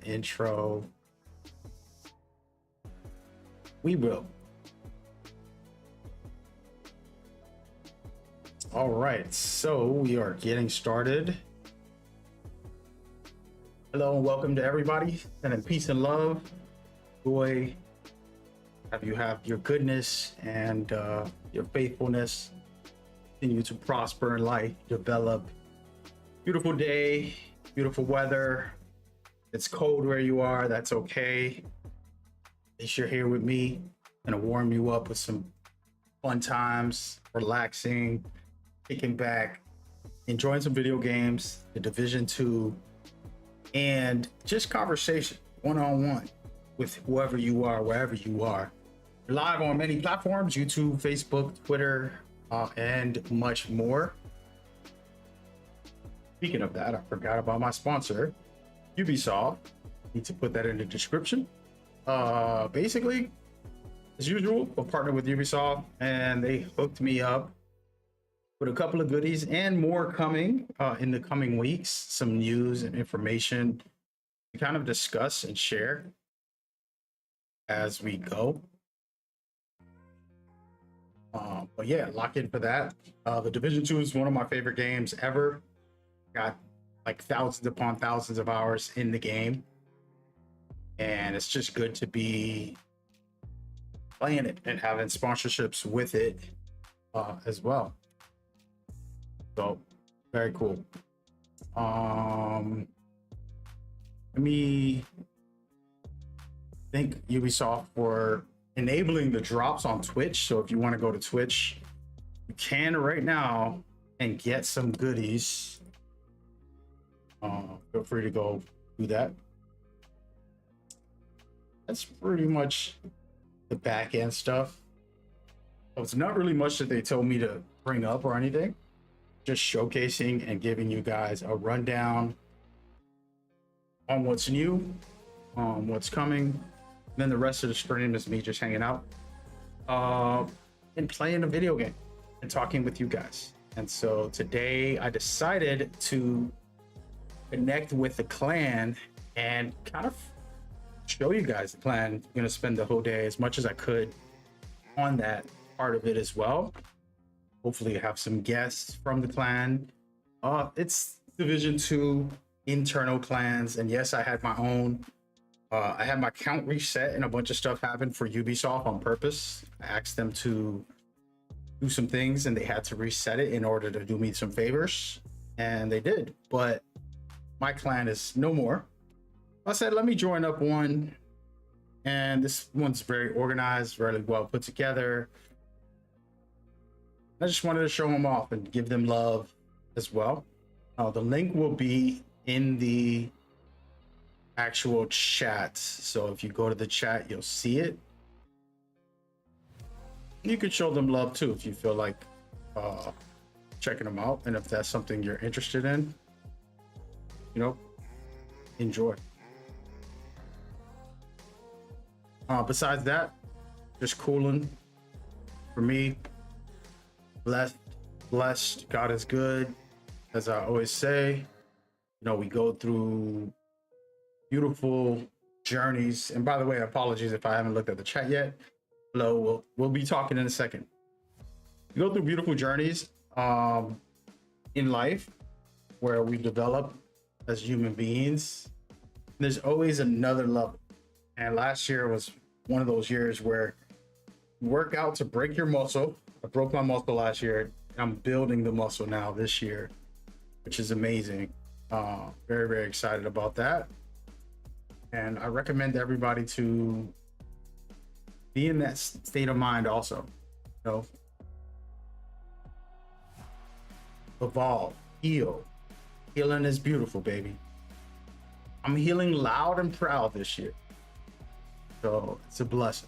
intro. We will. All right, so we are getting started. Hello and welcome to everybody, and in peace and love, joy, have you have your goodness and your faithfulness continue to prosper in life, develop. Beautiful day, beautiful weather. It's cold where you are, that's okay. At least you're here with me. Gonna warm you up with some fun times, relaxing, kicking back, enjoying some video games, the Division 2, and just conversation one-on-one with whoever you are, wherever you are. We're live on many platforms, YouTube, Facebook, Twitter, and much more. Speaking of that, I forgot about my sponsor, Ubisoft. Need to put that in the description. Basically, as usual, we'll partner with Ubisoft, and they hooked me up with a couple of goodies and more coming in the coming weeks. Some news and information to kind of discuss and share as we go. But yeah, lock in for that. The Division 2 is one of my favorite games ever. Got like thousands upon thousands of hours in the game, and it's just good to be playing it and having sponsorships with it as well. So very cool. Let me thank Ubisoft for enabling the drops on Twitch. So if you want to go to Twitch, you can right now and get some goodies. Feel free to go do that. That's pretty much the back end stuff. It's not really much that they told me to bring up or anything. Just showcasing and giving you guys a rundown on what's new, on what's coming. And then the rest of the stream is me just hanging out and playing a video game and talking with you guys. And so today I decided to connect with the clan and kind of show you guys the clan. I'm gonna spend the whole day as much as I could on that part of it as well. Hopefully have some guests from the clan. It's Division 2 internal clans, and yes, I had my own. I had my count reset and a bunch of stuff happened for Ubisoft on purpose. I asked them to do some things and they had to reset it in order to do me some favors, and they did. But my clan is no more. I said, let me join up one, and this one's very organized, very well put together. I just wanted to show them off and give them love as well. The link will be in the actual chat, so if you go to the chat, you'll see it. You could show them love too if you feel like checking them out, and if that's something you're interested in, you know, enjoy. Besides that, just cooling for me. Blessed, God is good, as I always say. You know, we go through beautiful journeys. And by the way, apologies if I haven't looked at the chat yet. Hello, we'll be talking in a second. We go through beautiful journeys in life where we develop as human beings. There's always another level. And last year was one of those years where you work out to break your muscle. I broke my muscle last year. I'm building the muscle now this year, which is amazing. Very, very excited about that. And I recommend everybody to be in that state of mind also. You know, evolve, heal. Healing is beautiful, baby. I'm healing loud and proud this year. So it's a blessing.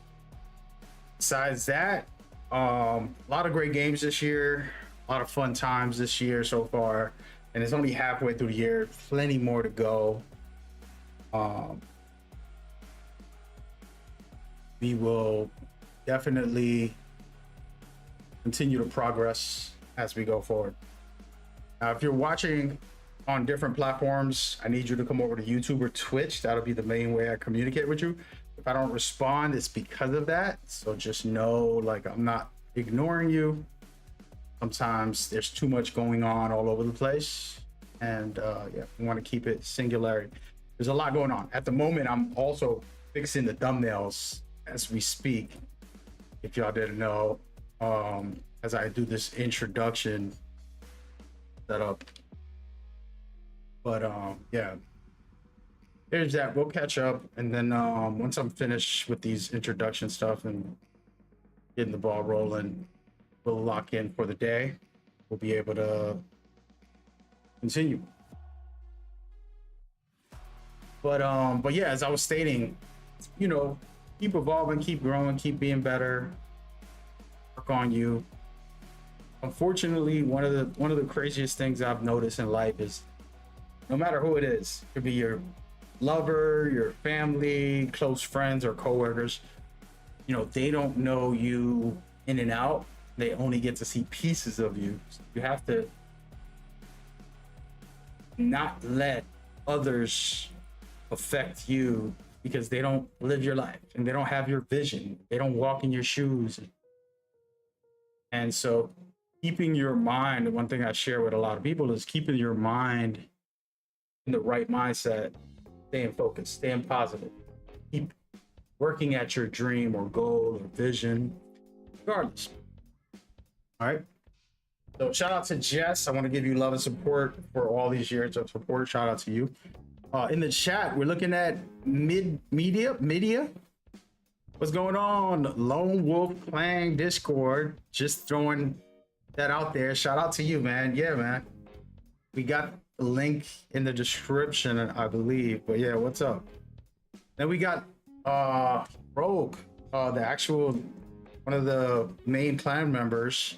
Besides that, a lot of great games this year, a lot of fun times this year so far, and it's only halfway through the year, plenty more to go. We will definitely continue to progress as we go forward. If you're watching on different platforms, I need you to come over to YouTube or Twitch. That'll be the main way I communicate with you. If I don't respond, it's because of that. So just know, like, I'm not ignoring you. Sometimes there's too much going on all over the place. And yeah, we want to keep it singular. There's a lot going on. At the moment, I'm also fixing the thumbnails as we speak. If y'all didn't know, as I do this introduction setup. But yeah, there's that. We'll catch up, and then once I'm finished with these introduction stuff and getting the ball rolling, we'll lock in for the day. We'll be able to continue. But yeah, as I was stating, you know, keep evolving, keep growing, keep being better. Work on you. Unfortunately, one of the craziest things I've noticed in life is, no matter who it is, it could be your lover, your family, close friends, or coworkers, you know, they don't know you in and out. They only get to see pieces of you. So you have to not let others affect you, because they don't live your life and they don't have your vision. They don't walk in your shoes. And so keeping your mind, one thing I share with a lot of people is keeping your mind in the right mindset, staying focused, staying positive, keep working at your dream or goal or vision, regardless. All right. So shout out to Jess. I want to give you love and support for all these years of support. Shout out to you. In the chat, we're looking at media. What's going on? Lone Wolf playing Discord. Just throwing that out there. Shout out to you, man. Yeah, man. We got the link in the description, I believe. But yeah, what's up? Then we got Rogue, the actual one of the main clan members.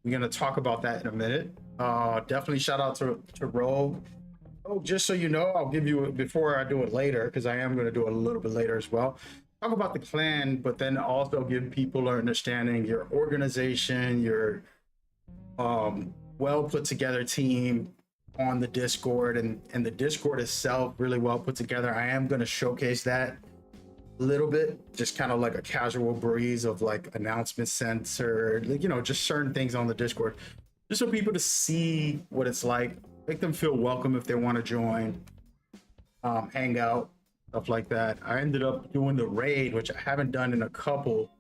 We're gonna talk about that in a minute. Definitely shout out to Rogue. Oh, just so you know, I'll give you, before I do it later, because I am going to do it a little bit later as well, talk about the clan, but then also give people an understanding, your organization, your well put together team on the Discord, and the Discord itself really well put together. I am going to showcase that a little bit, just kind of like a casual breeze of like announcement center, you know, just certain things on the Discord, just so people to see what it's like. Make them feel welcome if they want to join, hang out, stuff like that. I ended up doing the raid, which I haven't done in a couple,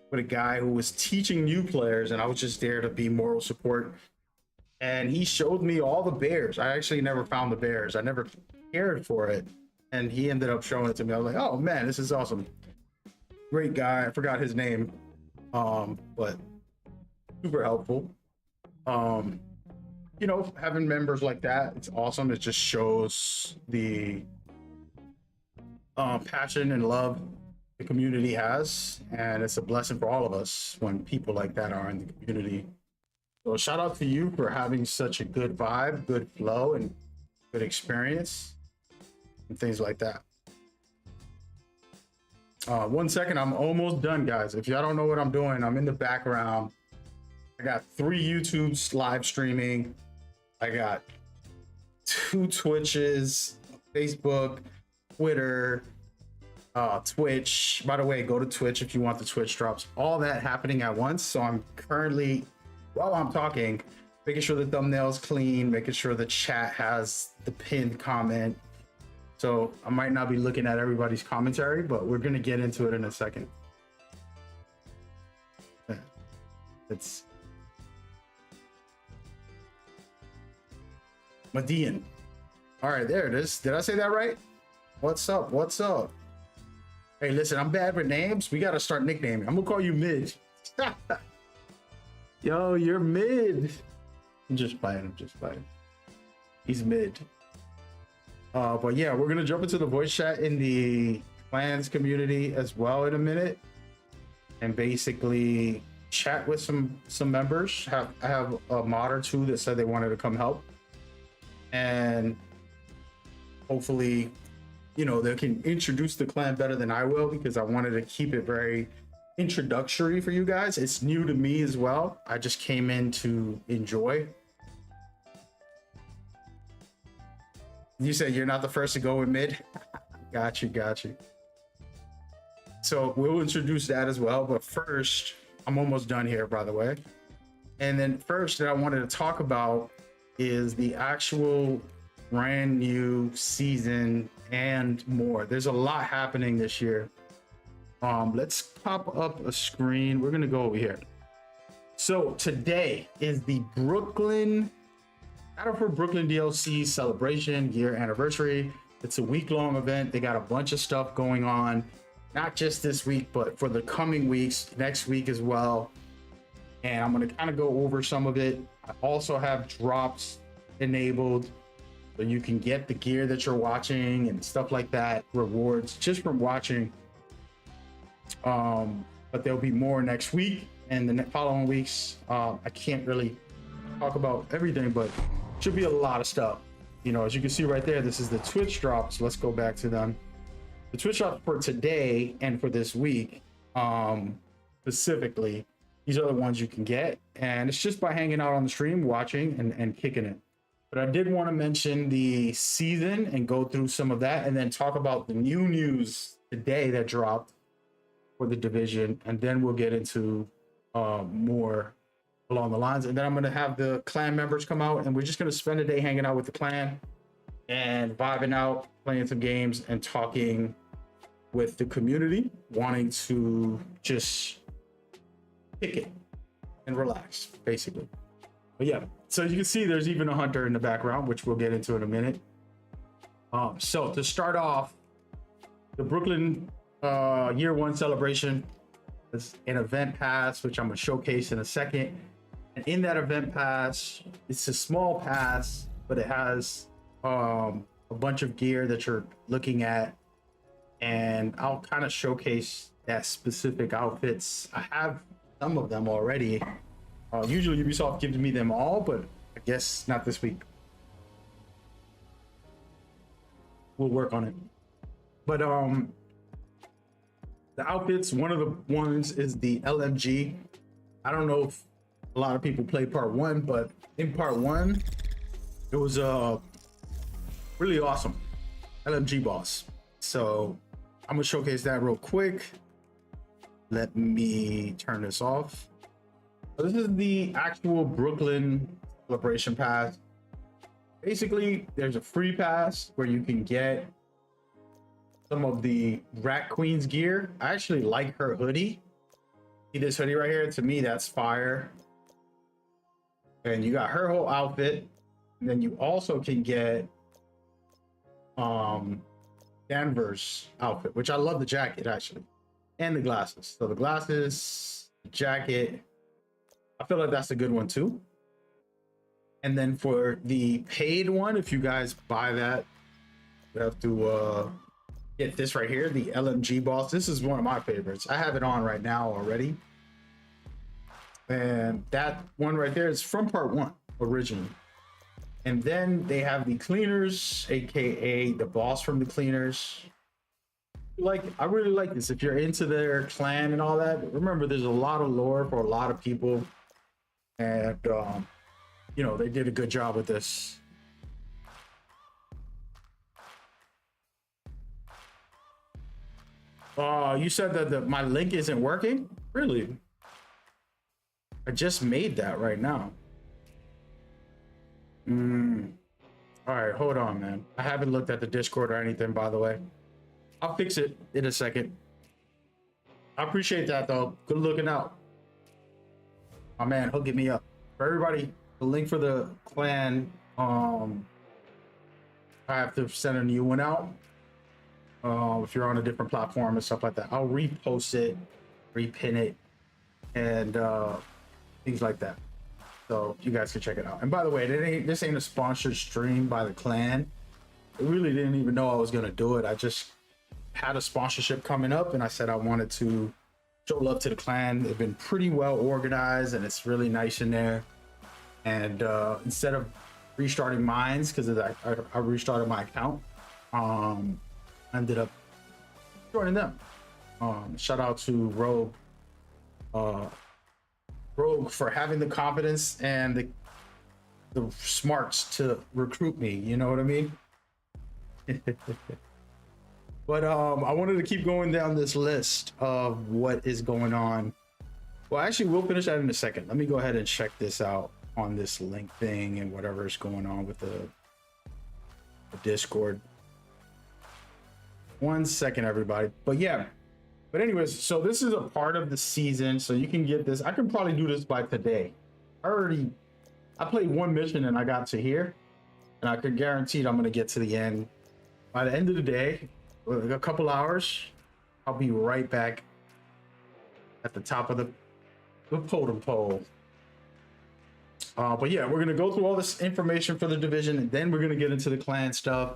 with a guy who was teaching new players, and I was just there to be moral support. And he showed me all the bears. I actually never found the bears. I never cared for it. And he ended up showing it to me. I was like, oh man, this is awesome. Great guy. I forgot his name, but super helpful. You know, having members like that, it's awesome. It just shows the passion and love the community has, and it's a blessing for all of us when people like that are in the community. So shout out to you for having such a good vibe, good flow, and good experience, and things like that. 1 second, I'm almost done, guys. If y'all don't know what I'm doing, I'm in the background. I got 3 YouTubes live streaming. I got 2 Twitches, Facebook, Twitter, Twitch. By the way, go to Twitch if you want the Twitch drops. All that happening at once. So I'm currently, while I'm talking, making sure the thumbnail's clean, making sure the chat has the pinned comment. So I might not be looking at everybody's commentary, but we're gonna get into it in a second. It's Median. All right, there it is. Did I say that right? What's up? What's up? Hey, listen, I'm bad with names. We got to start nicknaming. I'm going to call you Mid. Yo, you're Mid. I'm just playing. I'm just playing. He's Mid. But yeah, we're going to jump into the voice chat in the clans community as well in a minute. And basically chat with some members. I have a mod or 2 that said they wanted to come help. And hopefully, you know, they can introduce the clan better than I will, because I wanted to keep it very introductory for you guys. It's new to me as well. I just came in to enjoy. You said you're not the first to go with mid. Got you, got you. So we'll introduce that as well. But first, I'm almost done here, by the way. And then first that I wanted to talk about is the actual brand new season and more. There's a lot happening this year. Let's pop up a screen. We're gonna go over here. So today is the Battle for Brooklyn DLC celebration year anniversary. It's a week-long event. They got a bunch of stuff going on, not just this week, but for the coming weeks, next week as well. And I'm going to kind of go over some of it. I also have drops enabled, so you can get the gear that you're watching and stuff like that, rewards just from watching. But there'll be more next week and the following weeks. I can't really talk about everything, but should be a lot of stuff. You know, as you can see right there, this is the Twitch drops. Let's go back to them. The Twitch drop for today and for this week, specifically, these are the ones you can get. And it's just by hanging out on the stream, watching and kicking it. But I did want to mention the season and go through some of that and then talk about the new news today that dropped for the division. And then we'll get into more along the lines, and then I'm going to have the clan members come out, and we're just going to spend a day hanging out with the clan and vibing out, playing some games and talking with the community, wanting to just kick it and relax, basically. But yeah, so you can see there's even a hunter in the background, which we'll get into in a minute. So to start off, the Brooklyn year one celebration is an event pass, which I'm going to showcase in a second. And in that event pass, it's a small pass, but it has a bunch of gear that you're looking at. And I'll kind of showcase that specific outfits. I have some of them already. Usually Ubisoft gives me them all, but I guess not this week. We'll work on it. But the outfits, one of the ones is the LMG. I don't know if a lot of people play part one, but in part one, it was really awesome LMG boss. So I'm gonna showcase that real quick. Let me turn this off. So this is the actual Brooklyn celebration pass. Basically, there's a free pass where you can get some of the Rat Queen's gear. I actually like her hoodie. See this hoodie right here? To me, that's fire. And you got her whole outfit. And then you also can get Danvers' outfit, which I love the jacket actually, and the glasses. So the glasses, the jacket, I feel like that's a good one too. And then for the paid one, if you guys buy that, you have to get this right here, the LMG boss. This is one of my favorites. I have it on right now already. And that one right there is from part one originally. And then they have the cleaners, aka the boss from the cleaners. I really like this. If you're into their clan and all that, remember there's a lot of lore for a lot of people. And you know, they did a good job with this. You said that my link isn't working? Really? I just made that right now. All right, hold on, man. I haven't looked at the Discord or anything, by the way. I'll fix it in a second. I appreciate that, though. Good looking out. My man, hooking me up. For everybody, the link for the clan, I have to send a new one out. If you're on a different platform and stuff like that, I'll repost it, repin it, and things like that. So you guys can check it out. And by the way, this ain't a sponsored stream by the clan. I really didn't even know I was gonna do it. I just had a sponsorship coming up, and I said I wanted to show love to the clan. They've been pretty well organized, and it's really nice in there. And instead of restarting mines, because I restarted my account, I ended up joining them. Shout out to Rogue for having the confidence and the smarts to recruit me, you know what I mean? But I wanted to keep going down this list of what is going on. Well, actually, we'll finish that in a second. Let me go ahead and check this out on this link thing and whatever is going on with the Discord. 1 second, everybody. But yeah. But anyways, so this is a part of the season, so you can get this. I can probably do this by today. I played one mission and I got to here, and I could guarantee I'm gonna get to the end. By the end of the day, a couple hours, I'll be right back at the top of the totem pole. But yeah, we're gonna go through all this information for the division, and then we're gonna get into the clan stuff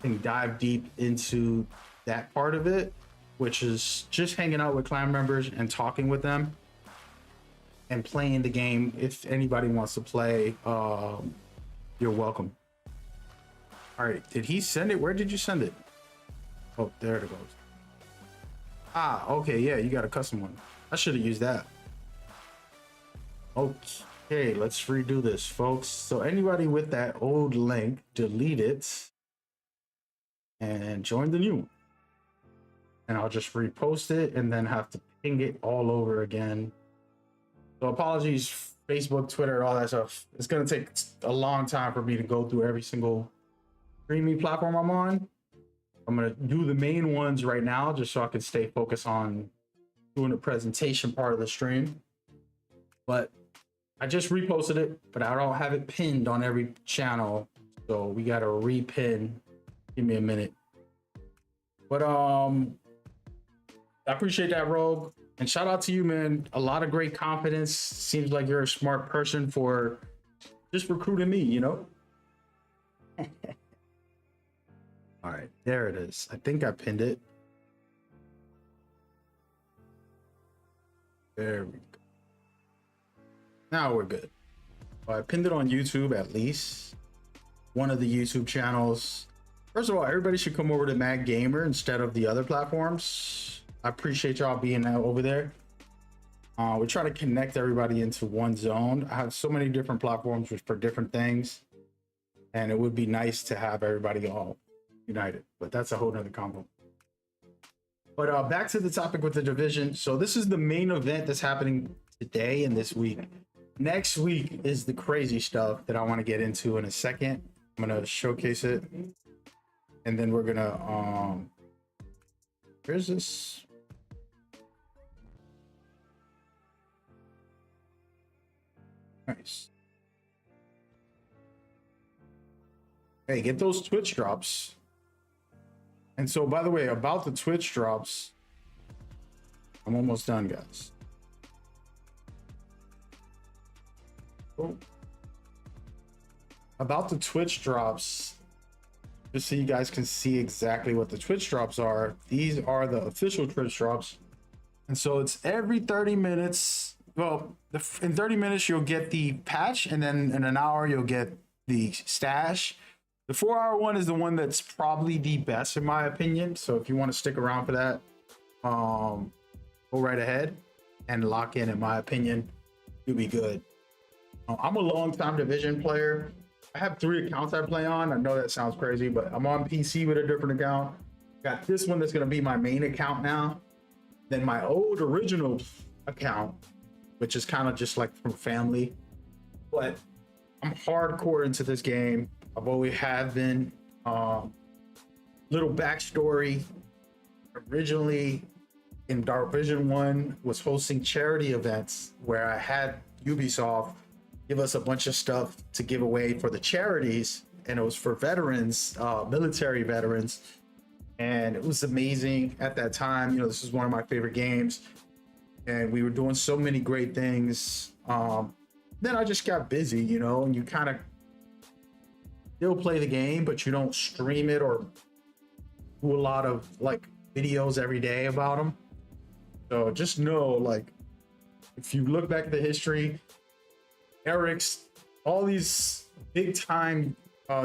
and dive deep into that part of it, which is just hanging out with clan members and talking with them and playing the game. If anybody wants to play, you're welcome. All right, did he send it? Where did you send it? Oh, there it goes. Ah, okay, yeah, you got a custom one. I should have used that. Okay, let's redo this, folks. So anybody with that old link, delete it and join the new one. And I'll just repost it and then have to ping it all over again. So apologies, Facebook, Twitter, all that stuff. It's gonna take a long time for me to go through every single streaming platform I'm on. I'm gonna do the main ones right now just so I can stay focused on doing the presentation part of the stream. But I just reposted it, but I don't have it pinned on every channel. So we gotta repin. Give me a minute. But I appreciate that, Rogue. And shout out to you, man. A lot of great confidence. Seems like you're a smart person for just recruiting me, you know? All right, there it is. I think I pinned it. There we go. Now we're good. Well, I pinned it on YouTube, at least. One of the YouTube channels. First of all, everybody should come over to MagGamer instead of the other platforms. I appreciate y'all being over there. We're trying to connect everybody into one zone. I have so many different platforms for different things, and it would be nice to have everybody all united, but that's a whole nother combo. But back to the topic with the division. So this is the main event that's happening today and this week. Next week is the crazy stuff that I want to get into in a second. I'm gonna showcase it, and then we're gonna where's this? Nice. Hey, get those Twitch drops. And so, by the way, about the Twitch drops, I'm almost done, guys. Oh. About the Twitch drops, just so you guys can see exactly what the Twitch drops are. These are the official Twitch drops. And so it's every 30 minutes. Well, in 30 minutes, you'll get the patch, and then in an hour, you'll get the stash. The 4-hour one is the one that's probably the best, in my opinion. So if you want to stick around for that, go right ahead and lock in my opinion. You'll be good. I'm a long-time Division player. I have 3 accounts I play on. I know that sounds crazy, but I'm on PC with a different account. Got this one that's going to be my main account now. Then my old original account, which is kind of just like from family. But I'm hardcore into this game. I've always have been. Little backstory. Originally, in Dark Vision 1 was hosting charity events where I had Ubisoft give us a bunch of stuff to give away for the charities, and it was for veterans, military veterans, and it was amazing at that time. You know, this is one of my favorite games, and we were doing so many great things. Then I just got busy, you know, and you kind of still play the game, but you don't stream it or do a lot of like videos every day about them. So just know, like, if you look back at the history, Eric's, all these big time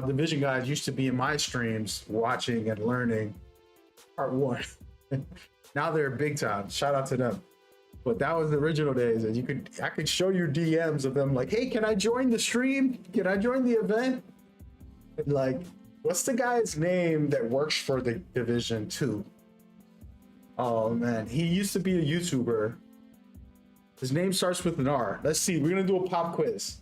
Division guys used to be in my streams watching and learning part 1. Now they're big time. Shout out to them. But that was the original days, and I could show you DMs of them like, hey, can I join the stream? Can I join the event? And like, What's the guy's name that works for the Division 2? Oh man, he used to be a YouTuber. His name starts with an R. Let's see, we're gonna do a pop quiz.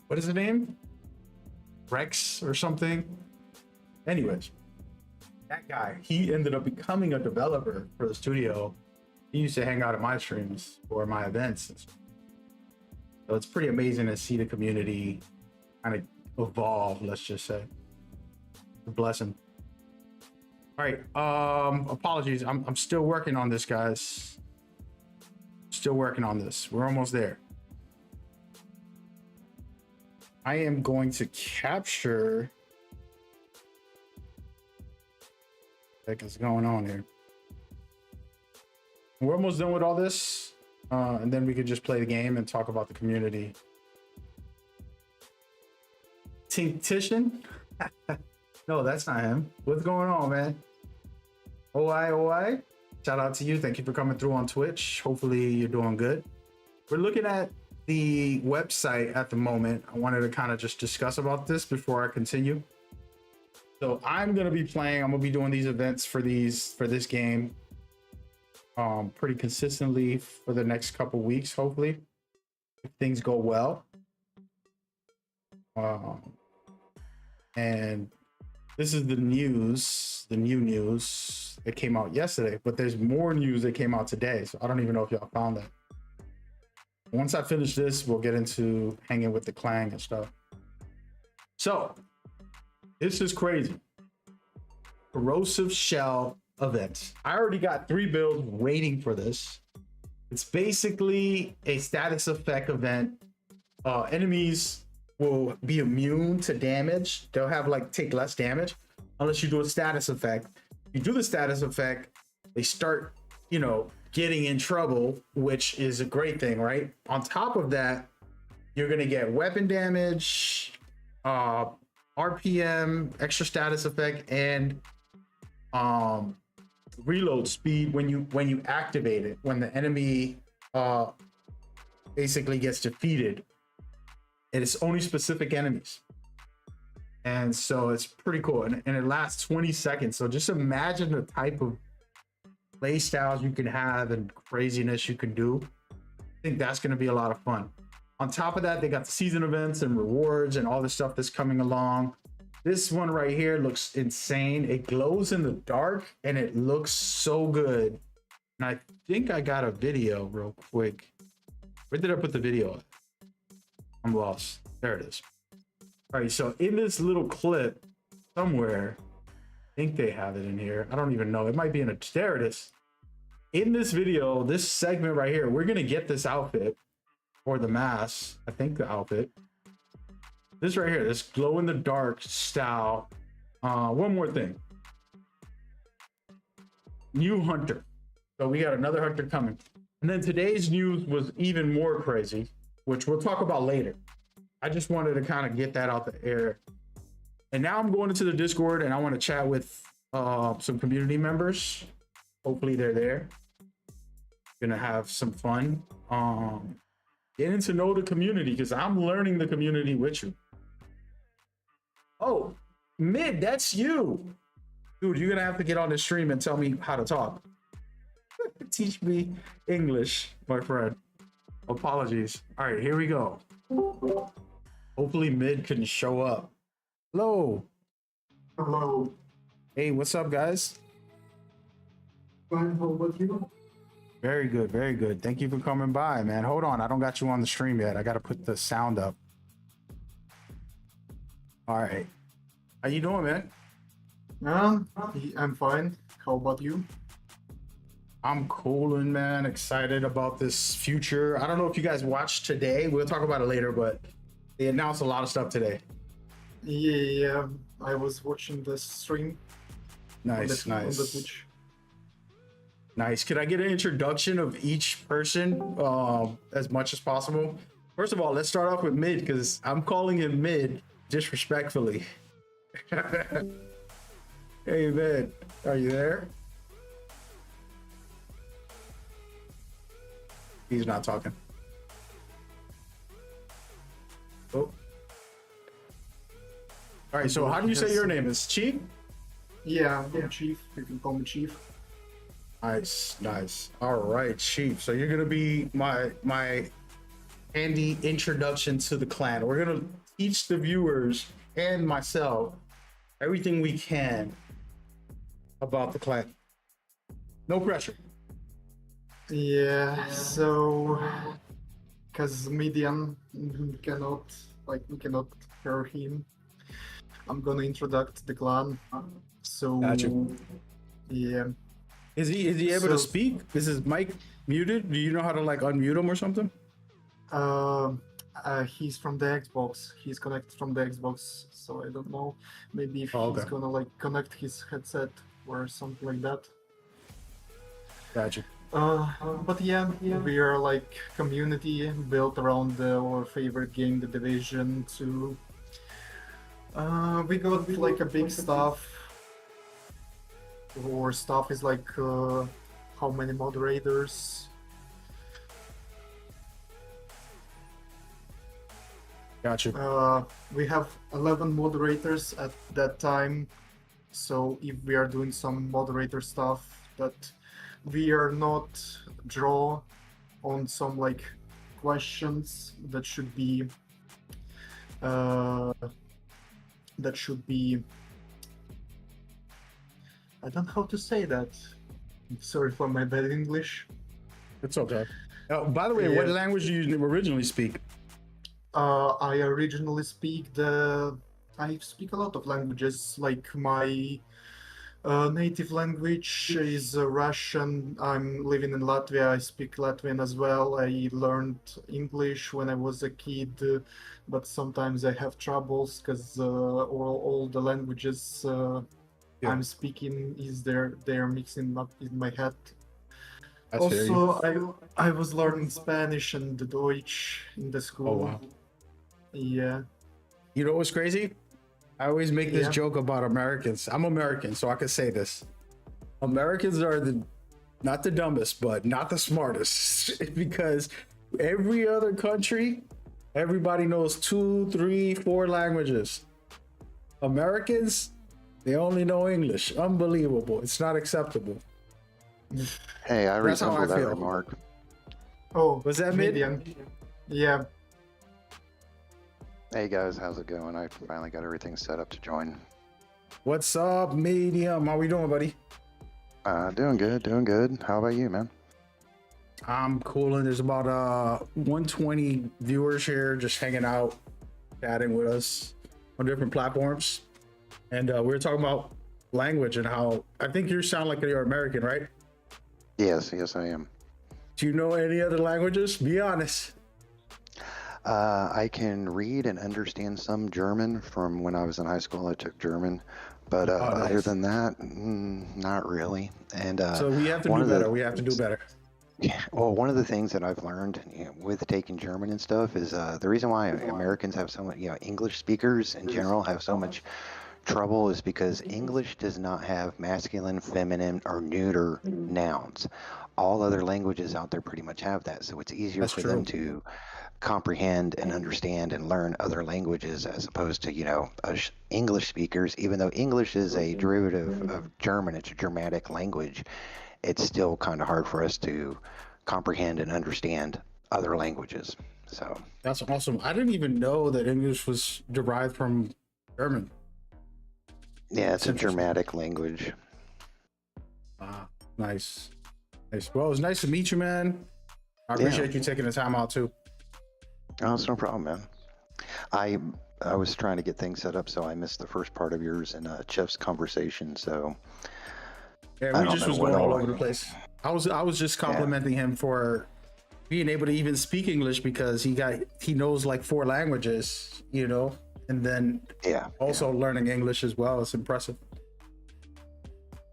What is the name? Rex or something? Anyways, that guy, he ended up becoming a developer for the studio. He used to hang out at my streams or my events. So it's pretty amazing to see the community kind of evolve, let's just say. A blessing. All right, apologies. I'm still working on this, guys. Still working on this. We're almost there. I am going to capture. What the heck is going on here? We're almost done with all this, and then we could just play the game and talk about the community. Tinctician? No, that's not him. What's going on, man? OI. Shout out to you. Thank you for coming through on Twitch. Hopefully you're doing good. We're looking at the website at the moment. I wanted to kind of just discuss about this before I continue. So I'm going to be playing, I'm going to be doing these events for this game pretty consistently for the next couple weeks, hopefully, if things go well. And this is the news, the new news that came out yesterday, but there's more news that came out today. So I don't even know if y'all found that. Once I finish this, we'll get into hanging with the clan and stuff. So this is crazy. Corrosive Shell event. I already got 3 builds waiting for this. It's basically a status effect event. Enemies will be immune to damage. They'll have take less damage unless you do a status effect. You do the status effect, they start, getting in trouble, which is a great thing, right? On top of that, you're gonna get weapon damage, RPM, extra status effect, and reload speed when you activate it, when the enemy basically gets defeated. And it's only specific enemies. And so it's pretty cool. And it lasts 20 seconds. So just imagine the type of play styles you can have and craziness you can do. I think that's going to be a lot of fun. On top of that, they got the season events and rewards and all the stuff that's coming along. This one right here looks insane. It glows in the dark and it looks so good. And I think I got a video real quick. Where did I put the video at? I'm lost. There it is. All right, so in this little clip somewhere, I think they have it in here. I don't even know. It might be in a, there it is. In this video, this segment right here, we're gonna get this outfit or the mask. I think the outfit. This right here, this glow in the dark style. One more thing. New hunter. So we got another hunter coming. And then today's news was even more crazy, which we'll talk about later. I just wanted to kind of get that out the air. And now I'm going into the Discord and I want to chat with some community members. Hopefully they're there. Gonna have some fun. Getting to know the community because I'm learning the community with you. Oh, Mid, that's you. Dude, you're gonna have to get on the stream and tell me how to talk. Teach me English, my friend. Apologies. All right, here we go. Hopefully Mid can show up. Hello. Hello. Hey, what's up, guys? Fine, how about you? Very good, very good. Thank you for coming by, man. Hold on, I don't got you on the stream yet. I gotta put the sound up. All right. How you doing, man? I'm fine. How about you? I'm coolin', man. Excited about this future. I don't know if you guys watched today. We'll talk about it later, but they announced a lot of stuff today. Yeah, I was watching the stream. Nice, on the nice. Twitch. Nice. Could I get an introduction of each person as much as possible? First of all, let's start off with Mid because I'm calling him Mid disrespectfully. Hey, Mid, are you there? He's not talking. Oh, All right, so how do you say your name? Is Chief? Yeah, I'm Chief. You can call me Chief. Nice, nice. All right, Chief. So you're gonna be my handy introduction to the clan. We're gonna teach the viewers and myself everything we can about the clan. No pressure. Yeah, so because Median cannot, like, we cannot hear him, I'm gonna introduce the clan. So Gotcha. yeah. Is he able to So- speak? Is his mic muted? Do you know how to like unmute him or something? He's from the Xbox. He's connected from the Xbox, so I don't know. Maybe if Oh, he's okay. gonna like connect his headset or something like that. Gotcha. But yeah, we are like community built around our favorite game, The Division 2. We got like a big staff. Our staff is like how many moderators? Gotcha. We have 11 moderators at that time. So if we are doing some moderator stuff that we are not draw on some like questions that should be I don't know how to say that. Sorry for my bad English. It's okay. By the way, what Yeah. language do you originally speak? I originally I speak a lot of languages. Like my native language is Russian. I'm living in Latvia. I speak Latvian as well. I learned English when I was a kid, but sometimes I have troubles because all the languages Yeah. I'm speaking is they're mixing up in my head. I feel you. Also, I was learning Spanish and Deutsch in the school. Oh wow. Yeah. You know what's crazy? I always make this Yeah. joke about Americans. I'm American, so I can say this. Americans are not the dumbest, but not the smartest. Because every other country, everybody knows 2, 3, 4 languages. Americans, they only know English. Unbelievable. It's not acceptable. Hey, I That's how resemble I that feel. remark. Oh, Was that mid? medium. Yeah. Hey guys, how's it going? I finally got everything set up to join. What's up, medium? How we doing, buddy? Doing good, doing good. How about you, man? I'm cooling. There's about 120 viewers here just hanging out, chatting with us on different platforms. And we were talking about language and how I think you sound like you're American, right? Yes, yes, I am. Do you know any other languages? Be honest. I can read and understand some German from when I was in high school. I took German, but other nice. than that, not really. And So we have to one do of the- better. We have to do better. yeah, well, one of the things that I've learned with taking German and stuff is the reason why Americans have so much, English speakers in general have so much trouble is because English does not have masculine, feminine, or neuter nouns. All other languages out there pretty much have that, so it's easier That's for true. them to comprehend and understand and learn other languages as opposed to, us English speakers. Even though English is a derivative of German, it's a Germanic language, it's still kind of hard for us to comprehend and understand other languages. So That's awesome. I didn't even know that English was derived from German. yeah, it's a Interesting. Germanic language. Ah, nice. Nice. Well, it was nice to meet you, man. I Yeah. appreciate you taking the time out too. Oh, it's no problem, man. I was trying to get things set up, so I missed the first part of yours and Chef's conversation. So Yeah, I we don't just know was what going all all- over the place. I was just complimenting him for being able to even speak English because he knows like 4 languages, and then yeah, also learning English as well. It's impressive.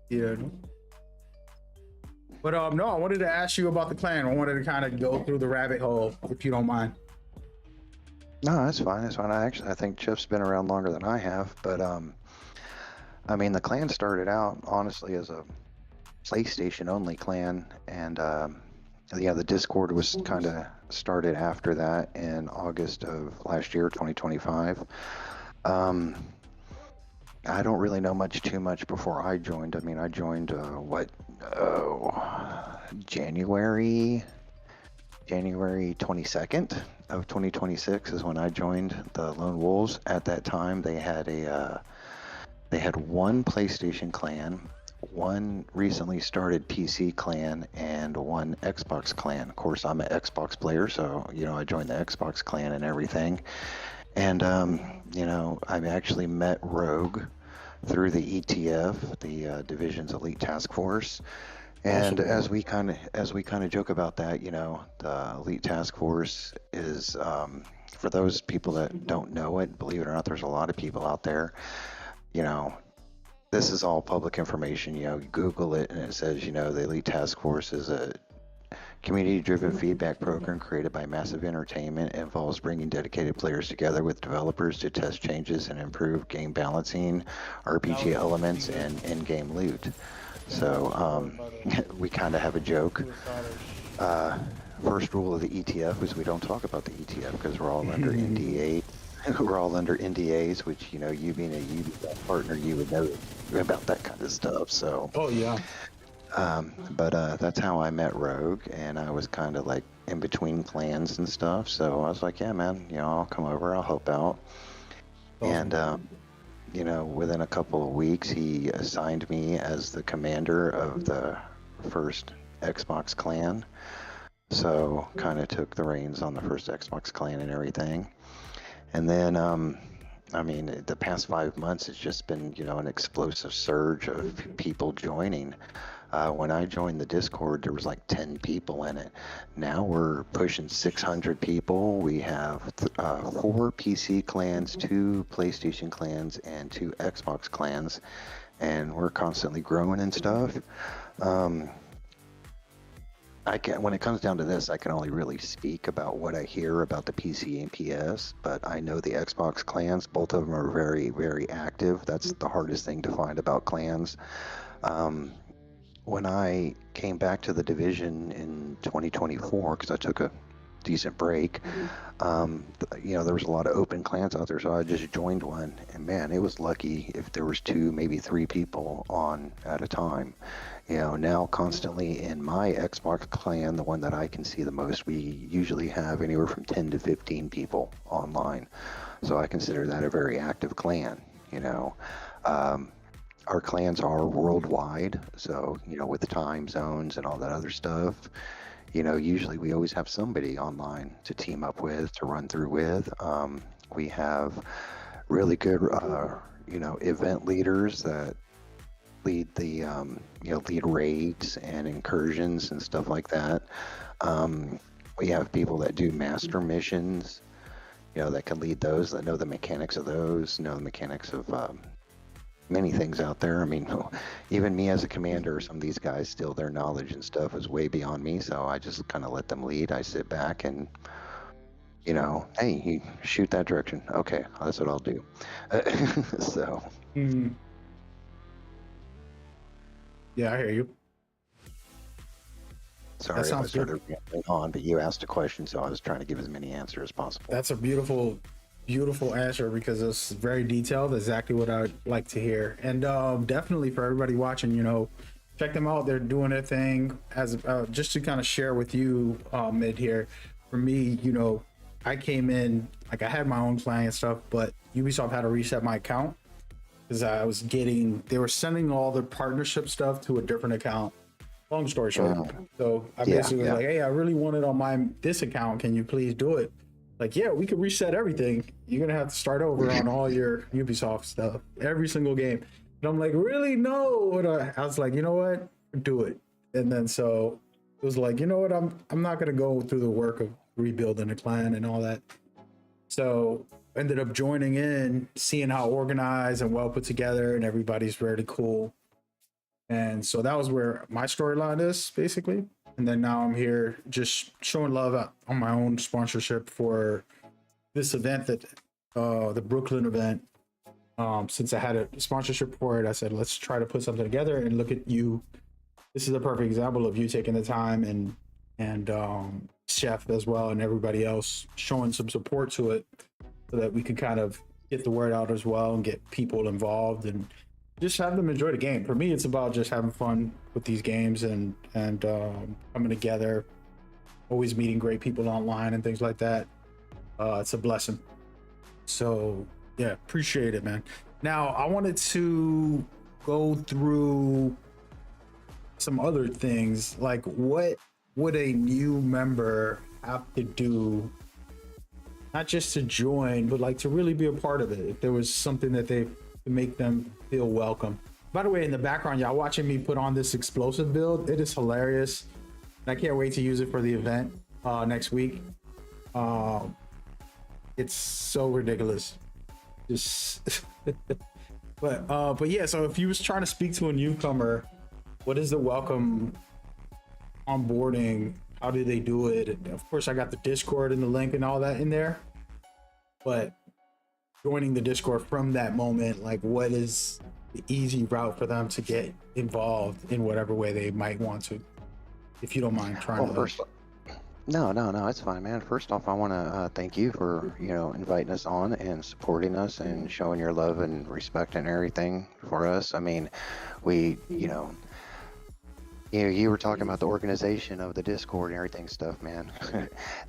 Yeah. But no, I wanted to ask you about the clan. I wanted to kind of go through the rabbit hole, if you don't mind. no, that's fine. That's fine. I think Chef's been around longer than I have, but I mean, the clan started out honestly as a PlayStation only clan, and the Discord was kind of started after that in August of last year, 2025. I don't really know too much before I joined. I mean, I joined January 22nd of 2026 is when I joined the Lone Wolves. At that time, they had one PlayStation clan, one recently started PC clan, and one Xbox clan. Of course, I'm an Xbox player, so I joined the Xbox clan and everything. And I've actually met Rogue through the ETF, the Division's Elite Task Force. And Awesome. as we kind of joke about that, the Elite Task Force is for those people that don't know it. Believe it or not, there's a lot of people out there. You know, this is all public information. You Google it, and it says the Elite Task Force is a community-driven feedback program created by Massive Entertainment. It involves bringing dedicated players together with developers to test changes and improve game balancing, RPG elements, and in-game loot. So we kind of have a joke. First rule of the ETF is we don't talk about the ETF because we're all under NDA. We're all under NDAs, which you being a Ubisoft partner, you would know about that kind of stuff. So. Oh yeah. But that's how I met Rogue, and I was kind of like in between clans and stuff. So I was like, yeah, man, I'll come over, I'll help out. Awesome. And within a couple of weeks, he assigned me as the commander of the first Xbox clan. So kind of took the reins on the first Xbox clan and everything. And then, I mean, the past 5 months, it's just been, an explosive surge of people joining. When I joined the Discord, there was like 10 people in it. Now we're pushing 600 people. We have 4 PC clans, 2 PlayStation clans, and 2 Xbox clans, and we're constantly growing and stuff. When it comes down to this, I can only really speak about what I hear about the PC and PS, but I know the Xbox clans, both of them are very, very active. That's the hardest thing to find about clans. When I came back to the division in 2024, because I took a decent break, there was a lot of open clans out there, so I just joined one, and man, it was lucky if there was 2, maybe 3 people on at a time. Now constantly in my Xbox clan, the one that I can see the most, we usually have anywhere from 10 to 15 people online, so I consider that a very active clan. Our clans are worldwide, so with the time zones and all that other stuff, usually we always have somebody online to team up with, to run through with. We have really good event leaders that lead the lead raids and incursions and stuff like that. We have people that do master missions, that can lead those, that know the mechanics of those, know the mechanics of many things out there. I mean, even me as a commander, some of these guys still, their knowledge and stuff is way beyond me, so I just kind of let them lead. I sit back and hey, you shoot that direction. Okay, that's what I'll do. So Yeah, I hear you. sorry if I sounds good. started rambling on, but you asked a question, so I was trying to give as many answers as possible. That's a beautiful answer because it's very detailed. Exactly what I'd like to hear. And definitely for everybody watching, check them out. They're doing their thing. As just to kind of share with you, Mid here. For me, I came in like I had my own clan and stuff, but Ubisoft had to reset my account because they were sending all the partnership stuff to a different account. Long story short. So I basically was like, hey, I really want it on this account. Can you please do it? Like, yeah, we could reset everything. You're gonna have to start over on all your Ubisoft stuff, every single game. And I'm like, really? No. And I was like, you know what? Do it. And then so it was like, you know what? I'm not gonna go through the work of rebuilding a clan and all that. So ended up joining in, seeing how organized and well put together, and everybody's really cool. And so that was where my storyline is basically. And then now I'm here just showing love on my own sponsorship for this event that the Brooklyn event. Since I had a sponsorship for it, I said, let's try to put something together and look at you. This is a perfect example of you taking the time and Chef as well and everybody else showing some support to it so that we can kind of get the word out as well and get people involved and just have them enjoy the game. For me, it's about just having fun with these games and coming together, always meeting great people online and things like that. It's a blessing. So yeah, appreciate it, man. Now I wanted to go through some other things, like what would a new member have to do, not just to join, but like to really be a part of it, if there was something that they to make them feel welcome. By the way, in the background, y'all watching me put on this explosive build. It is hilarious. I can't wait to use it for the event next week. It's so ridiculous. Just but yeah, so if you was trying to speak to a newcomer, what is the welcome onboarding? How do they do it? And of course, I got the Discord and the link and all that in there, but joining the Discord from that moment, like what is the easy route for them to get involved in whatever way they might want to, if you don't mind trying to. First, no, it's fine, man. First off, I want to thank you for, inviting us on and supporting us and showing your love and respect and everything for us. I mean, you were talking about the organization of the Discord and everything stuff, man.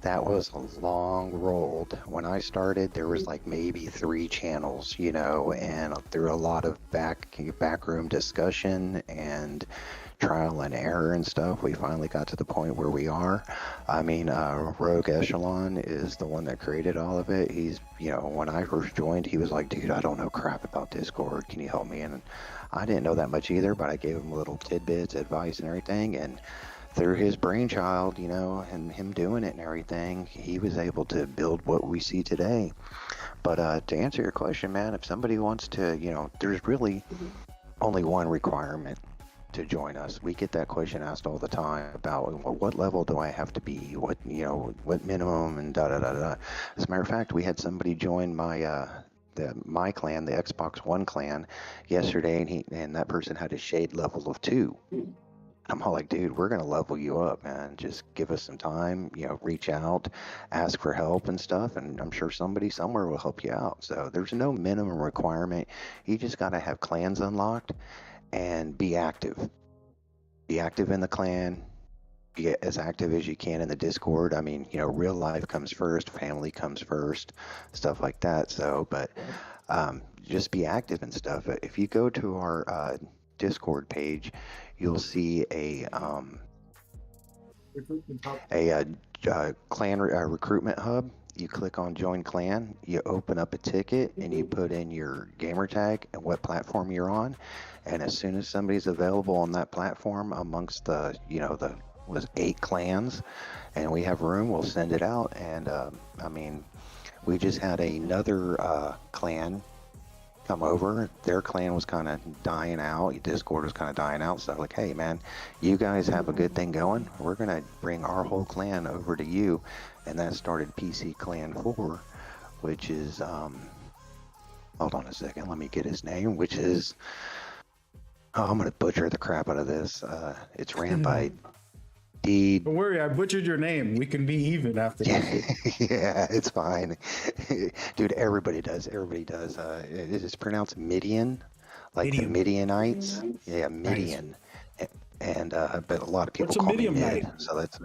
That was long rolled. When I started, there was like maybe 3 channels, and through a lot of backroom discussion and trial and error and stuff, we finally got to the point where we are. I mean, Rogue Echelon is the one that created all of it. He's, when I first joined, he was like, dude, I don't know crap about Discord. Can you help me? And I didn't know that much either, but I gave him little tidbits, advice and everything. And through his brainchild, and him doing it and everything, he was able to build what we see today. But to answer your question, man, if somebody wants to, there's really only one requirement to join us. We get that question asked all the time about, well, what level do I have to be? What minimum and da da da da. As a matter of fact, we had somebody join my clan, the Xbox One clan, yesterday, and that person had a shade level of 2. I'm all like, dude, we're gonna level you up, man. Just give us some time, reach out, ask for help and stuff, and I'm sure somebody somewhere will help you out. So there's no minimum requirement. You just gotta have clans unlocked and be active. Be active in the clan. Get as active as you can in the Discord. I mean, real life comes first, family comes first, stuff like that. So, but just be active and stuff. If you go to our Discord page, you'll see a clan recruitment hub. You click on join clan, you open up a ticket, and you put in your gamer tag and what platform you're on. And as soon as somebody's available on that platform amongst the 8 clans, and we have room, we'll send it out. And I mean, we just had another clan come over. Their clan was kind of dying out. Discord was kind of dying out. So like, hey man, you guys have a good thing going. We're gonna bring our whole clan over to you, and that started PC Clan 4, which is hold on a second, let me get his name, which is I'm gonna butcher the crap out of this. It's ran by D. Don't worry, I butchered your name. We can be even after this. Yeah, it's fine. Dude, everybody does. It is pronounced Midian, like the Midianites. Yeah, Midian. Nice. And but a lot of people call me Mid. So that's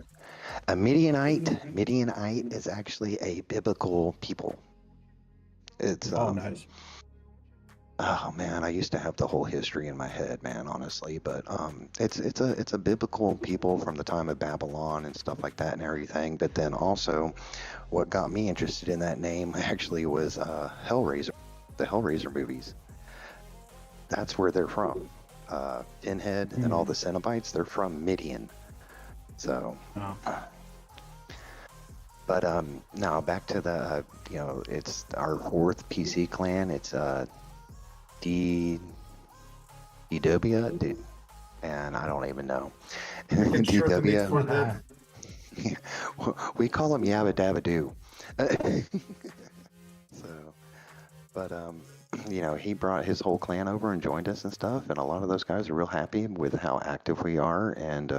a Midianite. Midianite is actually a biblical people. It's nice. Oh man, I used to have the whole history in my head, man, honestly, but it's a biblical people from the time of Babylon and stuff like that and everything. But then also, what got me interested in that name actually was Hellraiser, the Hellraiser movies. That's where they're from. Pinhead and all the Cenobites, they're from Midian. So, but now back to the it's our 4th PC clan. It's DW, and I don't even know. DW. We call him Yabba Dabba Doo. So, but he brought his whole clan over and joined us and stuff, and a lot of those guys are real happy with how active we are and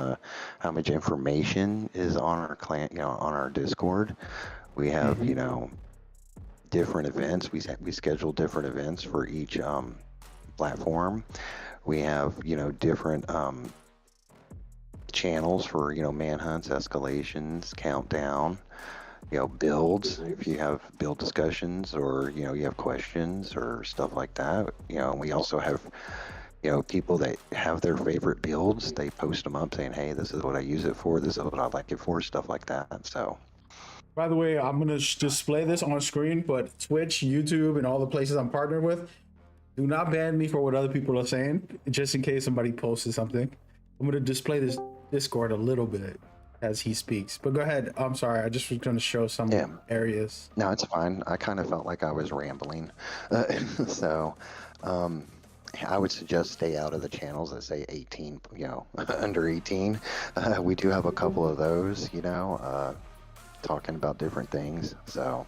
how much information is on our clan, on our Discord. We have, different events. We schedule different events for each platform. We have, you know, different channels for, you know, manhunts, escalations, countdown, you know, builds. If you have build discussions or, you know, you have questions or stuff like that, you know, we also have, you know, people that have their favorite builds. They post them up saying, hey, this is what I use it for. This is what I like it for, stuff like that. So, By the way, I'm gonna display this on screen, but Twitch, YouTube, and all the places I'm partnered with, do not ban me for what other people are saying, just in case somebody posted something. I'm gonna display this Discord a little bit as he speaks. But go ahead. I'm sorry. I just was gonna show some yeah. areas. No, it's fine. I kind of felt like I was rambling. So, I would suggest stay out of the channels that say 18, you know, under 18. We do have a couple of those, you know, talking about different things. So,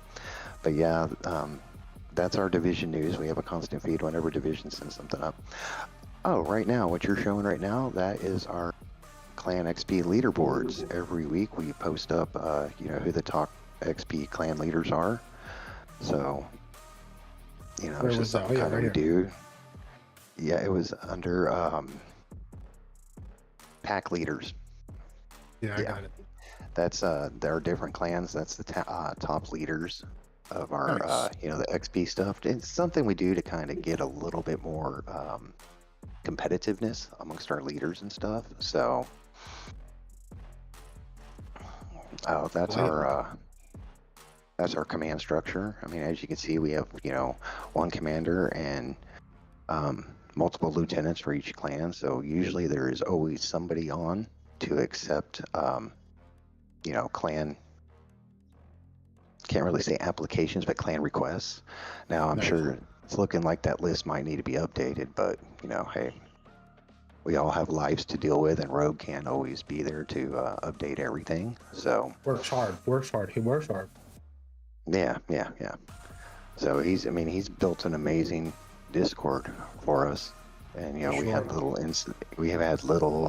but yeah, that's our division news. We have a constant feed whenever division sends something up. Oh, right now, what you're showing right now, that is our Clan XP leaderboards. Every week we post up, you know, who the top XP clan leaders are. So, you know, Where it's was just that? something Oh, yeah, kind of right we here. do. Yeah, it was under pack leaders. Yeah, I Yeah. got it. That's there are different clans. That's the top leaders of our Nice. you know, the XP stuff. It's something we do to kind of get a little bit more competitiveness amongst our leaders and stuff. So, oh, that's our command structure. I mean, as you can see, we have, you know, one commander and multiple lieutenants for each clan. So usually there is always somebody on to accept, you know, clan, can't really say applications, but clan requests. Now, I'm Nice. sure it's looking like that list might need to be updated, but, you know, hey, we all have lives to deal with, and Rogue can't always be there to update everything. So, Works hard. Works hard. He works hard. yeah. So I mean, he's built an amazing Discord for us. And, you know, For we have had little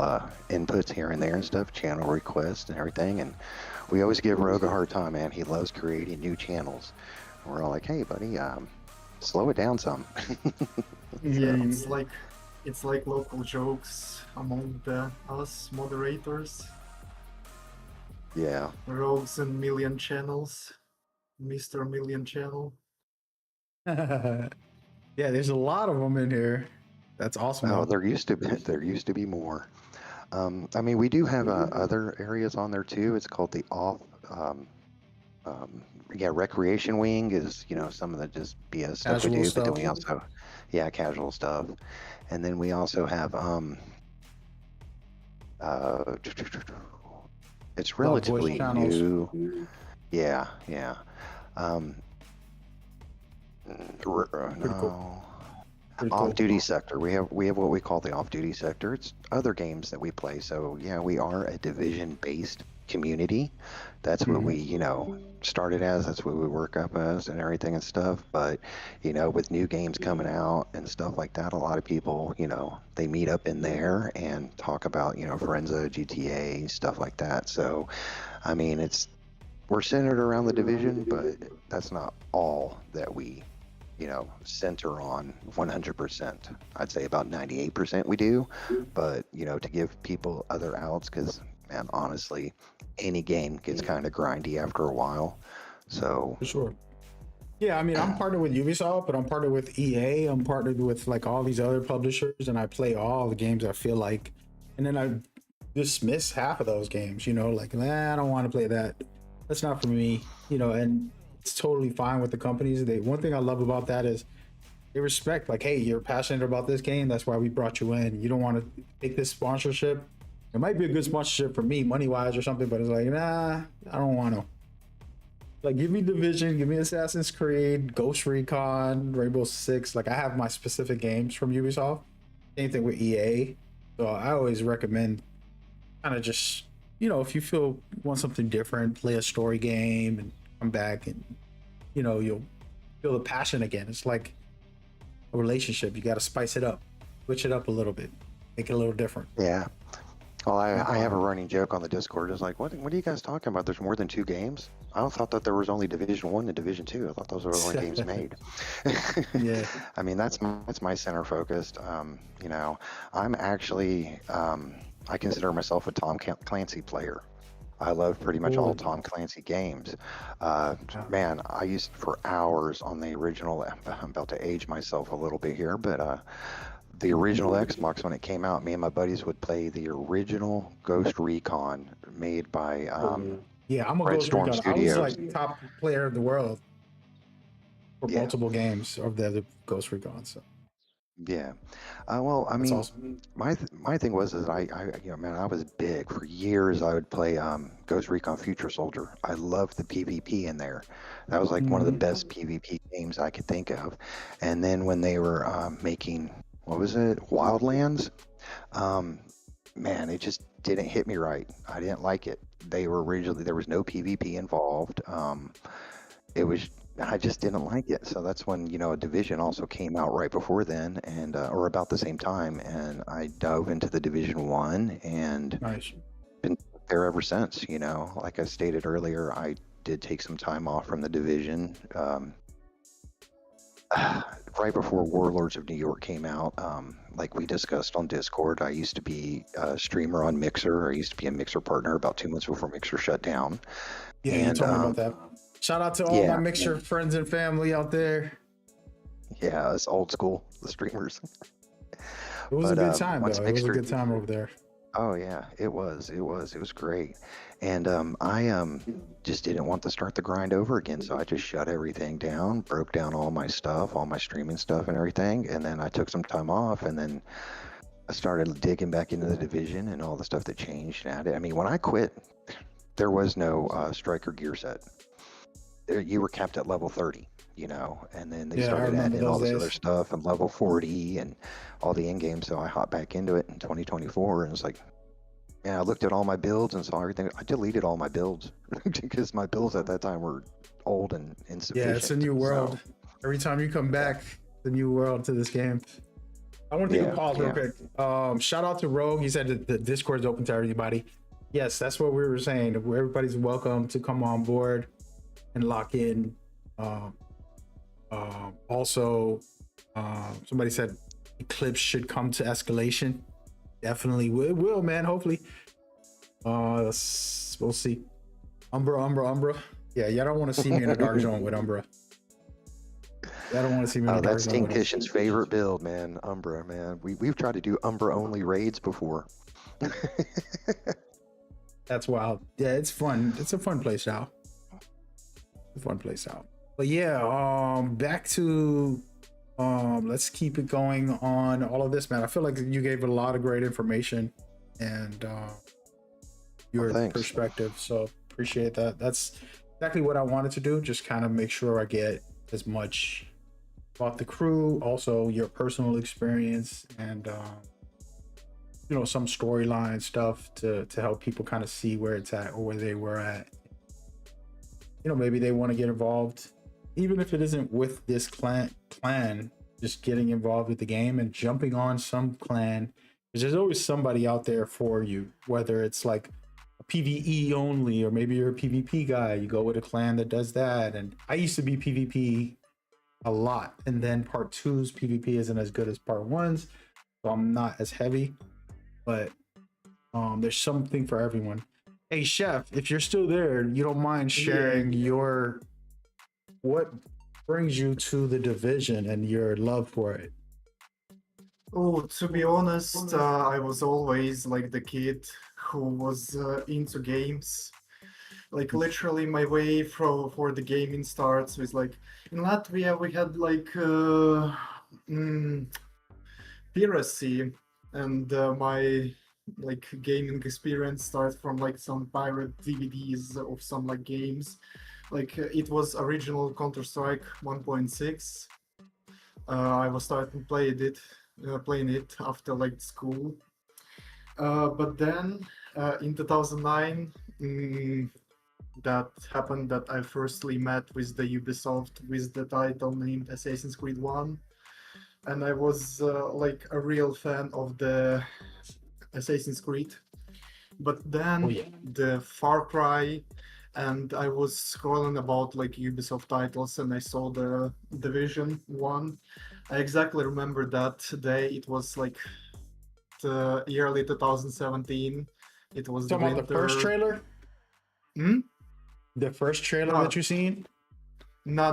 inputs here and there and stuff, channel requests and everything. And we always give Rogue a hard time, man. He loves creating new channels. We're all like, hey, buddy, slow it down some. Yeah, it's like local jokes among us moderators. Yeah. Rogues and Million Channels, Mr. Million Channel. Yeah, there's a lot of them in here. That's awesome. Oh, though. there used to be more. I mean, we do have other areas on there too. It's called the recreation wing is, you know, some of the just BS stuff we Casual do, but then stuff. we also, yeah, casual stuff. And then we also have, it's Voice relatively channels. new. Yeah. Pretty cool. No. Pretty cool. Off-duty sector. We have what we call the off-duty sector. It's other games that we play. So yeah, we are a division-based community. That's what we, you know, started as. That's what we work up as and everything and stuff. But, you know, with new games coming out and stuff like that, a lot of people, you know, they meet up in there and talk about, you know, Forenza, GTA, stuff like that. So, I mean, we're centered around the division, but that's not all that we, you know, center on 100%. I'd say about 98% we do, but, you know, to give people other outs, because, man, honestly, any game gets kind of grindy after a while. So, For sure. Yeah, I mean, I'm partnered with Ubisoft, but I'm partnered with EA. I'm partnered with like all these other publishers, and I play all the games I feel like, and then I dismiss half of those games. You know, like, nah, I don't want to play that. That's not for me. You know, and it's totally fine with the companies. One thing I love about that is they respect, like, hey, you're passionate about this game. That's why we brought you in. You don't want to take this sponsorship. It might be a good sponsorship for me, money wise or something, but it's like, nah, I don't want to. Like, give me Division, give me Assassin's Creed, Ghost Recon, Rainbow Six. Like, I have my specific games from Ubisoft. Same thing with EA. So I always recommend kind of just, you know, if you want something different, play a story game and come back and, you know, you'll feel the passion again. It's like a relationship. You got to spice it up, switch it up a little bit, make it a little different. yeah. Well, I have a running joke on the Discord. It's like, what are you guys talking about? There's more than 2 games. I thought that there was only Division 1 and Division 2. I thought those were the only games made. Yeah. I mean, that's my center focused. You know, I'm actually I consider myself a Tom Clancy player. I love pretty much all Ooh. Tom Clancy games. Wow. Man, I used for hours on the original. I'm about to age myself a little bit here, but the original Xbox when it came out, me and my buddies would play the original Ghost Recon made by Yeah, I'm a Red Ghost Storm Recon. I was Studios. like top player of the world for Yeah, multiple games of the Ghost Recon. So yeah. Well, I that's mean, awesome. my thing was is you know, man, I was big for years. I would play Ghost Recon Future Soldier. I loved the PvP in there. That was like one of the Mhm. best PvP games I could think of. And then when they were making, what was it, Wildlands? Um, Man, it just didn't hit me right. I didn't like it. They were originally there was no PvP involved. It was I just didn't like it. So that's when, you know, a Division also came out right before then, and or about the same time, and I dove into the Division 1 and Nice. been there ever since. You know, like I stated earlier, I did take some time off from the Division. Right before Warlords of New York came out, like we discussed on Discord, I used to be a streamer on Mixer. I used to be a Mixer partner about 2 months before Mixer shut down. Yeah, you And told me about that. Shout out to all my yeah, Mixture friends and family out there. yeah, it's old school, the streamers. It was a But good time once though. It was a Mixer, good time over there. oh yeah, it was great. And I just didn't want to start the grind over again, so I just shut everything down, broke down all my stuff, all my streaming stuff and everything, and then I took some time off, and then I started digging back into the division and all the stuff that changed and added. I mean, when I quit, there was no striker gear set. You were capped at level 30, you know, and then they Yeah, I started remember adding in all those this other days. stuff and level 40 and all the in game. So I hopped back into it in 2024, and it's like, yeah, I looked at all my builds and saw everything. I deleted all my builds because my builds at that time were old and Yeah, it's a insufficient. new So world. Every time you come yeah, back, the new world to this game. I want to take a yeah, pause real yeah. quick. Shout out to Rogue. He said that the Discord is open to everybody. Yes, that's what we were saying. Everybody's welcome to come on board and lock in. Um, also, somebody said Eclipse should come to escalation. Definitely will, man. Hopefully, we'll see. Umbra. Yeah, y'all don't want to see me in a dark zone with Umbra. Y'all don't want to see me in a Oh, dark that's zone with him. Tinkish's favorite build, man. Umbra, man. We've tried to do Umbra only raids before. That's wild. Yeah, it's fun. It's a fun play style. A fun play style. But yeah, back to let's keep it going on all of this, man. I feel like you gave a lot of great information and your Thanks. perspective. So appreciate that. That's exactly what I wanted to do. Just kind of make sure I get as much about the crew, also your personal experience, and you know, some storyline stuff to help people kind of see where it's at or where they were at. You know, maybe they want to get involved, even if it isn't with this clan, just getting involved with the game and jumping on some clan, because there's always somebody out there for you, whether it's like a PvE only, or maybe you're a PvP guy, you go with a clan that does that. And I used to be PvP a lot, and then part two's PvP isn't as good as part one's, so I'm not as heavy, but there's something for everyone. Hey Chef, if you're still there, you don't mind sharing your what brings you to the division and your love for it? Oh, to be honest, I was always like the kid who was into games. Like literally, my way for the gaming starts with like in Latvia we had like piracy, and my like gaming experience starts from like some pirate DVDs of some like games. Like it was original Counter-Strike 1.6. I was starting playing it after like school. But then in 2009, that happened that I firstly met with the Ubisoft with the title named Assassin's Creed 1, and I was like a real fan of the Assassin's Creed. But then Oh, yeah. the Far Cry, and I was scrolling about like Ubisoft titles, and I saw the Division one. I exactly remember that day. It was like the early 2017. It was the Talking about the first winter. trailer? Hmm? The first trailer No, that you seen? no.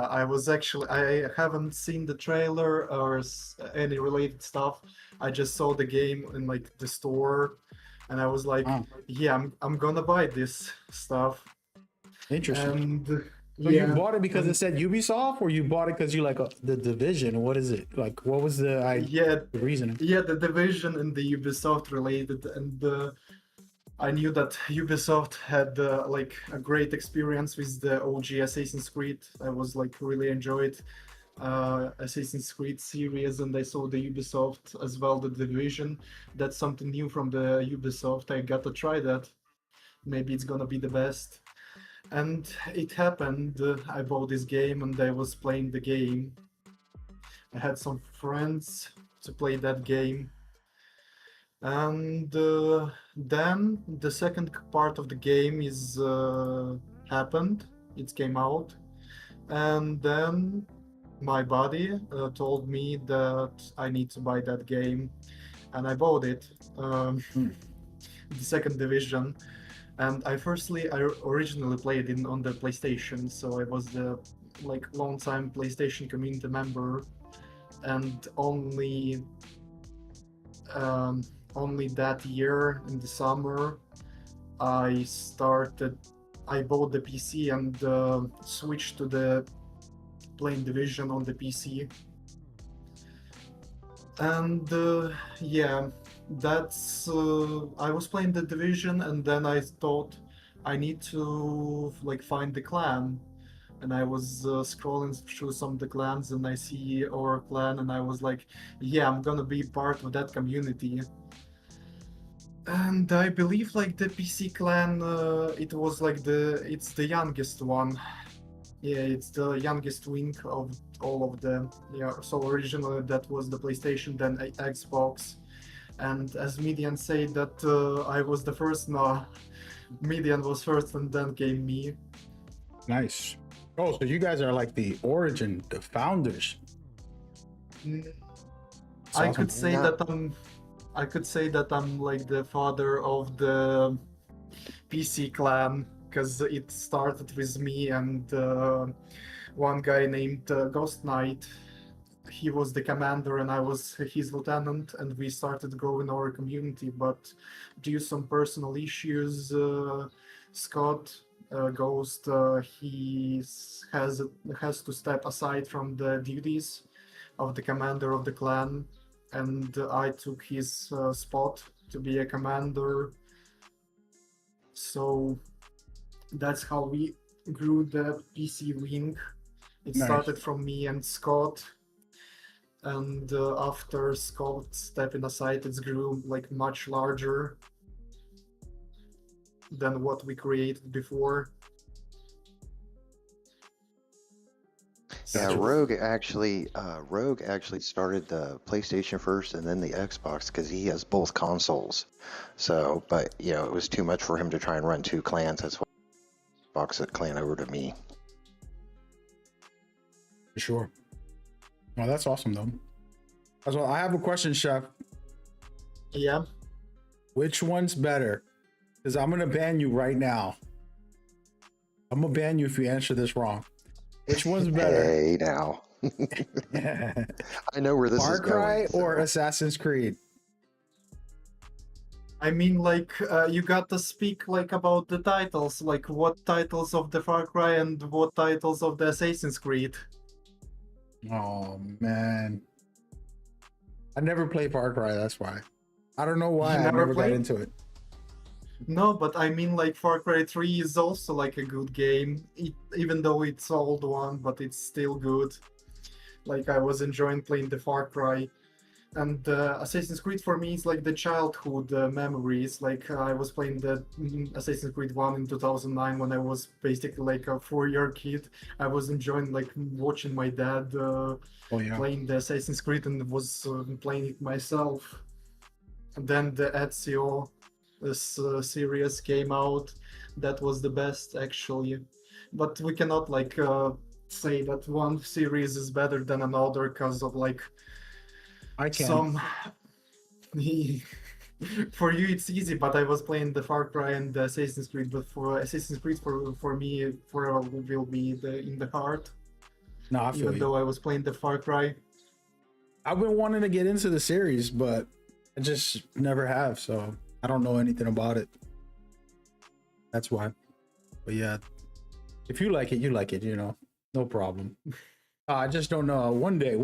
I was actually I haven't seen the trailer or any related stuff. I just saw the game in like the store, and I was like, Oh, yeah, I'm gonna buy this stuff. interesting. And So you yeah, bought it because it and said Ubisoft, or you bought it because you like the division? What is it? Like, what was yeah, the reasoning? yeah, the Division and the Ubisoft related, and I knew that Ubisoft had like a great experience with the OG Assassin's Creed. I was like really enjoyed Assassin's Creed series, and I saw the Ubisoft as well, the Division. That's something new from the Ubisoft. I gotta try that. Maybe it's gonna be the best. And it happened. I bought this game and I was playing the game. I had some friends to play that game. And then the second part of the game is happened. It came out. And then my buddy told me that I need to buy that game. And I bought it. Hmm. The second division. And I originally played it on the PlayStation, so I was the like long time PlayStation community member, and um, only that year in the summer I started. I bought the PC and switched to the playing Division on the PC, and yeah, that's I was playing the Division, and then I thought I need to like find the clan, and I was scrolling through some of the clans, and I see our clan, and I was like, yeah, I'm gonna be part of that community. And I believe like the PC clan, it was like it's the youngest one. Yeah, it's the youngest wing of all of them. Yeah, so originally that was the PlayStation, then Xbox. And as Median said that I was the first, no, Median was first and then came me. Nice. Oh, so you guys are like the origin, the founders. Mm, It's I awesome. could say No, that I could say that I'm like the father of the PC clan, because it started with me and one guy named Ghost Knight. He was the commander and I was his lieutenant, and we started growing our community. But due to some personal issues, Scott Ghost has to step aside from the duties of the commander of the clan, and I took his spot to be a commander. So that's how we grew the PC wing. It Nice. started from me and Scott, and after Scott stepping aside, it grew like much larger than what we created before. yeah, Gotcha. Rogue actually started the PlayStation first and then the Xbox because he has both consoles. So, but you know, it was too much for him to try and run two clans. That's why he boxed that clan over to me. For sure. Well, that's awesome though. As well, I have a question, Chef. Yeah. Which one's better? Because I'm gonna ban you right now. I'm gonna ban you if you answer this wrong. Which one's better? Hey, now. I know where this Far is Cry going. or So. Assassin's Creed? I mean, like, you got to speak like about the titles, like what titles of the Far Cry and what titles of the Assassin's Creed. Oh man, I never played Far Cry. That's why. I don't know You why I never never got played? into it. No, but I mean, like, Far Cry 3 is also like a good game, even though it's old one, but it's still good. Like, I was enjoying playing the Far Cry. And Assassin's Creed for me is like the childhood memories. Like I was playing the Assassin's Creed 1 in 2009 when I was basically like a 4-year kid. I was enjoying like watching my dad Oh yeah. playing the Assassin's Creed and was playing it myself. And then the Ezio this series came out, that was the best actually. But we cannot like say that one series is better than another because of like I can. some. For you it's easy, but I was playing the Far Cry and the Assassin's Creed. But for Assassin's Creed, for me, for will be in the heart. No, I feel Even you. though I was playing the Far Cry. I've been wanting to get into the series, but I just never have, so I don't know anything about it. That's why. But yeah, if you like it, you like it, you know, no problem. I just don't know. One day.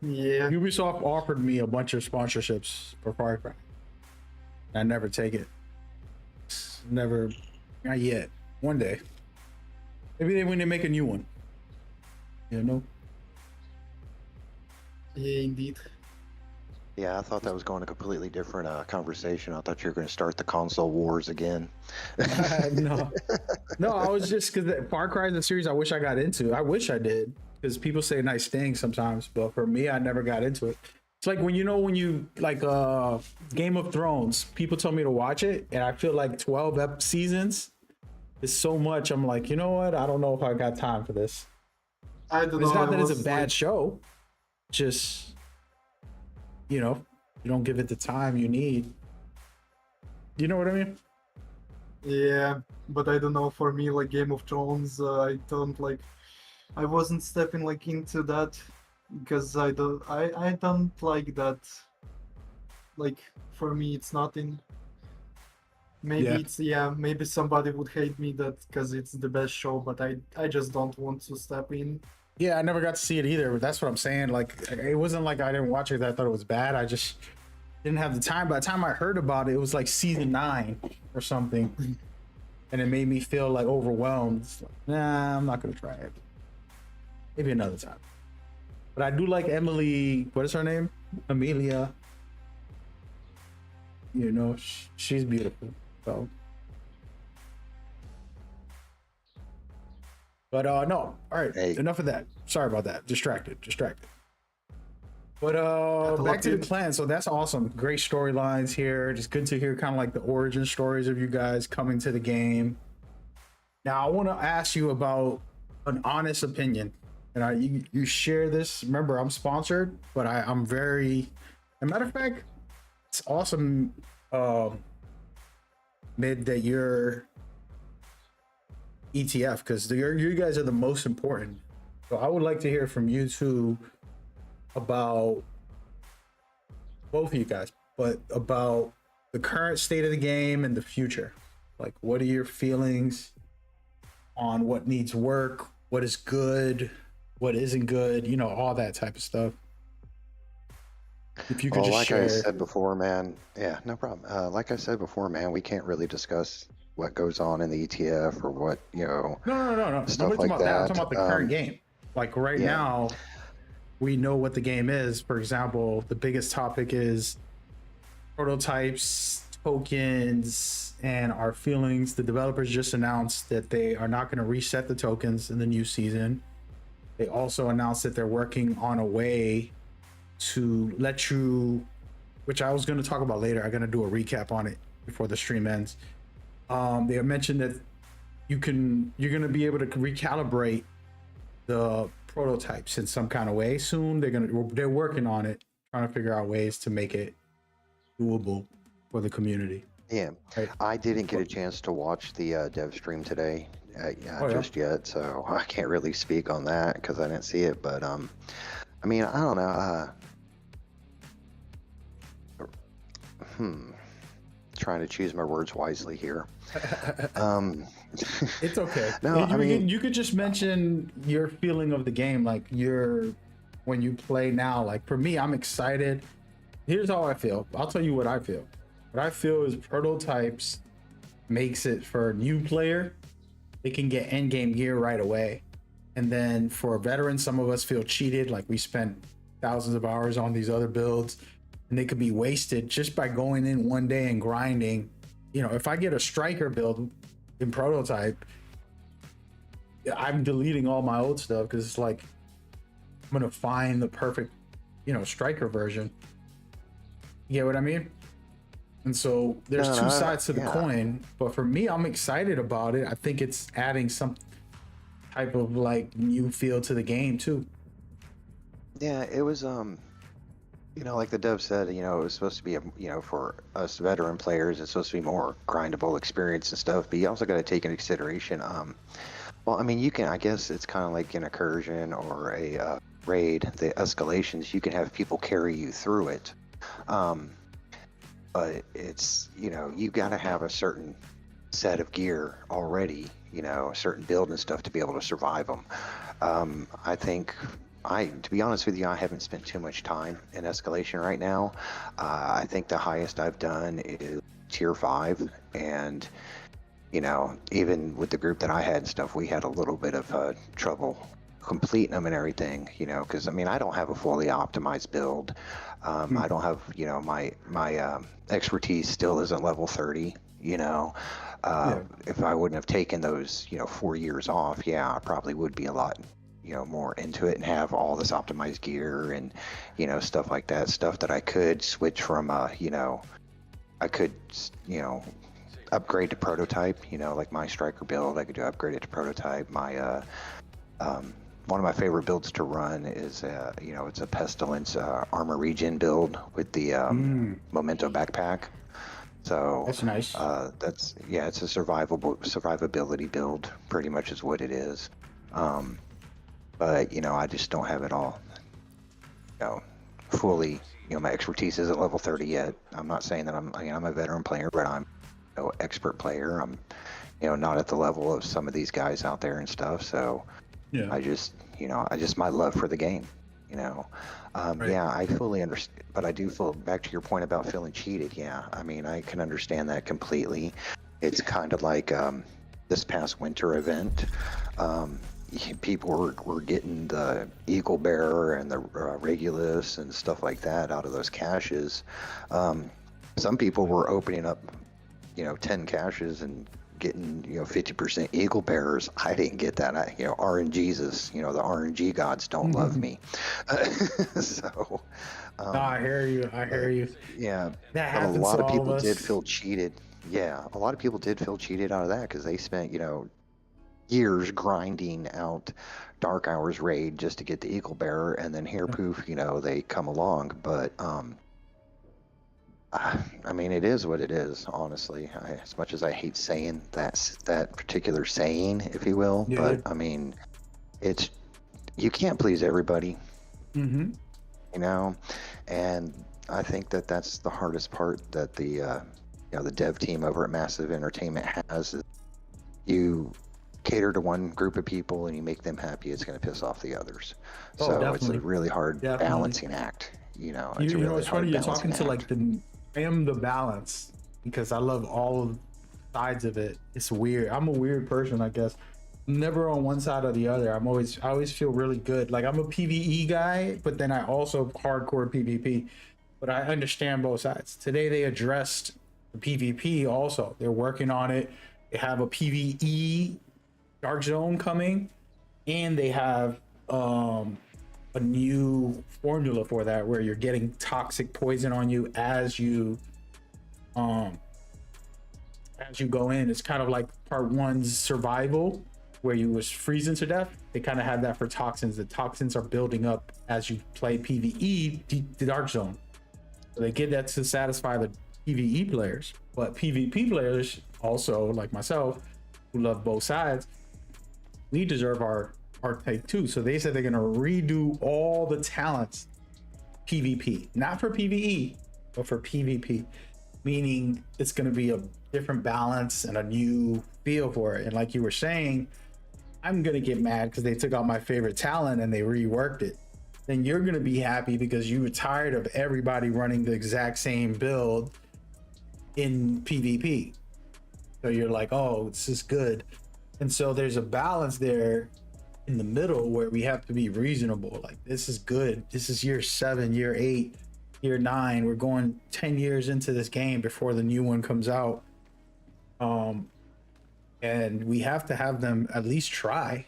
Yeah. Ubisoft offered me a bunch of sponsorships for Far Cry. I never take it. Never, not yet. One day. Maybe when they make a new one. You know? Yeah, indeed. Yeah, I thought that was going a completely different conversation. I thought you were going to start the console wars again. No, I was just because Far Cry is a series I wish I got into. I wish I did because people say nice things sometimes, but for me, I never got into it. It's like when you like Game of Thrones, people told me to watch it, and I feel like 12 seasons is so much. I'm like, you know what? I don't know if I got time for this. I don't know. It's not that it's a was bad like, show, just you know, you don't give it the time you need. You know what I mean? Yeah, but I don't know. For me, like Game of Thrones, I don't like. I wasn't stepping like into that because I don't like that. Like for me, it's nothing. Maybe Yeah. it's maybe somebody would hate me that because it's the best show, but I just don't want to step in. Yeah, I never got to see it either. But that's what I'm saying. Like, it wasn't like I didn't watch it. That I thought it was bad. I just didn't have the time. By the time I heard about it, it was like season 9 or something, and it made me feel like overwhelmed. It's like, nah, I'm not gonna try it. Maybe another time. But I do like Emily. What is her name? Amelia. You know, she's beautiful. So. But no, all right, Hey. enough of that. Sorry about that. Distracted. But back to the clan. So that's awesome. Great storylines here. Just good to hear kind of like the origin stories of you guys coming to the game. Now I want to ask you about an honest opinion. And you share this. Remember, I'm sponsored, but I'm very. As a matter of fact, it's awesome. Mid that you're ETF because you guys are the most important. So I would like to hear from you two about both of you guys, but about the current state of the game and the future. Like, what are your feelings on what needs work, what is good, what isn't good, you know, all that type of stuff. If you could Well, just like share. I said before, man. Yeah, no problem. Like I said before, man, we can't really discuss what goes on in the ETF or what, you know, No. stuff Nobody's talking like about that. I'm that. talking about the current game. Like right yeah. now, we know what the game is. For example, the biggest topic is prototypes, tokens, and our feelings. The developers just announced that they are not going to reset the tokens in the new season. They also announced that they're working on a way to let you, which I was going to talk about later. I'm going to do a recap on it before the stream ends. They mentioned that you're going to be able to recalibrate the prototypes in some kind of way soon. They're working on it, trying to figure out ways to make it doable for the community. Yeah, Right. I didn't get a chance to watch the dev stream today just yet, so I can't really speak on that because I didn't see it. But I mean, I don't know. Trying to choose my words wisely here. It's okay. No, I mean, you could just mention your feeling of the game, like when you play now. Like for me, I'm excited. Here's how I feel. I'll tell you what I feel. What I feel is prototypes makes it for a new player. They can get end game gear right away. And then for a veteran, some of us feel cheated. Like we spent thousands of hours on these other builds and they could be wasted just by going in one day and grinding. You know, if I get a striker build in prototype, I'm deleting all my old stuff because it's like I'm gonna find the perfect, striker version. You get what I mean? And so there's No, two no, sides to the yeah. coin. But for me, I'm excited about it. I think it's adding some type of like new feel to the game too. Yeah, it was like the dev said, it was supposed to be for us veteran players, it's supposed to be more grindable experience and stuff, but you also got to take into consideration, well, I mean, you can, I guess it's kind of like an incursion or a raid, the escalations, you can have people carry you through it. But it's, you got to have a certain set of gear already, a certain build and stuff to be able to survive them. I think to be honest with you, I haven't spent too much time in escalation right now. I think the highest I've done is tier 5, and even with the group that I had and stuff, we had a little bit of trouble completing them and everything, because I mean, I don't have a fully optimized build. I don't have, my expertise still isn't level 30. If I wouldn't have taken those 4 years off, I probably would be a lot more into it and have all this optimized gear and stuff like that, stuff that I could switch from I could upgrade to prototype, like my striker build, I could upgrade it to prototype. My one of my favorite builds to run is it's a pestilence armor regen build with the memento backpack. So That's nice. It's a survivability build, pretty much is what it is. But I just don't have it all fully. My expertise isn't level 30 yet. I'm not saying that I'm a veteran player, but I'm expert player. I'm not at the level of some of these guys out there and stuff. So I just my love for the game. Right. I fully understand, but I do feel, back to your point about feeling cheated. Yeah, I mean, I can understand that completely. It's kind of like this past winter event. People were getting the Eagle Bearer and the Regulus and stuff like that out of those caches. Some people were opening up, 10 caches and getting 50% Eagle Bearers. I didn't get that. RNGesus, the RNG gods don't love me. So No, I hear you. I hear you. yeah, That but a happens lot to of all people of did us. feel cheated. Yeah, a lot of people did feel cheated out of that because they spent years grinding out Dark Hours raid just to get the Eagle Bearer, and then here poof, they come along. But I mean, it is what it is, honestly. As much as I hate saying that particular saying, if you will, Yeah. but I mean, you can't please everybody, Mm-hmm. and I think that that's the hardest part that the dev team over at Massive Entertainment has. Is you cater to one group of people and you make them happy, it's going to piss off the others. Oh, So definitely. it's a really hard Definitely. balancing act. It's You a know, really it's funny hard you're talking balancing to act. like I am the balance because I love all sides of it. It's weird. I'm a weird person, I guess. I'm never on one side or the other. I always feel really good. Like I'm a PvE guy, but then I also hardcore PvP. But I understand both sides. Today they addressed the PvP also. They're working on it. They have a PvE Dark Zone coming, and they have a new formula for that where you're getting toxic poison on you as you go in. It's kind of like part 1's survival where you was freezing to death. They kind of have that for toxins. The toxins are building up as you play PvE, the Dark Zone. So they get that to satisfy the PvE players, but PvP players also, like myself, who love both sides, we deserve our take too. So they said they're gonna redo all the talents PvP, not for PvE, but for PvP, meaning it's gonna be a different balance and a new feel for it. And like you were saying, I'm gonna get mad because they took out my favorite talent and they reworked it. Then you're gonna be happy because you were tired of everybody running the exact same build in PvP. So you're like, oh, this is good. And so there's a balance there in the middle where we have to be reasonable. Like, this is good. This is year 7, year 8, year 9. We're going 10 years into this game before the new one comes out. And we have to have them at least try.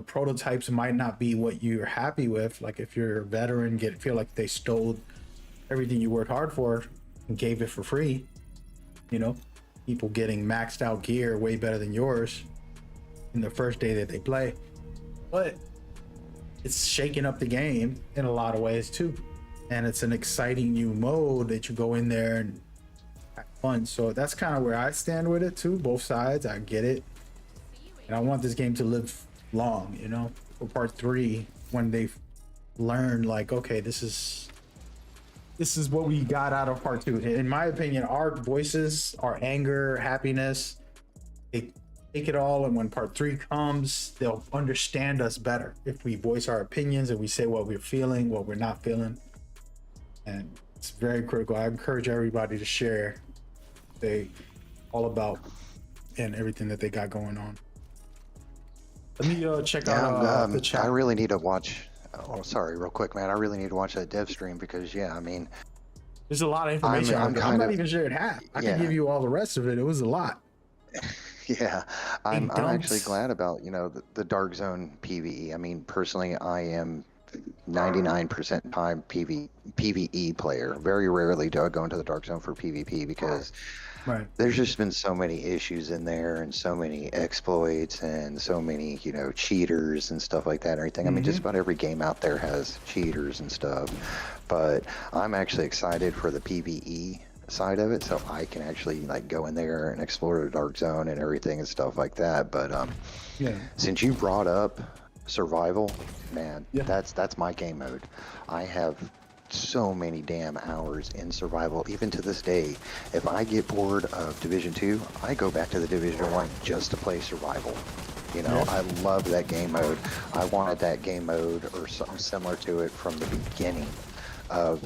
Prototypes might not be what you're happy with. Like if you're a veteran, feel like they stole everything you worked hard for and gave it for free. You know, people getting maxed out gear way better than yours in the first day that they play. But it's shaking up the game in a lot of ways too. And it's an exciting new mode that you go in there and have fun. So that's kind of where I stand with it too. Both sides, I get it. And I want this game to live long, you know, for part 3, when they've learned like, okay, this is what we got out of part 2. In my opinion, our voices, our anger, happiness, they take it all, and when part 3 comes, they'll understand us better if we voice our opinions and we say what we're feeling, what we're not feeling. And it's very critical. I encourage everybody to share they all about and everything that they got going on. Let me check out the chat. I really need to watch. Oh, sorry, real quick, man. I really need to watch that dev stream because, yeah, I mean, there's a lot of information. I'm not even sure it had. I yeah. can give you all the rest of it. It was a lot. Yeah, I'm actually glad about, you know, the Dark Zone PvE. I mean, personally, I am 99% time PvE player. Very rarely do I go into the Dark Zone for PvP because there's just been so many issues in there and so many exploits and so many, you know, cheaters and stuff like that and everything. I mean, just about every game out there has cheaters and stuff. But I'm actually excited for the PvE side of it, so I can actually like go in there and explore the Dark Zone and everything and stuff like that. But since you brought up survival, man, that's my game mode. I have so many damn hours in survival. Even to this day, if I get bored of Division 2, I go back to the Division 1 just to play survival. You know, I love that game mode. I wanted that game mode or something similar to it from the beginning of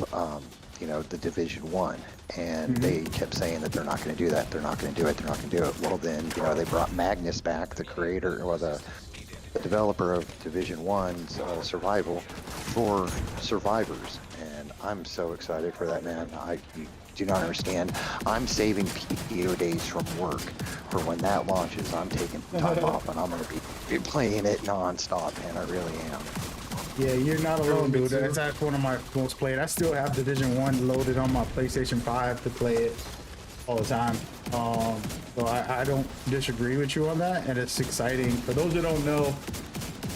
you know, the Division 1, and they kept saying that they're not going to do that, they're not going to do it, they're not going to do it. Well, then, you know, they brought Magnus back, the creator or the developer of Division 1's survival for survivors, and I'm so excited for that, man. I do not understand. I'm saving PTO days from work for when that launches. I'm taking time off and I'm going to be playing it non-stop, man. I really am. Yeah, you're not alone, dude. That's one of my most played. I still have Division 1 loaded on my PlayStation 5 to play it all the time. So I don't disagree with you on that, and it's exciting. For those that don't know,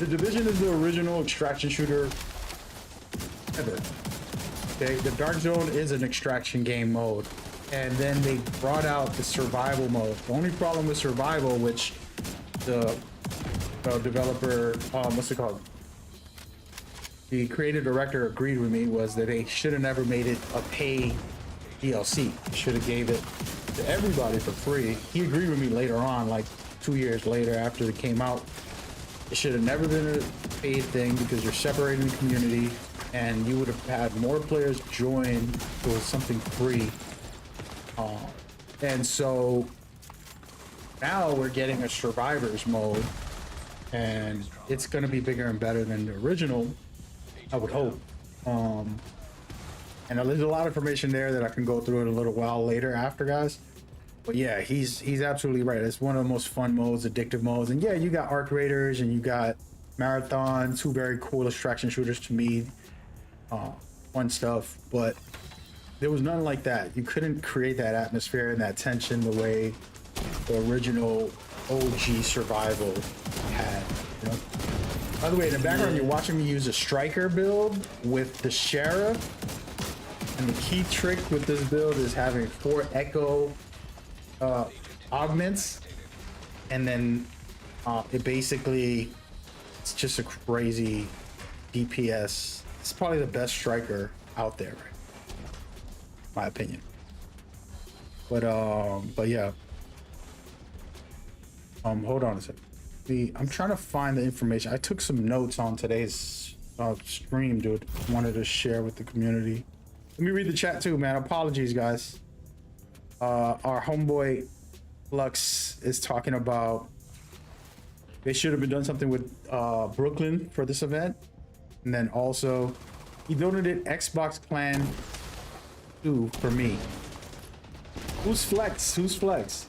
the Division is the original extraction shooter ever. Okay, the Dark Zone is an extraction game mode, and then they brought out the survival mode. The only problem with survival, which the developer, what's it called? The creative director agreed with me, was that they should have never made it a pay DLC. They should have gave it to everybody for free. He agreed with me later on, like 2 years later after it came out. It should have never been a paid thing because you're separating the community, and you would have had more players join if it was something free. And so now we're getting a survivors mode, and it's going to be bigger and better than the original, I would hope. And there's a lot of information there that I can go through in a little while later after, guys. But yeah, he's absolutely right. It's one of the most fun modes, addictive modes. And yeah, you got Arc Raiders and you got Marathon, 2 very cool extraction shooters to me. Fun stuff, but there was none like that. You couldn't create that atmosphere and that tension the way the original OG survival had, you know? By the way, in the background, you're watching me use a striker build with the sheriff. And the key trick with this build is having 4 echo augments. And then it basically, it's just a crazy DPS. It's probably the best striker out there, my opinion. But yeah. Hold on a second. I'm trying to find the information. I took some notes on today's stream, dude. Wanted to share with the community. Let me read the chat too, man. Apologies, guys. Our homeboy Lux is talking about they should have been done something with Brooklyn for this event. And then also, he donated Xbox Clan 2 for me. Who's Flex? Who's Flex?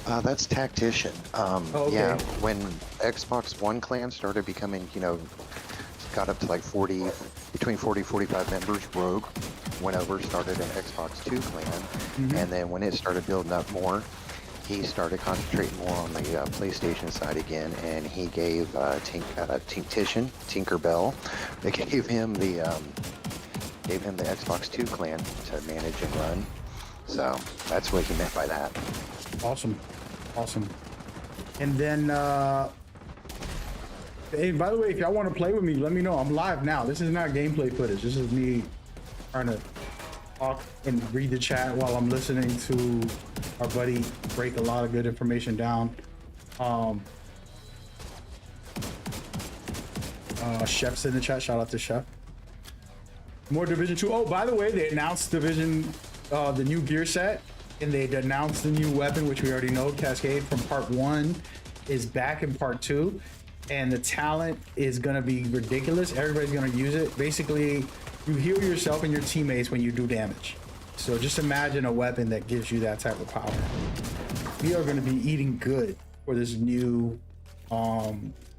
That's Tactician. Okay. Yeah, when Xbox One clan started becoming, you know, got up to like 40, between 40 45 members, Rogue. went over, started an Xbox 2 clan, and then when it started building up more, he started concentrating more on the PlayStation side again, and he gave Tinkerbell, they gave him the Xbox 2 clan to manage and run. So that's what he meant by that. Awesome. Awesome. And then, hey, by the way, if y'all want to play with me, let me know. I'm live now. This is not gameplay footage. This is me trying to talk and read the chat while I'm listening to our buddy break a lot of good information down. Chef's in the chat. Shout out to Chef. More Division 2. Oh, by the way, they announced Division, the new gear set, and they announced the new weapon, which we already know, Cascade from Part 1 is back in Part 2, and the talent is gonna be ridiculous. Everybody's gonna use it. Basically, you heal yourself and your teammates when you do damage. So just imagine a weapon that gives you that type of power. We are gonna be eating good for this new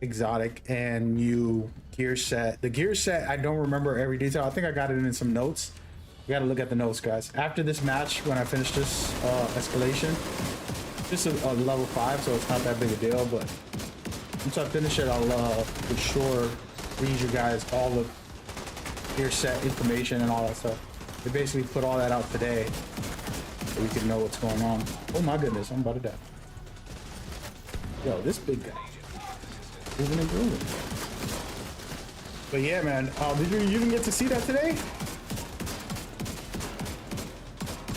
exotic and new gear set. The gear set, I don't remember every detail. I think I got it in some notes. You gotta look at the notes, guys. After this match, when I finish this escalation, just a level 5, so it's not that big a deal, but once I finish it, I'll for sure read you guys all the gear set information and all that stuff. They basically put all that out today so we can know what's going on. Oh my goodness, I'm about to die. Yo, this big guy. Moving and grooving. But yeah, man, you didn't get to see that today?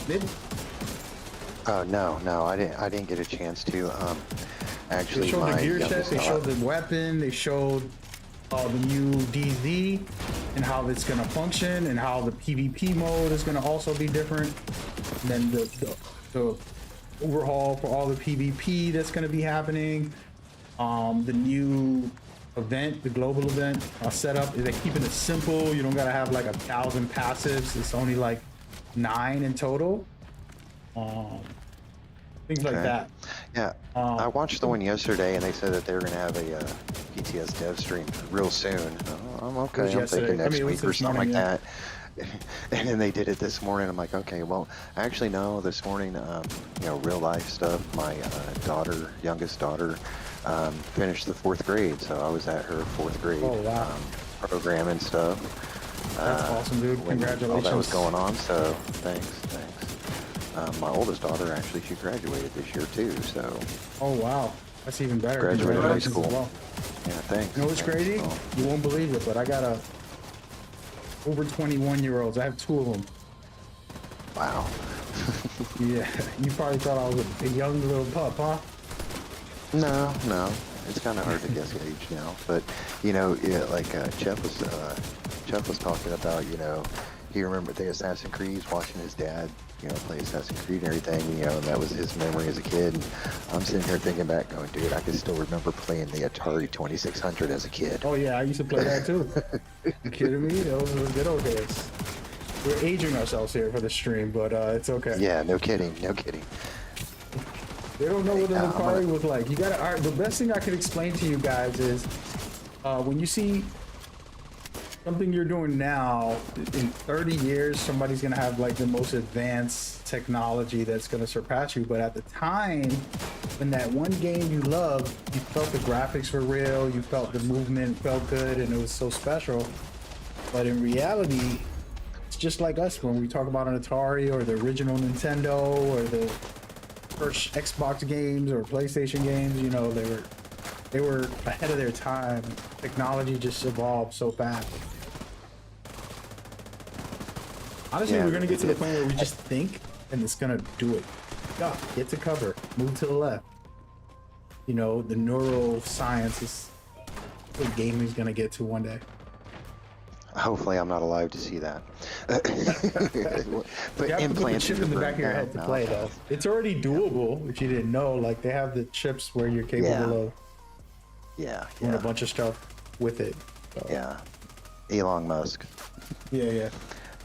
Did? No, I didn't get a chance to. Actually, they showed the gear set, they showed the weapon, they showed the new DZ and how it's gonna function, and how the PvP mode is gonna also be different. And then the overhaul for all the PvP that's gonna be happening. The new event, the global event setup, they're keeping it simple. You don't gotta have like 1,000 passives. It's only like 9 in total. Things like that. Yeah, I watched the one yesterday, and they said that they were gonna have a PTS dev stream real soon. Oh, I'm okay. I'm thinking next week or something like that. And then they did it this morning. I'm like, okay, well, actually, no. This morning, you know, real life stuff. My youngest daughter, finished the 4th grade, so I was at her 4th grade program and stuff. That's awesome, dude. Congratulations. All that was going on, so thanks. My oldest daughter, actually, she graduated this year too, so. Oh wow, that's even better. Graduated high school. Well. Yeah, thanks. You know what's crazy? Well, You won't believe it, but I got over 21-year-olds. I have 2 of them. wow. Yeah, you probably thought I was a young little pup, huh? No. It's kind of hard to guess age now, but you know, yeah, like Jeff was talking about, you know, he remembered the Assassin's Creed, watching his dad, you know, play Assassin's Creed and everything, you know, and that was his memory as a kid. And I'm sitting here thinking back, going, dude, I can still remember playing the Atari 2600 as a kid. Oh yeah, I used to play that too. You kidding me? Those were good old days. We're aging ourselves here for the stream, but it's okay. Yeah, no kidding. They don't know what the Atari was like. You gotta. All right, the best thing I can explain to you guys is when you see something you're doing now, in 30 years, somebody's gonna have like the most advanced technology that's gonna surpass you. But at the time, when that one game you loved, you felt the graphics were real, you felt the movement felt good, and it was so special. But in reality, it's just like us when we talk about an Atari or the original Nintendo or the first Xbox games or PlayStation games. You know, they were ahead of their time. Technology just evolved so fast. Honestly, we're gonna get to the point where we just think and it's gonna do it. Duck, get to cover, move to the left. You know, the neuroscience is what gaming's gonna get to one day. Hopefully, I'm not alive to see that. But You have to put the implants chip in the back of your head to play, though. It's already doable if you didn't know. Like, they have the chips where you're capable of doing a bunch of stuff with it. So. Yeah, Elon Musk. Yeah.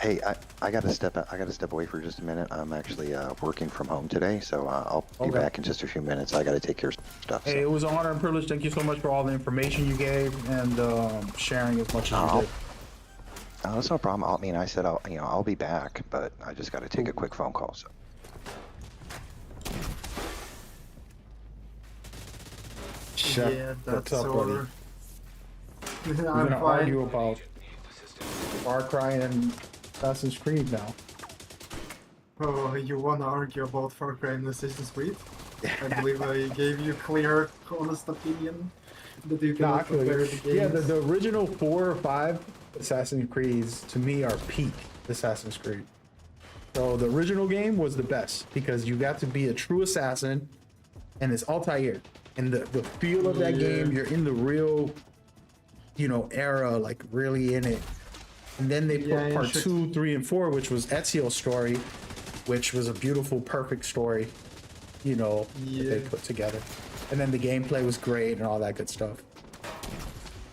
Hey, I gotta step out. I gotta step away for just a minute. I'm actually working from home today, so I'll be back in just a few minutes. I gotta take care of stuff. Hey, it was an honor and privilege. Thank you so much for all the information you gave and sharing as much as you did. Oh, that's no problem. I mean, I said I'll be back, but I just got to take a quick phone call. So. Chef, Yeah, what's that's up, buddy? our. We're I'm gonna fine. argue about Far Cry and Assassin's Creed now. Oh, you wanna argue about Far Cry and Assassin's Creed? I believe I gave you clear, honest opinion that you No, I cannot feel compare you. the games. Yeah, the original 4 or 5 Assassin's Creeds to me are peak Assassin's Creed. So the original game was the best because you got to be a true assassin, and it's Altair. And the feel of that Yeah. game, you're in the real, era, like really in it. And then they put Yeah, part it should- 2, 3, and 4, which was Ezio's story, which was a beautiful, perfect story, that they Yeah. put together. And then the gameplay was great and all that good stuff.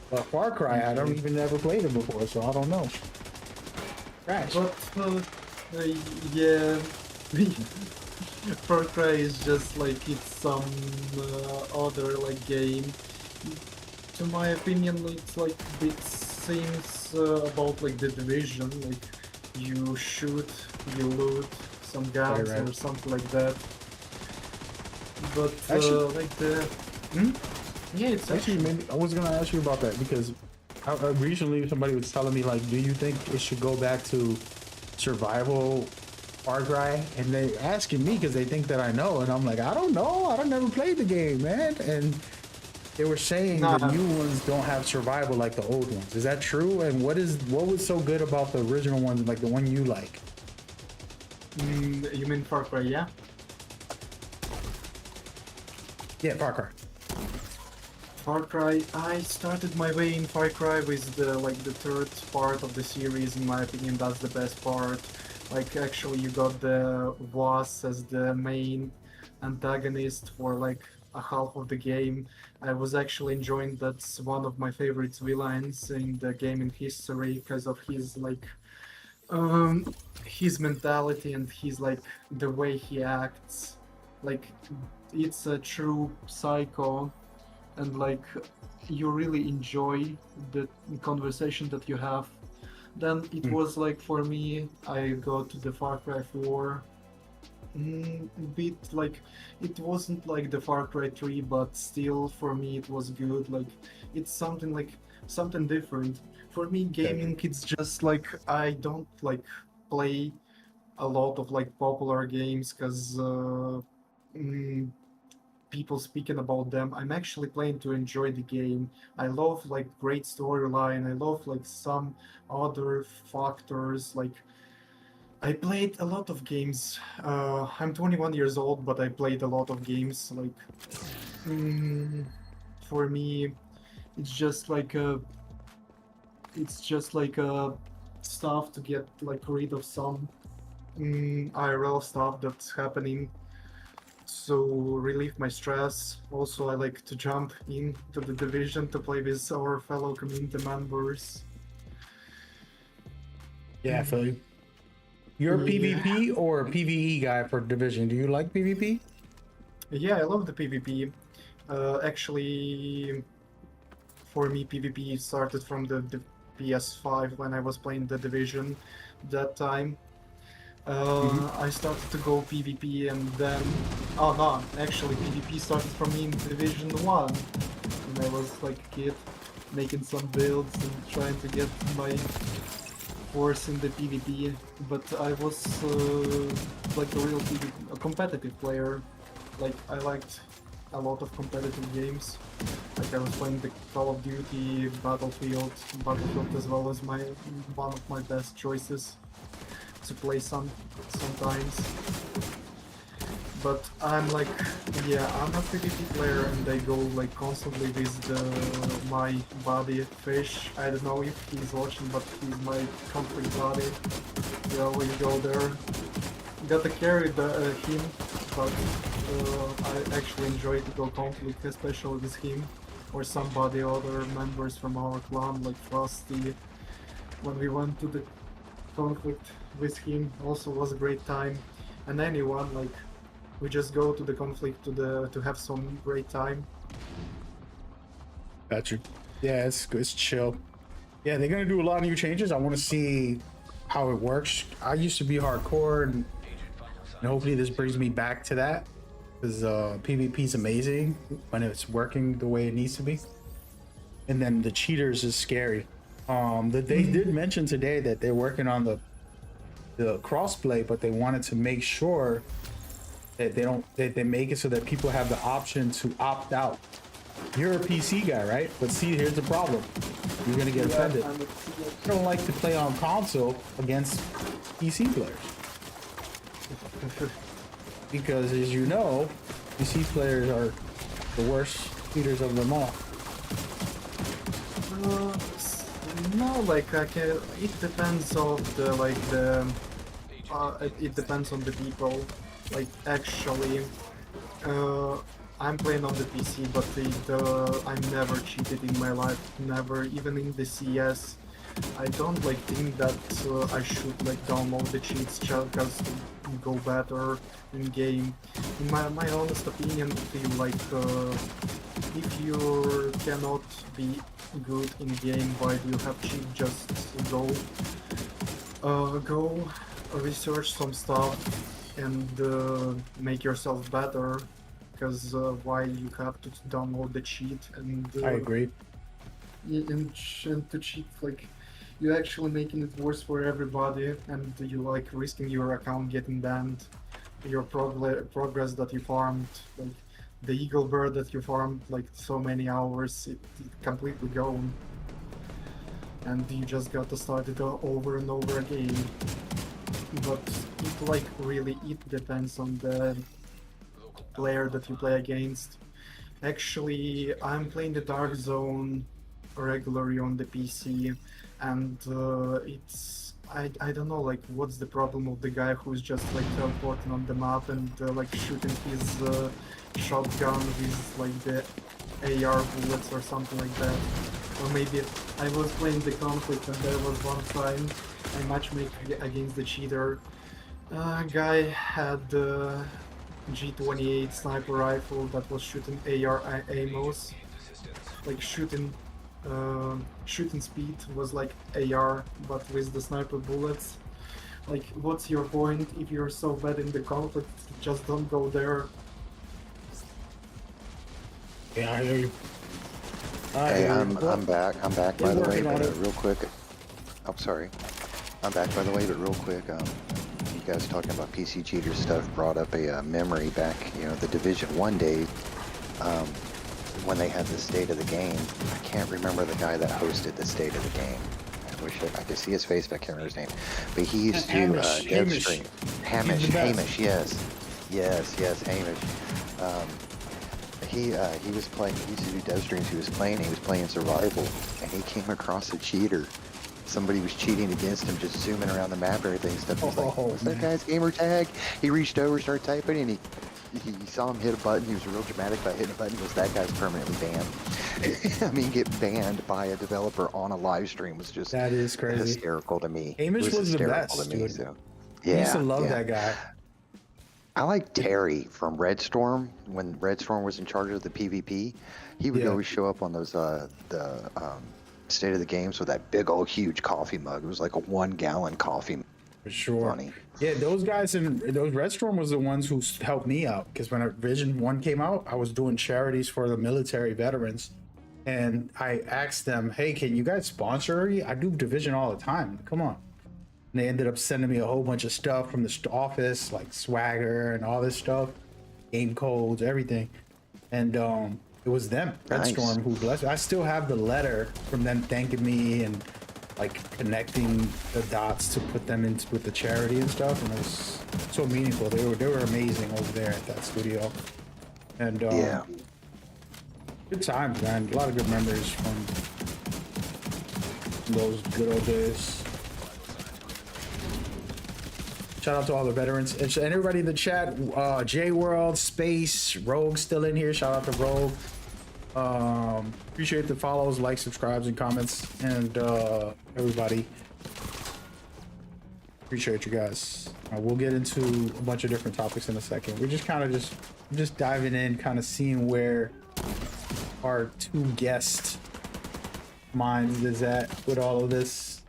But Far Cry, I don't even ever played it before, so I don't know. Crash. But yeah, Far Cry is just like it's some other like game. To my opinion, it's like it seems about like the Division, like you shoot, you loot some guns Right. or something like that. But Actually- like the yeah, it's Actually, actually maybe I was gonna ask you about that because recently somebody was telling me, like, do you think it should go back to survival Far Cry? And they asking me because they think that I know, and I'm like, I don't know. I don't never played the game, man. And they were saying Nah. the new ones don't have survival like the old ones. Is that true? And what was so good about the original ones, like the one you like? you mean Far Cry, yeah? Yeah, Far Cry. Far Cry, I started my way in Far Cry with the third part of the series. In my opinion, that's the best part. Like actually, you got the boss as the main antagonist for like a half of the game. I was actually enjoying that's one of my favorite villains in the game in history because of his mentality and his like the way he acts. Like it's a true psycho, and like you really enjoy the conversation that you have. Then it was like for me, I go to the Far Cry 4. Bit like it wasn't like the Far Cry 3, but still for me it was good. Like it's something different. For me, gaming it's just like I don't like play a lot of like popular games because people speaking about them. I'm actually playing to enjoy the game. I love like great storyline. I love like some other factors. Like I played a lot of games. I'm 21 years old, but I played a lot of games. Like for me, it's just like a stuff to get like rid of some IRL stuff that's happening. So relieve my stress. Also, I like to jump into the division to play with our fellow community members. Yeah, I feel you. You're a Yeah. PvP or a PvE guy for Division? Do you like PvP? Yeah, I love the PvP. Actually, for me, PvP started from the PS5 when I was playing the Division that time. I started to go PvP and then... Oh no, actually PvP started for me in Division 1 when I was like a kid, making some builds and trying to get my force in the PvP, but I was like a real a competitive player. Like I liked a lot of competitive games. Like I was playing the Call of Duty, Battlefield as well as one of my best choices to play sometimes. But I'm like, yeah, I'm a PvP player and I go like constantly with my buddy Fish. I don't know if he's watching, but he's my conflict buddy. We always go there. Gotta carry him, but I actually enjoy to go conflict, especially with him or somebody other members from our clan like Frosty. When we went to the conflict with him, also was a great time. And anyone like. We just go to the conflict to have some great time. Got you. Yeah, it's chill. Yeah, they're gonna do a lot of new changes. I want to see how it works. I used to be hardcore, and hopefully this brings me back to that, because PvP is amazing when it's working the way it needs to be. And then the cheaters is scary. That they did mention today that they're working on the crossplay, but they wanted to make sure that they make it so that people have the option to opt out. You're a PC guy, right? But see, here's the problem. You're gonna get offended. I don't like to play on console against PC players. Because as you know, PC players are the worst cheaters of them all. No, like I can. It depends on the like the. It depends on the people. Like actually, I'm playing on the PC, but I never cheated in my life. Never, even in the CS. I don't like think that I should like download the cheats just because to go better in game. In my honest opinion, feel like if you cannot be good in game, why do you have cheat? Just go research some stuff and make yourself better. Because why you have to download the cheat and I agree. and to cheat, like you're actually making it worse for everybody, and you like risking your account getting banned, your progress that you farmed, like the eagle bird that you farmed like so many hours, it completely gone, and you just got to start it over and over again. But it like really it depends on the player that you play against. Actually, I'm playing the Dark Zone regularly on the PC, and I don't know like what's the problem of the guy who's just like teleporting on the map and like shooting his shotgun with like the AR bullets or something like that. Or maybe I was playing the conflict and there was one time I matchmake against the cheater. Guy had G28 sniper rifle that was shooting AR aimos, like shooting speed was like AR but with the sniper bullets. Like what's your point if you're so bad in the conflict? Just don't go there. Yeah, I hear you. Hey, I'm back. I'm back by the way, working on but it. real quick. I'm sorry. I'm back by the way, but real quick. You guys talking about PC cheater stuff brought up a memory back. You know, the Division 1 days when they had the State of the Game. I can't remember the guy that hosted the State of the Game. I wish I could see his face, but I can't remember his name. But he used to Hamish, dev Hamish. stream. He's the best. Hamish, yes, Hamish. He was playing. He used to do dev streams. He was playing survival, and he came across a cheater. Somebody was cheating against him, just zooming around the map, everything stuff. He's like, "What's that guy's gamer tag?" He reached over, started typing, and he saw him hit a button. He was real dramatic about hitting a button. He goes, "That guy's permanently banned." I mean, get banned by a developer on a live stream was just That is crazy. hysterical to me. Hamish It was the hysterical best, to me, dude. so. I Yeah, used to love yeah. that guy. I like Terry from Red Storm. When Red Storm was in charge of the PvP, he would Yeah. always show up on those State of the Games with that big old huge coffee mug. It was like a 1-gallon coffee mug. For sure. Funny. Yeah, those guys in those Red Storm was the ones who helped me out, because when Division 1 came out, I was doing charities for the military veterans, and I asked them, "Hey, can you guys sponsor me? I do Division all the time. Come on." And they ended up sending me a whole bunch of stuff from the office, like swagger and all this stuff, game codes, everything. And it was them, Red Nice. Storm, who blessed me. I still have the letter from them thanking me and like connecting the dots to put them into with the charity and stuff, and it was so meaningful. They were amazing over there at that studio. And Yeah. good times, man. A lot of good memories from those good old days. Shout out to all the veterans and everybody in the chat. J World, Space, Rogue still in here. Shout out to Rogue. Appreciate the follows, likes, subscribes, and comments, and everybody. Appreciate you guys. We'll get into a bunch of different topics in a second. We're just kind of just diving in, kind of seeing where our two guests mind is at with all of this,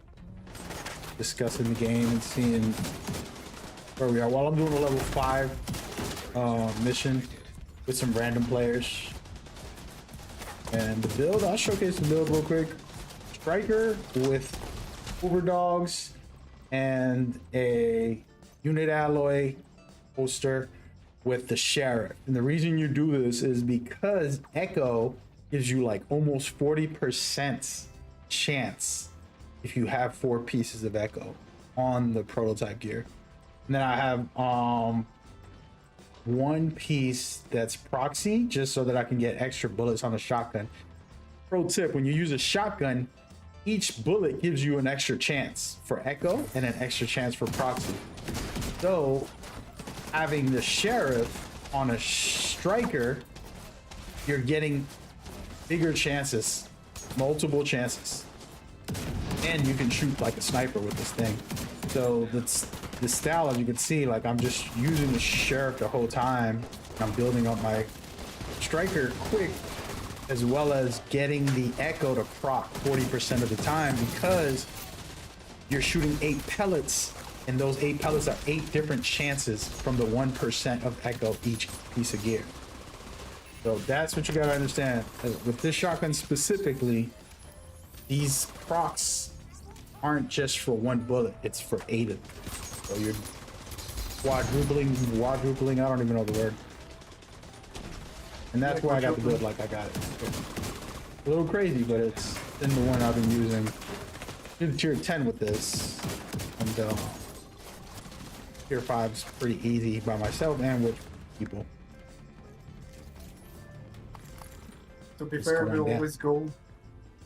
discussing the game and seeing where we are. While I'm doing a level 5 mission with some random players. And the build, I'll showcase the build real quick. Striker with overdogs and a unit alloy poster with the sheriff. And the reason you do this is because Echo gives you like almost 40% chance if you have 4 pieces of Echo on the prototype gear. And then I have 1 piece that's proxy, just so that I can get extra bullets on the shotgun. Pro tip, when you use a shotgun, each bullet gives you an extra chance for Echo and an extra chance for proxy. So having the sheriff on a striker, you're getting bigger chances, multiple chances. And you can shoot like a sniper with this thing. So that's the style, as you can see, like I'm just using the sheriff the whole time. I'm building up my striker quick, as well as getting the Echo to proc 40% of the time, because you're shooting 8 pellets, and those 8 pellets are 8 different chances from the 1% of Echo each piece of gear. So that's what you gotta understand. With this shotgun specifically, these procs aren't just for 1 bullet, it's for 8 of them. So you're quadrupling, I don't even know the word. And that's why I got the build like I got it. So, a little crazy, but it's been the one I've been using. Did tier 10 with this, and tier 5's pretty easy by myself and with people. To be fair, we always go.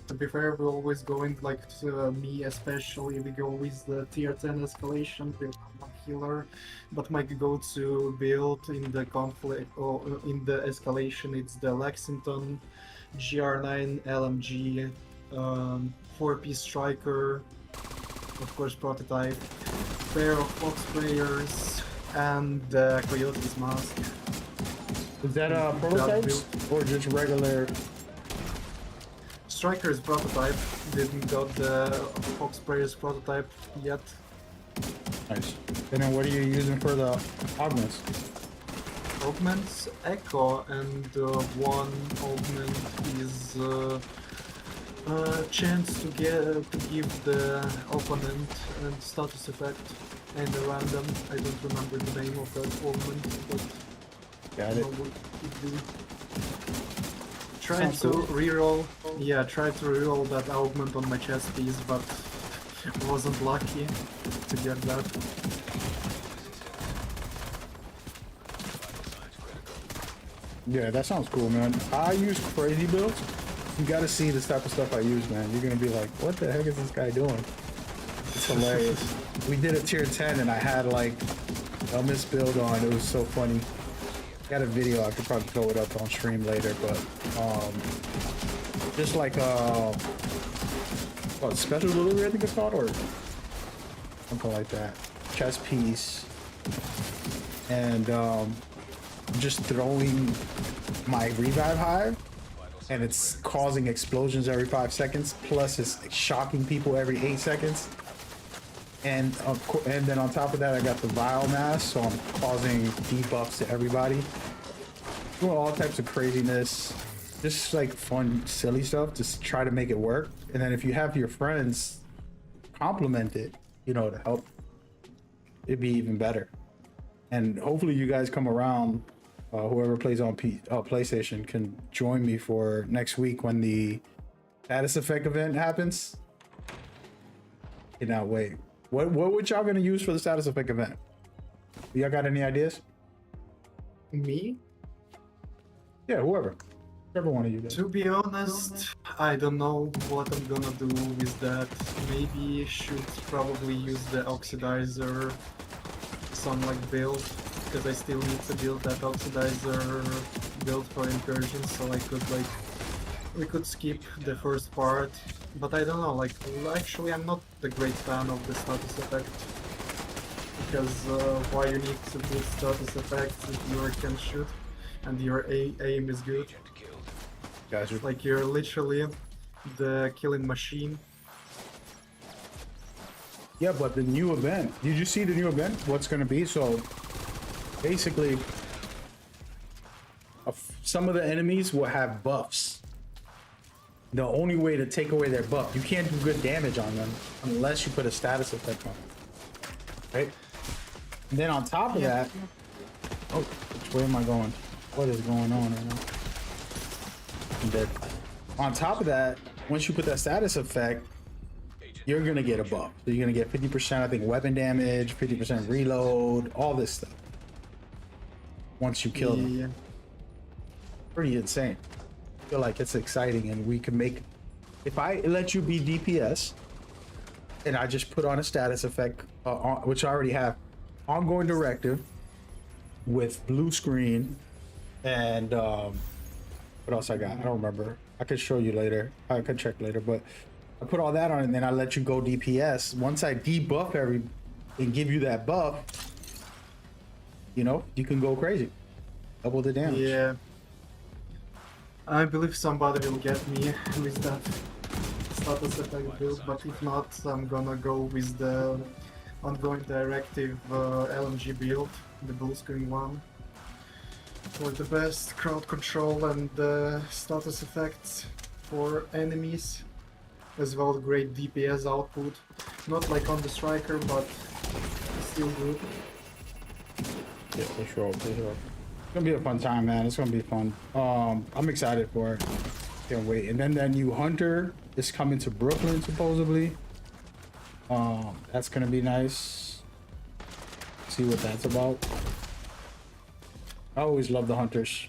To be fair, we're always going, like, to me especially, we go with the tier 10 escalation build on healer, but my go-to build in the conflict, or in the escalation, it's the Lexington GR9 LMG, 4-piece striker, of course prototype, pair of fox sprayers, and the Coyote's mask. Is that prototypes or just regular? Striker's prototype, didn't got the fox sprayers prototype yet. Nice. And then what are you using for the augments? Augments, Echo, and one augment is a chance to give the opponent a status effect and a random. I don't remember the name of that augment, but Got it. Tried to reroll, yeah, tried to reroll that augment on my chest piece, but wasn't lucky to get that. Yeah, that sounds cool, man. I use crazy builds. You gotta see this type of stuff I use, man. You're gonna be like, what the heck is this guy doing? It's hilarious. We did a tier 10 and I had like a misbuild on. It was so funny. Got a video, I could probably throw it up on stream later, but just like what, special delivery I think it's called, or something like that. Chest piece, and just throwing my revive hive, and it's causing explosions every 5 seconds, plus it's shocking people every 8 seconds. And then on top of that, I got the vial mass, so I'm causing debuffs to everybody. Doing all types of craziness, just like fun, silly stuff, just try to make it work. And then if you have your friends complement it, you know, to help, it'd be even better. And hopefully you guys come around, whoever plays on PlayStation can join me for next week when the status effect event happens. Cannot wait. What would y'all gonna use for the status effect event? Y'all got any ideas? Me? Yeah, whoever. Whichever one of you guys. To be honest, I don't know what I'm gonna do with that. Maybe should probably use the oxidizer, some like build, because I still need to build that oxidizer build for incursion, so I could like, we could skip the first part. But I don't know, like, actually I'm not the great fan of the status effect. Because why you need to put status effects if you can shoot and your aim is good. Gotcha. Like you're literally the killing machine. Yeah, but the new event. Did you see the new event? What's going to be? So basically, some of the enemies will have buffs. The only way to take away their buff, you can't do good damage on them unless you put a status effect on them. Right? And then on top of that, oh, which way am I going? What is going on right now? I'm dead. On top of that, once you put that status effect, you're gonna get a buff. So you're gonna get 50%, I think, weapon damage, 50% reload, all this stuff. Once you kill them. Yeah. Pretty insane. I feel like it's exciting, and we can make. If I let you be DPS, and I just put on a status effect, which I already have, ongoing directive with blue screen, and what else I got? I don't remember. I could show you later. I could check later, but I put all that on, and then I let you go DPS. Once I debuff and give you that buff, you know, you can go crazy. Double the damage. Yeah. I believe somebody will get me with that status effect build, but if not, I'm gonna go with the ongoing directive LMG build, the blue screen one. For the best crowd control and status effects for enemies, as well as great DPS output. Not like on the striker, but still good. Yeah, for sure, for sure. It's gonna be a fun time, man. It's gonna be fun. I'm excited for it. Can't wait. And then that new hunter is coming to Brooklyn supposedly. That's gonna be nice. See what that's about. I always love the hunters.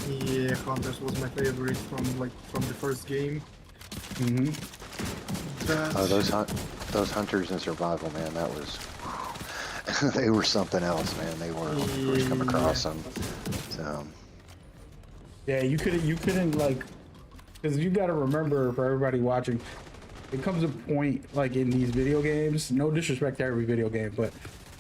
Yeah, Hunters was my favorite from the first game. Mm-hmm. Those hunters in survival, man, that was they were something else, man. They were when you first come across them. So Yeah, you couldn't like, because you got to remember, for everybody watching, it comes a point like in these video games. No disrespect to every video game, but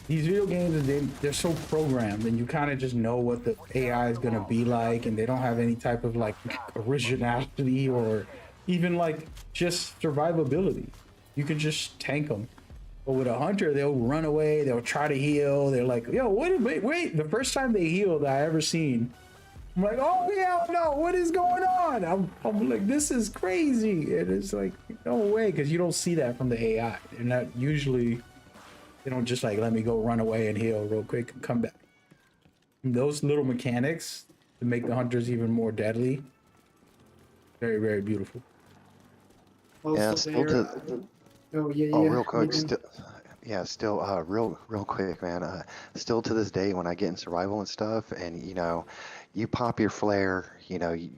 these video games, they're so programmed, and you kind of just know what the AI is gonna be like, and they don't have any type of like originality or even like just survivability. You can just tank them. But with a hunter, they'll run away, they'll try to heal. They're like, yo, wait. The first time they healed I ever seen, I'm like, oh yeah, no, what is going on? I'm like, this is crazy. And it's like, no way, because you don't see that from the AI. They're not usually, they don't just like, let me go run away and heal real quick and come back. And those little mechanics to make the hunters even more deadly, very, very beautiful. Also, yeah, still real quick, real quick, man. Still to this day, when I get in survival and stuff, and you know, you pop your flare, you know, you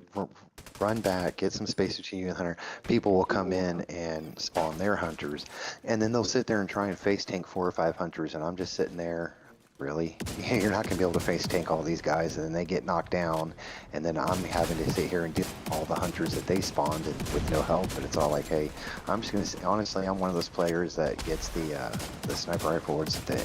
run back, get some space between you and the hunter. People will come in and spawn their hunters, and then they'll sit there and try and face tank 4 or 5 hunters, and I'm just sitting there. Really? Yeah, you're not gonna be able to face tank all these guys, and then they get knocked down, and then I'm having to sit here and get all the hunters that they spawned and with no help. And it's all like, hey, I'm just gonna say, honestly, I'm one of those players that gets the sniper rifle, or it's the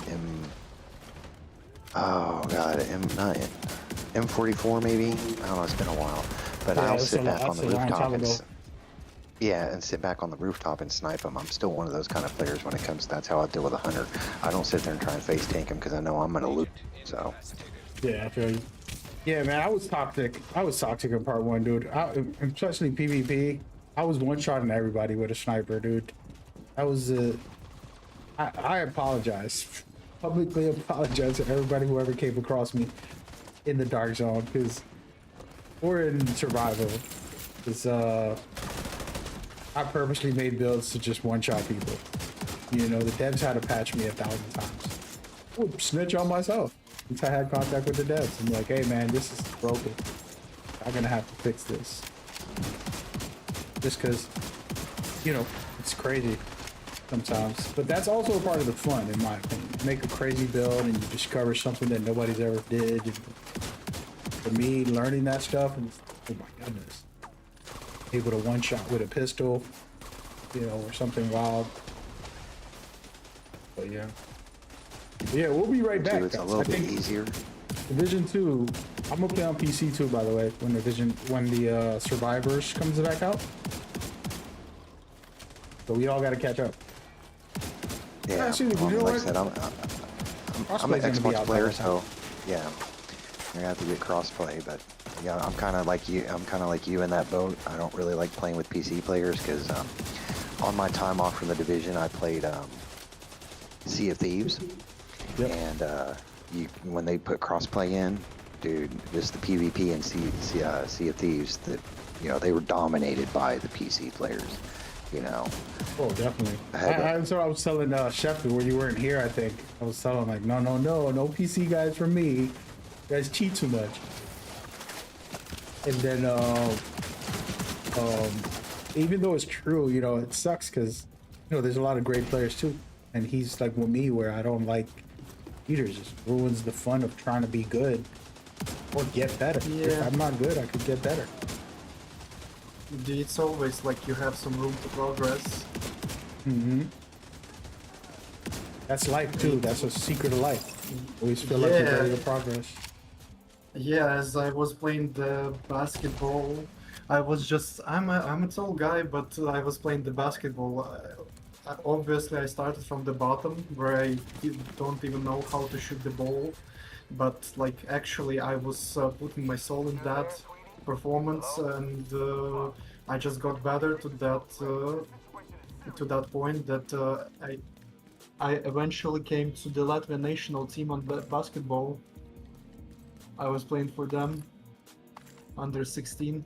M44 maybe. I don't know. It's been a while, but I'll sit back on the rooftop and sit back on the rooftop and snipe them. I'm still one of those kind of players when it comes. That's how I deal with a hunter. I don't sit there and try and face tank him because I know I'm gonna lose. So. Yeah, I feel you. Yeah, man, I was toxic. In part 1, dude. Especially PvP. I was one-shotting everybody with a sniper, dude. That was I apologize. Publicly apologize to everybody who ever came across me in the dark zone, because or in survival. Because I purposely made builds to just one-shot people. You know, the devs had to patch me 1,000 times. I would snitch on myself once I had contact with the devs. I'm like, hey man, this is broken. I'm gonna have to fix this. Just because, you know, it's crazy sometimes. But that's also a part of the fun, in my opinion. Make a crazy build and you discover something that nobody's ever did. For me, learning that stuff, and oh my goodness. Able to one-shot with a pistol, you know, or something wild. But yeah. Yeah, we'll be right back. It's a little bit easier. Division 2, I'm gonna play on PC too, by the way, when the Survivors comes back out. So we all got to catch up. Yeah, Actually, well, you know like I what? said, I'm an Crossplay's gonna be Xbox out player, by the time. so yeah, you're gonna have to get crossplay. But yeah, I'm kind of like you. I'm kind of like you in that boat. I don't really like playing with PC players because on my time off from the division, I played Sea of Thieves, Yep. and when they put crossplay in, dude, just the PvP and Sea of Thieves, that they were dominated by the PC players. You know, Oh, definitely. I had to- That's what I was telling Sheffield when you weren't here. I think I was telling him, like, no PC guys for me. You guys cheat too much. And then, even though it's true, it sucks because there's a lot of great players too. And he's like with me, where I don't like cheaters. It ruins the fun of trying to be good or get better. If Yeah. I'm not good, I could get better. It's always like you have some room to progress. That's life too. That's a secret of life. Always feel like you're ready to progress. Yeah, as I was playing the basketball, I'm a tall guy, but I was playing the basketball. Obviously, I started from the bottom, where I don't even know how to shoot the ball. But like, actually, I was putting my soul in that performance, and I just got better to that point that I eventually came to the Latvian national team on basketball. I was playing for them under 16.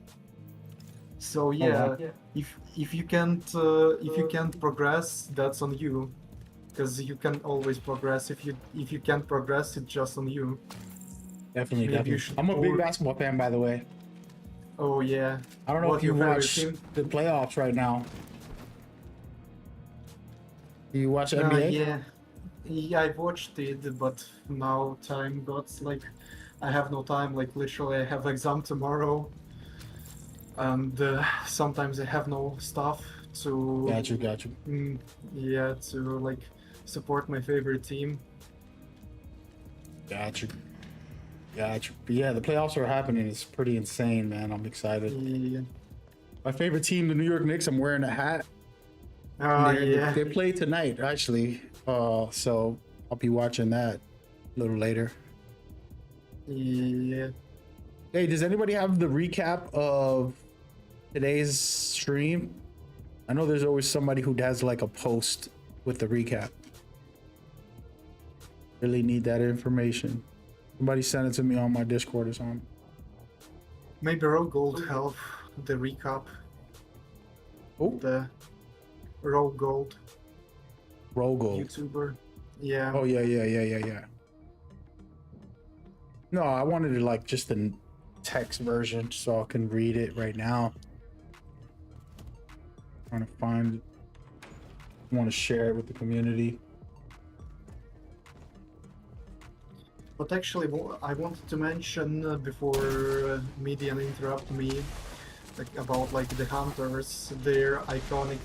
So yeah, wow. if you can't progress, that's on you, because you can always progress. If you can't progress, it's just on you. Definitely, Maybe you definitely. should I'm a big pull- basketball fan, by the way. Oh yeah. I don't know What, if you your favorite watch team? the playoffs right now. Do you watch NBA? Yeah, I watched it, but now time got like, I have no time. Like literally, I have exam tomorrow, and sometimes I have no stuff to. Got you. Yeah, to like support my favorite team. Got you. But yeah, the playoffs are happening. It's pretty insane, man. I'm excited. Yeah. My favorite team, the New York Knicks. I'm wearing a hat. Yeah. They play tonight, actually. So I'll be watching that a little later. Yeah. Hey, does anybody have the recap of today's stream? I know there's always somebody who does like a post with the recap. Really need that information. Somebody send it to me on my Discord or something. Maybe Raw Gold help the recap. Oh, The Raw Gold Rogo. YouTuber. Yeah. Oh yeah. No, I wanted to like just the text version so I can read it right now. Trying to find it. I want to share it with the community. But actually, I wanted to mention before Median interrupt me, like about like the hunters, their iconic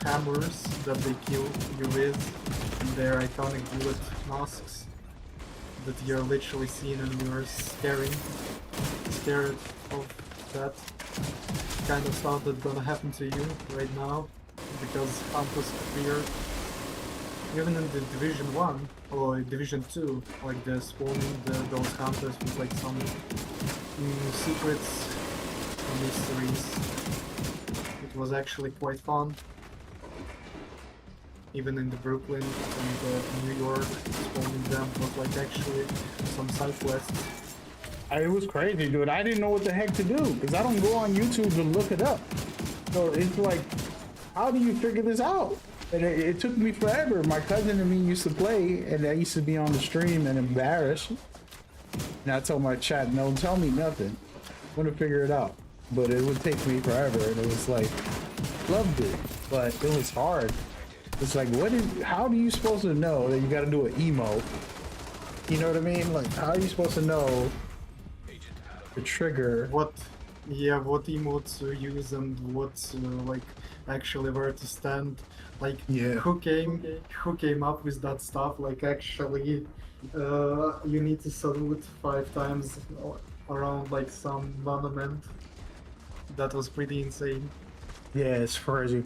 hammers that they kill you with, and their iconic bullet masks that you're literally seeing and you're scared of that kind of stuff that's gonna happen to you right now, because hunters appear even in the Division 1 or Division 2, like they're spawning those hunters with like some secrets and mysteries. It was actually quite fun. Even in the Brooklyn and New York, spawning them was like actually some side quests. It was crazy, dude. I didn't know what the heck to do because I don't go on YouTube to look it up. So it's like, how do you figure this out? And it took me forever. My cousin and me used to play, and I used to be on the stream and embarrassed. And I told my chat, no, tell me nothing. I'm gonna figure it out. But it would take me forever, and it was like, loved it, but it was hard. It's like, how are you supposed to know that you gotta do an emote? You know what I mean? Like, how are you supposed to know the trigger? What emotes to use and what like actually where to stand. Like Yeah. who came up with that stuff? Like actually, you need to salute 5 times around like some monument. That was pretty insane. Yeah, it's crazy.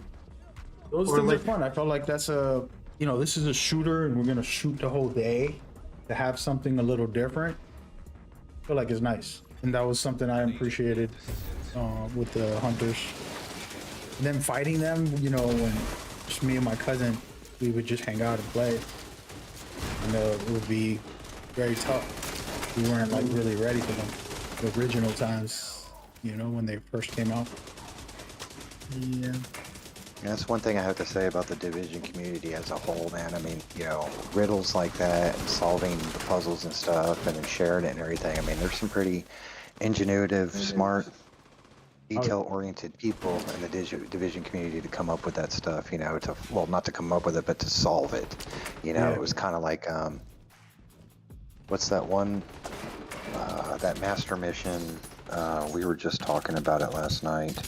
Those Or things like- are fun. I felt like that's a, you know, this is a shooter and we're gonna shoot the whole day. To have something a little different, I feel like it's nice. And that was something I appreciated with the hunters. And then fighting them, you know, when just me and my cousin, we would just hang out and play. And it would be very tough. We weren't like really ready for them. The original times, you know, when they first came out. Yeah. That's one thing I have to say about the Division community as a whole, man. I mean, you know, riddles like that, and solving the puzzles and stuff, and then sharing it and everything. I mean, there's some pretty ingenuitive, smart, detail-oriented people in the Division community to come up with that stuff, you know, to, well, not to come up with it, but to solve it. You know, Yeah. it was kind of like, what's that one, that master mission, we were just talking about it last night.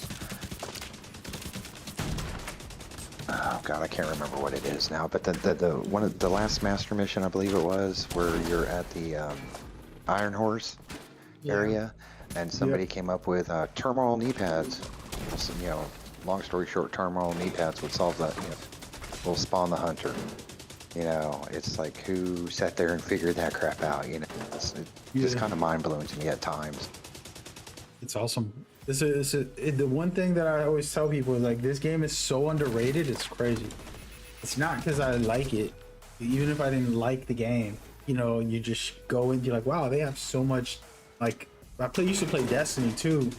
Oh god, I can't remember what it is now, but the one of the last master mission, I believe it was, where you're at the Iron Horse area, and somebody came up with turmoil knee pads. So, you know, long story short, turmoil knee pads would solve that. You know, will spawn the hunter. You know, it's like, who sat there and figured that crap out? You know, it's just kind of mind blowing to me at times. It's awesome. The one thing that I always tell people is like, this game is so underrated, it's crazy. It's not because I like it. Even if I didn't like the game, you know, you just go and you're like, wow, they have so much. Like, used to play Destiny too,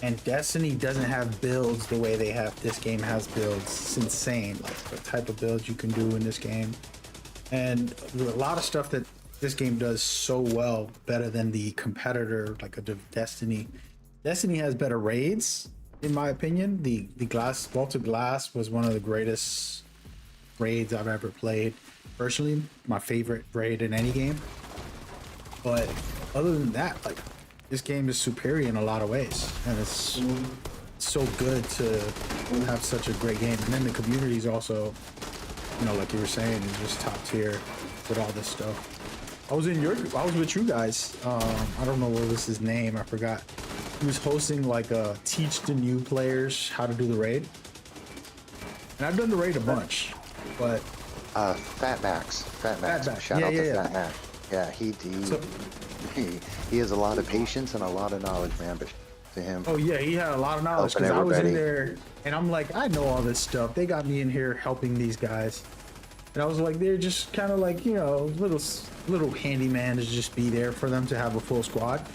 and Destiny doesn't have builds the way they have. This game has builds. It's insane, like the type of builds you can do in this game, and a lot of stuff that this game does so well, better than the competitor, like a Destiny. Destiny has better raids, in my opinion. The Vault of Glass was one of the greatest raids I've ever played. Personally, my favorite raid in any game. But other than that, like, this game is superior in a lot of ways, and it's so good to have such a great game. And then the community is also, you know, like you were saying, is just top tier with all this stuff. I was with you guys. I don't know what was his name. I forgot. He was hosting like a teach the new players how to do the raid. And I've done the raid a bunch, but Fat Max. Shout out to Fat Max. Yeah, he has a lot of patience and a lot of knowledge, man. But to him. Oh yeah, he had a lot of knowledge because I was in there and I'm like, I know all this stuff. They got me in here helping these guys, and I was like, they're just kind of like, you know, little handyman to just be there for them to have a full squad.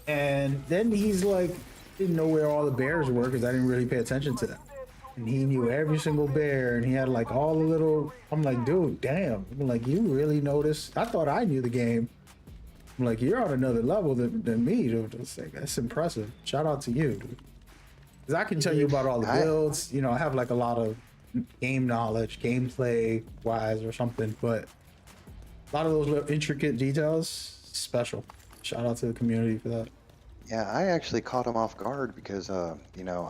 And then he's like, didn't know where all the bears were because I didn't really pay attention to them. And he knew every single bear, and he had like all the little. I'm like, dude, damn. I'm like, you really noticed? I thought I knew the game. I'm like, you're on another level than me, dude. It's like, that's impressive. Shout out to you, dude. Because I can tell you about all the builds. You know, I have like a lot of game knowledge, gameplay wise or something, but a lot of those little intricate details, special. Shout out to the community for that. Yeah, I actually caught him off guard because you know,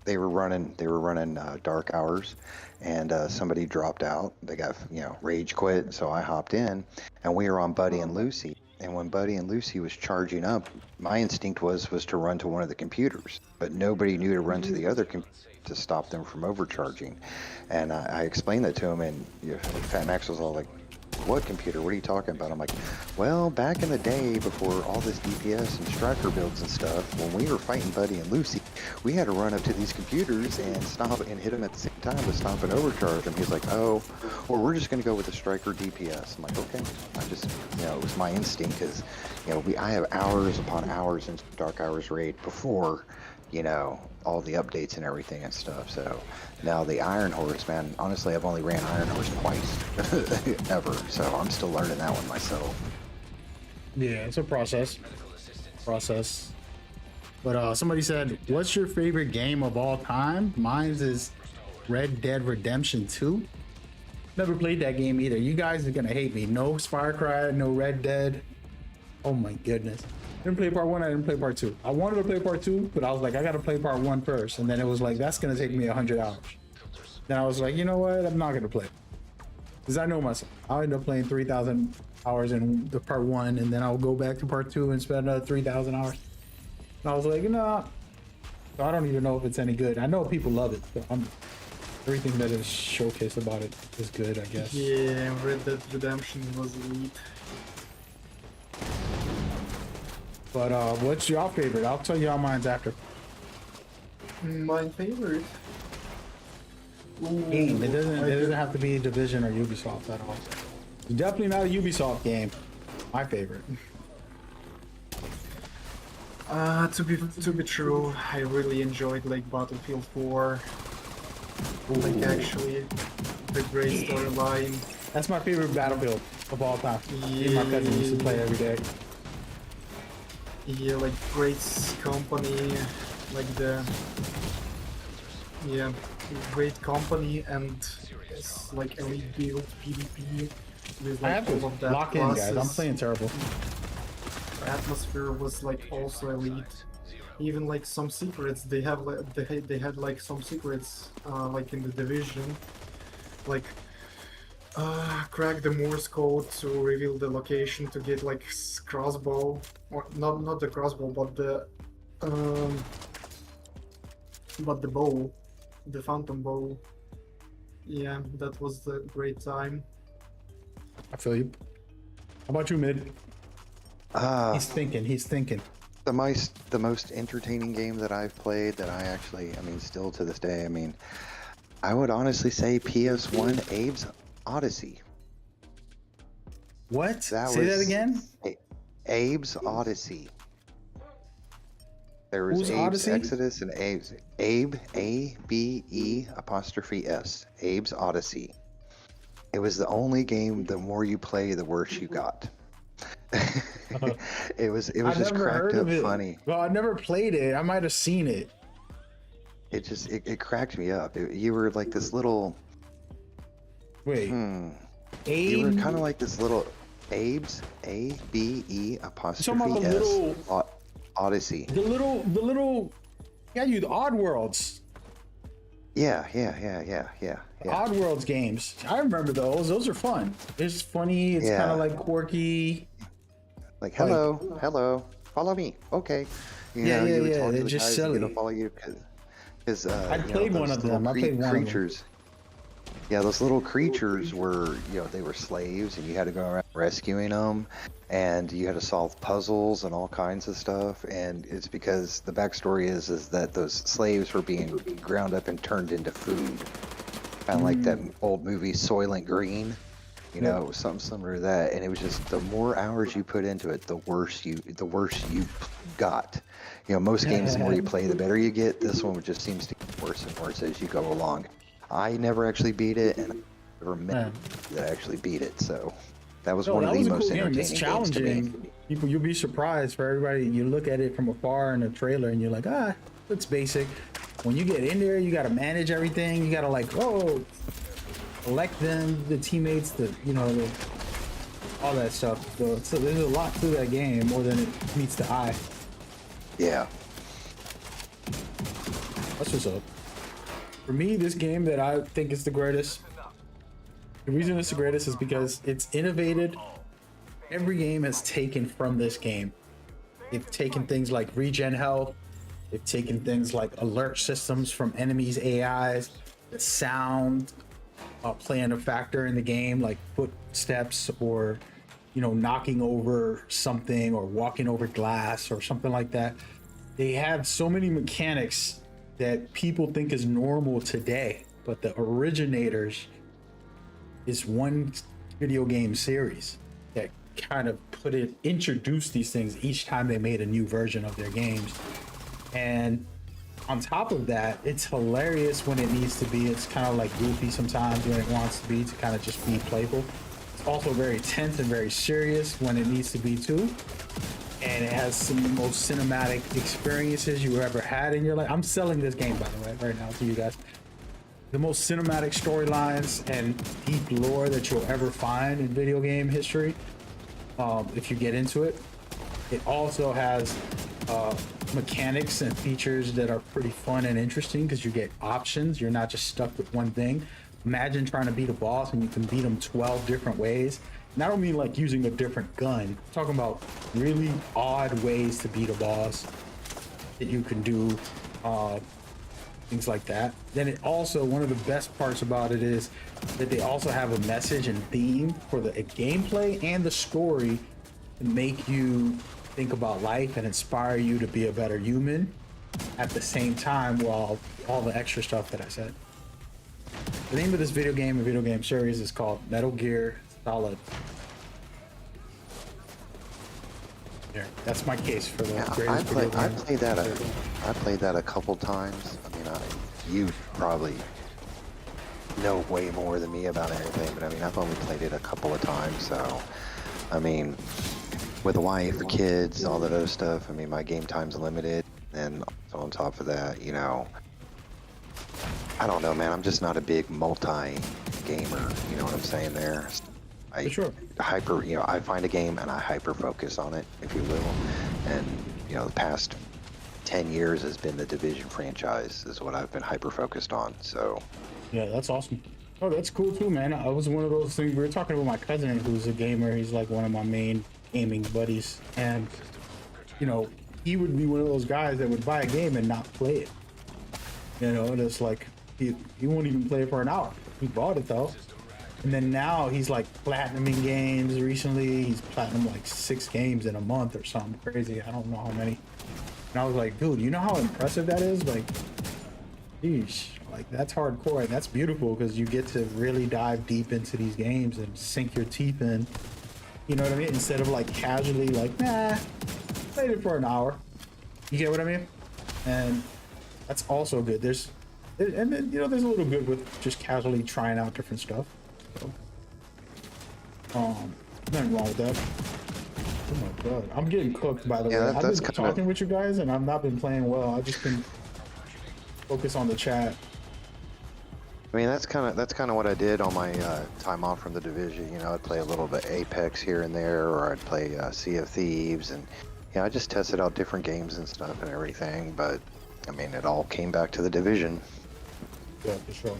they were running dark hours, and somebody dropped out. They got, you know, rage quit, so I hopped in, and we were on Buddy and Lucy. And when Buddy and Lucy was charging up, my instinct was to run to one of the computers, but nobody knew to run to the other to stop them from overcharging. And I explained that to him, and Fat Max was all like, what computer? What are you talking about? I'm like, well, back in the day before all this DPS and striker builds and stuff, when we were fighting Buddy and Lucy, we had to run up to these computers and stop and hit them at the same time to stop and overcharge them. He's like, oh, well, we're just going to go with the striker DPS. I'm like, okay. I just, you know, it was my instinct because, you know, I have hours upon hours in Dark Hours raid before, you know, all the updates and everything and stuff. So now the Iron Horse, man, honestly, I've only ran Iron Horse twice ever, so I'm still learning that one myself. Yeah, it's a process. But somebody said, what's your favorite game of all time? Mine is Red Dead Redemption 2. Never played that game either. You guys are gonna hate me. No Far Cry, no Red Dead. Oh my goodness. Didn't play part 1, I didn't play part 2. I wanted to play part 2, but I was like, I gotta play part 1 first. And then it was like, that's gonna take me 100 hours. Then I was like, you know what? I'm not gonna play. Because I know myself. I'll end up playing 3,000 hours in the part 1, and then I'll go back to part 2 and spend another 3,000 hours. And I was like, nah, So I don't even know if it's any good. I know people love it, but everything that is showcased about it is good, I guess. Yeah, Red Dead Redemption was elite. But what's your favorite? I'll tell you all mine's after. My favorite. Game. It doesn't I do- have to be Division or Ubisoft at all. It's definitely not a Ubisoft game. My favorite. To be true, I really enjoyed like Battlefield 4. Like actually, the great storyline. That's my favorite Battlefield of all time. Me and my cousin used to play every day. Yeah, like great company, like great company and it's like elite build PvP with I like have all to of that lock in, guys. I'm classes. playing terrible. Atmosphere was like also elite. Even like some secrets they have, like they had like some secrets like in the Division, like crack the Morse code to reveal the location to get like crossbow, or not the crossbow, but the bow, the phantom bow. Yeah, that was the great time. I feel you. How about you, Mid? He's thinking. He's thinking. The most entertaining game that I've played that I mean, still to this day, I mean, I would honestly say PS1 Abe's Odyssey. What? Say that again? Abe's Odyssey. There was Who's Abe's Odyssey? Exodus and Abe, A-B-E', Abe's Odyssey. It was the only game, the more you play, the worse you got. It was just cracked up funny. Well, I never played it. I might have seen it. It cracked me up. You were like this little. Wait. You were kind of like this little Abe's A-B-E', Odyssey. The little. Yeah, the Odd Worlds. Yeah. Odd Worlds games. I remember those. Those are fun. It's funny. It's kind of like quirky. Like hello, follow me. Okay. You know, you would talk to They're the just guys silly. and follow you because I played one of them. I played one creatures. Yeah, those little creatures were, they were slaves, and you had to go around rescuing them, and you had to solve puzzles and all kinds of stuff. And it's because the backstory is that those slaves were being ground up and turned into food, kind of like that old movie Soylent Green. It was something similar to that, and it was just the more hours you put into it, the worse you got. Most games, the more you play, the better you get. This one just seems to get worse and worse as you go along. I never actually beat it, and I never met that actually beat it. So that was one of the most entertaining It's challenging. games to me. You'll be surprised for everybody. You look at it from afar in a trailer, and you're like, looks basic. When you get in there, you got to manage everything. You got to elect them, the teammates, all that stuff. So there's a lot to that game, more than it meets the eye. Yeah. That's what's up. For me, this game that I think is the greatest, the reason it's the greatest is because it's innovated. Every game has taken from this game. They've taken things like regen health. They've taken things like alert systems from enemies' AIs, the sound, playing a factor in the game, like footsteps or knocking over something or walking over glass or something like that. They have so many mechanics that people think is normal today, but the originators is one video game series that kind of introduced these things each time they made a new version of their games. And on top of that, it's hilarious when it needs to be. It's kind of like goofy sometimes when it wants to be, to kind of just be playful. It's also very tense and very serious when it needs to be too. And it has some of the most cinematic experiences you ever had in your life. I'm selling this game, by the way, right now to you guys. The most cinematic storylines and deep lore that you'll ever find in video game history, if you get into it. It also has mechanics and features that are pretty fun and interesting because you get options. You're not just stuck with one thing. Imagine trying to beat a boss and you can beat them 12 different ways. And I don't mean like using a different gun. I'm talking about really odd ways to beat a boss that you can do things like that. Then it also, one of the best parts about it is that they also have a message and theme for the gameplay and the story to make you think about life and inspire you to be a better human at the same time, while all the extra stuff that I said. The name of this video game and video game series is called Metal Gear Solid. There, that's my case for the greatest video game. I played that a couple times. I mean, you probably know way more than me about everything, but I mean, I've only played it a couple of times, so I mean, with a wife, the kids, all that other stuff, I mean, my game time's limited, and so on top of that, you know, I don't know, man, I'm just not a big multi-gamer, you know what I'm saying there? I I find a game and I hyper focus on it, if you will, and, you know, the past 10 years has been the Division franchise is what I've been hyper focused on, so. Yeah, that's awesome. Oh, that's cool too, man. I was one of those things, we were talking about my cousin who's a gamer. He's like one of my main gaming buddies, and you know, he would be one of those guys that would buy a game and not play it, you know, and it's like he won't even play it for an hour. He bought it though, and then now he's like platinuming games. Recently he's platinum like 6 games in a month or something crazy. I don't know how many. And I was like, dude, you know how impressive that is? Like, geez, like that's hardcore, and that's beautiful because you get to really dive deep into these games and sink your teeth in. You know what I mean? Instead of like casually like, nah, played it for an hour. You get what I mean? And that's also good. And then, you know, there's a little good with just casually trying out different stuff. So, nothing wrong with that. Oh my god, I'm getting cooked, by the way. I've been talking with you guys and I've not been playing well. I've just been focused on the chat. I mean, that's kind of what I did on my time off from the Division. You know, I'd play a little bit Apex here and there, or I'd play Sea of Thieves, and yeah, I just tested out different games and stuff and everything. But I mean, it all came back to the Division. Yeah, for sure.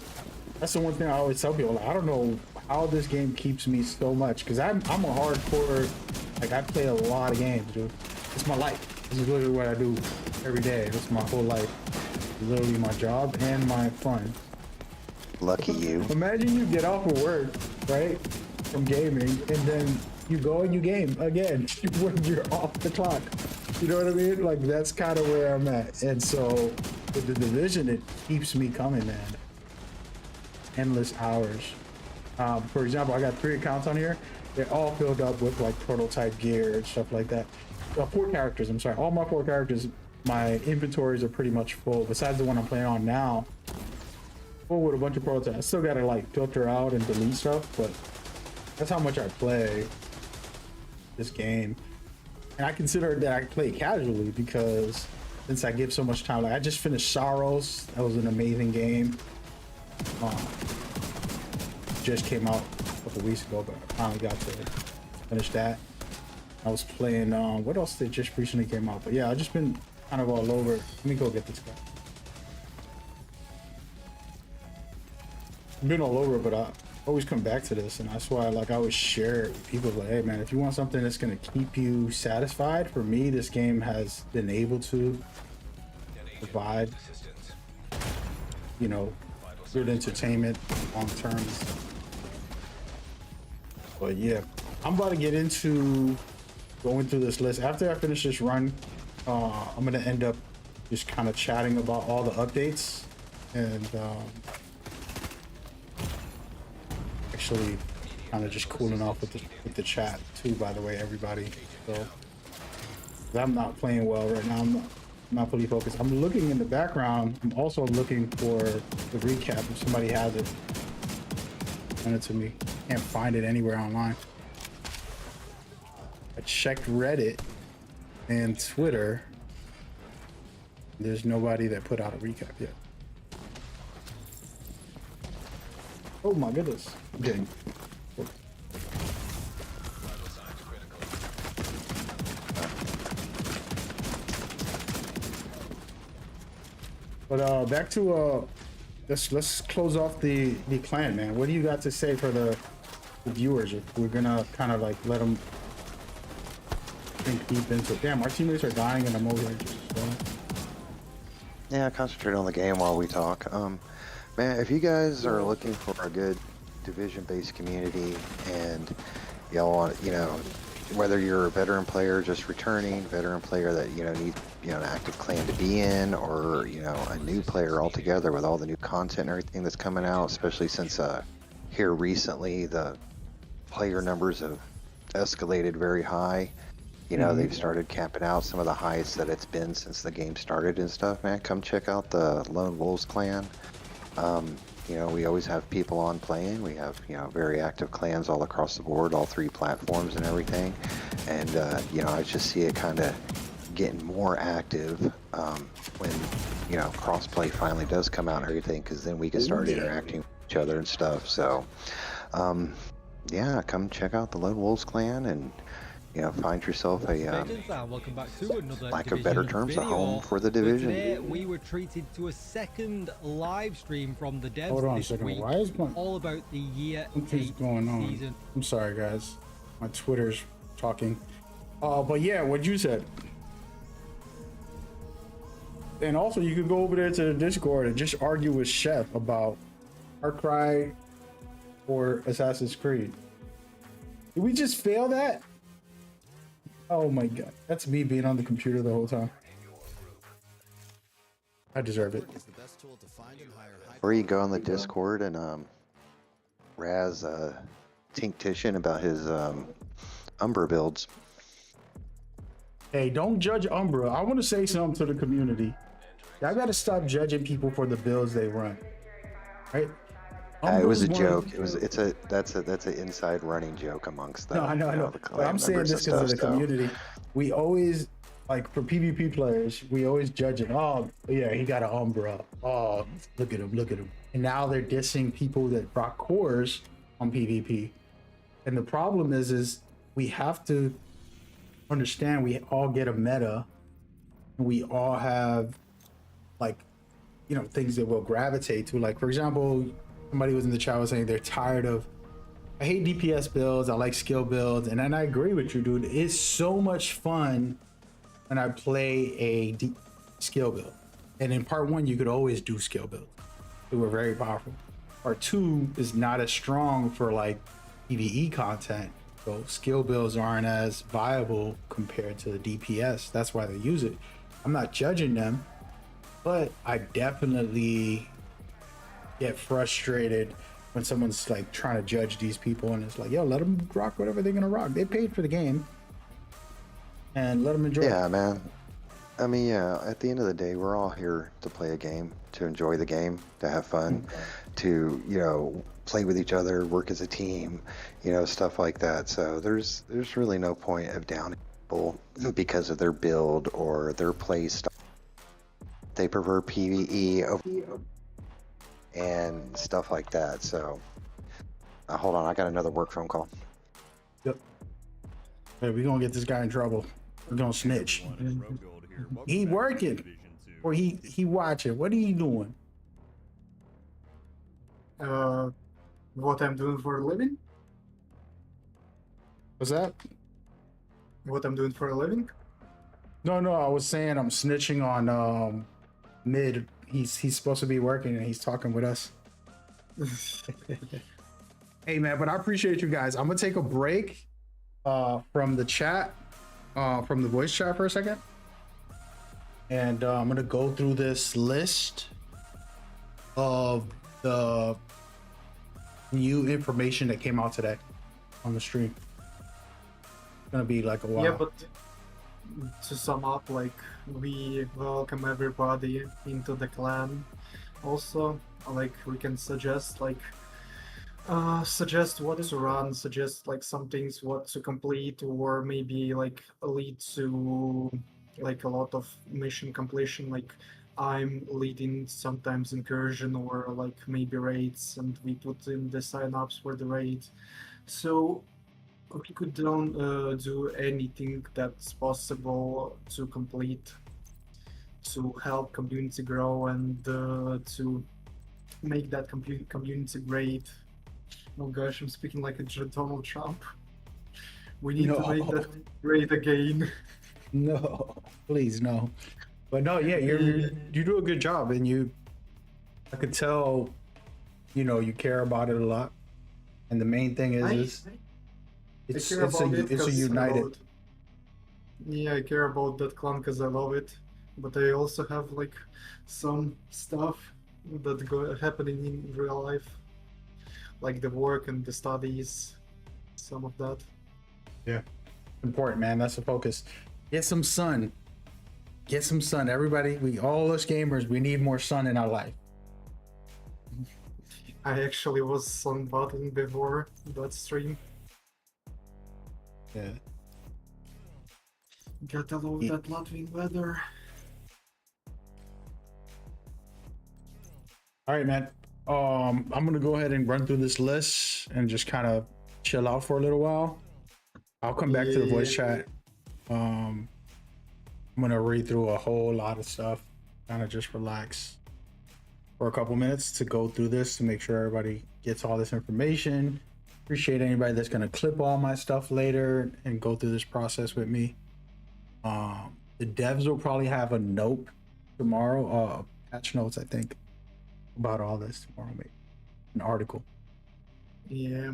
That's the one thing I always tell people. Like, I don't know how this game keeps me so much, because I'm a hardcore. Like, I play a lot of games, dude. It's my life. This is literally what I do every day. It's my whole life. It's literally my job and my fun. Lucky you. Imagine you get off of work, right, from gaming, and then you go and you game again when you're off the clock. You know what I mean? Like, that's kind of where I'm at. And so with the Division, it keeps me coming, man. Endless hours. For example, I got 3 accounts on here. They're all filled up with like prototype gear and stuff like that. 4 characters, I'm sorry. All my 4 characters, my inventories are pretty much full, besides the one I'm playing on now. Full with a bunch of prototypes. I still gotta like filter out and delete stuff, but that's how much I play this game. And I consider that I play casually because since I give so much time, like I just finished Sorrows. That was an amazing game. Just came out a couple weeks ago, but I finally got to finish that. I was playing, what else did just recently came out? But yeah, I've just been kind of all over. Let me go get this guy. I've been all over, but I always come back to this, and that's why like I always share it with people. Like, hey man, if you want something that's gonna keep you satisfied, for me this game has been able to provide, you know, good entertainment long term. But yeah, I'm about to get into going through this list. After I finish this run, I'm gonna end up just kind of chatting about all the updates, and actually kind of just cooling off with the chat too, by the way, everybody. So I'm not playing well right now. I'm not fully focused. I'm looking in the background. I'm also looking for the recap if somebody has it. Send it to me. Can't find it anywhere online. I checked Reddit and Twitter. There's nobody that put out a recap yet. Oh my goodness. Okay. But back to let's close off the clan, man. What do you got to say for the viewers? If we're gonna kind of like let them think deep into it. Damn, our teammates are dying and I'm over here just Yeah, concentrate on the game while we talk. Man, if you guys are looking for a good division-based community and y'all want, whether you're a veteran player just returning, veteran player that, needs, an active clan to be in, or, a new player altogether with all the new content and everything that's coming out, especially since, here recently, the player numbers have escalated very high. They've started capping out some of the highest that it's been since the game started and stuff, man. Come check out the Lone Wolves clan. We always have people on playing. We have, very active clans all across the board, all 3 platforms and everything. And, I just see it kind of getting more active when, crossplay finally does come out and everything, because then we can start interacting with each other and stuff. So, yeah, come check out the Lone Wolves clan and, find yourself a, welcome back to another lack of better terms, a home for the division. Today we were treated to a second live stream from the devs. Hold on a this second. week, Why is my all about the year something's 8 going on? season. I'm sorry, guys. My Twitter's talking. But yeah, what you said. And also, you could go over there to the Discord and just argue with Chef about Far Cry or Assassin's Creed. Did we just fail that? Oh my god, that's me being on the computer the whole time. I deserve it. Or you go on the Discord and razz Tinctician about his Umbra builds. Hey, don't judge Umbra. I want to say something to the community. I gotta stop judging people for the builds they run. Right? It was a Umbra's joke. That's an inside running joke amongst the. No, I know. The But I'm saying this because of the community. We always, like, for PvP players, we always judge it. Oh, yeah, he got an Umbra. Oh, look at him. And now they're dissing people that rock cores on PvP. And the problem is we have to understand we all get a meta. And we all have, like, things that we'll gravitate to. Like, for example, somebody was in the chat was saying they're tired of, I hate DPS builds, I like skill builds, and then I agree with you, dude. It's so much fun when I play a skill build. And in part 1, you could always do skill builds. They were very powerful. Part 2 is not as strong for like PvE content, so skill builds aren't as viable compared to the DPS. That's why they use it. I'm not judging them, but I definitely get frustrated when someone's like trying to judge these people, and it's like, yo, let them rock whatever they're gonna rock. They paid for the game, and let them enjoy. Yeah, man. I mean, yeah. At the end of the day, we're all here to play a game, to enjoy the game, to have fun, to play with each other, work as a team, stuff like that. So there's really no point of downing people because of their build or their play style. They prefer PvE over and stuff like that. So hold on, I got another work phone call. Yep. Hey, we're gonna get this guy in trouble. We're gonna snitch. He working or he watching. What are you doing? What I'm doing for a living? What's that? What I'm doing for a living? No, I was saying I'm snitching on Mid. He's supposed to be working and he's talking with us. Hey man, but I appreciate you guys. I'm gonna take a break from the chat, from the voice chat for a second. And I'm gonna go through this list of the new information that came out today on the stream. It's gonna be like a while. Yeah, but to sum up, like, we welcome everybody into the clan. Also, like, we can suggest what to run, suggest like some things what to complete, or maybe like lead to like a lot of mission completion. Like, I'm leading sometimes incursion or like maybe raids, and we put in the sign-ups for the raid. So we could do anything that's possible to complete, to help community grow and to make that community great. Oh gosh, I'm speaking like a Donald Trump. We need to make that great again. No, please no. But no, yeah, you do a good job, and I could tell, you care about it a lot. And the main thing is it's I care about it it's a 'cause I united. love it. Yeah, I care about that clan because I love it, but I also have like some stuff that happening in real life, like the work and the studies, some of that. Yeah, important, man. That's the focus. Get some sun. Get some sun. Everybody, all us gamers, we need more sun in our life. I actually was sunbathing before that stream. Yeah. Gotta love that Latvian weather. All right, man. I'm gonna go ahead and run through this list and just kind of chill out for a little while. I'll come back to the voice chat. I'm gonna read through a whole lot of stuff, kind of just relax for a couple minutes to go through this to make sure everybody gets all this information. Appreciate anybody that's gonna clip all my stuff later and go through this process with me. The devs will probably have a note tomorrow, patch notes, I think, about all this tomorrow, maybe an article. Yeah.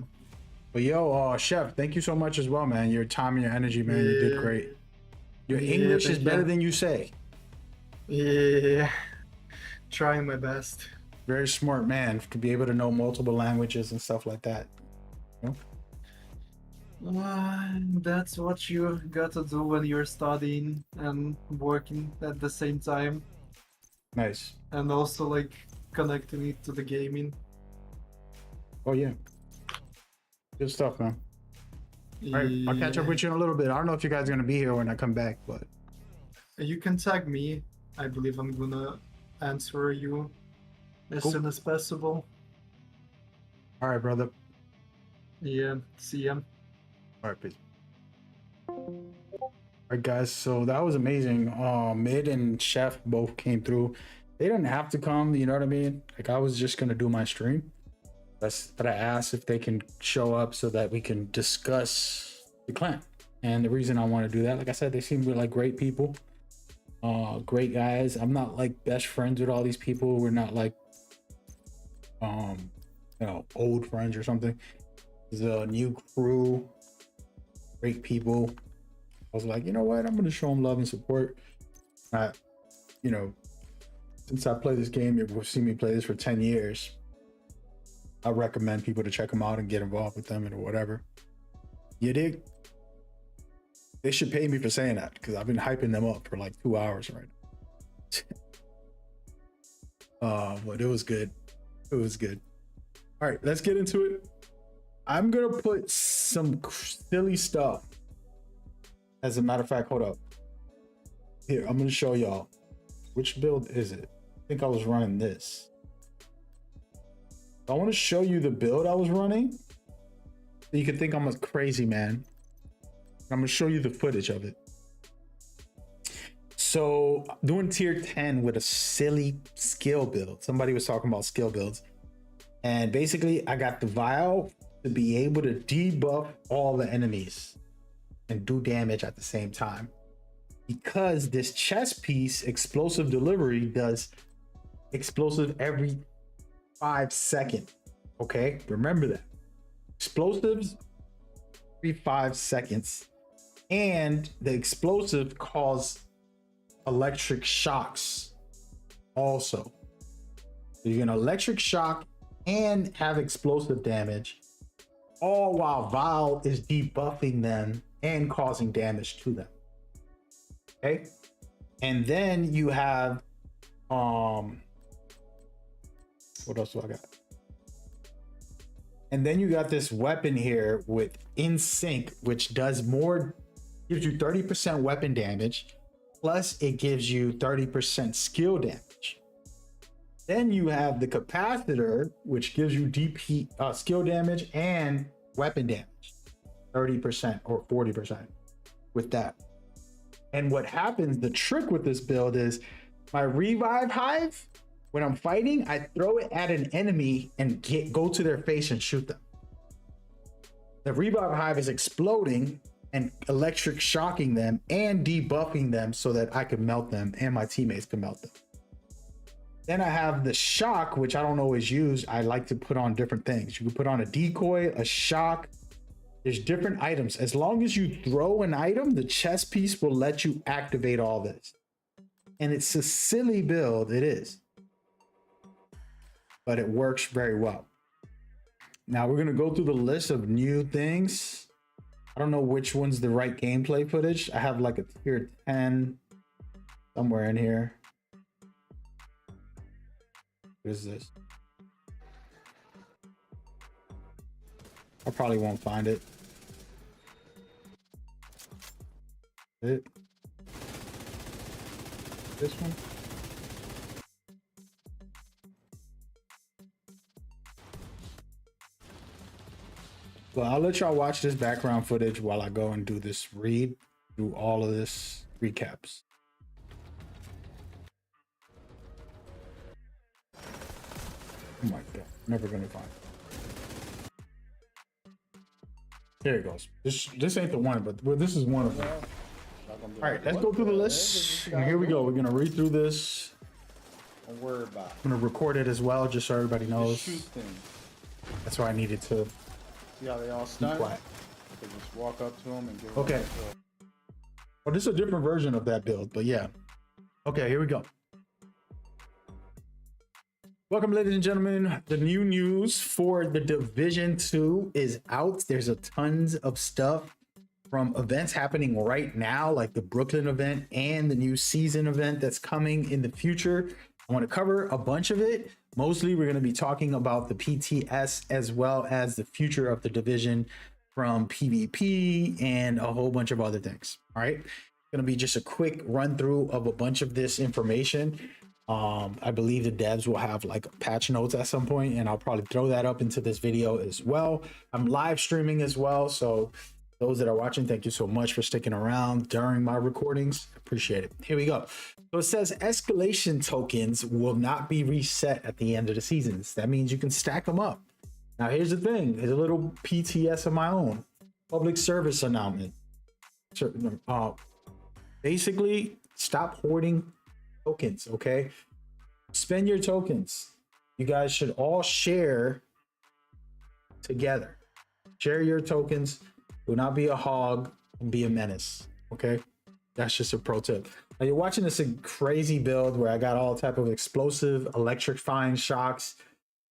But yo, Chef, thank you so much as well, man. Your time and your energy, man. You did great. Your English is better than you say. Yeah. Trying my best. Very smart man to be able to know multiple languages and stuff like that. That's what you gotta do when you're studying and working at the same time, Nice. and also like connecting it to the gaming. Oh yeah. Good stuff, man. All right, I'll catch up with you in a little bit. I don't know if you guys are gonna be here when I come back, but You can tag me. I believe I'm gonna answer you as Cool. soon as possible. all right, brother. Yeah, see ya. All right, peace. All right, guys. So that was amazing. Mid and Chef both came through. They didn't have to come. You know what I mean? Like I was just gonna do my stream. But I asked if they can show up so that we can discuss the clan. And the reason I want to do that, like I said, they seem like great people. Great guys. I'm not like best friends with all these people. We're not like old friends or something. It's a new crew. Great people. I was like, you know what? I'm gonna show them love and support. Since I play this game, you've seen me play this for 10 years. I recommend people to check them out and get involved with them and whatever. You dig? They should pay me for saying that because I've been hyping them up for like 2 hours right now. But it was good. It was good. All right, let's get into it. I'm gonna put some silly stuff. As a matter of fact, hold up. Here, I'm gonna show y'all. Which build is it? I think I was running this. I want to show you the build I was running so you can think I'm a crazy man. I'm gonna show you the footage of it. So doing tier 10 with a silly skill build. Somebody was talking about skill builds, and basically I got the vial to be able to debuff all the enemies and do damage at the same time, because this chest piece explosive delivery does explosive every 5 seconds. Okay, remember that. Explosives every 5 seconds, and the explosive cause electric shocks also. So you're gonna electric shock and have explosive damage, all while Val is debuffing them and causing damage to them. Okay, and then you have what else do I got? And then you got this weapon here with In Sync, which does more, gives you 30% weapon damage, plus it gives you 30% skill damage. Then you have the capacitor, which gives you DP skill damage and weapon damage, 30% or 40% with that. And what happens, the trick with this build is my revive hive, when I'm fighting, I throw it at an enemy and go to their face and shoot them. The revive hive is exploding, and electric shocking them and debuffing them so that I can melt them and my teammates can melt them. Then I have the shock, which I don't always use. I like to put on different things. You can put on a decoy, a shock. There's different items. As long as you throw an item, the chest piece will let you activate all this. And it's a silly build, it is. But it works very well. Now we're gonna go through the list of new things. I don't know which one's the right gameplay footage. I have like a tier 10 somewhere in here. What is this? I probably won't find it. This one? Well, I'll let y'all watch this background footage while I go and do this read through all of this recaps. Oh my god, never gonna find it. There it goes. This ain't the one, but well, this is one of them. All right, let's go through the list. And here we go. We're gonna read through this. Don't worry about it. I'm gonna record it as well, just so everybody knows. Just shoot things. That's why I needed to See how they all be stun? quiet. You can just walk up to them and give them Okay. Well, this is a different version of that build, but yeah. Okay, here we go. Welcome, ladies and gentlemen. The new news for the Division 2 is out. There's a tons of stuff from events happening right now, like the Brooklyn event and the new season event that's coming in the future. I want to cover a bunch of it. Mostly, we're going to be talking about the PTS as well as the future of the division from PvP and a whole bunch of other things. All right. It's going to be just a quick run through of a bunch of this information. I believe the devs will have like patch notes at some point, and I'll probably throw that up into this video as well. I'm live streaming as well. So those that are watching, thank you so much for sticking around during my recordings. Appreciate it. Here we go. So it says escalation tokens will not be reset at the end of the seasons. That means you can stack them up. Now, here's the thing. There's a little PTS of my own. Public service announcement. Basically, stop hoarding tokens, okay? Spend your tokens. You guys should all share together. Share your tokens. Do not be a hog and be a menace, okay? That's just a pro tip. Now you're watching this crazy build where I got all type of explosive electrifying shocks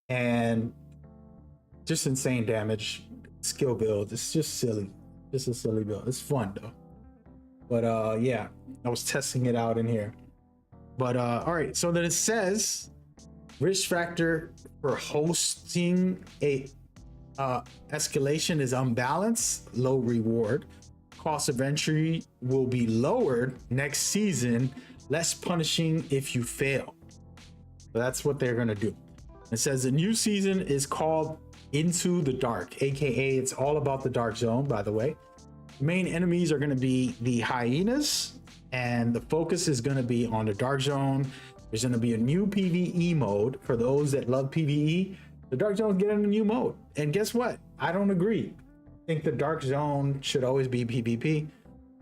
and just insane damage skill build. It's just silly. Just a silly build. It's fun though. But yeah, I was testing it out in here. But all right, so then it says risk factor for hosting a escalation is unbalanced, low reward. Cost of entry will be lowered next season, less punishing if you fail. So that's what they're gonna do. It says the new season is called Into the Dark, aka it's all about the dark zone, by the way. The main enemies are gonna be the hyenas, and the focus is gonna be on the dark zone. There's gonna be a new PvE mode for those that love PvE. The dark zone is getting a new mode, and guess what? I don't agree. I think the dark zone should always be PvP.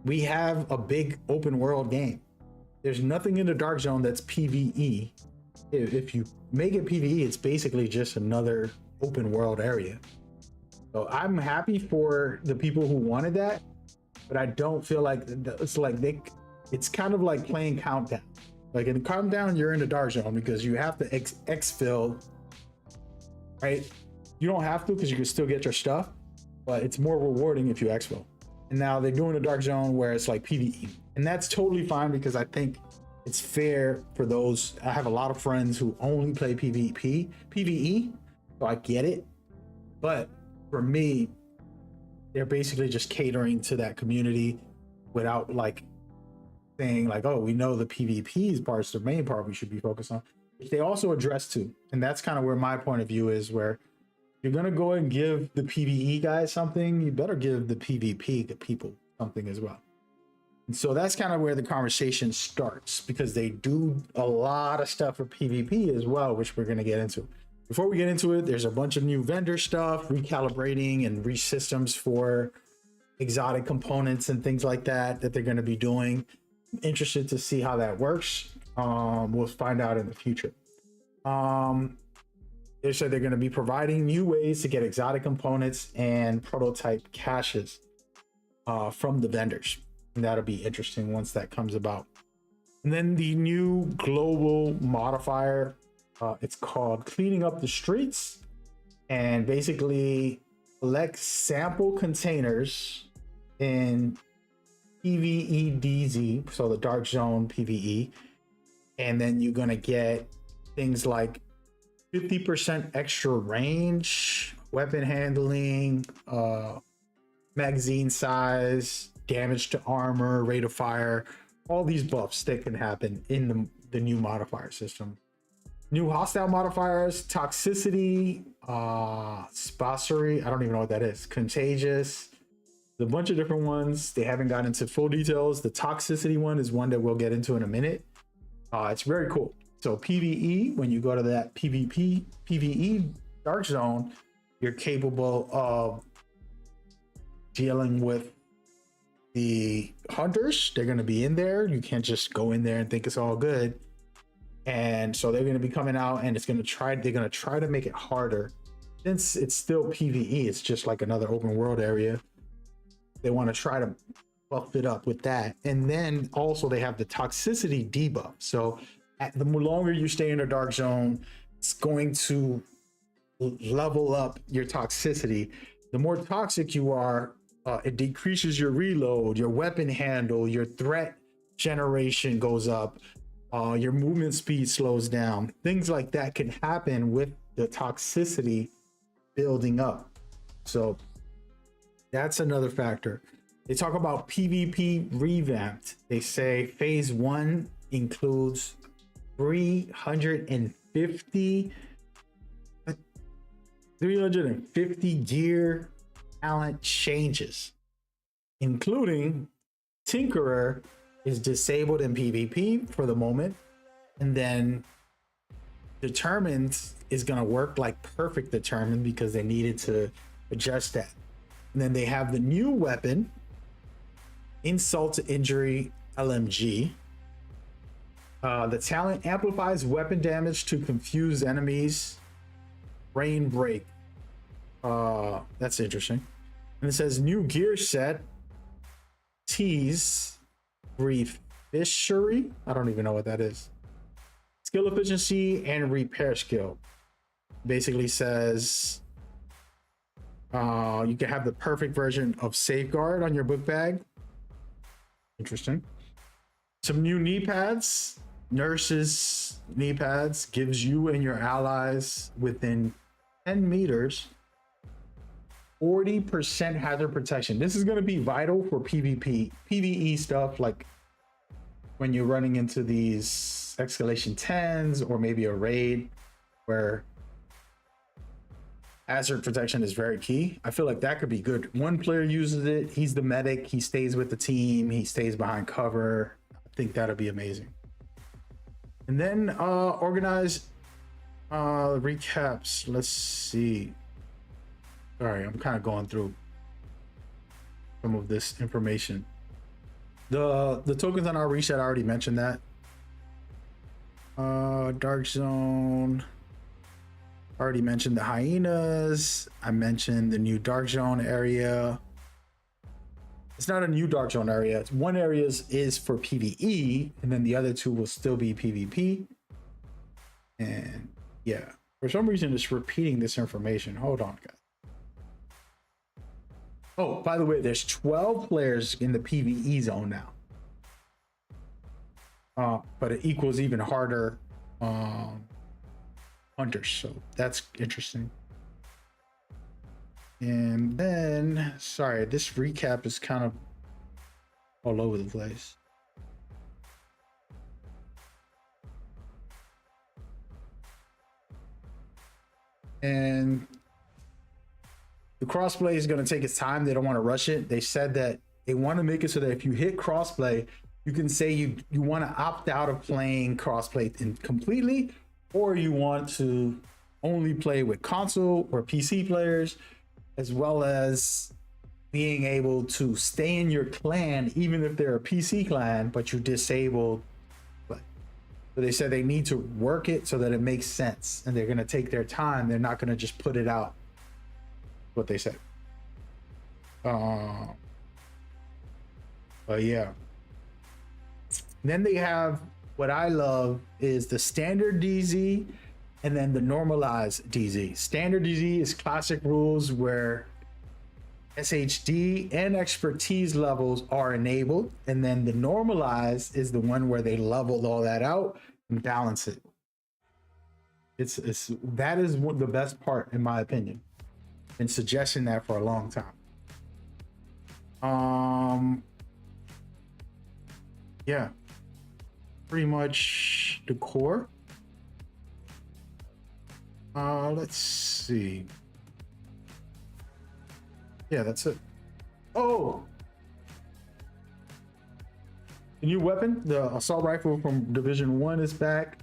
We have a big open world game. There's nothing in the dark zone that's PvE. If you make it PvE, it's basically just another open world area. So I'm happy for the people who wanted that, but I don't feel like it's kind of like playing Countdown. Like in Countdown, you're in the dark zone because you have to exfil, right? You don't have to because you can still get your stuff, but it's more rewarding if you exfil. And now they're doing a dark zone where it's like PvE, and that's totally fine because I think it's fair for those. I have a lot of friends who only play PvE, so I get it. But for me, they're basically just catering to that community without like saying like, oh, we know the PvP part's the main part we should be focused on, which they also address too. And that's kind of where my point of view is, where you're gonna go and give the PvE guys something, you better give the PvP people something as well. And so that's kind of where the conversation starts, because they do a lot of stuff for PvP as well, which we're gonna get into. Before we get into it, there's a bunch of new vendor stuff, recalibrating and resystems for exotic components and things like that they're going to be doing. Interested to see how that works. We'll find out in the future. They said they're going to be providing new ways to get exotic components and prototype caches from the vendors, and that'll be interesting once that comes about. And then the new global modifier, it's called Cleaning Up the Streets, and basically collect sample containers in PvE DZ, so the Dark Zone PvE, and then you're gonna get things like 50% extra range, weapon handling, magazine size, damage to armor, rate of fire, all these buffs that can happen in the new modifier system. New hostile modifiers: toxicity, spacery, I don't even know what that is, contagious, a bunch of different ones. They haven't gotten into full details. The toxicity one is one that we'll get into in a minute. It's very cool. So PvE, when you go to that PvE Dark Zone, you're capable of dealing with the hunters. They're going to be in there. You can't just go in there and think it's all good. And so they're going to be coming out, and they're going to try to make it harder. Since it's still PvE, it's just like another open world area. They want to try to buff it up with that. And then also they have the toxicity debuff. So the longer you stay in the Dark Zone, it's going to level up your toxicity. The more toxic you are, it decreases your reload, your weapon handle, your threat generation goes up, your movement speed slows down. Things like that can happen with the toxicity building up. So that's another factor. They talk about PvP revamped. They say phase 1 includes 350 gear talent changes, including Tinkerer is disabled in PvP for the moment, and then Determined is going to work like perfect Determined because they needed to adjust that. And then they have the new weapon, Insult to Injury LMG. The talent amplifies weapon damage to confuse enemies. Rain Break. That's interesting. And it says new gear set. Tease. Brief Fishery. I don't even know what that is. Skill efficiency and repair skill. Basically says you can have the perfect version of Safeguard on your book bag. Interesting. Some new knee pads. Nurse's knee pads gives you and your allies within 10 meters 40% hazard protection. This is going to be vital for PvE stuff, like when you're running into these escalation 10s or maybe a raid where hazard protection is very key. I feel like that could be good. One player uses it, he's the medic, he stays with the team, he stays behind cover. I think that'll be amazing. And then organize recaps. Let's see. Sorry, I'm kind of going through some of this information. The tokens on our reset, I already mentioned that. Dark Zone. I already mentioned the hyenas. I mentioned the new Dark Zone area. It's not a new Dark Zone area. It's one area is for PvE, and then the other two will still be PvP. And yeah, for some reason it's repeating this information. Hold on, guys. Oh, by the way, there's 12 players in the PvE zone now. But it equals even harder hunters, so that's interesting. And then, sorry, this recap is kind of all over the place. And the crossplay is going to take its time. They don't want to rush it. They said that they want to make it so that if you hit crossplay, you can say you want to opt out of playing crossplay completely, or you want to only play with console or PC players, as well as being able to stay in your clan, even if they're a PC clan, but you disabled. But so they said they need to work it so that it makes sense, and they're going to take their time. They're not going to just put it out. What they said. But yeah. Then they have what I love is the standard DZ and then the normalized DZ. Standard DZ is classic rules where SHD and expertise levels are enabled, and then the normalized is the one where they leveled all that out and balance it. It's that is the best part in my opinion. Been suggesting that for a long time. Yeah, pretty much the core. Let's see. Yeah, that's it. Oh, the new weapon, the assault rifle from Division 1 is back.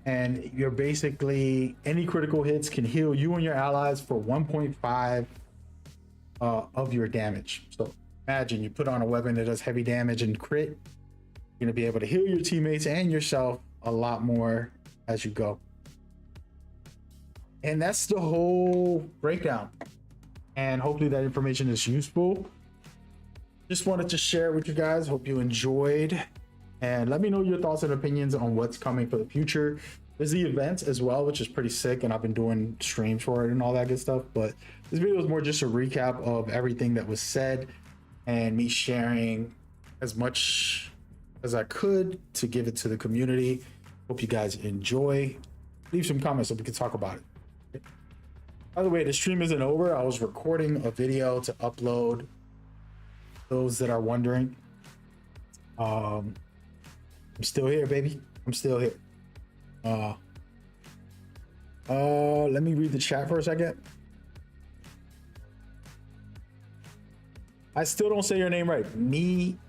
And you're basically, any critical hits can heal you and your allies for 1.5 of your damage. So imagine you put on a weapon that does heavy damage and crit. You're gonna be able to heal your teammates and yourself a lot more as you go. And that's the whole breakdown. And hopefully that information is useful. Just wanted to share it with you guys. Hope you enjoyed. And let me know your thoughts and opinions on what's coming for the future. There's the events as well, which is pretty sick. And I've been doing streams for it and all that good stuff. But this video is more just a recap of everything that was said and me sharing as much as I could to give it to the community. Hope you guys enjoy. Leave some comments so we can talk about it. By the way, the stream isn't over. I was recording a video to upload. Those that are wondering, I'm still here, baby. I'm still here. Let me read the chat for a second. I still don't say your name right. Midian,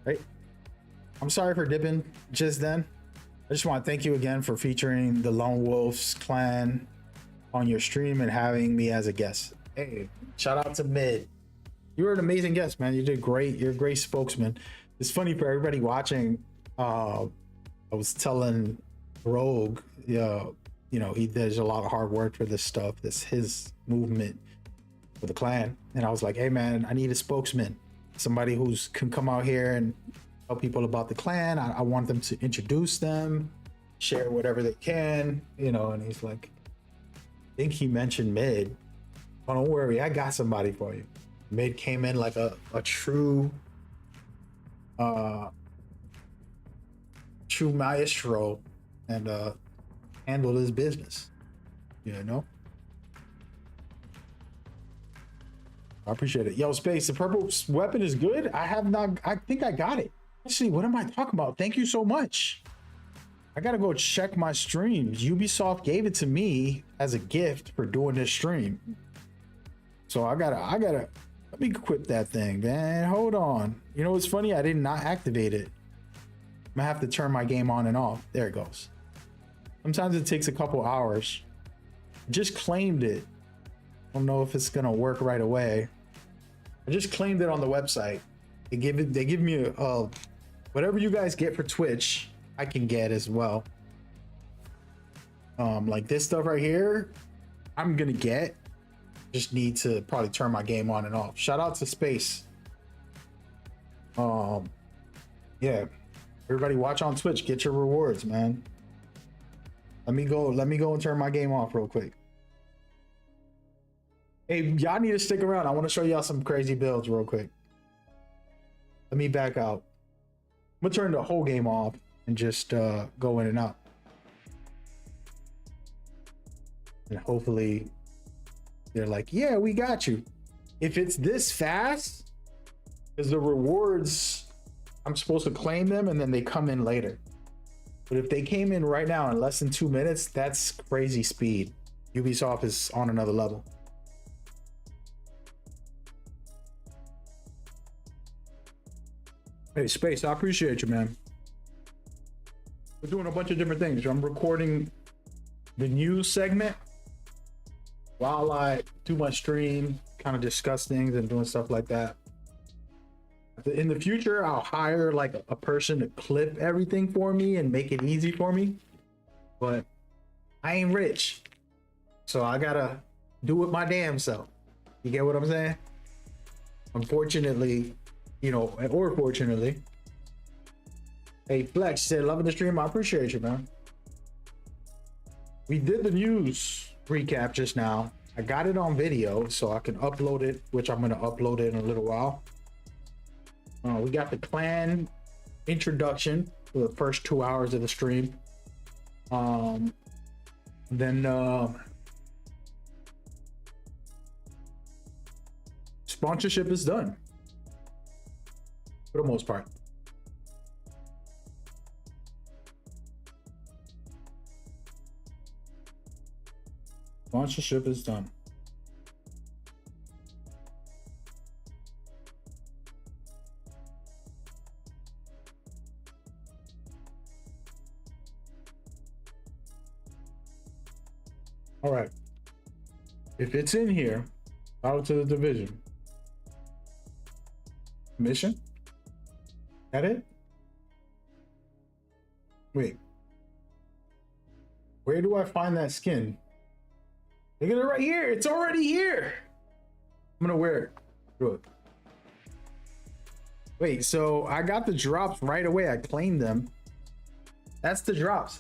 right? I'm sorry for dipping just then. I just want to thank you again for featuring the Lone Wolves clan on your stream and having me as a guest. Hey, shout out to Mid. You were an amazing guest, man. You did great. You're a great spokesman. It's funny for everybody watching. I was telling Rogue, you know, he does a lot of hard work for this stuff. This his movement for the clan. And I was like, hey man, I need a spokesman. Somebody who's can come out here and tell people about the clan. I want them to introduce them, share whatever they can, you know. And he's like, I think he mentioned Mid. Oh, don't worry, I got somebody for you. Mid came in like a true maestro and handled his business, you know. I appreciate it. Yo, Space, the purple weapon is good. I think I got it. Actually, what am I talking about? Thank you so much. I gotta go check my streams. Ubisoft gave it to me as a gift for doing this stream. So I gotta let me equip that thing, man. Hold on. You know what's funny? I did not activate it. I'm gonna have to turn my game on and off. There it goes. Sometimes it takes a couple hours. Just claimed it. I don't know if it's gonna work right away. I just claimed it on the website. They give me a whatever you guys get for Twitch, I can get as well. Like this stuff right here, I'm gonna get. Just need to probably turn my game on and off. Shout out to Space. Yeah, everybody watch on Twitch, get your rewards, man. Let me go and turn my game off real quick. Hey, y'all need to stick around. I want to show y'all some crazy builds real quick. Let me back out. I'm gonna turn the whole game off and just go in and out. And hopefully they're like, yeah, we got you. If it's this fast, because the rewards, I'm supposed to claim them and then they come in later. But if they came in right now in less than 2 minutes, that's crazy speed. Ubisoft is on another level. Hey, Space, I appreciate you, man. We're doing a bunch of different things. I'm recording the news segment while I do my stream, kind of discuss things and doing stuff like that. In the future, I'll hire like a person to clip everything for me and make it easy for me. But I ain't rich, so I gotta do it my damn self. You get what I'm saying? Unfortunately, you know, or fortunately. Hey, Flex said, loving the stream. I appreciate you, man. We did the news recap just now. I got it on video, so I can upload it, which I'm going to upload it in a little while. We got the clan introduction for the first 2 hours of the stream. Then sponsorship is done for the most part. Sponsorship is done. All right. If it's in here, out to the division. Mission? That it? Wait. Where do I find that skin? Look at it right here. It's already here. I'm gonna wear it. Good. Wait, so I got the drops right away. I claimed them. That's the drops.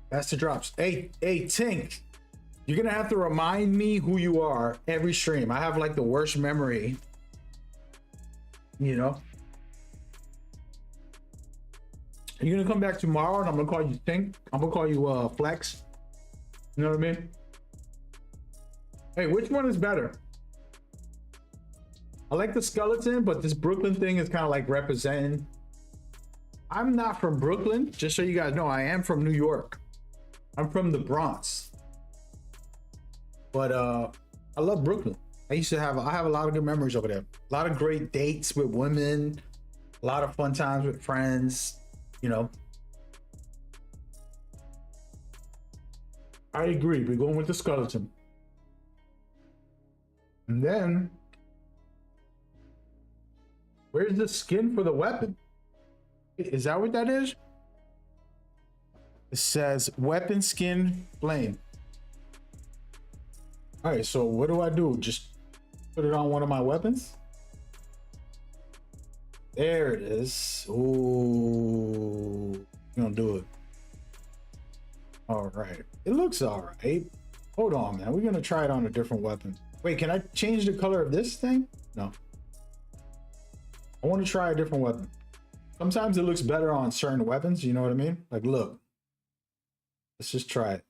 That's the drops. Hey, Tink. You're gonna have to remind me who you are every stream. I have like the worst memory. You know? You're gonna come back tomorrow and I'm gonna call you Tink. I'm gonna call you Flex. You know what I mean? Hey, which one is better? I like the skeleton, but this Brooklyn thing is kind of like representing. I'm not from Brooklyn, just so you guys know. I am from New York. I'm from the Bronx. But I love Brooklyn. I have a lot of good memories over there. A lot of great dates with women, a lot of fun times with friends, you know. I agree. We're going with the skeleton. And then, where's the skin for the weapon? Is that what that is? It says weapon skin flame. All right, so what do I do? Just put it on one of my weapons? There it is. Ooh, you gonna do it. All right, it looks all right. Hold on, man. We're gonna try it on a different weapon. Wait, can I change the color of this thing? No. I want to try a different weapon. Sometimes it looks better on certain weapons. You know what I mean? Like, look. Let's just try it.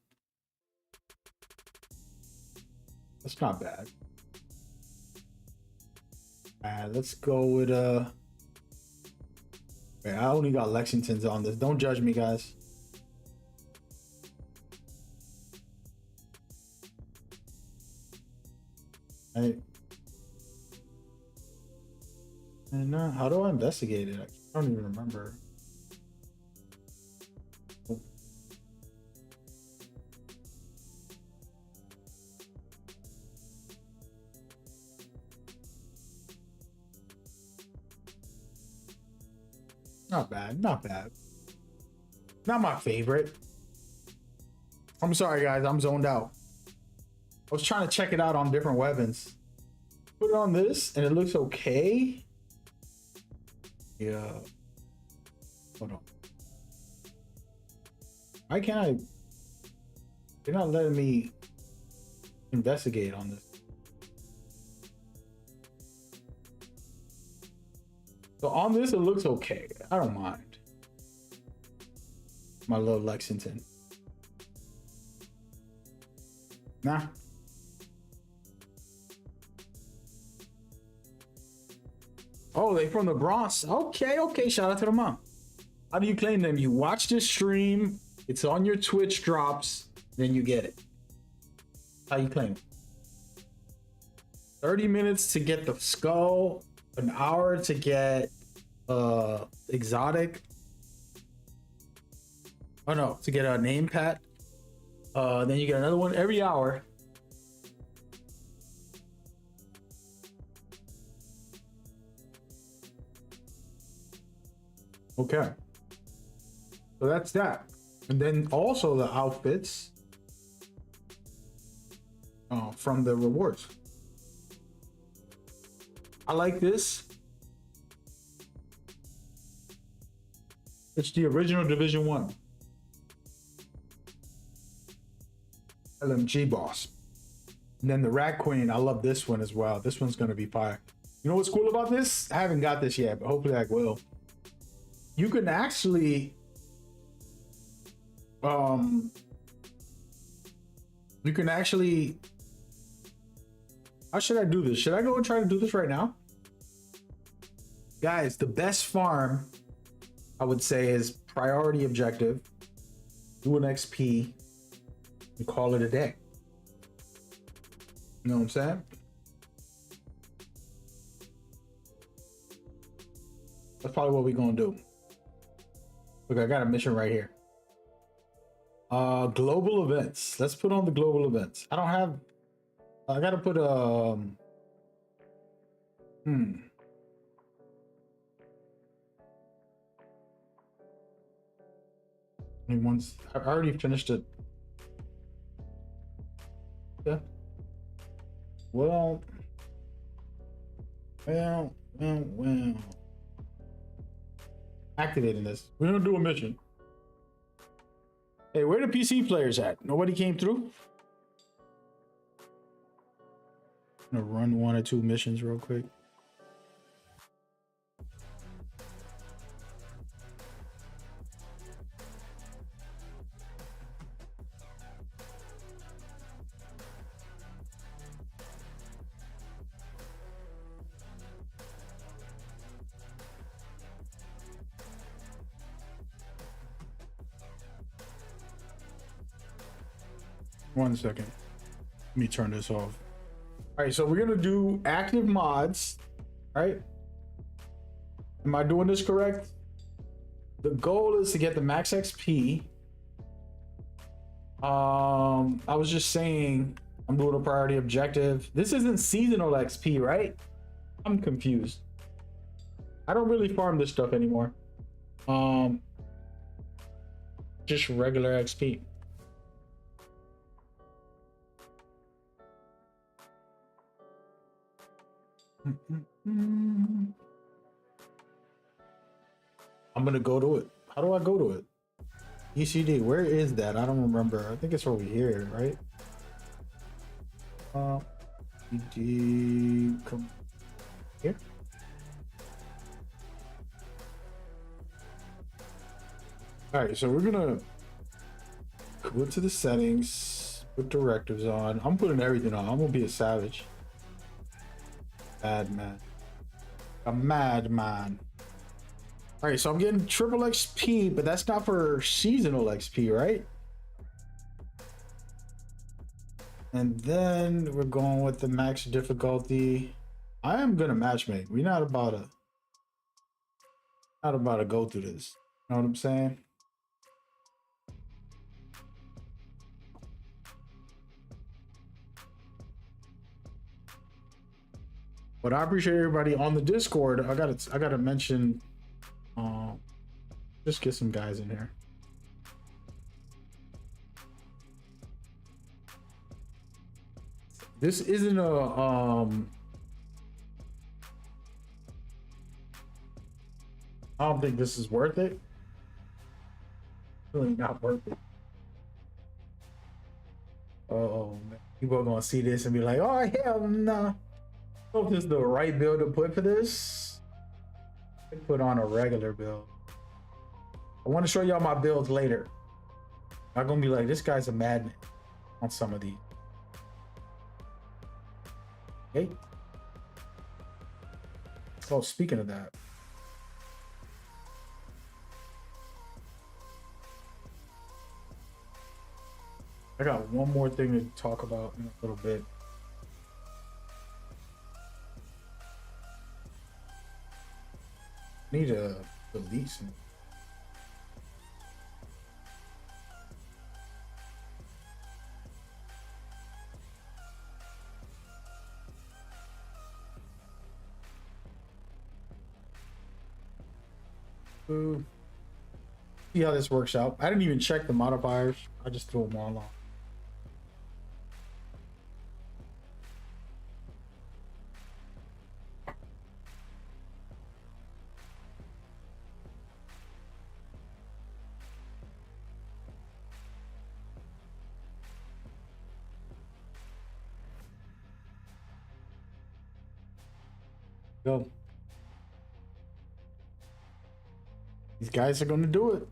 That's not bad. Let's go with wait, I only got Lexington's on this. Don't judge me, guys. And how do I investigate it? I don't even remember. Not bad, not bad. Not my favorite. I'm sorry, guys, I'm zoned out. I was trying to check it out on different weapons. Put it on this and it looks okay. Yeah. Hold on. Why can't I? You're not letting me investigate on this. So on this, it looks okay. I don't mind. My little Lexington. Nah. Oh, they from the Bronx. Okay, okay. Shout out to the mom. How do you claim them? You watch this stream. It's on your Twitch drops. Then you get it. How you claim it? 30 minutes to get the skull, an hour to get exotic. Oh no, to get a name pet. Then you get another one every hour. Okay. So that's that. And then also the outfits from the rewards. I like this. It's the original Division 1. LMG boss. And then the Rat Queen, I love this one as well. This one's gonna be fire. You know what's cool about this? I haven't got this yet, but hopefully I will. You can actually how should I do this? Should I go and try to do this right now? Guys, the best farm I would say is priority objective, do an XP, and call it a day. You know what I'm saying? That's probably what we're gonna do. Look, I got a mission right here. Global events. Let's put on the global events. I don't have. I gotta put Once I already finished it. Yeah. Well. Activating this. We're gonna do a mission. Hey, where the PC players at? Nobody came through? I'm gonna run 1 or 2 missions real quick. One second. Let me turn this off. All right, so we're gonna do active mods, right? Am I doing this correct? The goal is to get the max XP. I was just saying I'm doing a priority objective. This isn't seasonal XP, right? I'm confused. I don't really farm this stuff anymore. Just regular XP. I'm gonna go to it. How do I go to it? ECD, where is that? I don't remember. I think it's over here, right? ECD, come here. All right, so we're gonna go to the settings, put directives on. I'm putting everything on. I'm gonna be a savage. Madman. A madman. All right, so I'm getting triple XP, but that's not for seasonal XP, right? And then we're going with the max difficulty. I am gonna matchmake. We're not about to go through this. You know what I'm saying? But I appreciate everybody on the Discord. I gotta mention, just get some guys in here. This isn't a I don't think this is worth it. Really not worth it. Oh man, people are gonna see this and be like, "Oh hell no!" I don't know if this is the right build to put for this. I put on a regular build. I want to show y'all my builds later. I'm gonna be like, this guy's a madman on some of these. Okay. Oh, speaking of that. I got one more thing to talk about in a little bit. Need to delete some. Ooh. See how this works out. I didn't even check the modifiers. I just threw them all on. Go. These guys are gonna do it.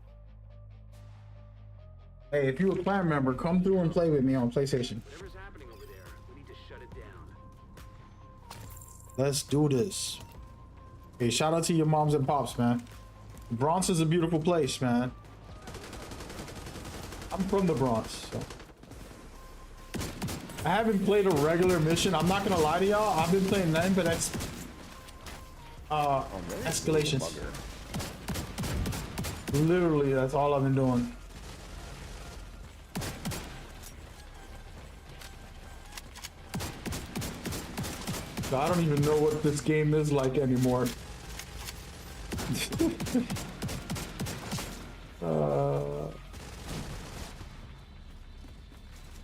Hey, if you're a clan member, come through and play with me on PlayStation. Whatever's happening over there, we need to shut it down. Let's do this. Hey, shout out to your moms and pops, man. The Bronx is a beautiful place, man. I'm from the Bronx, so. I haven't played a regular mission. I'm not gonna lie to y'all. I've been playing nothing but escalations. Literally, that's all I've been doing. So I don't even know what this game is like anymore.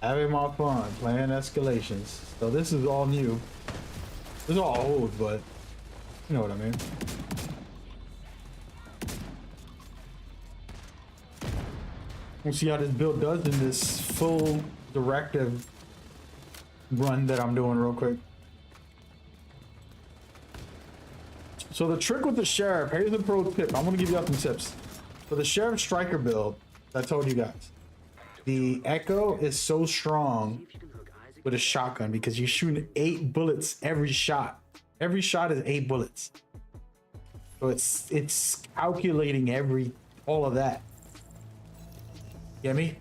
Having my fun playing escalations. So this is all new. This is all old, but you know what I mean. We'll see how this build does in this full directive run that I'm doing real quick. So the trick with the sheriff, here's the pro tip. I'm gonna give you all some tips. For the sheriff striker build, I told you guys, the echo is so strong with a shotgun because you're shooting 8 bullets every shot. Every shot is 8 bullets. So it's calculating all of that. Get me?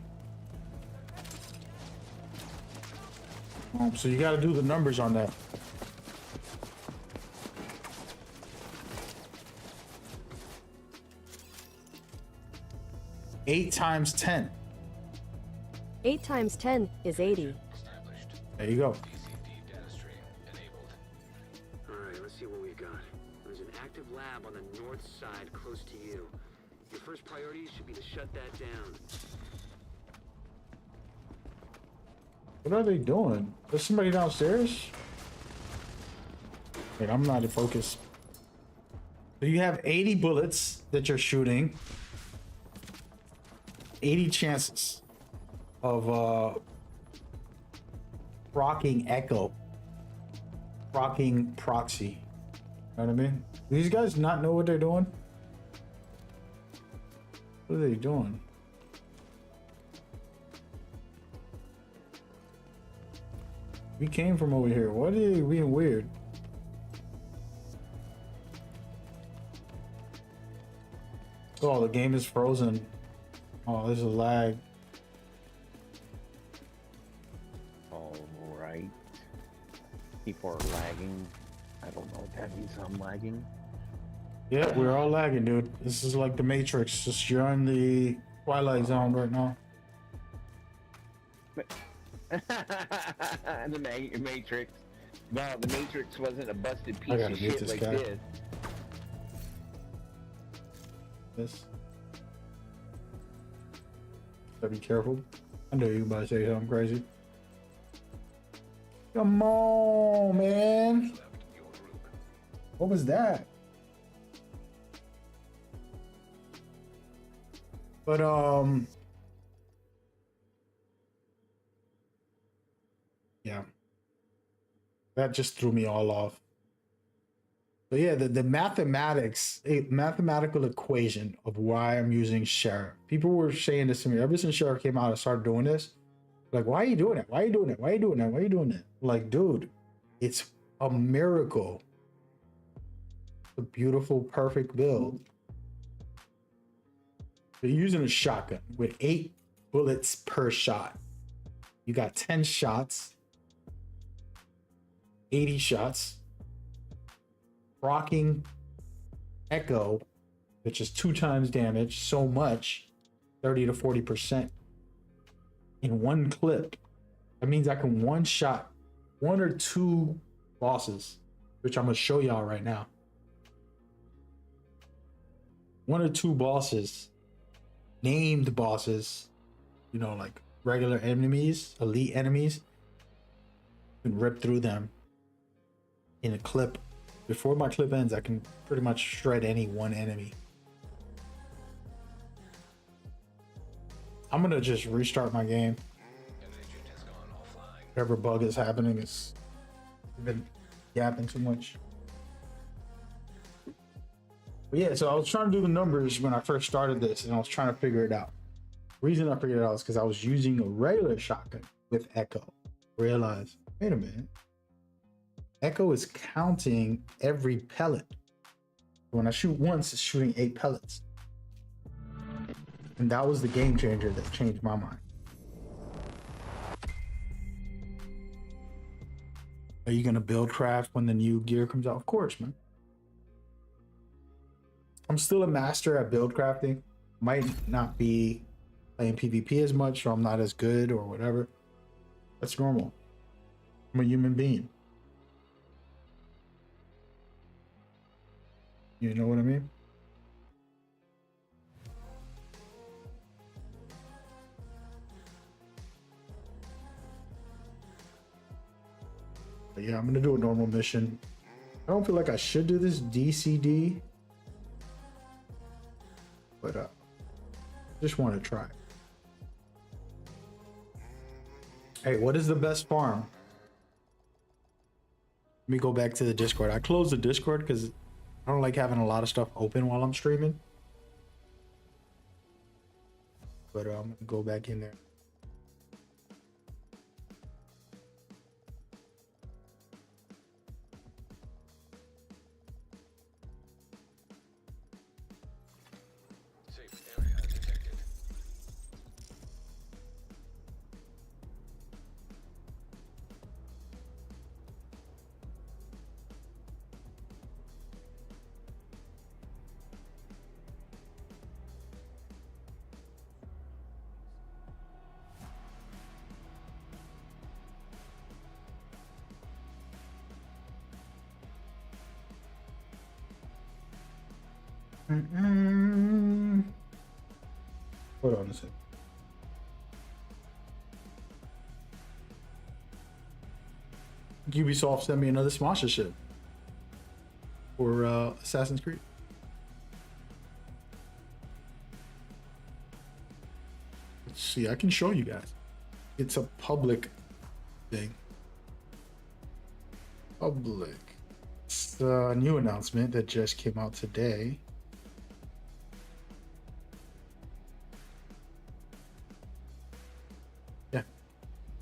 So you got to do the numbers on that. Eight times 10. 8 times 10 is 80. There you go. Alright, let's see what we've got. There's an active lab on the north side close to you. Your first priority should be to shut that down. What are they doing? There's somebody downstairs? Wait, I'm not in focus. So you have 80 bullets that you're shooting. 80 chances of rocking echo. Rocking proxy. Know what I mean? Do these guys not know what they're doing? What are they doing? We came from over here. What are they being weird? Oh, the game is frozen. Oh, there's a lag. All right. People are lagging. I don't know what that means. I'm lagging. Yeah, we're all lagging, dude. This is like the Matrix. Just you're in the Twilight Zone right now. The Matrix. No, the Matrix wasn't a busted I piece gotta of mute shit this like guy. this. This. Gotta be careful. I know you about to say something crazy. Come on, man. What was that? But yeah, that just threw me all off. But yeah, the mathematics, a mathematical equation of why I'm using Sheriff. People were saying this to me ever since Sheriff came out. I started doing this. Like, why are you doing it? Why are you doing it? Why are you doing that? Why are you doing it? Like, dude, it's a miracle. A beautiful, perfect build. You're using a shotgun with 8 bullets per shot. You got 10 shots, 80 shots, rocking Echo, which is 2 times damage, so much, 30 to 40% in one clip. That means I can one shot 1 or 2 bosses, which I'm gonna show y'all right now. 1 or 2 bosses, named bosses, you know, like regular enemies, elite enemies, you can rip through them in a clip. Before my clip ends, I can pretty much shred any one enemy. I'm gonna just restart my game. Whatever bug is happening is been yapping too much. But yeah, so I was trying to do the numbers when I first started this, and I was trying to figure it out. The reason I figured it out is because I was using a regular shotgun with Echo. Realized, wait a minute, Echo is counting every pellet. When I shoot once, it's shooting 8 pellets. And that was the game changer that changed my mind. Are you gonna build craft when the new gear comes out? Of course, man. I'm still a master at build crafting. Might not be playing PvP as much, or I'm not as good or whatever. That's normal. I'm a human being. You know what I mean? But yeah, I'm gonna do a normal mission. I don't feel like I should do this DCD, but just want to try. Hey, what is the best farm? Let me go back to the Discord. I closed the Discord because I don't like having a lot of stuff open while I'm streaming. But I'm gonna go back in there. Hold on a second. Ubisoft sent me another sponsorship for Assassin's Creed. Let's see, I can show you guys. It's a public thing. Public. It's a new announcement that just came out today.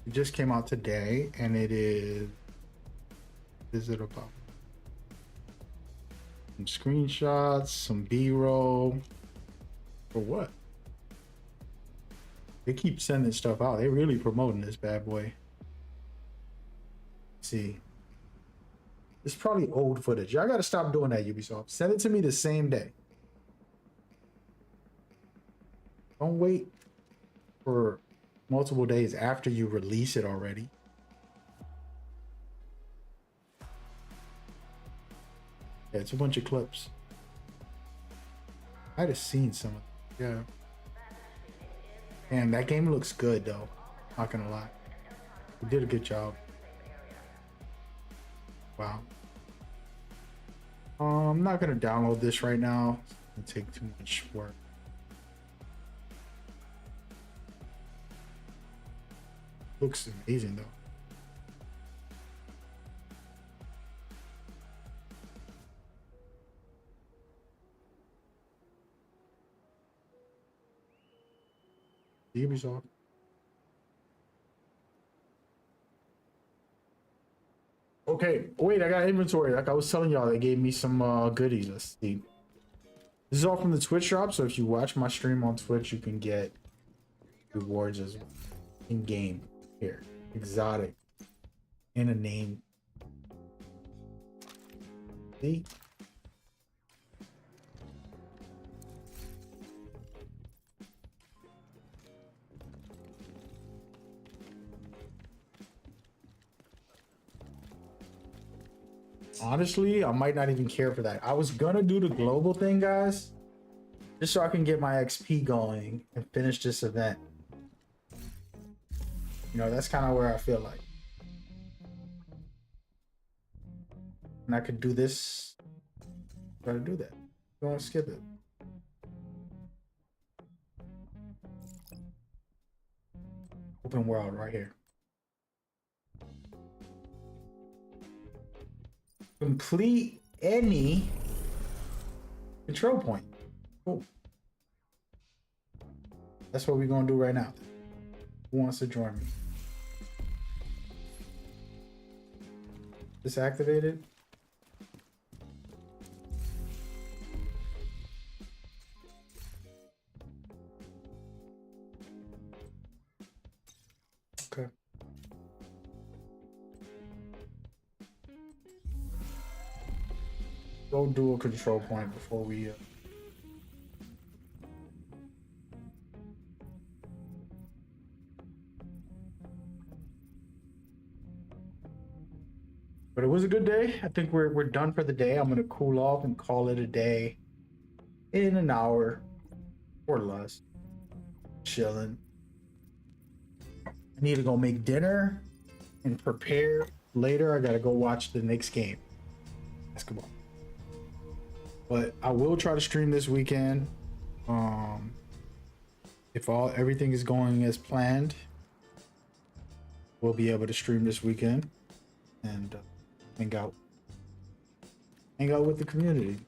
It just came out today, and it is it about? Some screenshots, some B-roll. For what? They keep sending stuff out. They really promoting this bad boy. Let's see. It's probably old footage. Y'all gotta stop doing that, Ubisoft. Send it to me the same day. Don't wait for multiple days after you release it already. Yeah, it's a bunch of clips. I'd have seen some of them. Yeah. And that game looks good though. Not gonna lie. We did a good job. Wow. I'm not gonna download this right now. It'll take too much work. Looks amazing though. Ubisoft. Okay, wait, I got inventory. Like I was telling y'all, they gave me some goodies. Let's see. This is all from the Twitch shop, so if you watch my stream on Twitch, you can get rewards as well. In game. Here, exotic and a name. See? honestly, I might not even care for that. I was gonna do the global thing, guys, just so I can get my XP going and finish this event. You know, that's kind of where I feel like. And I could do this. Gotta do that. Don't skip it. Open world right here. Complete any control point. Cool. That's what we're gonna do right now. Who wants to join me? Disactivated. Okay. Go do a control point before we But it was a good day. I think we're done for the day. I'm gonna cool off and call it a day in an hour or less. Chilling. I need to go make dinner and prepare later. I gotta go watch the Knicks game. Basketball. But I will try to stream this weekend. If everything is going as planned, we'll be able to stream this weekend and hang out with the community.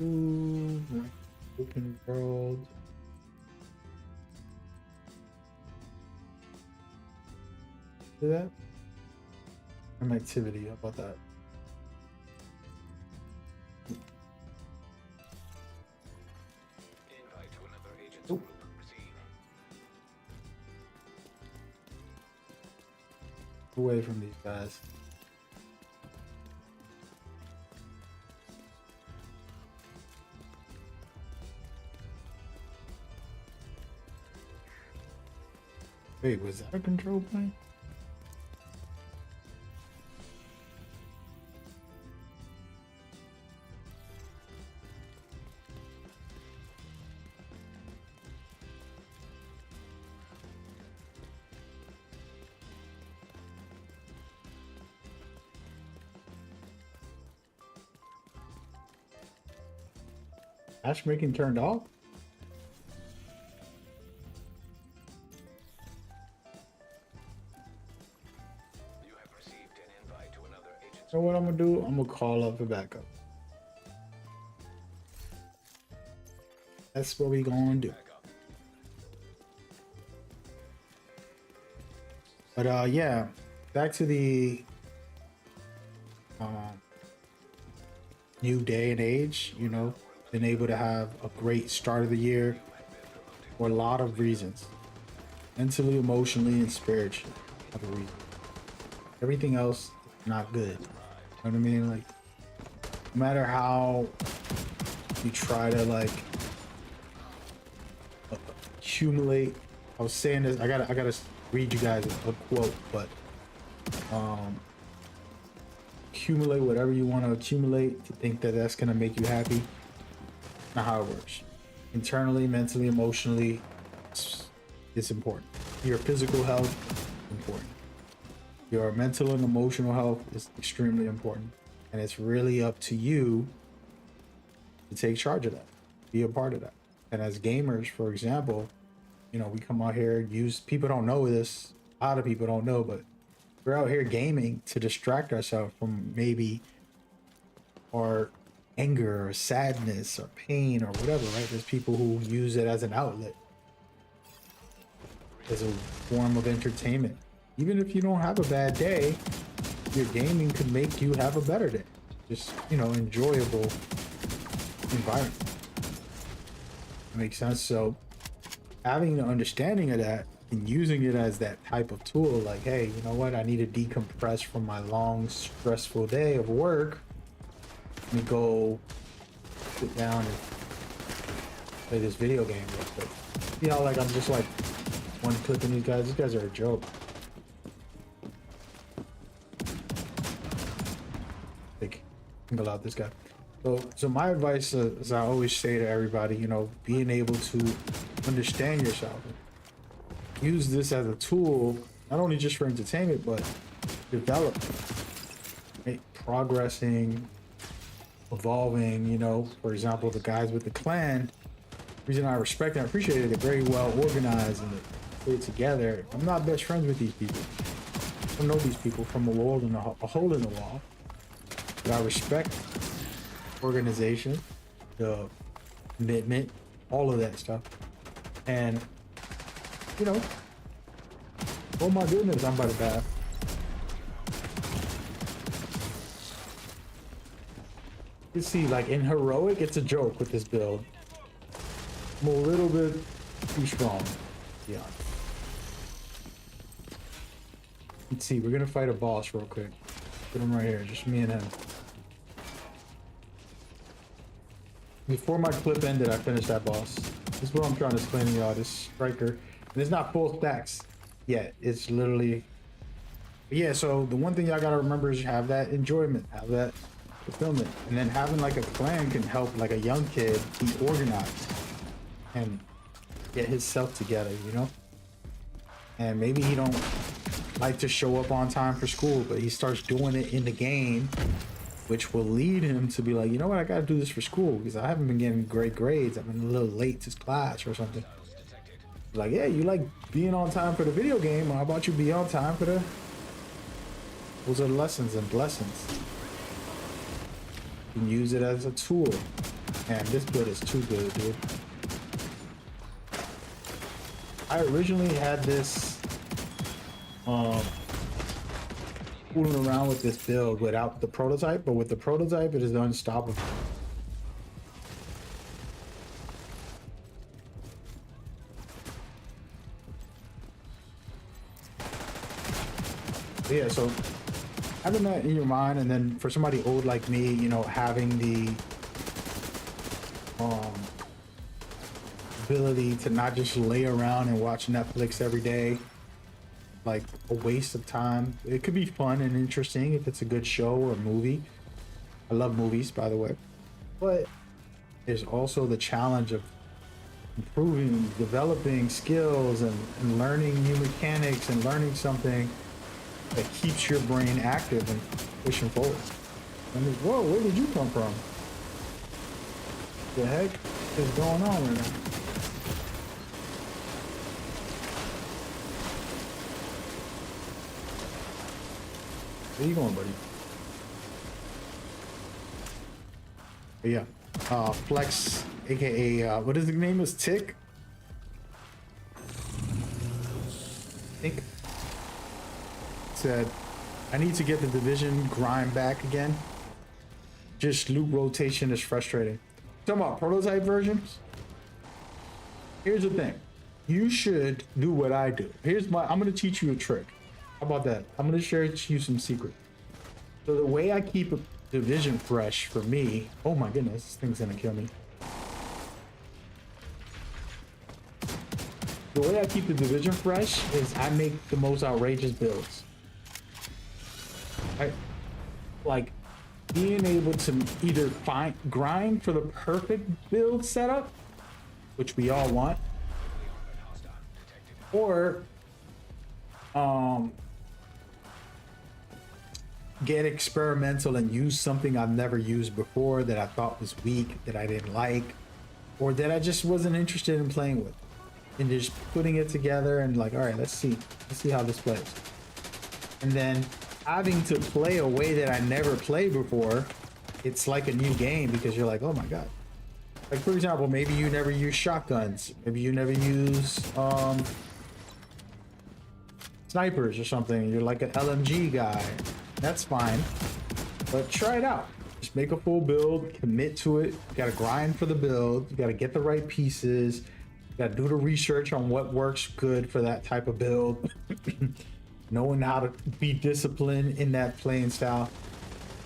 Ooh, open world. See that? Some activity. How about that? Ooh. Away from these guys. Wait, was that a control point? Matchmaking turned off? You have received an invite to another agent's. So what I'm gonna do, I'm gonna call up a backup. That's what we gonna do. But yeah, back to the new day and age, you know, been able to have a great start of the year for a lot of reasons. Mentally, emotionally, and spiritually. Other reasons. Everything else is not good. You know what I mean? Like, no matter how you try to like accumulate. I was saying this, I gotta read you guys a quote, but accumulate whatever you want to accumulate to think that that's gonna make you happy. Not how it works. Internally, mentally, emotionally, it's important. Your physical health, important. Your mental and emotional health is extremely important. And it's really up to you to take charge of that, be a part of that. And as gamers, for example, you know, we come out here, people don't know this, a lot of people don't know, but we're out here gaming to distract ourselves from maybe our anger or sadness or pain or whatever, right? There's people who use it as an outlet, as a form of entertainment. Even if you don't have a bad day, your gaming could make you have a better day. Just, you know, enjoyable environment. Makes sense. So having an understanding of that and using it as that type of tool, like, hey, you know what, I need to decompress from my long stressful day of work. Let me go sit down and play this video game real quick. You know, like, I'm just like one clicking these guys. These guys are a joke. single out this guy. So my advice, as I always say to everybody, you know, being able to understand yourself, use this as a tool, not only just for entertainment, but develop, right? Progressing, evolving. You know, for example, the guys with the clan. The reason I respect and appreciate it, they're very well organized and they put it together. I'm not best friends with these people. I don't know these people from a wall and a hole in the wall, but I respect organization, the commitment, all of that stuff. And you know, oh my goodness, I'm about to die. You see, like in heroic, it's a joke with this build. I'm a little bit too strong, to be honest. Let's see, we're gonna fight a boss real quick. Put him right here, just me and him. Before my clip ended, I finished that boss. This is what I'm trying to explain to y'all, this striker. And it's not full stacks yet. It's literally... Yeah, so the one thing y'all gotta remember is have that enjoyment, have that fulfillment. And then having like a clan can help like a young kid be organized and get himself together, you know? And maybe he don't like to show up on time for school, but he starts doing it in the game, which will lead him to be like, you know what, I gotta do this for school because I haven't been getting great grades. I've been a little late to class or something. Like, yeah, you like being on time for the video game. How about you be on time for the... Those are lessons and blessings. You can use it as a tool. Man, this build is too good, dude. I originally had this fooling around with this build without the prototype, but with the prototype, it is unstoppable. Yeah, so having that in your mind, and then for somebody old like me, you know, having the ability to not just lay around and watch Netflix every day, like a waste of time. It could be fun and interesting if it's a good show or movie. I love movies, by the way, but there's also the challenge of improving, developing skills and learning new mechanics and learning something that keeps your brain active and pushing forward. I mean, whoa, where did you come from? The heck is going on right now? Where you going, buddy? But yeah, Flex, aka what is his name? Is Tick? I think said, I need to get the division grind back again. Just loot rotation is frustrating. Talking about prototype versions. Here's the thing. You should do what I do. I'm gonna teach you a trick. How about that? I'm gonna share with you some secret. So the way I keep a division fresh for me, oh my goodness, this thing's gonna kill me. The way I keep the division fresh is I make the most outrageous builds. Like being able to either grind for the perfect build setup, which we all want, or get experimental and use something I've never used before that I thought was weak, that I didn't like, or that I just wasn't interested in playing with, and just putting it together and like, all right, let's see how this plays. And then having to play a way that I never played before, it's like a new game because you're like, oh my god. Like for example, maybe you never use shotguns, maybe you never use snipers or something. You're like an LMG guy. That's fine, but try it out. Just make a full build, commit to it. You gotta grind for the build. You gotta get the right pieces. You gotta do the research on what works good for that type of build. Knowing how to be disciplined in that playing style.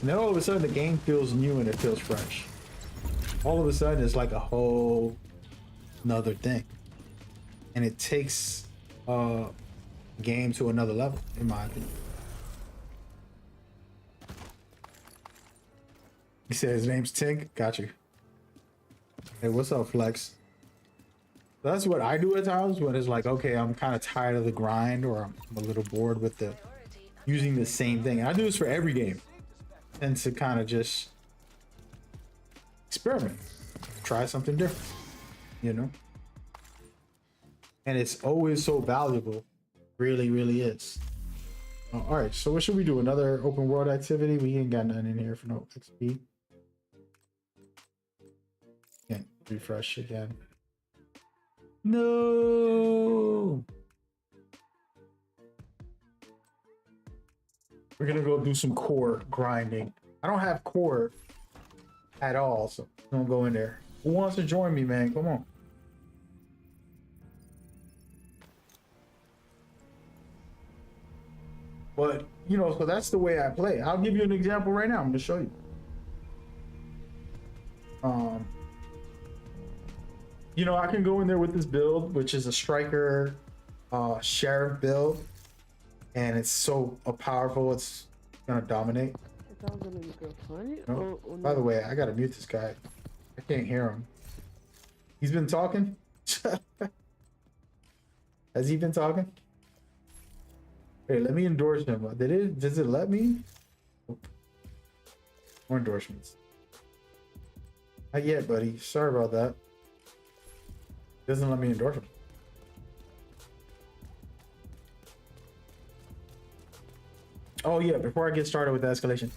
And then all of a sudden the game feels new and it feels fresh. All of a sudden it's like a whole another thing. And it takes game to another level, in my opinion. He said his name's Tink. Got you. Hey, what's up, Flex? That's what I do at times when it's like, okay, I'm kind of tired of the grind, or I'm a little bored with the using the same thing. And I do this for every game. And to kind of just experiment, try something different, you know? And it's always so valuable. Really, really is. All right, so what should we do? Another open world activity? We ain't got nothing in here for no XP. Can't refresh again. No. We're gonna go do some core grinding. I don't have core at all, so don't go in there. Who wants to join me, man? Come on. But you know, so that's the way I play. I'll give you an example right now. I'm gonna show you. You know, I can go in there with this build, which is a striker sheriff build, and it's so powerful, it's gonna dominate. No? By the way, I gotta mute this guy. I can't hear him. He's been talking. Has he been talking? Hey, let me endorse him. Does it let me? More endorsements. Not yet, buddy. Sorry about that. Doesn't let me endorse him. Oh yeah, before I get started with the escalation.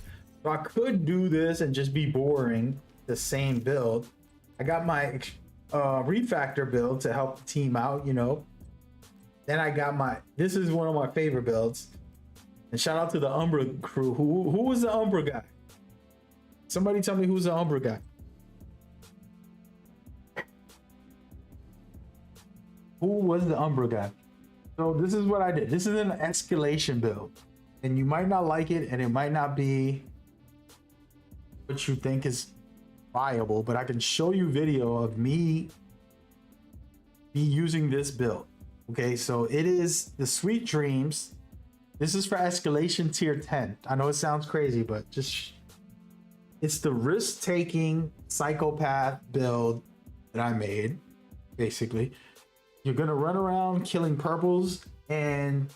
So I could do this and just be boring, the same build. I got my refactor build to help the team out, you know. Then I got this is one of my favorite builds. And shout out to the Umbra crew. Who was the Umbra guy? Somebody tell me who's the Umbra guy. Who was the Umbra guy? So this is what I did. This is an escalation build. And you might not like it, and it might not be what you think is viable, but I can show you video of me using this build. Okay, so it is the Sweet Dreams. This is for escalation tier 10. I know it sounds crazy, but it's the risk-taking psychopath build that I made, basically. You're gonna run around killing purples and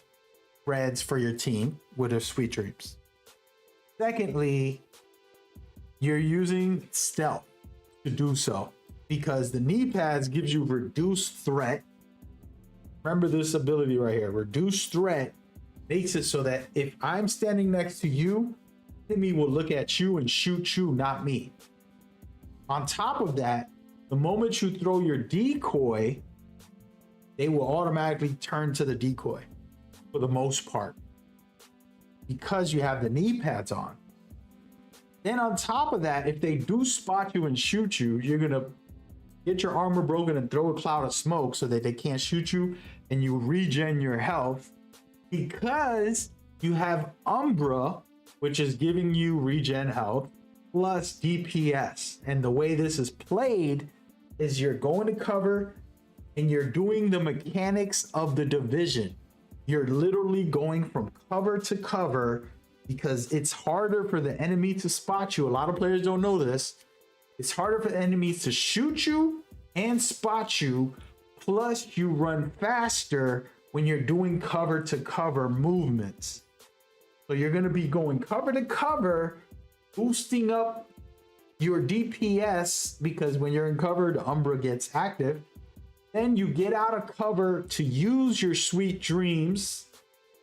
reds for your team with their Sweet Dreams. Secondly, you're using stealth to do so because the knee pads gives you reduced threat. Remember this ability right here, reduced threat makes it so that if I'm standing next to you, the enemy will look at you and shoot you, not me. On top of that, the moment you throw your decoy, they will automatically turn to the decoy for the most part because you have the knee pads on. Then on top of that, if they do spot you and shoot you, you're gonna get your armor broken and throw a cloud of smoke so that they can't shoot you, and you regen your health because you have Umbra, which is giving you regen health plus DPS. And the way this is played is you're going to cover and you're doing the mechanics of the division. You're literally going from cover to cover because it's harder for the enemy to spot you. A lot of players don't know this. It's harder for enemies to shoot you and spot you. Plus you run faster when you're doing cover to cover movements. So you're gonna be going cover to cover, boosting up your DPS because when you're in cover, the Umbra gets active. Then you get out of cover to use your Sweet Dreams,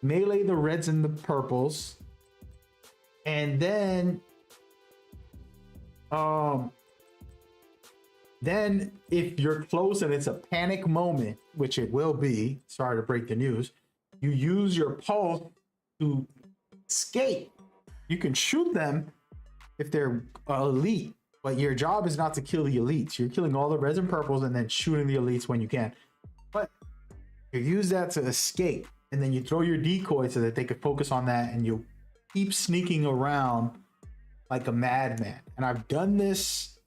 melee the reds and the purples. And then if you're close and it's a panic moment, which it will be, sorry to break the news, you use your pulse to escape. You can shoot them if they're elite, but your job is not to kill the elites. You're killing all the reds and purples and then shooting the elites when you can. But you use that to escape, and then you throw your decoy so that they could focus on that, and you keep sneaking around like a madman. And I've done this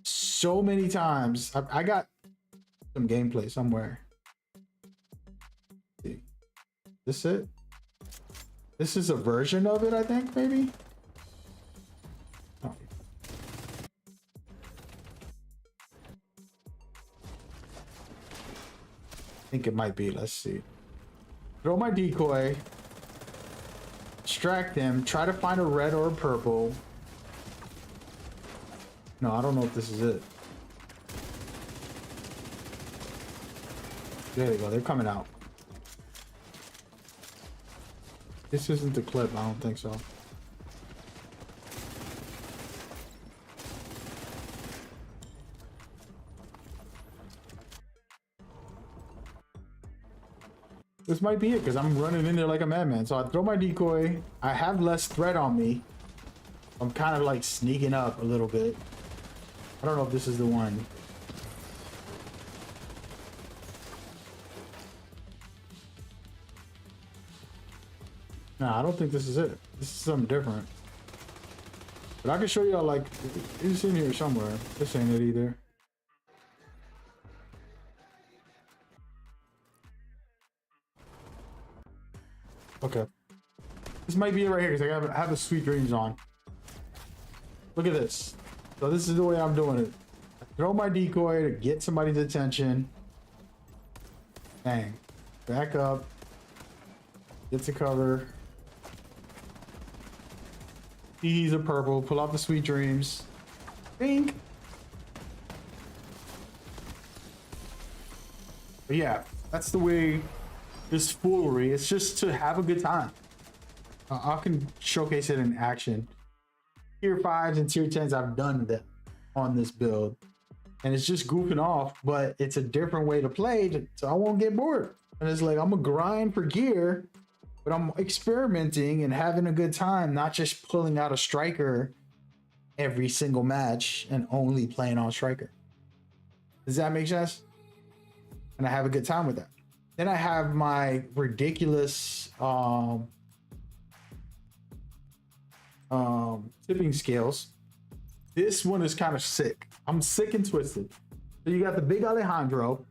so many times. I got some gameplay somewhere. Let's see. This it? This is a version of it, I think, maybe. Oh. think it might be. Let's see. Throw my decoy. Distract them. Try to find a red or a purple. No, I don't know if this is it. There they go. They're coming out. This isn't the clip. I don't think so. This might be it because I'm running in there like a madman. So I throw my decoy. I have less threat on me. I'm kind of like sneaking up a little bit. I don't know if this is the one. Nah, I don't think this is it. This is something different. But I can show y'all, like, it's in here somewhere. This ain't it either. Okay. This might be it right here because I have the sweet dreams on. Look at this. So this is the way I'm doing it. I throw my decoy to get somebody's attention. Bang. Back up. Get to cover. He's a purple. Pull out the sweet dreams. Bing. But yeah, that's the way this foolery. It's just to have a good time. I can showcase it in action. Tier 5s and tier 10s, I've done that on this build. And it's just goofing off, but it's a different way to play, so I won't get bored. And it's like, I'm a grind for gear, but I'm experimenting and having a good time, not just pulling out a striker every single match and only playing on striker. Does that make sense? And I have a good time with that. Then I have my ridiculous tipping scales. This one is kind of sick. I'm sick and twisted. So you got the big Alejandro.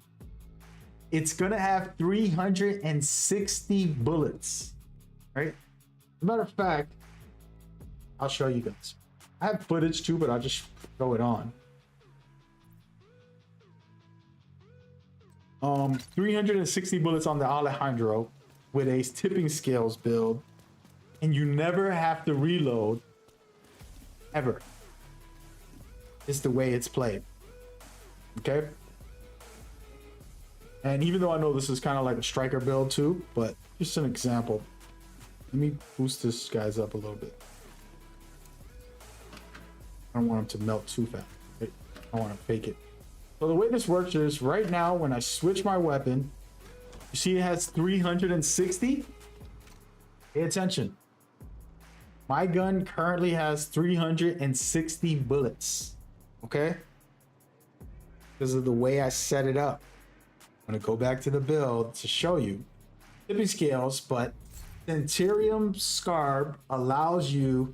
It's gonna have 360 bullets, right? As a matter of fact, I'll show you guys. I have footage too, but I'll just throw it on. 360 bullets on the Alejandro with a tipping scales build, and you never have to reload ever. It's the way it's played. Okay. And even though I know this is kind of like a striker build too, but just an example. Let me boost this guys up a little bit. I don't want him to melt too fast. I want to fake it. So the way this works is right now when I switch my weapon, you see it has 360. Pay attention. My gun currently has 360 bullets. Okay? Because of the way I set it up. I'm going to go back to the build to show you. Tipping scales, but Centurium Scarb allows you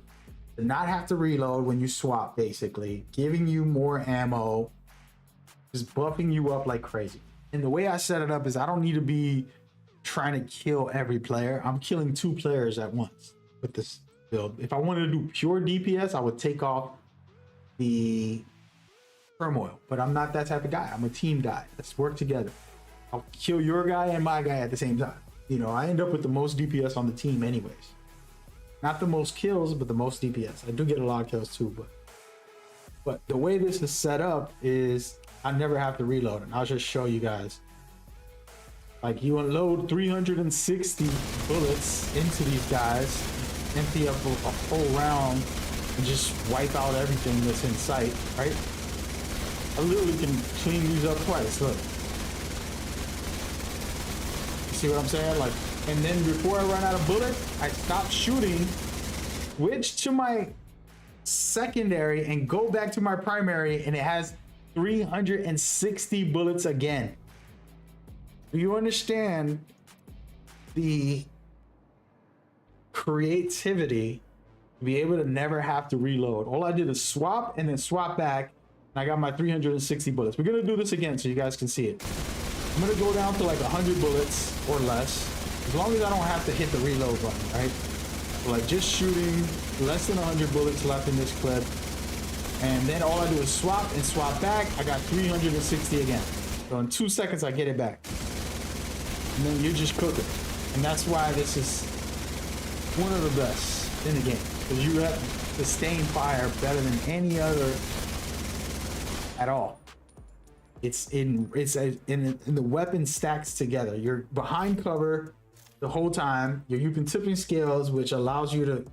to not have to reload when you swap, basically. Giving you more ammo. Just buffing you up like crazy. And the way I set it up is I don't need to be trying to kill every player. I'm killing 2 players at once with this build. If I wanted to do pure DPS, I would take off the turmoil, but I'm not that type of guy. I'm a team guy. Let's work together. I'll kill your guy and my guy at the same time. You know, I end up with the most DPS on the team anyways. Not the most kills, but the most DPS. I do get a lot of kills too, but the way this is set up is I never have to reload, and I'll just show you guys. Like, you unload 360 bullets into these guys, empty up a whole round, and just wipe out everything that's in sight, right? I literally can clean these up twice, look. You see what I'm saying? Like, and then before I run out of bullets, I stop shooting, switch to my secondary, and go back to my primary, and it has 360 bullets again. Do you understand the creativity to be able to never have to reload? All I did is swap and then swap back, and I got my 360 bullets. We're gonna do this again so you guys can see it. I'm gonna go down to like 100 bullets or less, as long as I don't have to hit the reload button, right? So like just shooting less than 100 bullets left in this clip. And then all I do is swap and swap back. I got 360 again. So in 2 seconds, I get it back. and then you just cook it. And that's why this is one of the best in the game, because you have sustained fire better than any other at all. It's in the weapon stacks together. You're behind cover the whole time. You're using tipping scales, which allows you to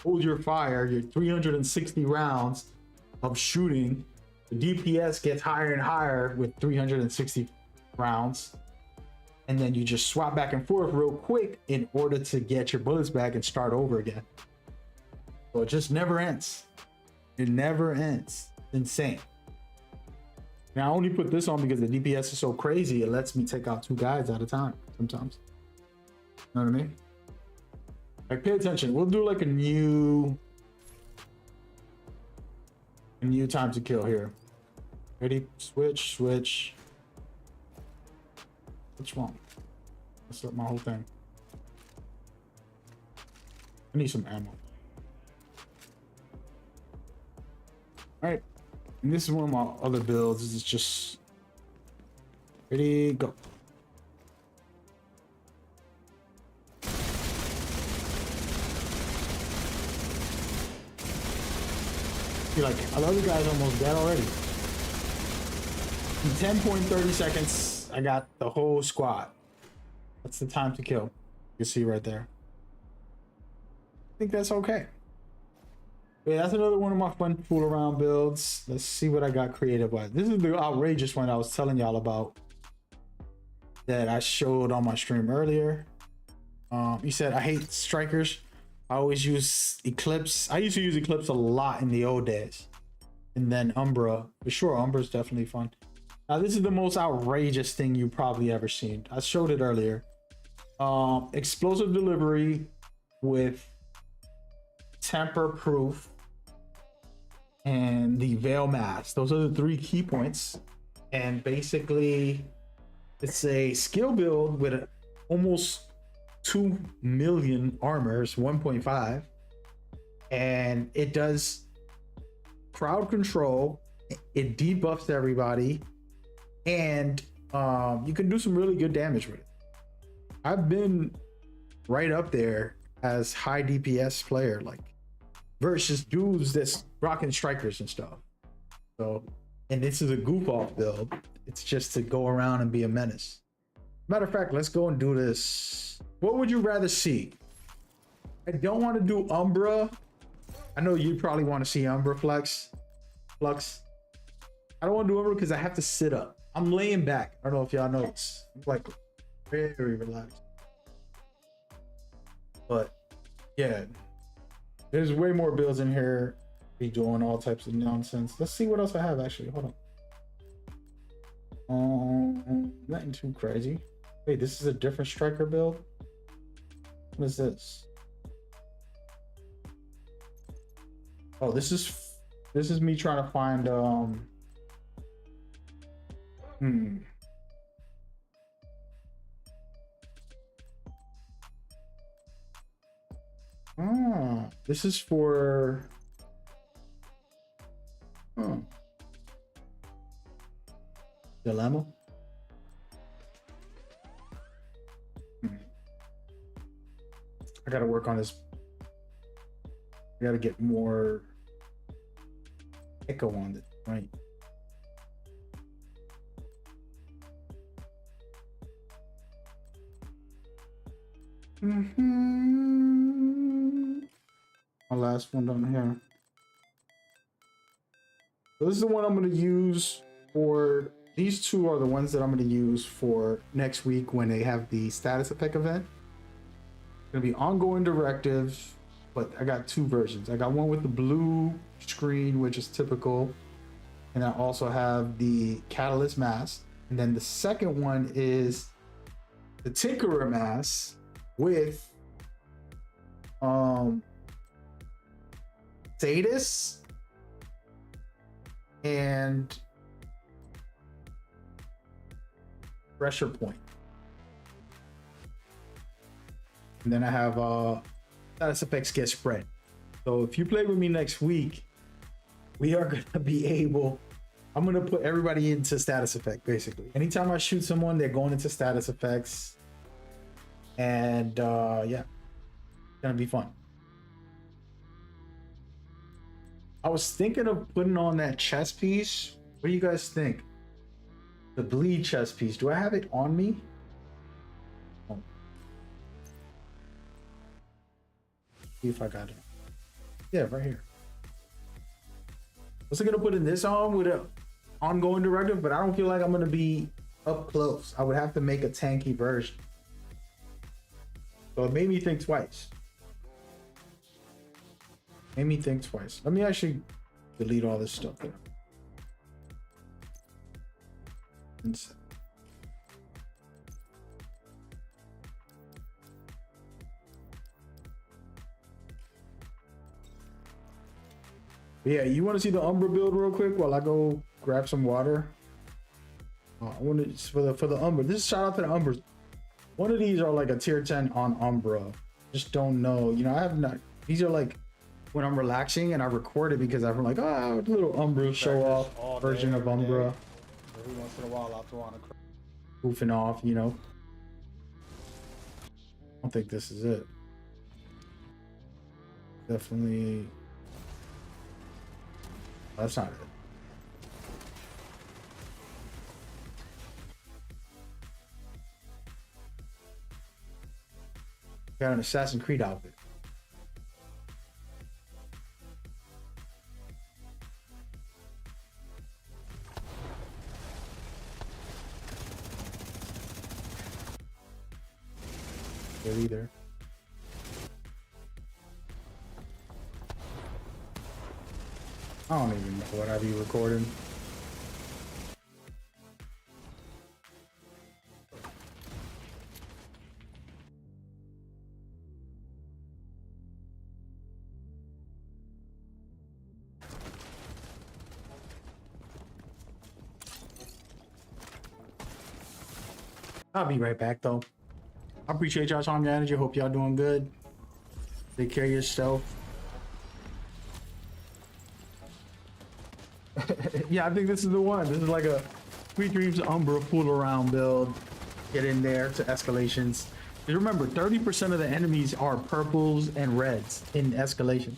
hold your fire. Your 360 rounds of shooting. The DPS gets higher and higher with 360 rounds. And then you just swap back and forth real quick in order to get your bullets back and start over again. So it just never ends. It never ends. Insane. Now I only put this on because the DPS is so crazy. It lets me take out 2 guys at a time sometimes. You know what I mean? Like, pay attention. We'll do like a new time to kill here. Ready? Switch. What's wrong? Let's up my whole thing. I need some ammo. All right. And this is one of my other builds. This is just ready, go. See, like, the other guy's almost dead already. In 10.30 seconds, I got the whole squad. That's the time to kill. You can see right there. I think that's okay. Yeah, that's another one of my fun fool around builds. Let's see what I got creative with. This is the outrageous one I was telling y'all about that I showed on my stream earlier. He said, I hate strikers. I always use Eclipse. I used to use Eclipse a lot in the old days. And then Umbra. For sure, Umbra is definitely fun. Now, this is the most outrageous thing you've probably ever seen. I showed it earlier. Explosive delivery with temper proof and the veil mask. Those are the 3 key points. And basically, it's a skill build with almost 2 million armors, 1.5, and it does crowd control. It debuffs everybody, and you can do some really good damage with it. I've been right up there as high DPS player, like versus dudes that's rocking strikers and stuff. So, and this is a goof off build. It's just to go around and be a menace. Matter of fact, let's go and do this. What would you rather see? I don't want to do Umbra. I know you probably want to see Umbra Flux. I don't want to do Umbra because I have to sit up. I'm laying back. I don't know if y'all notice. I'm like very relaxed. But yeah, there's way more builds in here. Be doing all types of nonsense. Let's see what else I have actually. Hold on. Nothing too crazy. Wait, this is a different striker build. What is this? Oh, this is me trying to find this is for dilemma. I gotta work on this. I gotta get more echo on it, right? My last one down here. So this is the one I'm going to use for. These 2 are the ones that I'm going to use for next week when they have the status effect event. It's going to be ongoing directive, but I got 2 versions. I got one with the blue screen, which is typical, and I also have the catalyst mask. And then the second one is the Tinkerer mask with Status and pressure point. And then I have status effects get spread. So if you play with me next week, we are gonna be able, I'm gonna put everybody into status effect basically. Anytime I shoot someone, they're going into status effects. And yeah, it's gonna be fun. I was thinking of putting on that chest piece. What do you guys think? The bleed chest piece. Do I have it on me? Oh. See if I got it. Yeah, right here. I was gonna put in this on with an ongoing directive, but I don't feel like I'm gonna be up close. I would have to make a tanky version. So it made me think twice. Let me actually delete all this stuff there. Yeah, you want to see the Umbra build real quick while I go grab some water? I want to for the Umbra. This is shout out to the Umbras. One of these are like a tier 10 on Umbra. Just don't know. You know, I have not. These are like when I'm relaxing and I record it because I'm like, oh, a little Umbra show off version of Umbra. Every once in a while, I'll throw on a Goofing off, you know. I don't think this is it. Definitely. That's not it. Got an Assassin's Creed outfit. There either. I don't even know what I be recording. I'll be right back though. I appreciate y'all time and energy. Hope y'all doing good. Take care of yourself. Yeah, I think this is the one. This is like a Sweet Dreams Umbra fool around build. Get in there to escalations. Just remember, 30% of the enemies are purples and reds in escalation.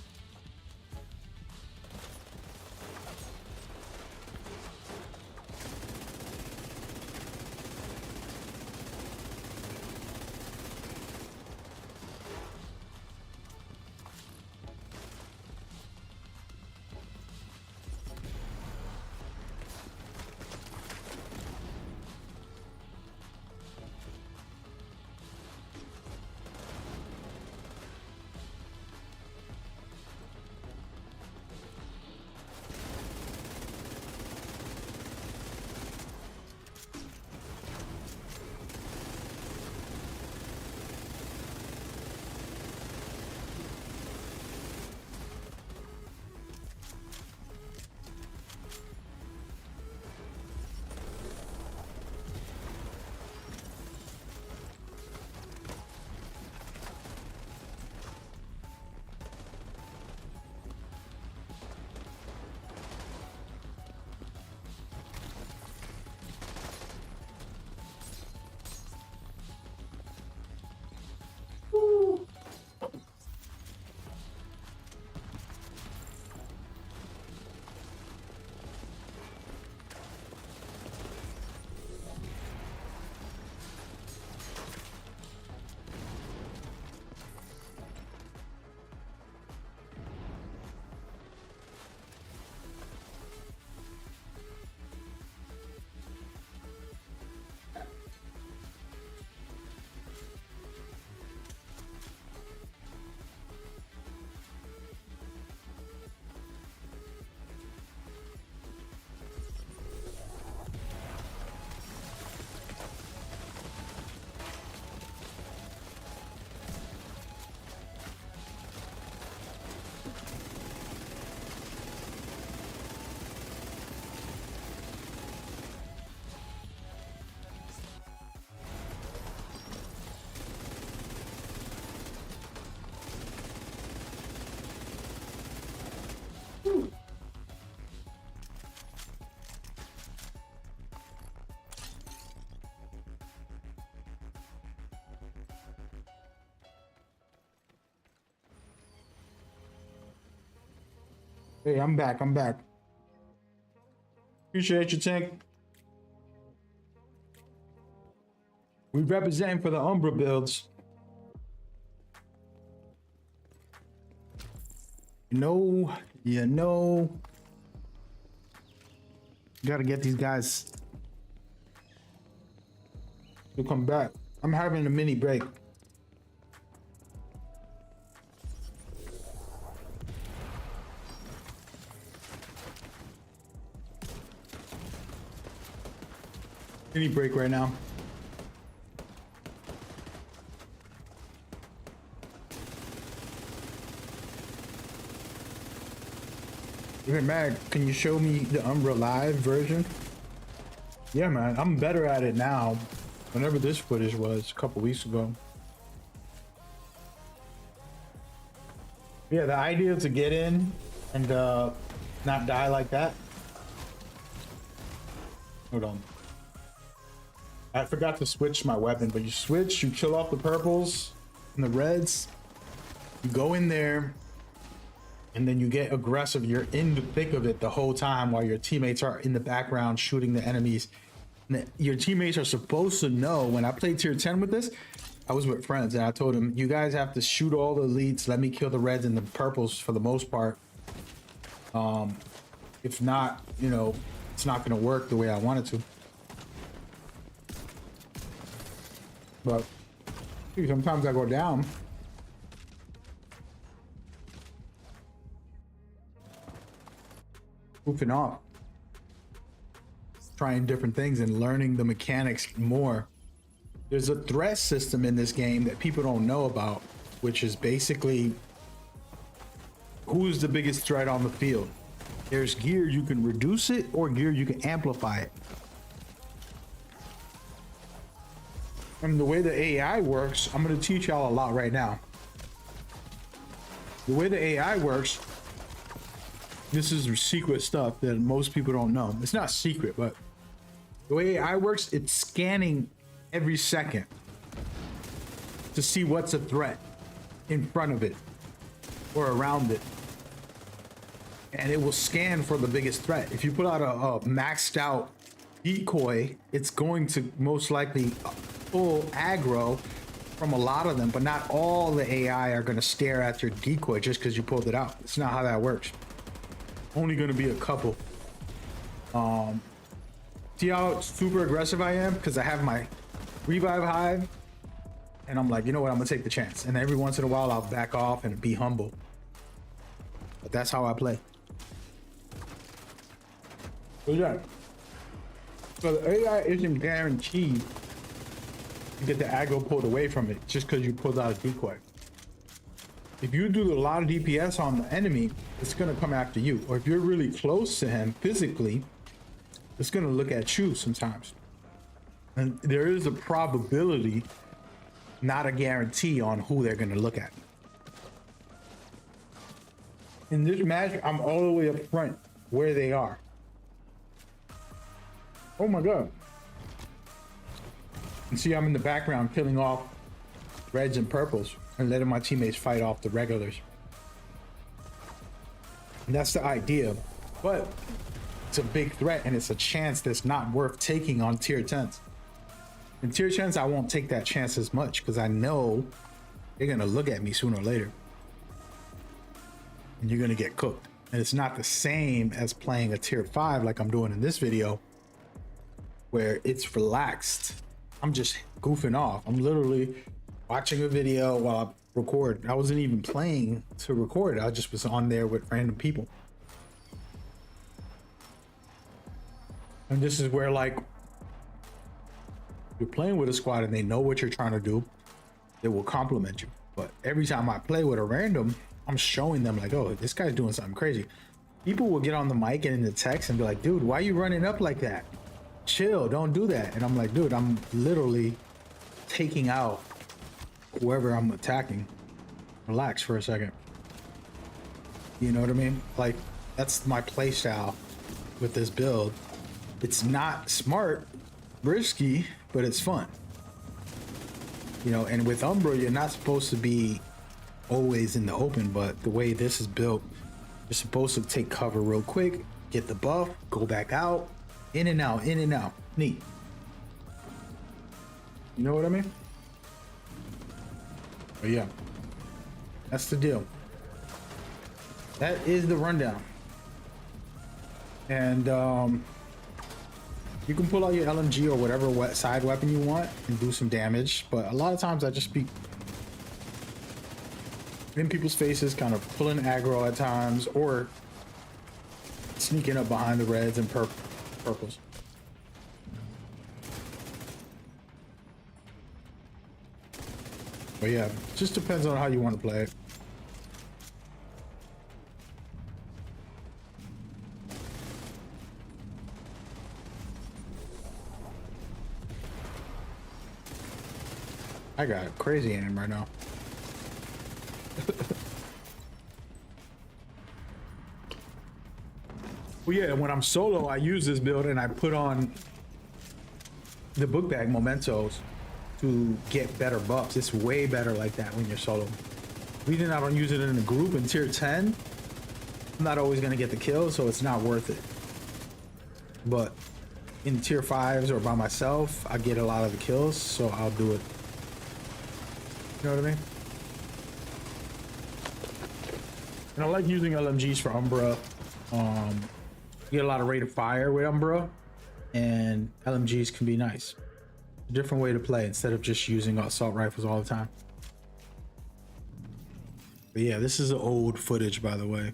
Hey, I'm back. I'm back. Appreciate you, Tank. We representing for the Umbra builds. You know. Gotta get these guys to come back. I'm having a mini break. Mini break right now. Hey, Mag, can you show me the Umbra Live version? Yeah, man, I'm better at it now. Whenever this footage was, a couple weeks ago. Yeah, the idea to get in and not die like that. Hold on. I forgot to switch my weapon, but you switch, you kill off the purples and the reds. You go in there, and then you get aggressive. You're in the thick of it the whole time while your teammates are in the background shooting the enemies. And your teammates are supposed to know. When I played tier 10 with this, I was with friends and I told them, you guys have to shoot all the elites. Let me kill the reds and the purples for the most part. If not, you know, it's not going to work the way I want it to. But sometimes I go down. Goofing off. Trying different things and learning the mechanics more. There's a threat system in this game that people don't know about, which is basically who's the biggest threat on the field. There's gear you can reduce it or gear you can amplify it. And the way the AI works, I'm going to teach y'all a lot right now. The way the AI works, this is secret stuff that most people don't know. It's not secret, but the way AI works, it's scanning every second to see what's a threat in front of it or around it. And it will scan for the biggest threat. If you put out a maxed out decoy, it's going to most likely pull aggro from a lot of them, but not all the AI are going to stare at your decoy just because you pulled it out. It's not how that works. Only going to be a couple. See how super aggressive I am? Because I have my revive hive and I'm like, you know what, I'm gonna take the chance. And every once in a while I'll back off and be humble. But that's how I play. So yeah. So the AI isn't guaranteed to get the aggro pulled away from it just because you pulled out a decoy. If you do a lot of DPS on the enemy, it's gonna come after you. Or if you're really close to him physically, it's gonna look at you sometimes. And there is a probability, not a guarantee, on who they're gonna look at. In this match, I'm all the way up front where they are. Oh my God. And see, I'm in the background killing off reds and purples and letting my teammates fight off the regulars. And that's the idea. But it's a big threat and it's a chance that's not worth taking on tier 10s. In tier 10s, I won't take that chance as much because I know they're gonna look at me sooner or later. And you're gonna get cooked. And it's not the same as playing a tier 5 like I'm doing in this video, where it's relaxed. I'm just goofing off. I'm literally watching a video while I record. I wasn't even playing to record. I just was on there with random people. And this is where, like, you're playing with a squad and they know what you're trying to do, they will compliment you. But every time I play with a random, I'm showing them like, oh, this guy's doing something crazy. People will get on the mic and in the text and be like, dude, why are you running up like that? Chill, don't do that. And I'm like, dude, I'm literally taking out whoever I'm attacking. Relax for a second. You know what I mean? Like, that's my play style with this build. It's not smart, risky, but it's fun. You know, and with Umbra, you're not supposed to be always in the open, but the way this is built, You're supposed to take cover real quick, get the buff, go back out, in and out, in and out. Neat. You know what I mean? But yeah, that's the deal. That is the rundown. And you can pull out your LMG or whatever side weapon you want and do some damage. But a lot of times I just be in people's faces, kind of pulling aggro at times, or sneaking up behind the reds and purples. But yeah, it just depends on how you want to play it. I got crazy aim right now. Well, yeah, when I'm solo, I use this build and I put on the book bag mementos to get better buffs. It's way better like that when you're solo. Reason I don't use it in a group in tier 10, I'm not always gonna get the kill, so it's not worth it. But in tier 5s or by myself, I get a lot of the kills, so I'll do it. You know what I mean? And I like using LMGs for Umbra. You get a lot of rate of fire with Umbra, and LMGs can be nice. A different way to play instead of just using assault rifles all the time. But yeah, this is old footage, by the way.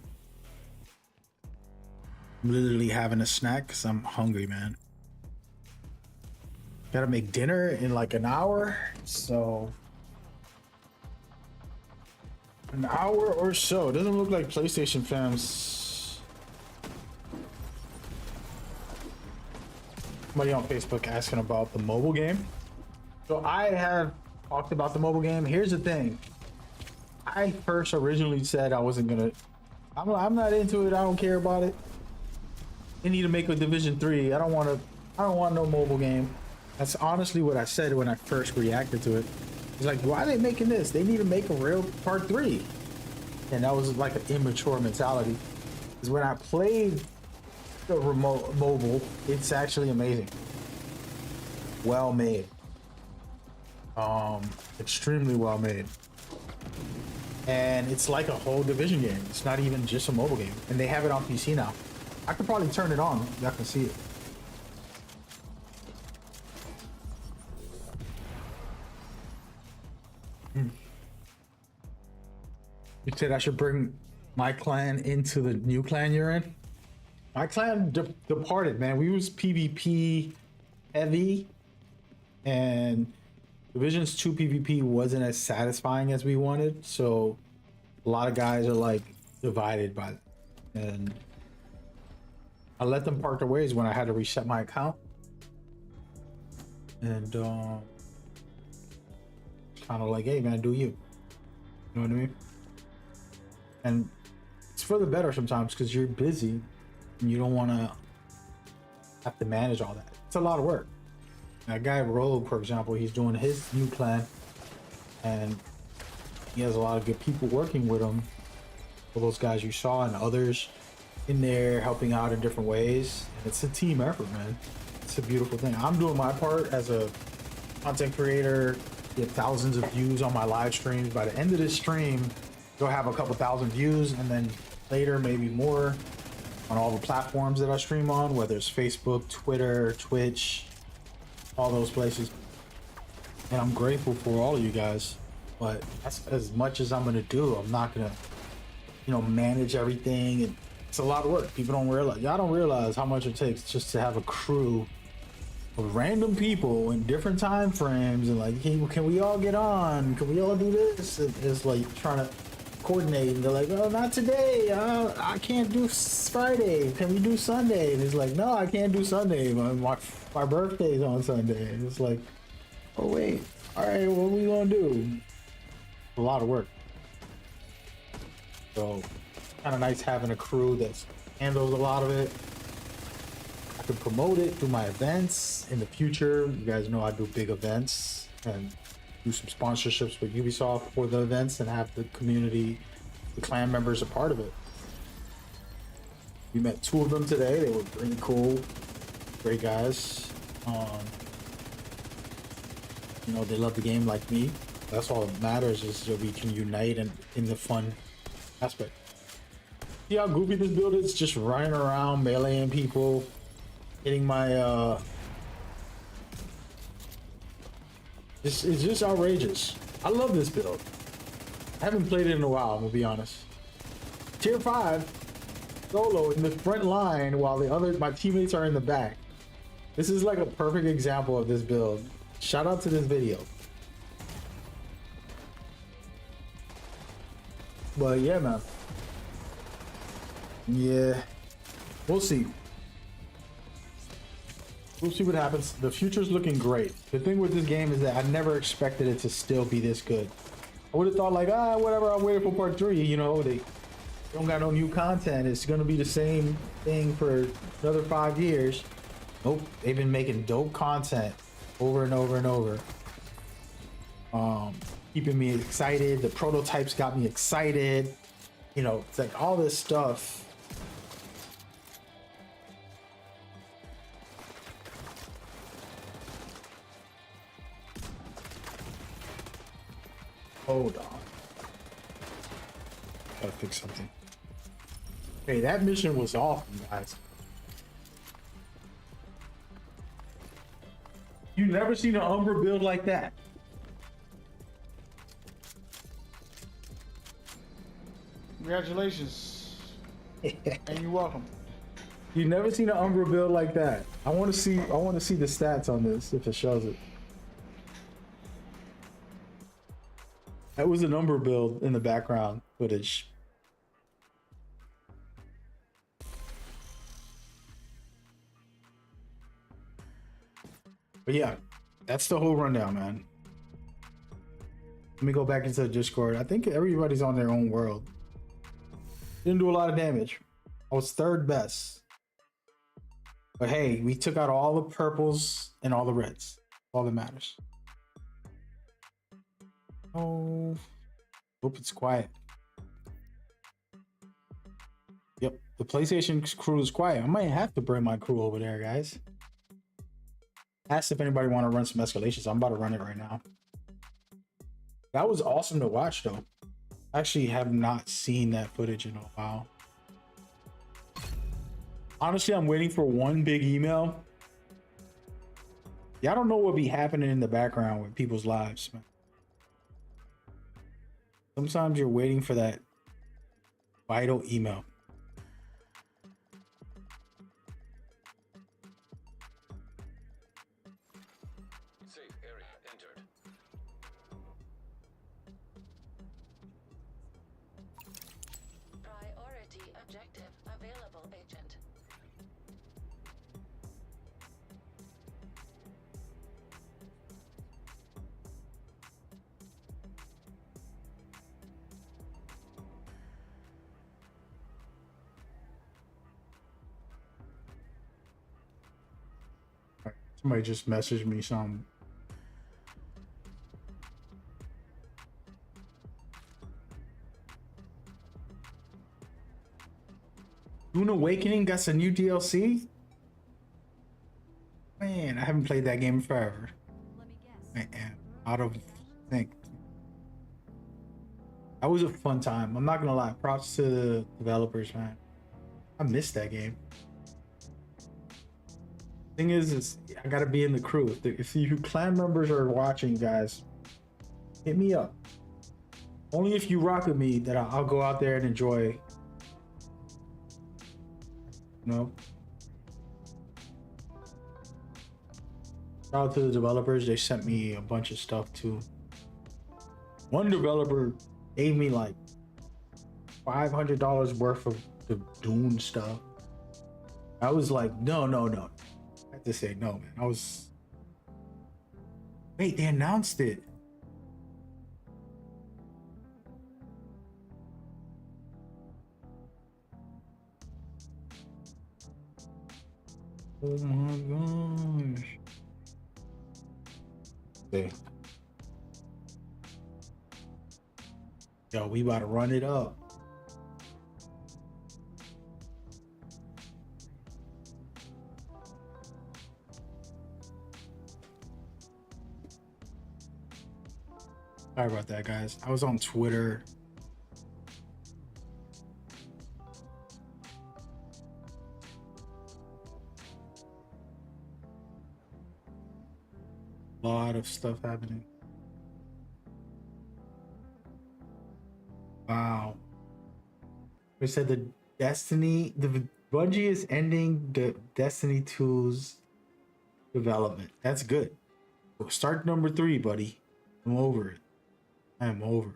I'm literally having a snack because I'm hungry, man. Gotta make dinner in like an hour, so an hour or so. Doesn't look like PlayStation fans. Somebody on Facebook asking about the mobile game. So I have talked about the mobile game. Here's the thing. I first originally said I wasn't gonna. I'm not into it. I don't care about it. They need to make a Division 3. I don't want no mobile game. That's honestly what I said when I first reacted to it. It's like, why are they making this? They need to make a real part 3. And that was like an immature mentality. Because when I played the remote mobile, it's actually amazing. Well made. Extremely well made. And it's like a whole Division game. It's not even just a mobile game. And they have it on PC now. I could probably turn it on. Y'all can see it. You said I should bring my clan into the new clan you're in? My clan departed, man. We was PvP heavy, and Divisions 2 PvP wasn't as satisfying as we wanted, so a lot of guys are like divided by it. And I let them part their ways when I had to reset my account. And kind of like, hey man, do you? You know what I mean? And it's for the better sometimes because you're busy and you don't want to have to manage all that. It's a lot of work. That guy Rogue, for example, he's doing his new clan and he has a lot of good people working with him. All those guys you saw and others in there helping out in different ways. And it's a team effort, man. It's a beautiful thing. I'm doing my part as a content creator, get thousands of views on my live streams. By the end of this stream, you'll have a couple thousand views, and then later maybe more on all the platforms that I stream on, whether it's Facebook, Twitter, Twitch, all those places. And I'm grateful for all of you guys, but that's as much as I'm gonna do. I'm not gonna, manage everything, and it's a lot of work. People don't realize, y'all don't realize how much it takes just to have a crew of random people in different time frames, and like, hey, can we all get on? Can we all do this? It's like trying to coordinate, and they're like, oh, not today. I can't do Friday. Can we do Sunday? And it's like, no, I can't do Sunday. My birthday's on Sunday. And it's like, oh wait, all right, what are we gonna do? A lot of work. So kind of nice having a crew that handles a lot of it. I can promote it through my events in the future. You guys know I do big events and do some sponsorships with Ubisoft for the events and have the community, the clan members a part of it. We met 2 of them today. They were really cool, great guys. You know, they love the game like me. That's all that matters, is that we can unite and in the fun aspect. See how goofy this build is? Just running around, meleeing people, hitting my it's just outrageous. I love this build. I haven't played it in a while, I'm gonna be honest. Tier 5 solo in the front line while my teammates are in the back. This is like a perfect example of this build. Shout out to this video. But yeah, man. Yeah, we'll see. We'll see what happens. The future's looking great. The thing with this game is that I never expected it to still be this good. I would have thought like, whatever, I'm waiting for part 3, you know, they don't got no new content. It's gonna be the same thing for another 5 years. Nope, they've been making dope content over and over and over. Keeping me excited. The prototypes got me excited. You know, it's like all this stuff. Hold on. Gotta fix something. Hey, that mission was awesome, guys. You never seen an Umbra build like that. Congratulations. And you're welcome. You never seen an Umbra build like that. I want to see the stats on this if it shows it. That was an Umbra build in the background footage. But yeah, that's the whole rundown, man. Let me go back into the Discord. I think everybody's on their own world. Didn't do a lot of damage. I was 3rd best. But hey, we took out all the purples and all the reds. All that matters. Oh, hope it's quiet. Yep, the PlayStation crew is quiet. I might have to bring my crew over there, guys. Ask if anybody want to run some escalations. I'm about to run it right now. That was awesome to watch, though. I actually have not seen that footage in a while. Honestly, I'm waiting for one big email. Yeah, I don't know what be happening in the background with people's lives, man. Sometimes you're waiting for that vital email. Safe area entered. Priority objective available, agent. Somebody just messaged me some. Dune Awakening got some new DLC? Man, I haven't played that game in forever. I am out of sync. That was a fun time. I'm not gonna lie. Props to the developers, man. I missed that game. Thing is I gotta be in the crew. If you clan members are watching, guys, hit me up. Only if you rock with me that I'll go out there and enjoy. You know. Shout out to the developers. They sent me a bunch of stuff too. One developer gave me like $500 worth of the Dune stuff. I was like, no. I had to say no, man. I was. Wait, they announced it. Oh my gosh. Okay. Yo, we about to run it up. Sorry about that, guys. I was on Twitter. A lot of stuff happening. Wow. They said the Bungie is ending the Destiny 2's development. That's good. Start number 3, buddy. I'm over it. I'm over it.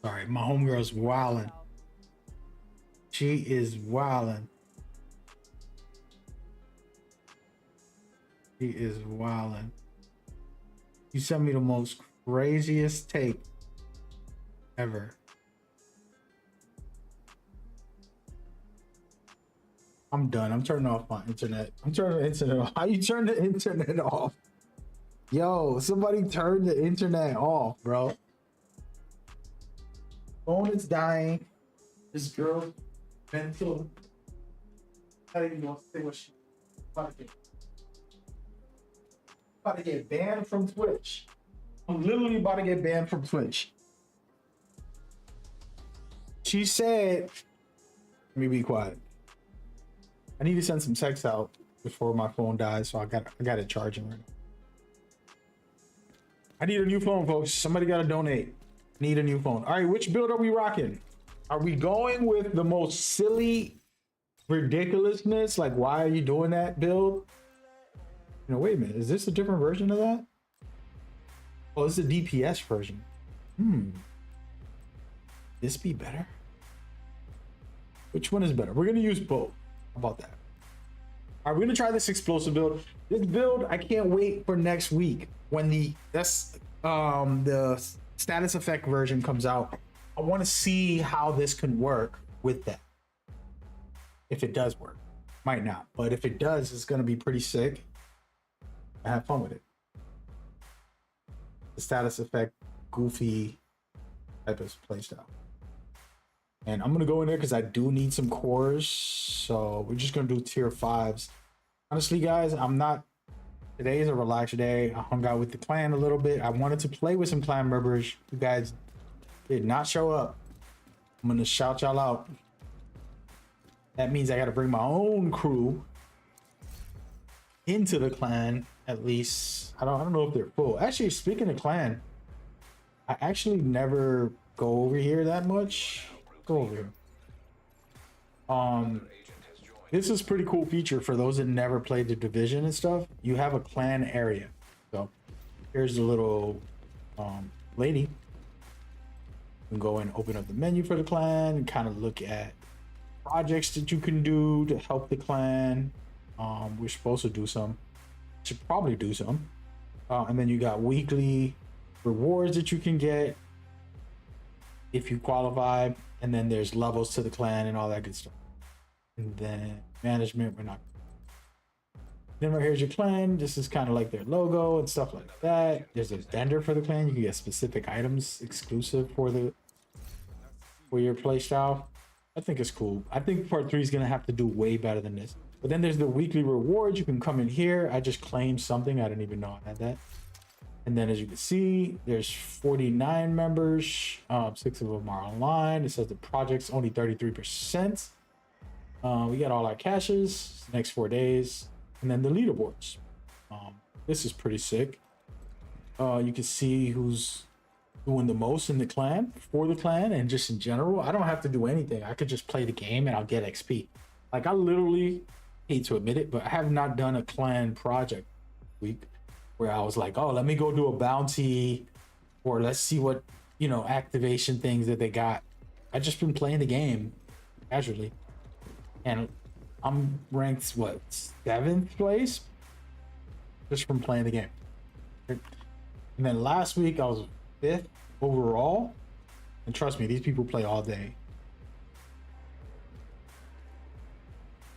Sorry, my homegirl's wildin'. She is wildin'. She is wildin'. You sent me the most craziest take ever. I'm done. I'm turning off my internet. I'm turning the internet off. How you turn the internet off? Yo, somebody turn the internet off, bro. Phone is dying. This girl, mental. I don't even know what to say what she about to get banned from Twitch. I'm literally about to get banned from Twitch. She said, let me be quiet. I need to send some text out before my phone dies, so I got it charging right now. I need a new phone, folks. Somebody got to donate. Need a new phone. All right, which build are we rocking? Are we going with the most silly ridiculousness? Like, why are you doing that build? You know, wait a minute. Is this a different version of that? Oh, this is a DPS version. This be better? Which one is better? We're going to use both. How about that? All right, we're going to try this explosive build. This build, I can't wait for next week when the status effect version comes out. I want to see how this can work with that. If it does work. Might not, but if it does, it's going to be pretty sick. I have fun with it. The status effect, goofy type of playstyle. And I'm going to go in there because I do need some cores. So we're just going to do tier 5s. Honestly, guys, today is a relaxed day. I hung out with the clan a little bit. I wanted to play with some clan members. You guys did not show up. I'm going to shout y'all out. That means I got to bring my own crew into the clan, at least. I don't know if they're full. Actually, speaking of clan, I actually never go over here that much. Go over here. This is a pretty cool feature for those that never played the Division and stuff. You have a clan area. So here's the little lady. You can go and open up the menu for the clan and kind of look at projects that you can do to help the clan. We're supposed to do some. Should probably do some. And then you got weekly rewards that you can get if you qualify. And then there's levels to the clan and all that good stuff. And then management, we're not. Then right here's your clan. This is kind of like their logo and stuff like that. There's a vendor for the clan. You can get specific items exclusive for your playstyle. I think it's cool. I think part 3 is gonna have to do way better than this. But then there's the weekly rewards. You can come in here. I just claimed something. I didn't even know I had that. And then as you can see, there's 49 members. 6 of them are online. It says the project's only 33%. We got all our caches next 4 days, and then the leaderboards. This is pretty sick. You can see who's doing the most in the clan, for the clan, and just in general. I don't have to do anything. I could just play the game and I'll get XP. Like, I literally hate to admit it, but I have not done a clan project week where I was like, oh, let me go do a bounty, or let's see what, you know, activation things that they got. I just been playing the game casually, and I'm ranked what, 7th place just from playing the game. And then last week I was 5th overall, and trust me, these people play all day.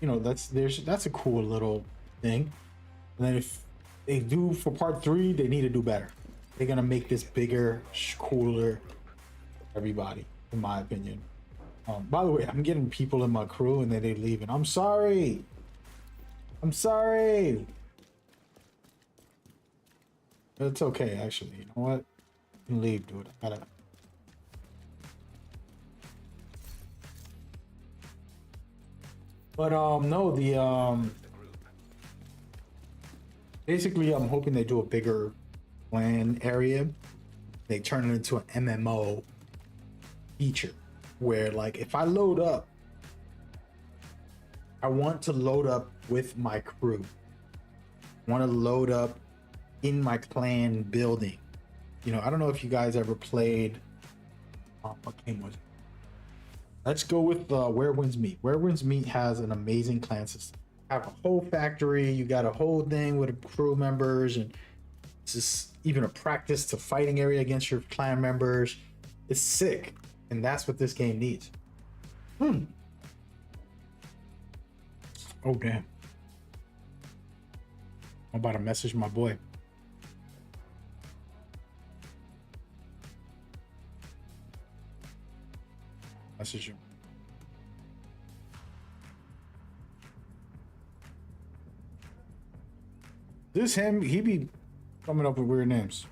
You know, that's a cool little thing. And then if they do for part 3, they need to do better. They're gonna make this bigger, cooler, everybody, in my opinion. By the way, I'm getting people in my crew and then they leave, and I'm sorry. I'm sorry. It's okay, actually. You know what? You can leave, dude. I gotta. But no, the basically I'm hoping they do a bigger LAN area. They turn it into an MMO feature where, like, if I load up, I want to load up with my crew. I want to load up in my clan building. You know, I don't know if you guys ever played, what game was it? Let's go with Where Winds Meet. Where Winds Meet has an amazing clan system. Have a whole factory, you got a whole thing with crew members, and it's just even a practice to fighting area against your clan members. It's sick, and that's what this game needs. Oh damn. I'm about to message my boy. Message him. This him, he be coming up with weird names.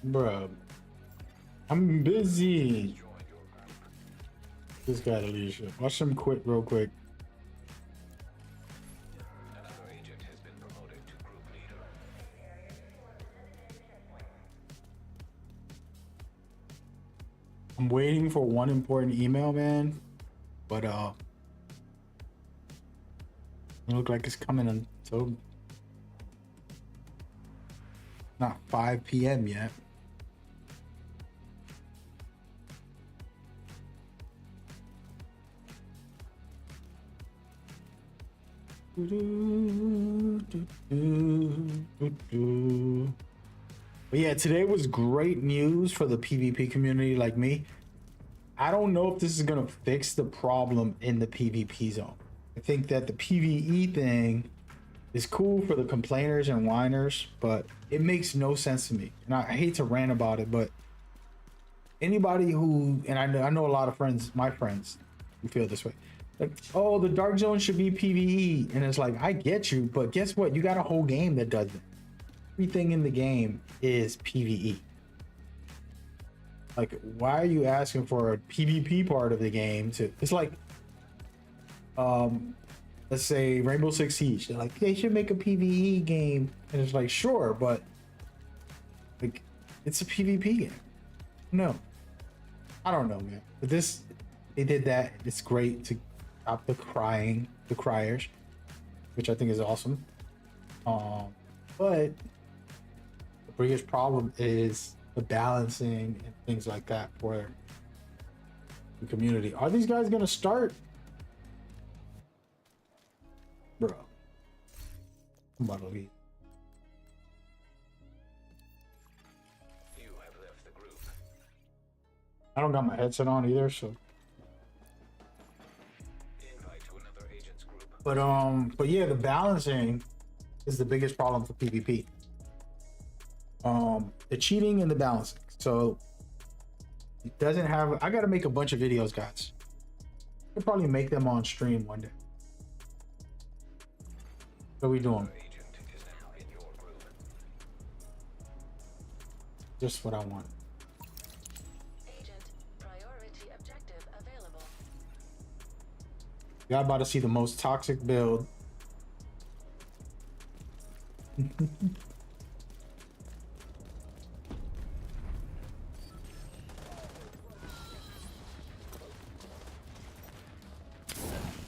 Bro, I'm busy. This guy to leadership. Watch him quit real quick. I'm waiting for one important email, man. But it look like it's coming until not 5 p.m. yet. But yeah, today was great news for the PvP community like me. I don't know if this is gonna fix the problem in the PvP zone. I think that the PvE thing is cool for the complainers and whiners, but it makes no sense to me. And I hate to rant about it, but anybody who, and I know a lot of friends, my friends, who feel this way. Like, oh, the dark zone should be PvE, and it's like, I get you, but guess what? You got a whole game that does it. Everything in the game is PvE. Like, why are you asking for a PvP part of the game to? It's like, let's say Rainbow Six Siege. They're like, they should make a PvE game, and it's like, sure, but like, it's a PvP game. No, I don't know, man. But this, they did that. It's great to stop the criers, which I think is awesome. But the biggest problem is the balancing and things like that for the community. Are these guys gonna start? Bro. I'm about to leave. You have left the group. I don't got my headset on either, so. Invite to another agent's group. But yeah, the balancing is the biggest problem for PvP. The cheating and the balancing. So it doesn't have. I gotta make a bunch of videos, guys. I'll probably make them on stream one day. What are we doing? Agent is now in your group. Just what I want. Agent, priority objective available. Y'all about to see the most toxic build.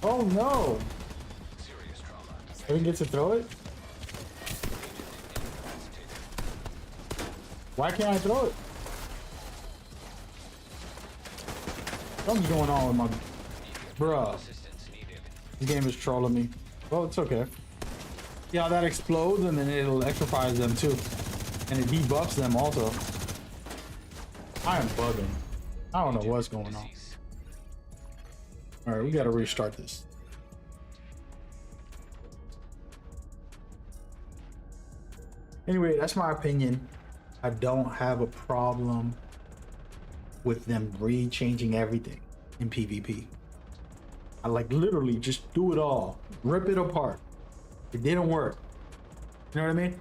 Oh no! Serious trauma. I didn't get to throw it? Why can't I throw it? Something's going on with my... Bruh. Assistance needed. This game is trolling me. Well, it's okay. Yeah, that explodes and then it electrifies them too. And it debuffs them also. I am bugging. I don't know what's going on. Alright, we gotta restart this. Anyway, that's my opinion. I don't have a problem with them re-changing everything in PvP. I like literally just do it all. Rip it apart. It didn't work. You know what I mean?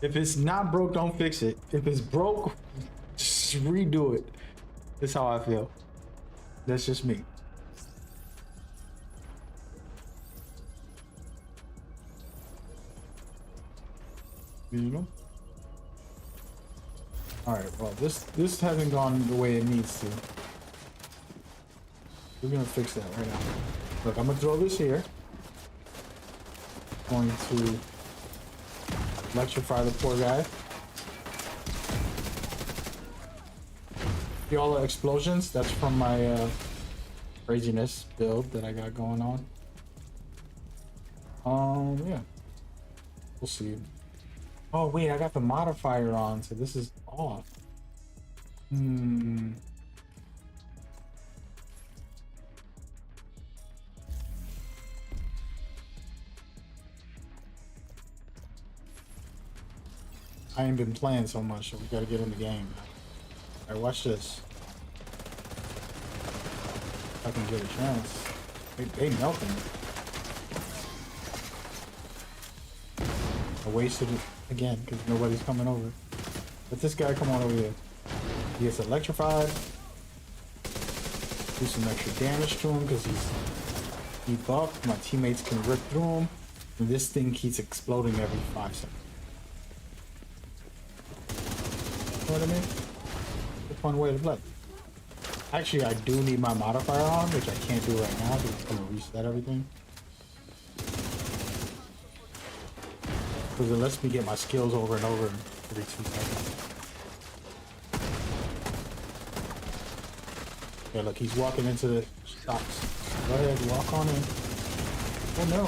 If it's not broke, don't fix it. If it's broke, just redo it. That's how I feel. That's just me. You know? Alright, well this hasn't gone the way it needs to. We're gonna fix that right now. Look, I'm gonna throw this here. Going to electrify the poor guy. See all the explosions? That's from my craziness build that I got going on. Yeah. We'll see. Oh wait, I got the modifier on, so this is off. I ain't been playing so much, so we gotta get in the game. Alright, watch this. If I can get a chance. They melting. I wasted it again because nobody's coming over. Let this guy come on over here. He gets electrified. Do some extra damage to him because he's debuffed. My teammates can rip through him. And this thing keeps exploding every 5 seconds. You know what I mean? It's a fun way to play. Actually, I do need my modifier on, which I can't do right now because it's going to reset everything. Because it lets me get my skills over and over every 2 seconds. Yeah, look, he's walking into the shops. Go ahead, walk on in. Oh no.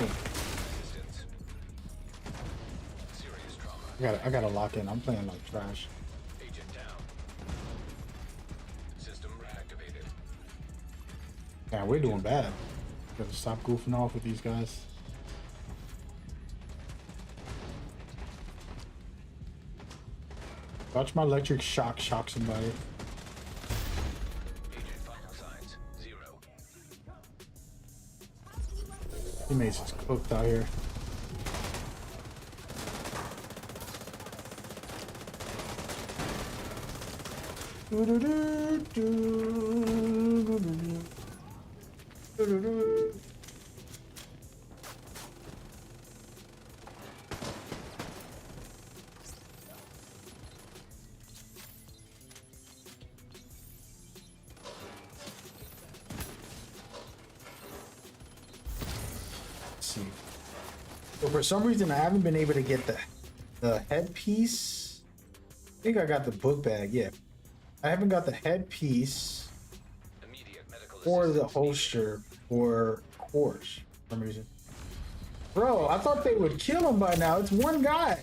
I gotta lock in. I'm playing like trash. Agent down. System reactivated. Yeah, we're doing bad. Gotta stop goofing off with these guys. Watch my electric shock somebody. Agent vital signs 0. Teammates is cooked out here. So for some reason, I haven't been able to get the headpiece. I think I got the book bag. Yeah, I haven't got the headpiece Immediate medical or the assistance holster for course for some reason. Bro, I thought they would kill him by now. It's one guy.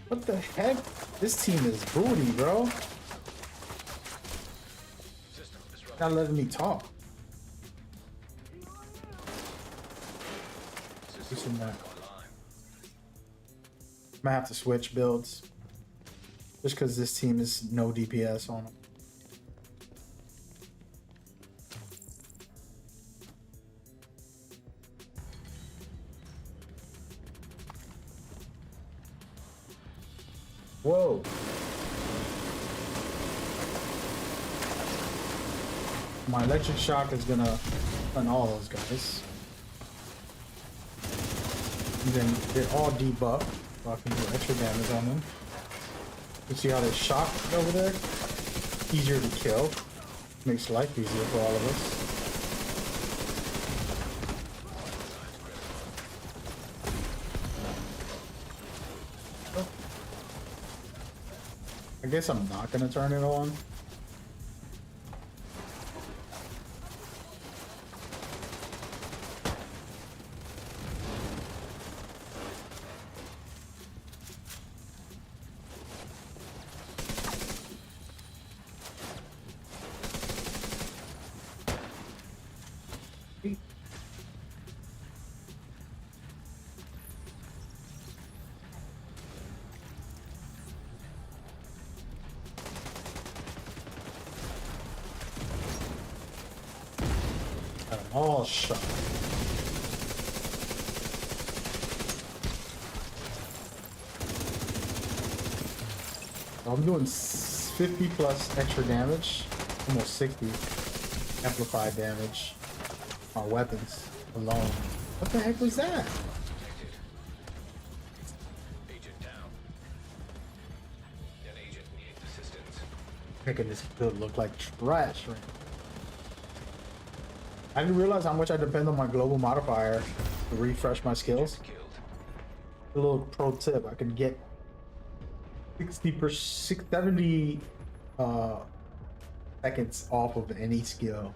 What the heck? This team is booty, bro. Not letting me talk. Listen that. Might have to switch builds. Just because this team is no DPS on them. Whoa. My electric shock is gonna stun all those guys. And then they're all debuffed, so I can do extra damage on them. You see how they shock over there? Easier to kill. Makes life easier for all of us. I guess I'm not gonna turn it on. All shot. I'm doing 50 plus extra damage, almost 60 amplified damage on weapons alone. What the heck was that? Agent down. An agent needs assistance. Making this build look like trash right now. I didn't realize how much I depend on my global modifier to refresh my skills. A little pro tip, I can get 60%, 70 seconds off of any skill.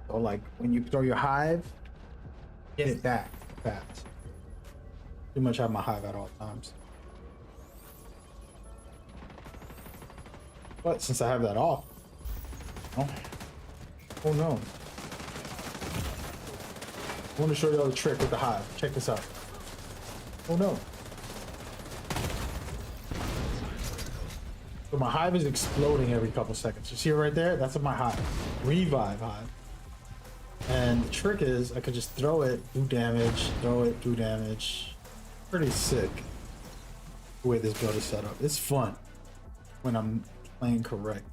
So like when you throw your hive, get it back fast. Pretty much have my hive at all times. But since I have that off, oh no. I want to show y'all the trick with the hive. Check this out. Oh no. So my hive is exploding every couple seconds. You see it right there? That's my hive. Revive hive. And the trick is I could just throw it, do damage, throw it, do damage. Pretty sick the way this build is set up. It's fun when I'm playing correct.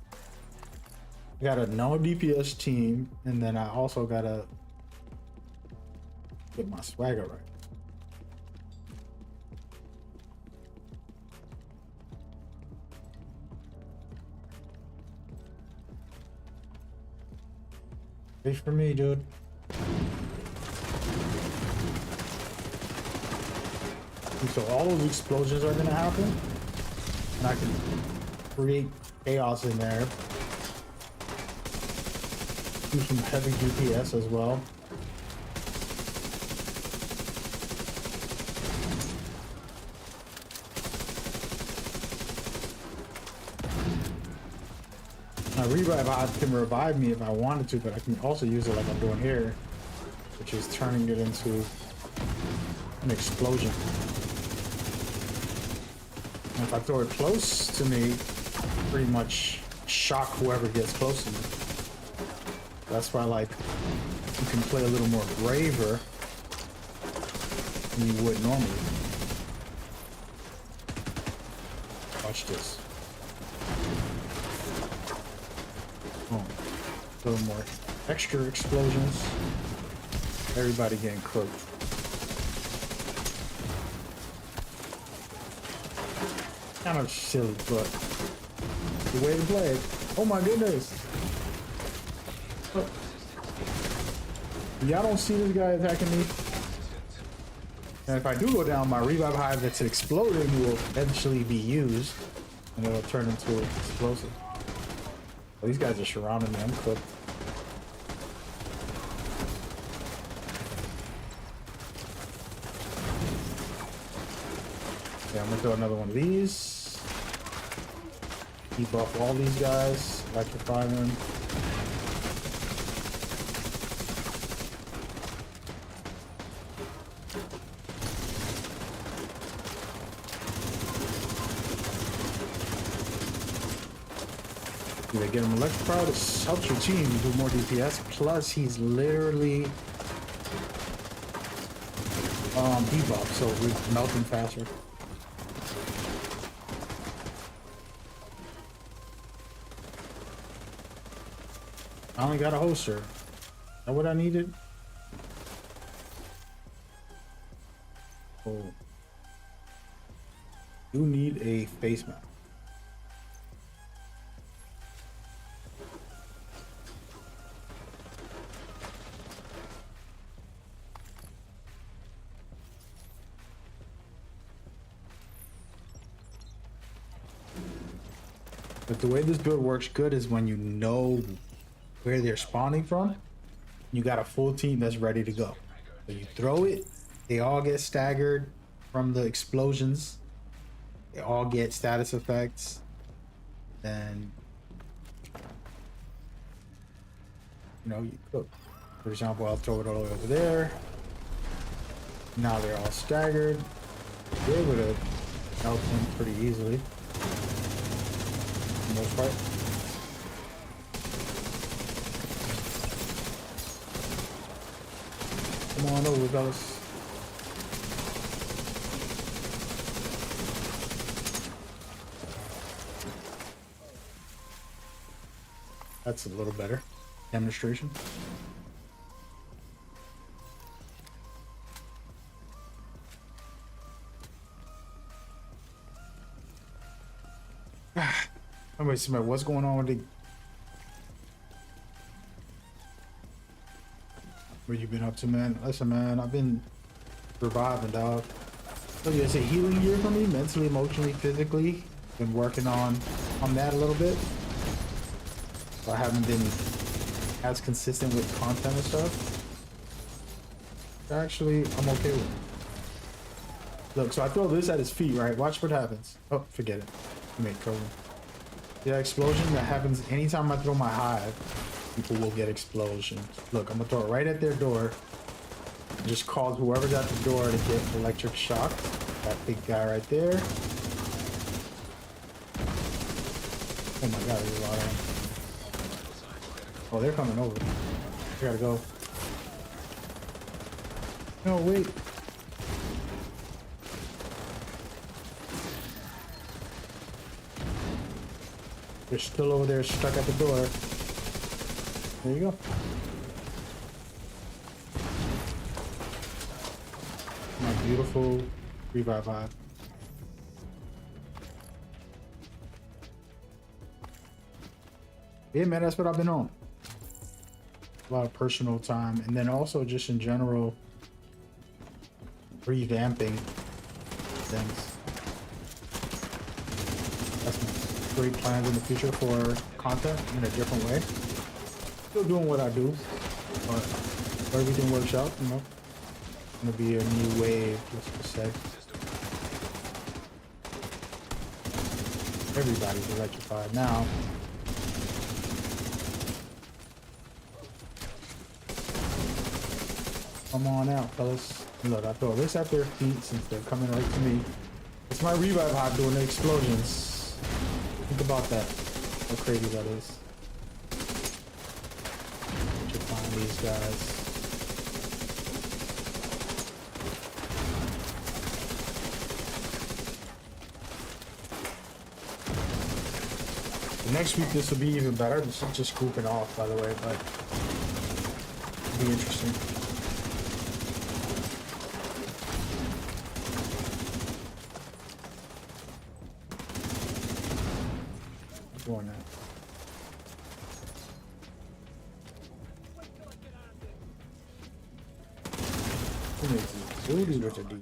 I got a no DPS team, and then I also gotta get my swagger right. Wait for me, dude. So all those explosions are gonna happen, and I can create chaos in there. Do some heavy DPS as well. My revive hive can revive me if I wanted to, but I can also use it like I'm doing here, which is turning it into an explosion. And if I throw it close to me, pretty much shock whoever gets close to me. That's why, like, you can play a little more braver than you would normally. Watch this. Oh, a little more extra explosions. Everybody getting cooked. Kind of silly, but the way to play it. Oh my goodness! Y'all don't see this guy attacking me? And if I do go down, my revive hive that's exploding will eventually be used, and it'll turn into an explosive. Well, these guys are surrounding me. I'm cooked. Yeah, I'm gonna throw another one of these. Debuff all these guys. Electrify them. They get him electrified. It helps your team do more DPS. Plus, he's literally debuff, so we're melting faster. I only got a holster. Is that what I needed? Oh, you need a face mask. But the way this build works good is when you know where they're spawning from, you got a full team that's ready to go. So you throw it, they all get staggered from the explosions, they all get status effects, then you know you cook. For example, I'll throw it all the way over there. Now they're all staggered. You're able to melt them pretty easily. For the most part. Come on over, fellas. That's a little better demonstration. Somebody, what's going on with the... What you been up to, man? Listen, man, I've been reviving, dog. So yeah, it's a healing year for me, mentally, emotionally, physically. Been working on that a little bit. So I haven't been as consistent with content and stuff. Actually, I'm okay with it. Look, so I throw this at his feet, right? Watch what happens. Oh, forget it. You made cover. The explosion that happens anytime I throw my hive, people will get explosions. Look, I'm gonna throw it right at their door. Just cause whoever's at the door to get electric shock. That big guy right there. Oh my god, there's a lot of them. Oh, they're coming over. I gotta go. No, wait. They're still over there stuck at the door. There you go. My beautiful revive hive. Yeah, man, that's what I've been on. A lot of personal time, and then also just in general revamping things. That's my great plans in the future for content in a different way. Still doing what I do, but everything works out, you know. It's gonna be a new wave, just to say. Everybody's electrified now. Come on out, fellas. Look, I throw this at their feet since they're coming right to me. It's my revive hive doing the explosions. Think about that. How crazy that is. To find these guys. Next week this will be even better. This is just grouping off, by the way, but it'll be interesting. Going now. Who makes it? Dude is what to do.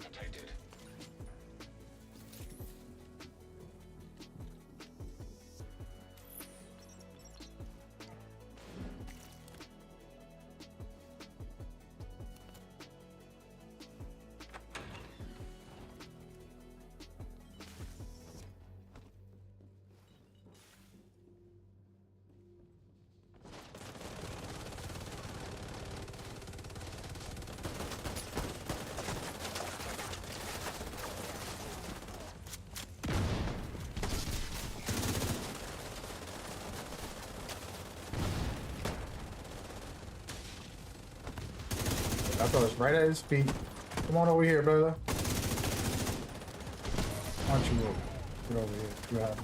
I thought it was right at his feet. Come on over here, brother. Why don't you move? Get over here. You have me.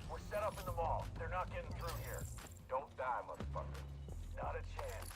We're set up in the mall. They're not getting through here. Don't die, motherfucker. Not a chance.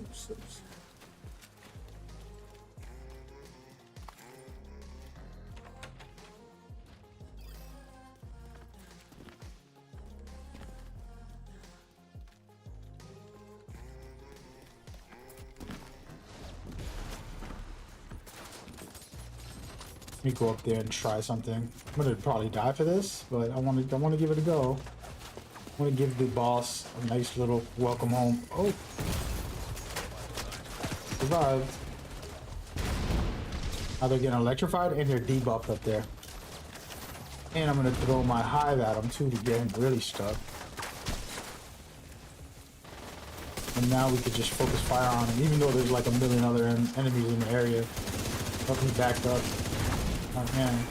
Oops. Let me go up there and try something. I'm gonna probably die for this, but I want to give it a go. I want to give the boss a nice little welcome home. Oh, survived. Now they're getting electrified and they're debuffed up there. And I'm gonna throw my hive at them too to get him really stuck. And now we could just focus fire on him, even though there's like a million other enemies in the area. Oh, he backed up. Oh man.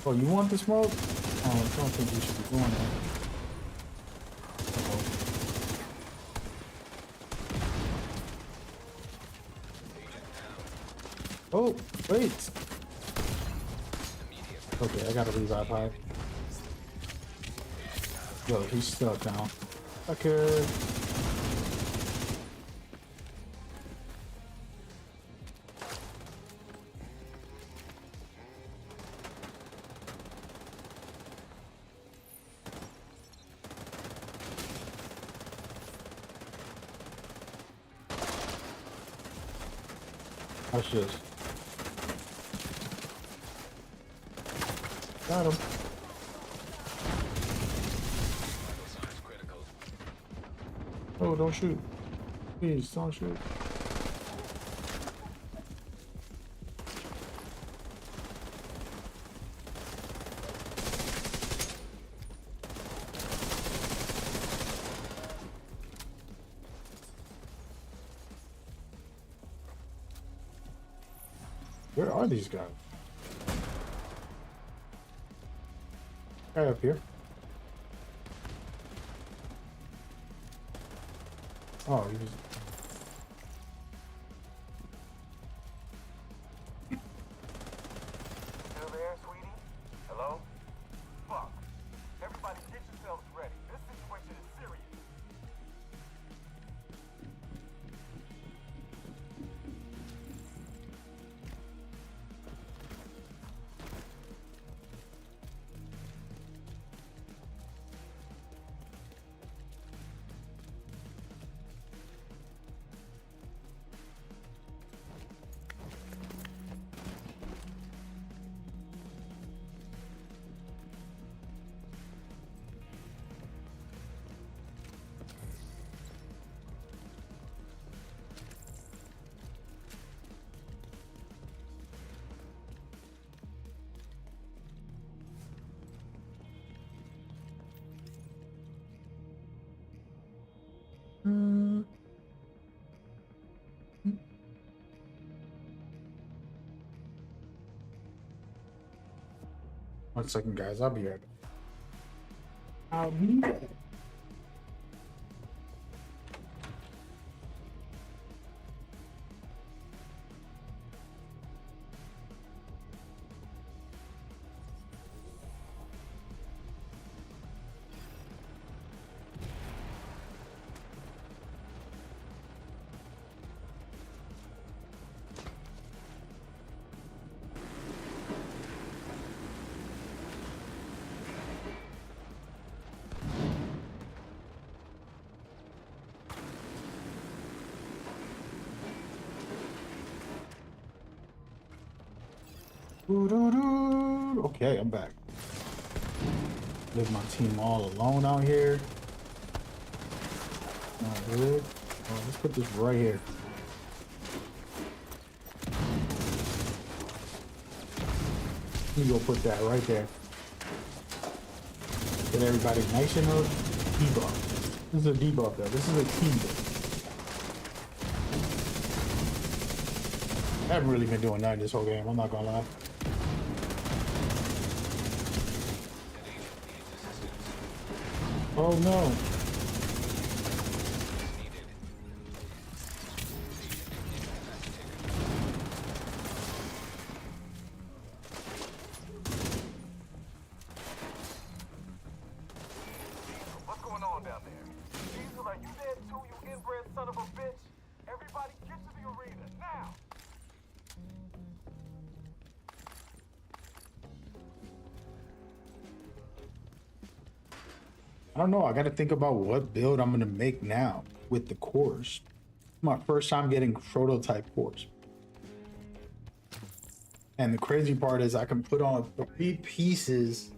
Oh, you want the smoke? Oh, I don't think you should be doing that. Oh, wait. Okay, I gotta revive hive. Yo, he's stuck now. Okay. Watch this. Got him. Oh, don't shoot. Please, don't shoot. Where are these guys? Guy up here. Oh, he was... Still there, sweetie? Hello? Fuck. Everybody get yourselves ready. This situation is serious. One second, guys. I'll be right back. I'll be back. Okay, I'm back. Leave my team all alone out here. Not good. Oh, let's put this right here. You go put that right there. Get everybody nice and debuff. This is a debuff though. This is a team buff. I haven't really been doing that this whole game, I'm not gonna lie. Oh no. What's going on down there? Diesel, are you dead too, you inbred son of a bitch? Everybody get to the arena, now! I don't know, I gotta think about what build I'm gonna make now with the cores. My first time getting prototype cores. And the crazy part is I can put on 3 pieces.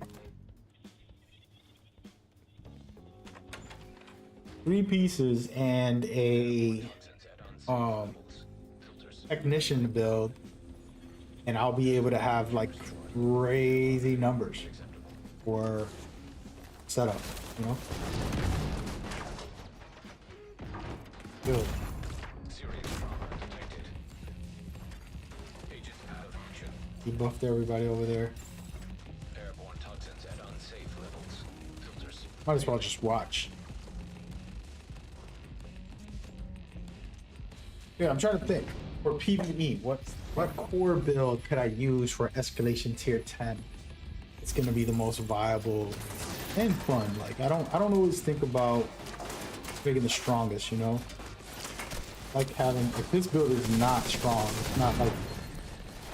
3 pieces and a technician build, and I'll be able to have like crazy numbers for setup, you know? Good. He buffed everybody over there. Might as well just watch. Yeah, I'm trying to think. For PvE, what core build could I use for escalation tier 10? It's gonna be the most viable and fun. Like I don't always think about making the strongest, you know? Like having, if this build is not strong, it's not like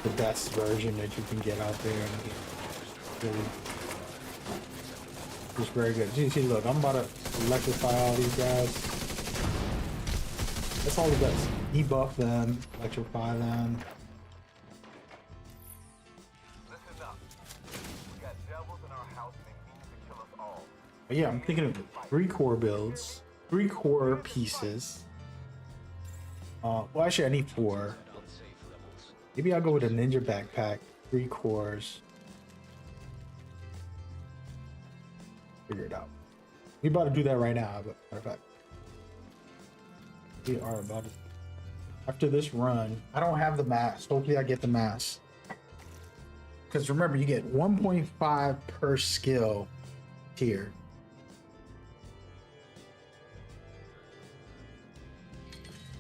the best version that you can get out there. And really, it's very good. See, look, I'm about to electrify all these guys. That's all he does. Debuff them, electrify them. Listen up. We got devils in our house and they mean to kill us all. But yeah, I'm thinking of 3 core builds, 3 core pieces. Well, actually, I need 4. Maybe I'll go with a ninja backpack, 3 cores. Figure it out. We about to do that right now, but matter of fact. We are about to. After this run, I don't have the mask. Hopefully I get the mask. Because remember, you get 1.5 per skill tier.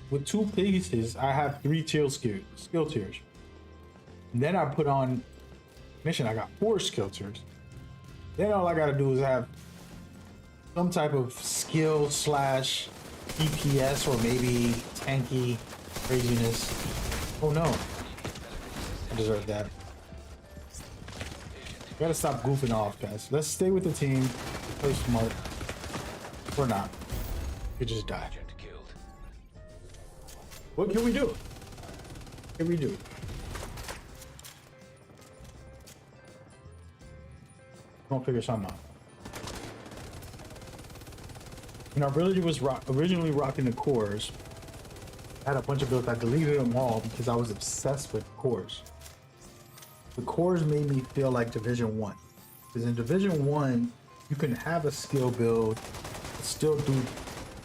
With 2 pieces, I have 3 skill tiers. And then I put on mission, I got 4 skill tiers. Then all I gotta do is have some type of skill slash DPS or maybe tanky craziness. Oh no. I deserve that. Gotta stop goofing off, guys. Let's stay with the team. Play smart. Or not. You just die. What can we do? What can we do? Don't figure something out. When I really was originally rocking the cores, I had a bunch of builds. I deleted them all because I was obsessed with cores. The cores made me feel like Division 1. Because in Division 1, you can have a skill build, still do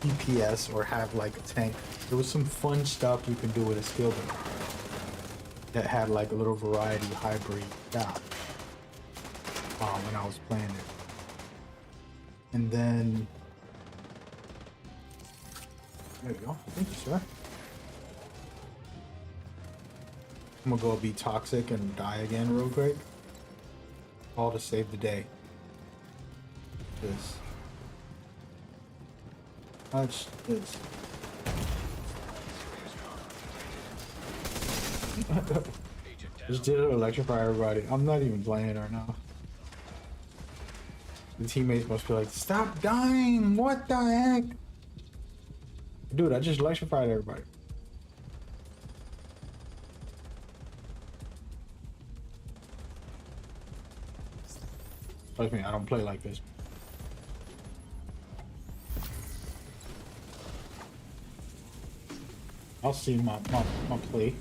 DPS or have like a tank. There was some fun stuff you can do with a skill build that had like a little variety hybrid style when I was playing it. And then there you go. Thank you, sir. I'm gonna go be toxic and die again real quick. All to save the day. This. Watch this. Just did it electrify everybody. I'm not even playing right now. The teammates must be like, stop dying! What the heck? Dude, I just electrified everybody. Trust me, I don't play like this. I'll see my play.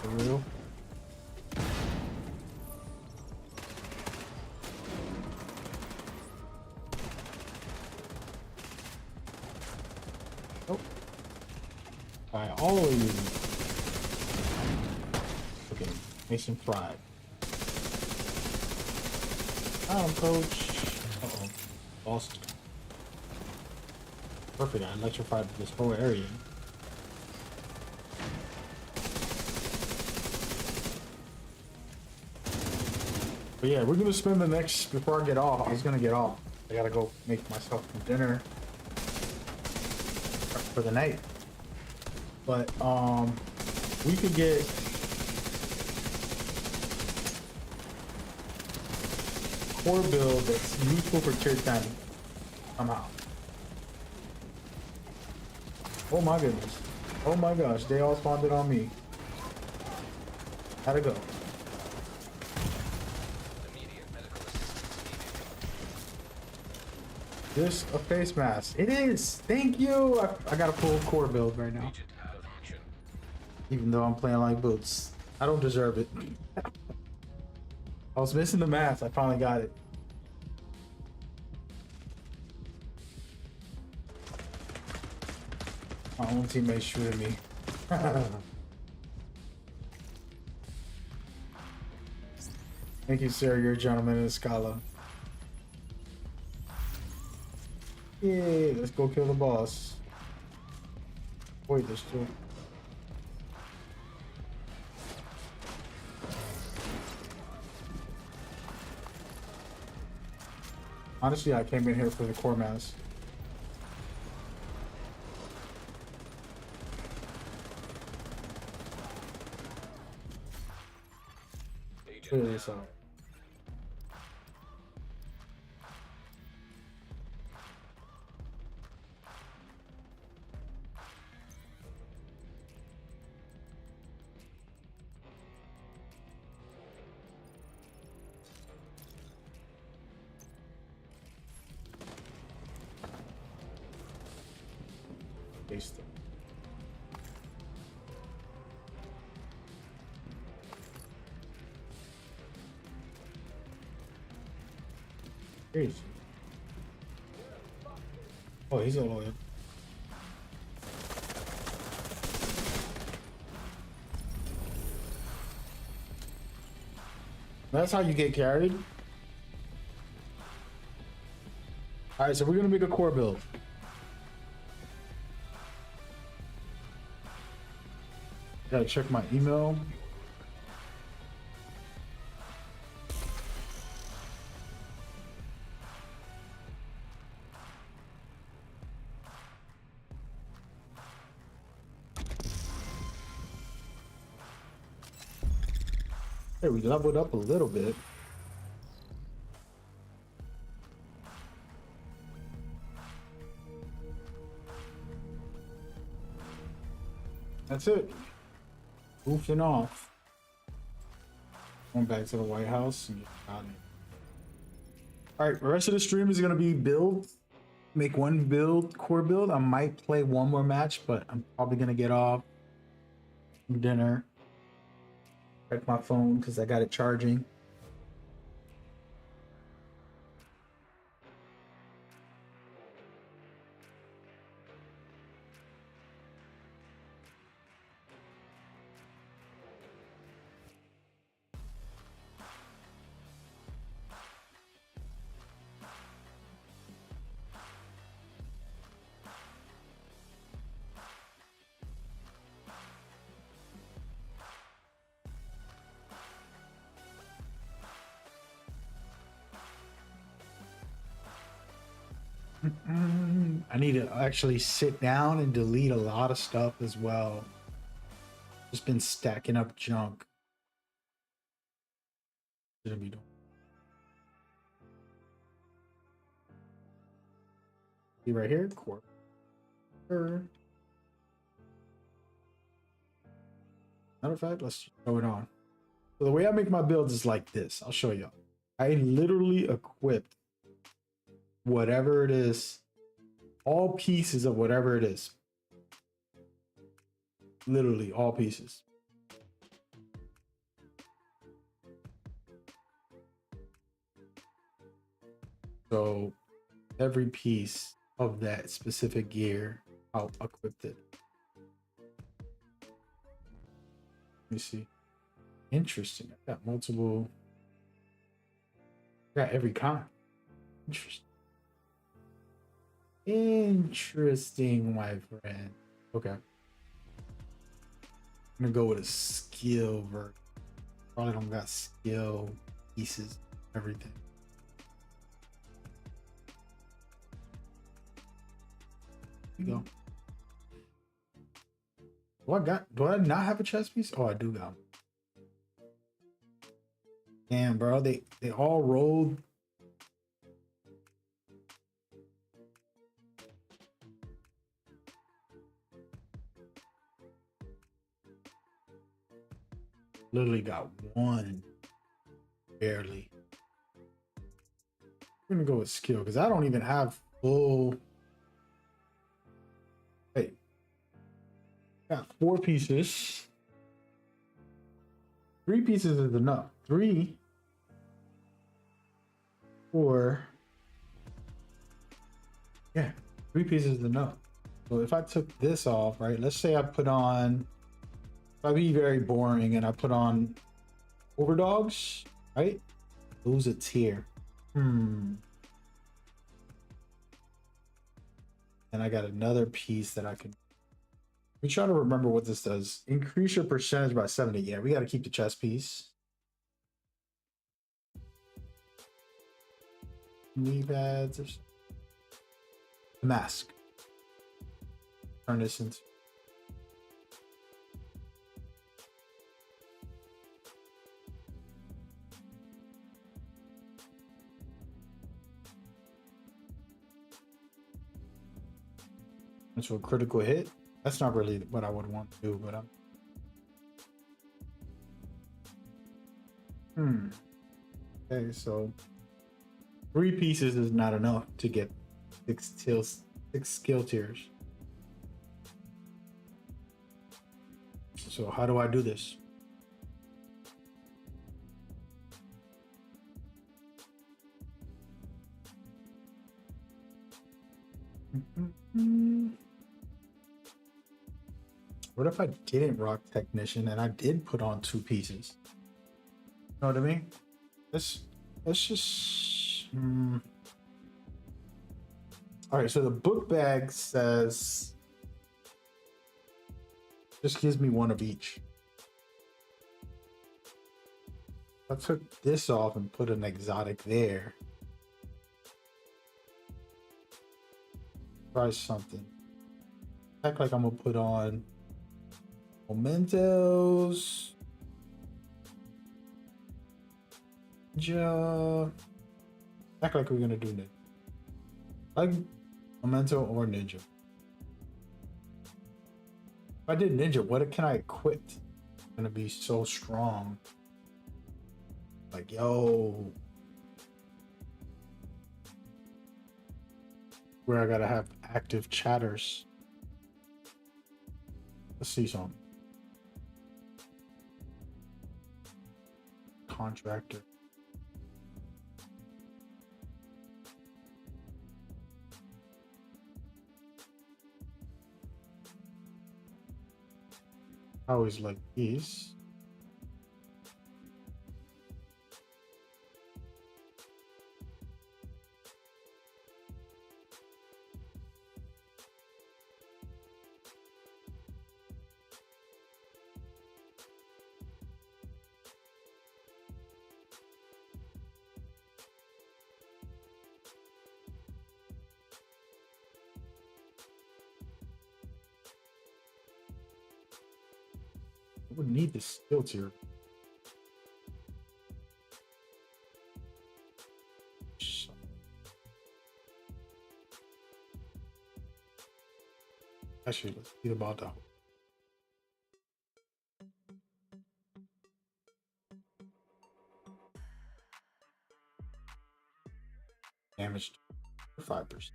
For real. Oh. I always. Okay, Mason fried. Coach. Uh-oh. Lost. Perfect, I electrified this whole area. But yeah, we're gonna spend the next, before I get off, I was gonna get off. I gotta go make myself some dinner for the night. But, we could get core build that's useful for tier 10 somehow. Oh my goodness. Oh my gosh, they all spawned it on me. How'd it go? Just a face mask. It is! Thank you! I got a full core build right now. Even though I'm playing like boots. I don't deserve it. I was missing the mask. I finally got it. My own teammate shooting me. Thank you, sir. You're a gentleman in the Scala. Yay, let's go kill the boss. Wait, there's two. Honestly, I came in here for the core mask. Clear this out. Paste it. Jeez. Oh, he's a lawyer. That's how you get carried. Alright, so we're gonna make a core build. Gotta check my email. Hey, we leveled up a little bit. That's it. Goofing off. Going back to the White House and got it. Alright, the rest of the stream is gonna be build. Make one build, core build. I might play one more match, but I'm probably gonna get off from dinner. Check my phone because I got it charging. I need to actually sit down and delete a lot of stuff as well. Just been stacking up junk. Shouldn't be doing. See right here, core. Matter of fact, let's throw it on. So the way I make my builds is like this. I'll show y'all. I literally equipped whatever it is, all pieces of whatever it is. Literally all pieces. So every piece of that specific gear, I'll equip it. Let me see. Interesting. I got multiple. I got every kind. Interesting. Interesting, my friend. Okay. I'm gonna go with a skill version. Probably don't got skill pieces, everything. Here you go. Do I not have a chest piece? Oh, I do got one. Damn, bro, they all rolled. Literally got one, barely. I'm gonna go with skill because I don't even have full. Hey, got 4 pieces. 3 pieces is enough. 3, 4. Yeah, 3 pieces is enough. So if I took this off, right? Let's say I put on. If I be very boring and I put on overdogs, right? Lose a tier. And I got another piece that I can. We try to remember what this does. Increase your percentage by 70. Yeah, we got to keep the chest piece. Leave ads or something. The mask. Turn this into. Into a critical hit. That's not really what I would want to do, but I'm. Okay, so 3 pieces is not enough to get 6 skill tiers. So how do I do this? What if I didn't rock technician and I did put on 2 pieces? You know what I mean? Let's just. All right, so the book bag says just gives me 1 of each. I took this off and put an exotic there. Try something. Act like I'm gonna put on mementos. Act like we're gonna do ninja. Like memento or ninja. If I did ninja, what can I equip? It's gonna be so strong. Like, yo. Where I gotta have active chatters. Let's see something. Contractor. I always like these. I would need this skill tier. Actually, let's see about that. damage 5%.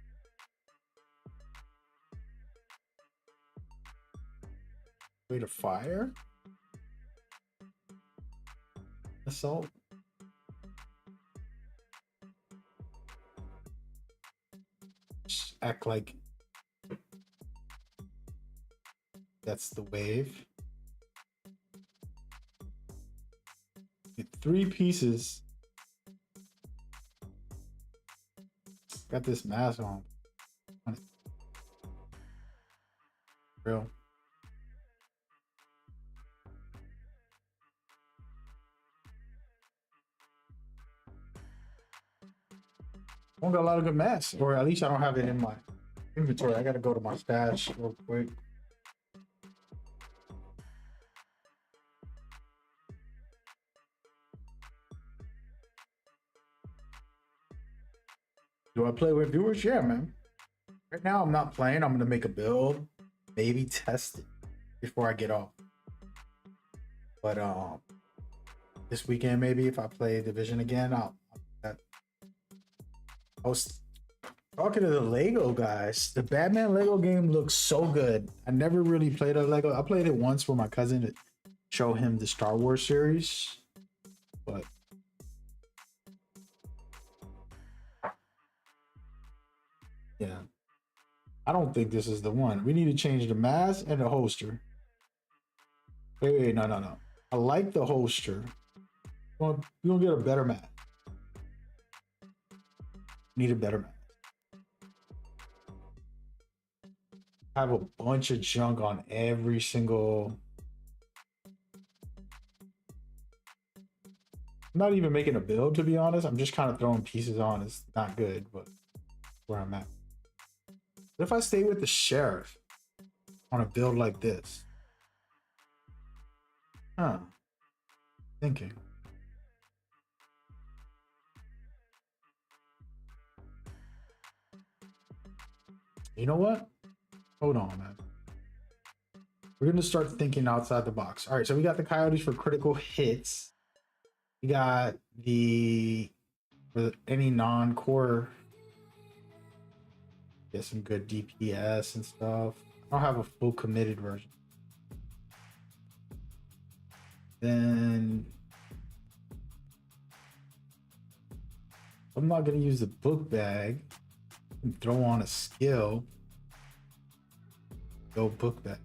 Rate of fire. Assault. Just act like that's the wave. Get 3 pieces. Got this mask on. Real. I don't got a lot of good masks, or at least I don't have it in my inventory. I gotta go to my stash real quick. Do I play with viewers? Yeah, man. Right now, I'm not playing. I'm gonna make a build, maybe test it before I get off. But this weekend, maybe if I play Division again, I was talking to the Lego guys. The Batman Lego game looks so good. I never really played a Lego. I played it once with my cousin to show him the Star Wars series, but yeah, I don't think this is the one. We need to change the mask and the holster. Wait, no. I like the holster. We're gonna get a better mask. Need a better mask. I have a bunch of junk on every single. I'm not even making a build, to be honest. I'm just kind of throwing pieces on. It's not good, but where I'm at. What if I stay with the sheriff on a build like this? Huh. Thinking. You know what? Hold on, man. We're gonna start thinking outside the box. All right, so we got the coyotes for critical hits. We got the for any non-core. Get some good DPS and stuff. I don't have a full committed version. Then I'm not gonna use the book bag and throw on a skill. Go book bag.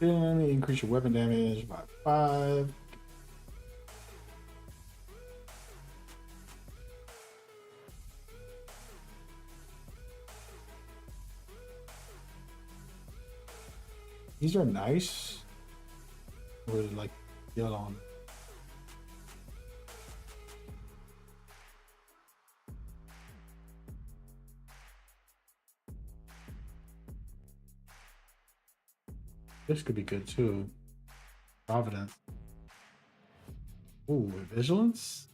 Then increase your weapon damage by 5. These are nice. Really like yellow on. This could be good too. Providence. Ooh, vigilance?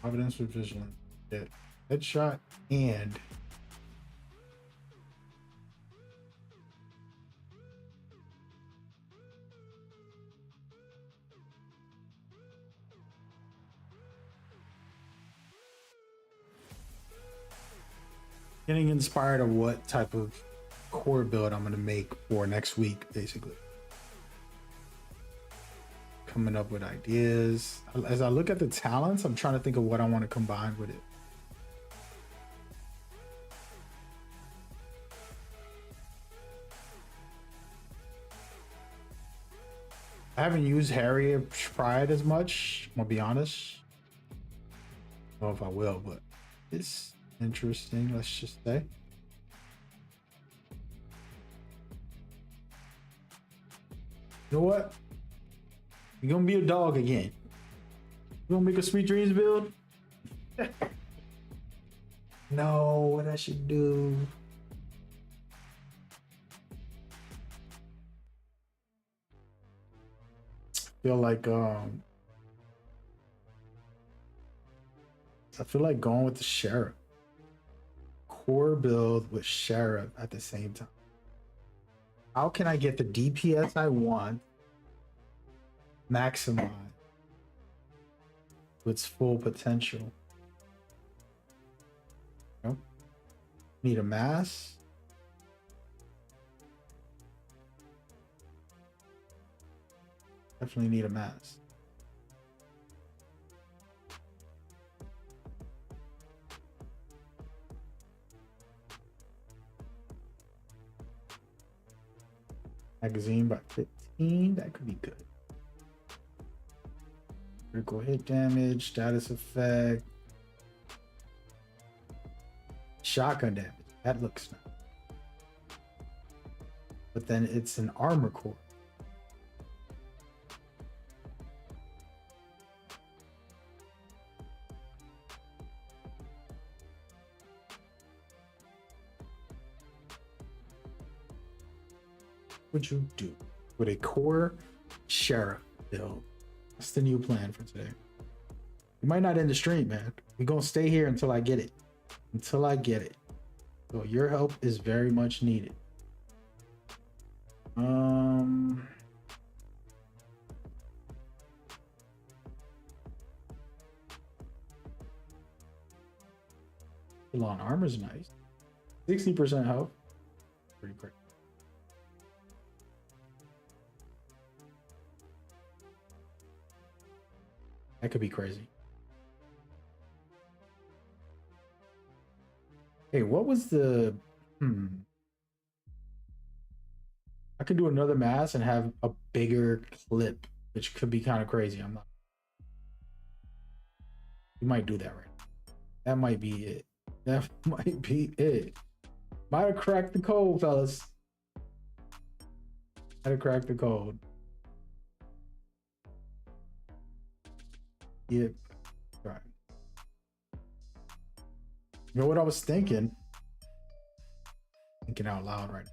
Providence with vigilance. Yeah. Headshot and getting inspired of what type of core build I'm gonna make for next week, basically. Coming up with ideas. As I look at the talents, I'm trying to think of what I want to combine with it. I haven't used Harrier Pride as much, I'm gonna be honest. I don't know if I will, but it's interesting, let's just say. You know what? You're gonna be a dog again. You gonna make a Sweet Dreams build? No, what I should do. Feel like I feel like going with the Sheriff. Core build with Sheriff at the same time. How can I get the DPS I want maximized to its full potential? Nope. Need a mass. Definitely need a mass. Magazine by 15, that could be good. Critical hit damage, status effect, shotgun damage. That looks nice. But then it's an armor core. Would you do with a core Sheriff build? That's the new plan for today. You might not end the stream, man. We're gonna stay here until I get it. Until I get it. So your help is very much needed. Elon armor's nice. 60% health. Pretty quick. That could be crazy. Hey, what was the... I could do another mass and have a bigger clip, which could be kind of crazy. I'm not... You might do that right now. That might be it. That might be it. Might have cracked the code, fellas. Might have cracked the code. Yep. Right. You know what I was thinking? Thinking out loud right now.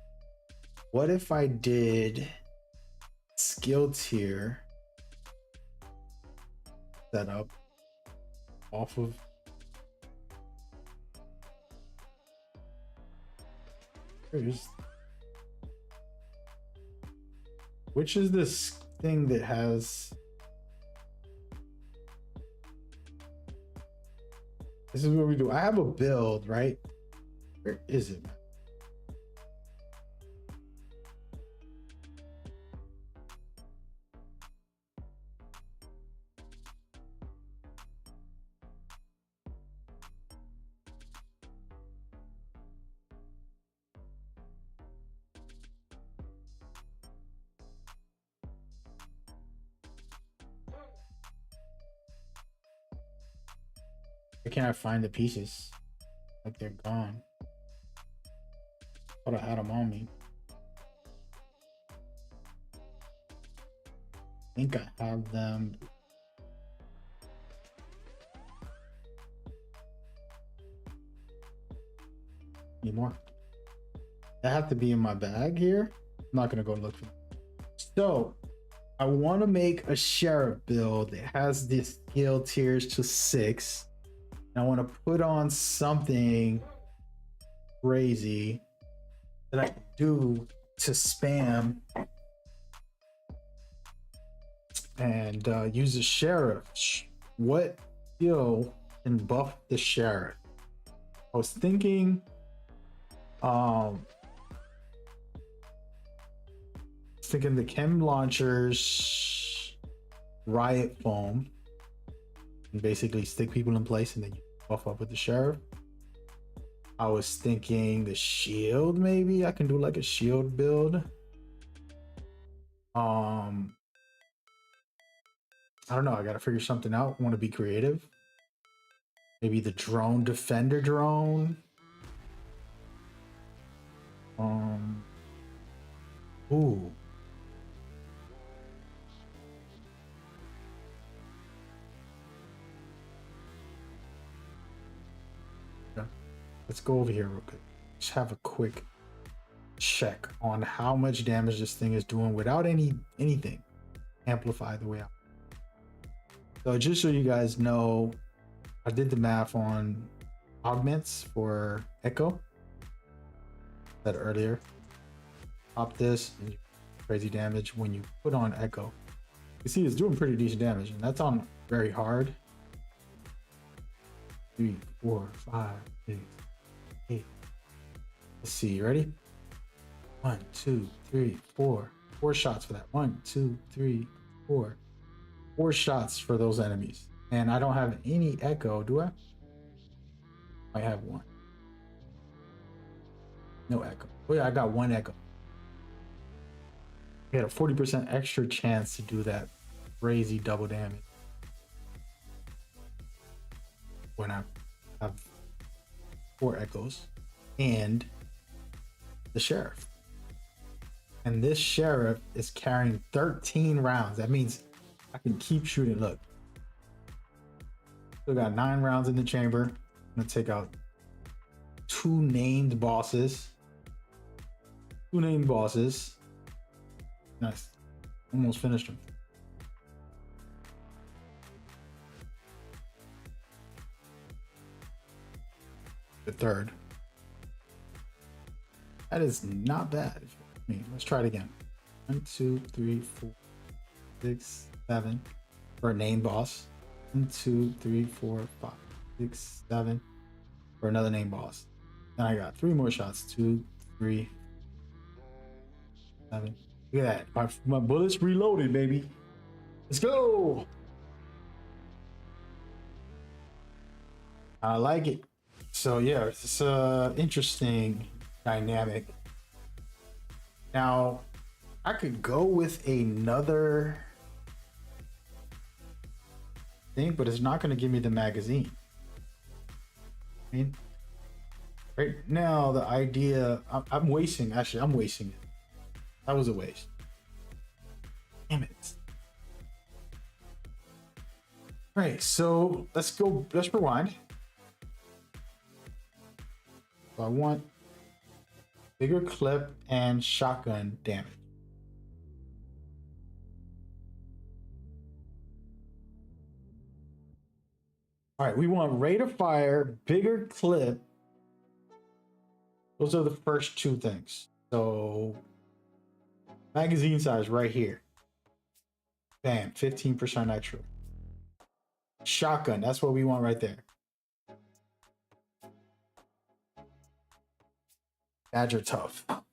What if I did skill tier setup off of which is this thing that has... This is what we do. I have a build, right? Where is it, man? Why can't I find the pieces? Like they're gone. Thought I had them on me. I think I have them. Need more. They have to be in my bag here. I'm not gonna go look for them. So I want to make a Sheriff build that has the skill tiers to 6. I want to put on something crazy that I can do to spam and use the Sheriff. What skill can buff the Sheriff? I was thinking the chem launchers, riot foam, and basically stick people in place and then you buff up with the Sheriff. I was thinking the shield, maybe I can do like a shield build. I don't know, I gotta figure something out. I want to be creative. Maybe the drone defender drone. Ooh. let's go over here real quick. Just have a quick check on how much damage this thing is doing without anything amplified the way I. So just so you guys know, I did the math on augments for Echo. Said earlier. Pop this and crazy damage when you put on Echo. You see it's doing pretty decent damage, and that's on very hard. 3, 4, 5, 6, 8. Let's see, you ready? 1, 2, 3, 4. 4 shots for that. 1, 2, 3, 4. 4 shots for those enemies. And I don't have any Echo, do I? I have 1. No Echo. Oh yeah, I got 1 Echo. I had a 40% extra chance to do that crazy double damage when I have 4 Echoes and the Sheriff. And this Sheriff is carrying 13 rounds. That means I can keep shooting. Look. Still got 9 rounds in the chamber. I'm gonna take out 2 named bosses. 2 named bosses. Nice. Almost finished them. The third. That is not bad. Let's try it again. 1, 2, 3, 4, 6, 7 for a named boss. 1, 2, 3, 4, 5, 6, 7 for another named boss. Then I got 3 more shots. 2, 3, 7. Look at that. My bullets reloaded, baby. Let's go. I like it. So yeah, it's interesting dynamic. Now, I could go with another thing, but it's not going to give me the magazine. I mean, right now the idea I'm wasting. Actually, I'm wasting it. That was a waste. Damn it. All right, so let's go. Let's rewind. So I want bigger clip and shotgun damage. All right, we want rate of fire, bigger clip. Those are the first 2 things. So magazine size right here. Bam, 15% extra. Shotgun, that's what we want right there. Badger tough. So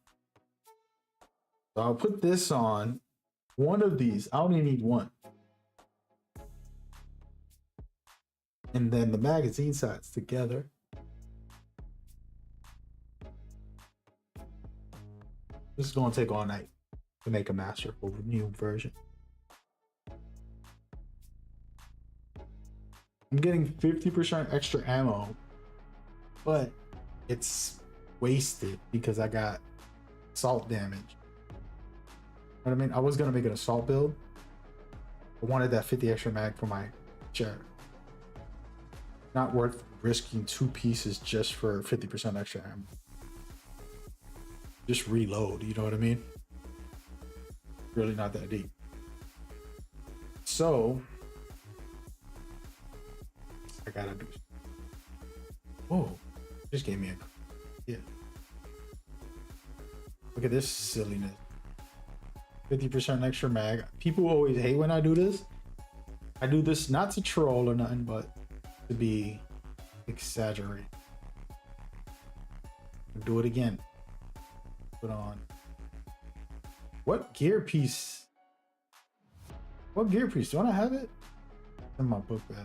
I'll put this on one of these. I only need 1. And then the magazine sides together. This is going to take all night to make a masterful new version. I'm getting 50% extra ammo, but it's wasted because I got assault damage. You know what I mean? I was going to make an assault build. I wanted that 50 extra mag for my chair. Not worth risking 2 pieces just for 50% extra ammo. Just reload, you know what I mean? Really not that deep. So I gotta do. Oh, just gave me a yeah. Look at this silliness. 50% extra mag. People always hate when I do this. I do this not to troll or nothing, but to be exaggerated. Do it again. Put on. What gear piece? What gear piece? Don't I have it? In my book bag.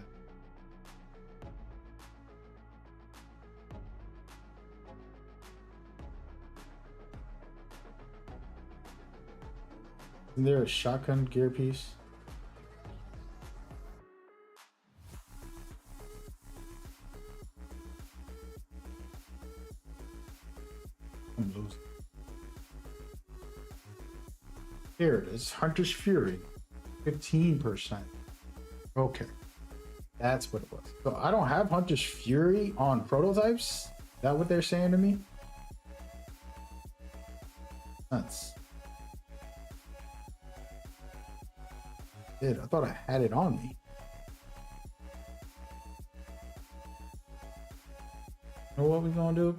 Isn't there a shotgun gear piece? I'm losing. Here it is. Hunter's Fury. 15%. Okay. That's what it was. So I don't have Hunter's Fury on prototypes. that what they're saying to me? Nuts. Dude, I thought I had it on me. You know what we're gonna do?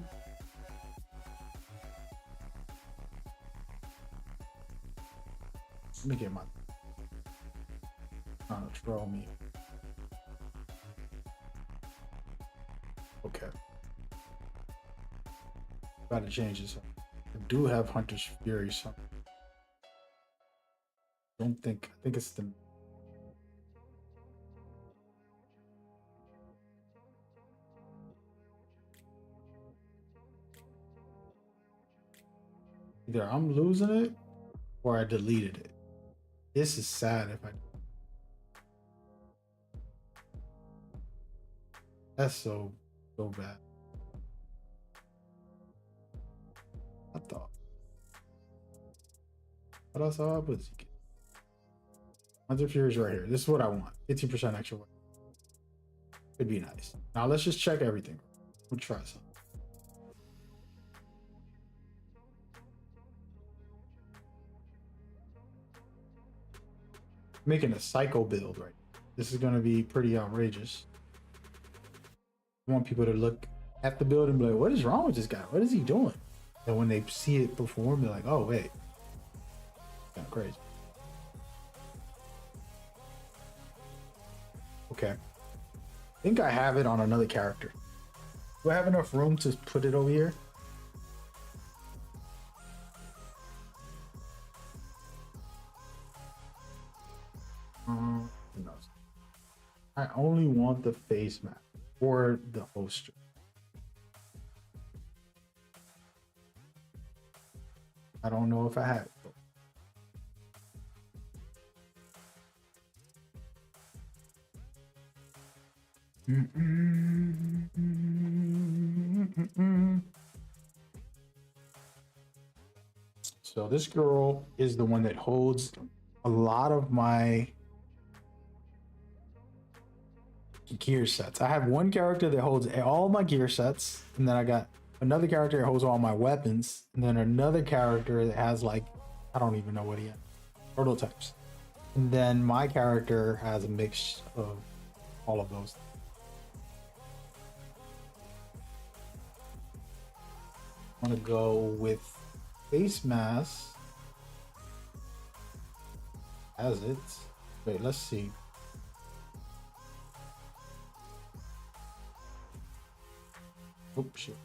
Let me get my trying to troll me. Okay. Gotta change this up. I do have Hunter's Fury, so I think it's the either I'm losing it or I deleted it. This is sad if I. That's so bad. I thought. What else I was? Hunter Fury is right here. This is what I want. 15% extra weight. Could be nice. Now let's just check everything. We'll try some. Making a psycho build right now. This is going to be pretty outrageous. I want people to look at the build and be like, what is wrong with this guy? What is he doing? And when they see it perform, they're like, oh wait, kind of crazy. Okay, I think I have it on another character. Do I have enough room to put it over here? Who knows? I only want the face map or the holster. I don't know if I have it. So this girl is the one that holds a lot of my gear sets. I have one character that holds all my gear sets, and then I got another character that holds all my weapons, and then another character that has, like, I don't even know what he has, prototypes. And then my character has a mix of all of those. I'm gonna go with face mask as it. Wait, let's see. Oops, shit.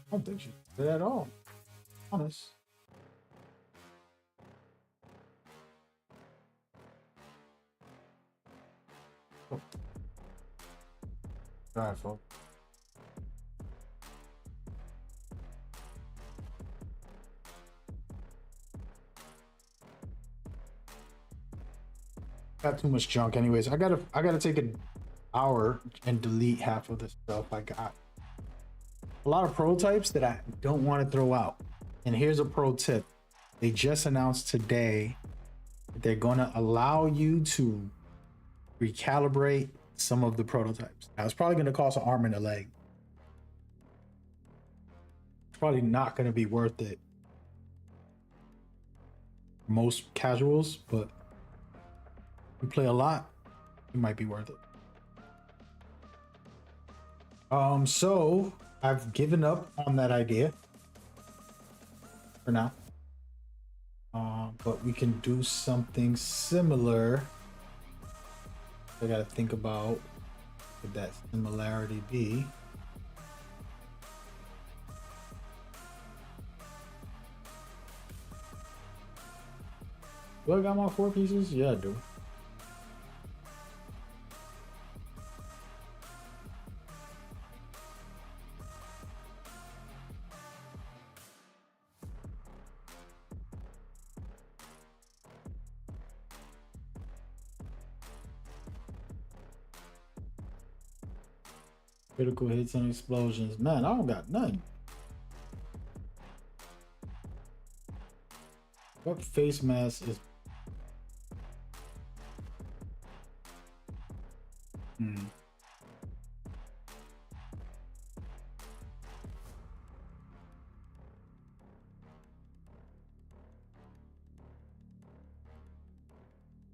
I don't think she did at all. Honest. Oh. Alright, folks. Got too much junk anyways. I gotta take an hour and delete half of the stuff I got. A lot of prototypes that I don't want to throw out. And here's a pro tip. They just announced today that they're gonna allow you to recalibrate some of the prototypes. Now it's probably gonna cost an arm and a leg. It's probably not gonna be worth it for most casuals, but if you play a lot, it might be worth it. So I've given up on that idea for now. But we can do something similar. I gotta think about what would that similarity be. Do I got my 4 pieces? Yeah, I do. Critical hits and explosions. Man, I don't got none. What face mask is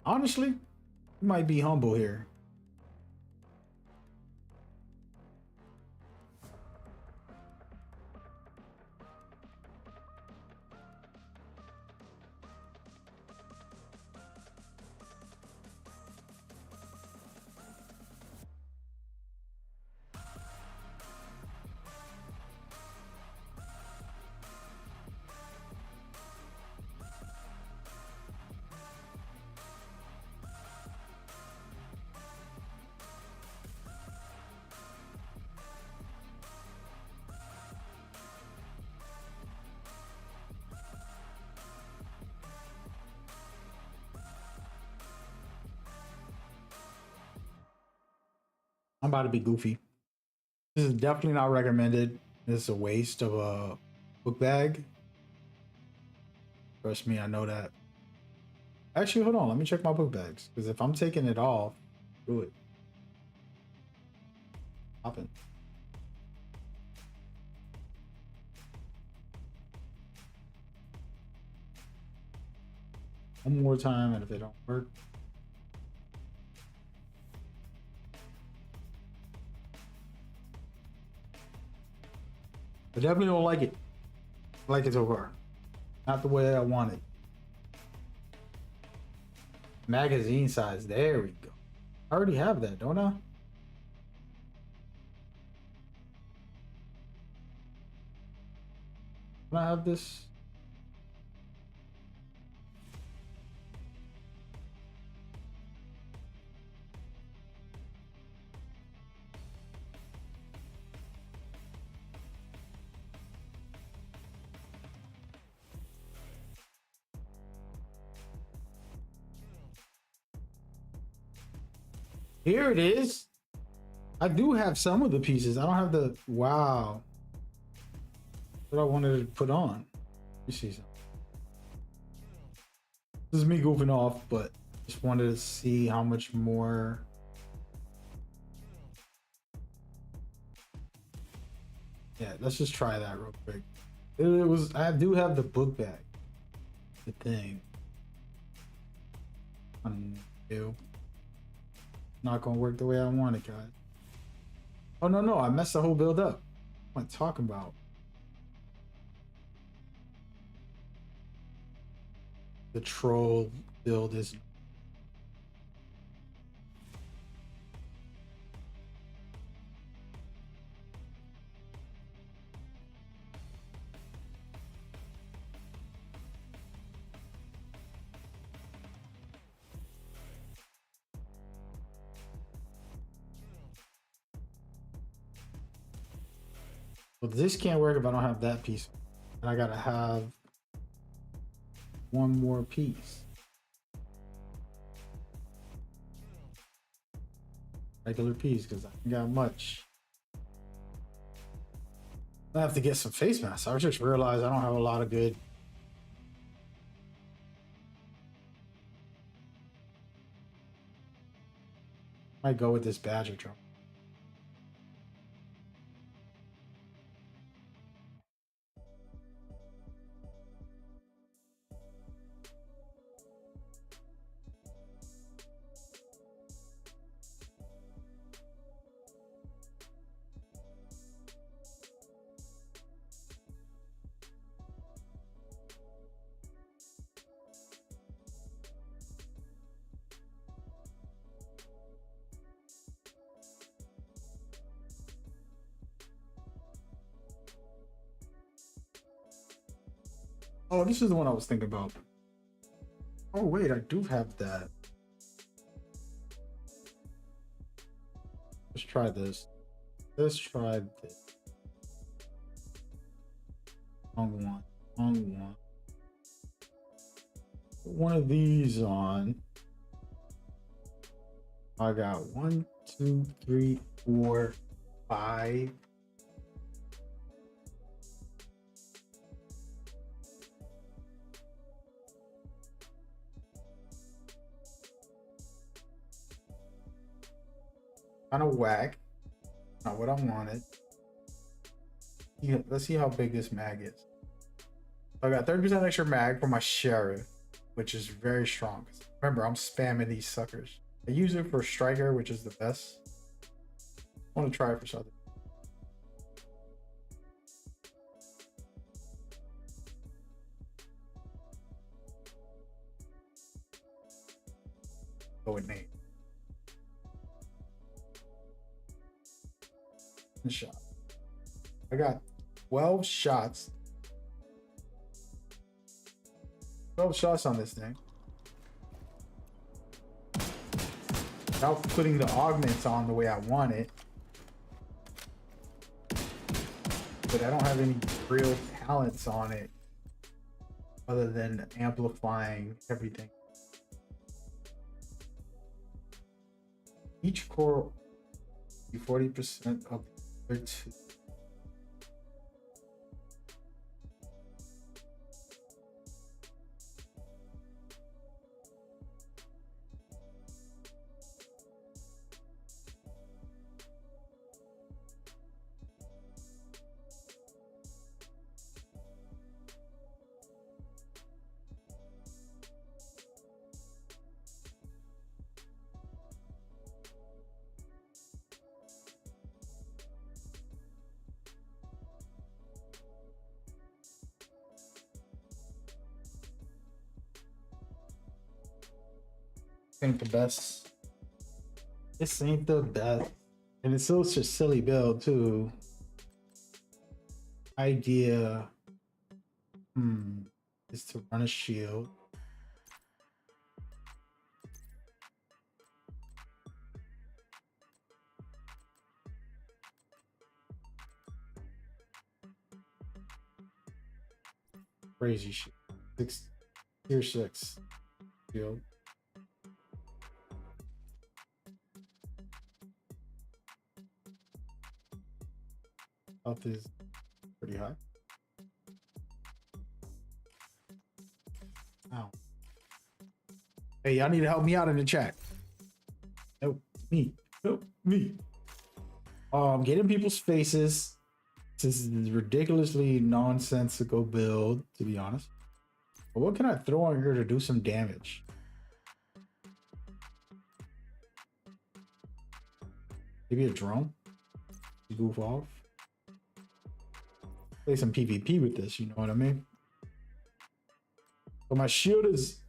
Honestly, you might be humble here. I'm about to be goofy. This is definitely not recommended. This is a waste of a book bag. Trust me, I know that. Actually, hold on. Let me check my book bags. Because if I'm taking it off, do it. Popping. One more time, and if they don't work. I definitely don't like it. I like it so far. Not the way I want it. Magazine size. There we go. I already have that, don't I? Don't I have this? Here it is. I do have some of the pieces. I don't have the, wow. What I wanted to put on. Let me see something. This is me goofing off, but just wanted to see how much more. Yeah, let's just try that real quick. It was, I do have the book bag. The thing. Ew. Not gonna work the way I want it, guys. Oh no, I messed the whole build up. What am I talking about? The troll build is. Well, this can't work if I don't have that piece. And I gotta have one more piece. Regular piece, because I ain't got much. I have to get some face masks. I just realized I don't have a lot of good. Might go with this badger drum. Oh, this is the one I was thinking about. Oh, wait, I do have that. Let's try this. Let's try this. Wrong one. Wrong one. Put one of these on. I got 1, 2, 3, 4, 5. Kind of whack. Not what I wanted. Yeah, let's see how big this mag is. I got 30% extra mag for my sheriff. which is very strong. Remember, I'm spamming these suckers. I use it for striker, which is the best. I want to try it for something. Go with Nate. Shot. I got 12 shots. 12 shots on this thing. Without putting the augments on the way I want it. But I don't have any real talents on it other than amplifying everything. Each core be 40% of the other two. Ain't the best. This ain't the best. And it's such a silly build too. Idea is to run a shield. Crazy shit. Tier 6 shield. Health is pretty high. Ow. Hey, y'all need to help me out in the chat. Help me. Help me. Get in people's faces. This is a ridiculously nonsensical build, to be honest. But what can I throw on here to do some damage? Maybe a drone? Goof off. Play some PvP with this, you know what I mean? But my shield is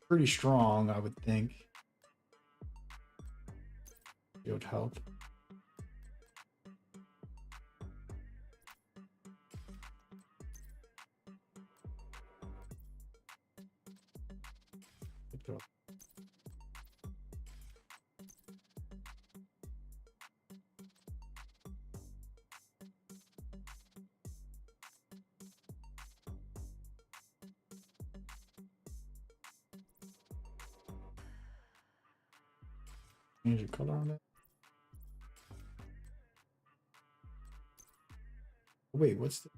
pretty strong, I would think. Shield health. Change the color on that. Wait, what's the?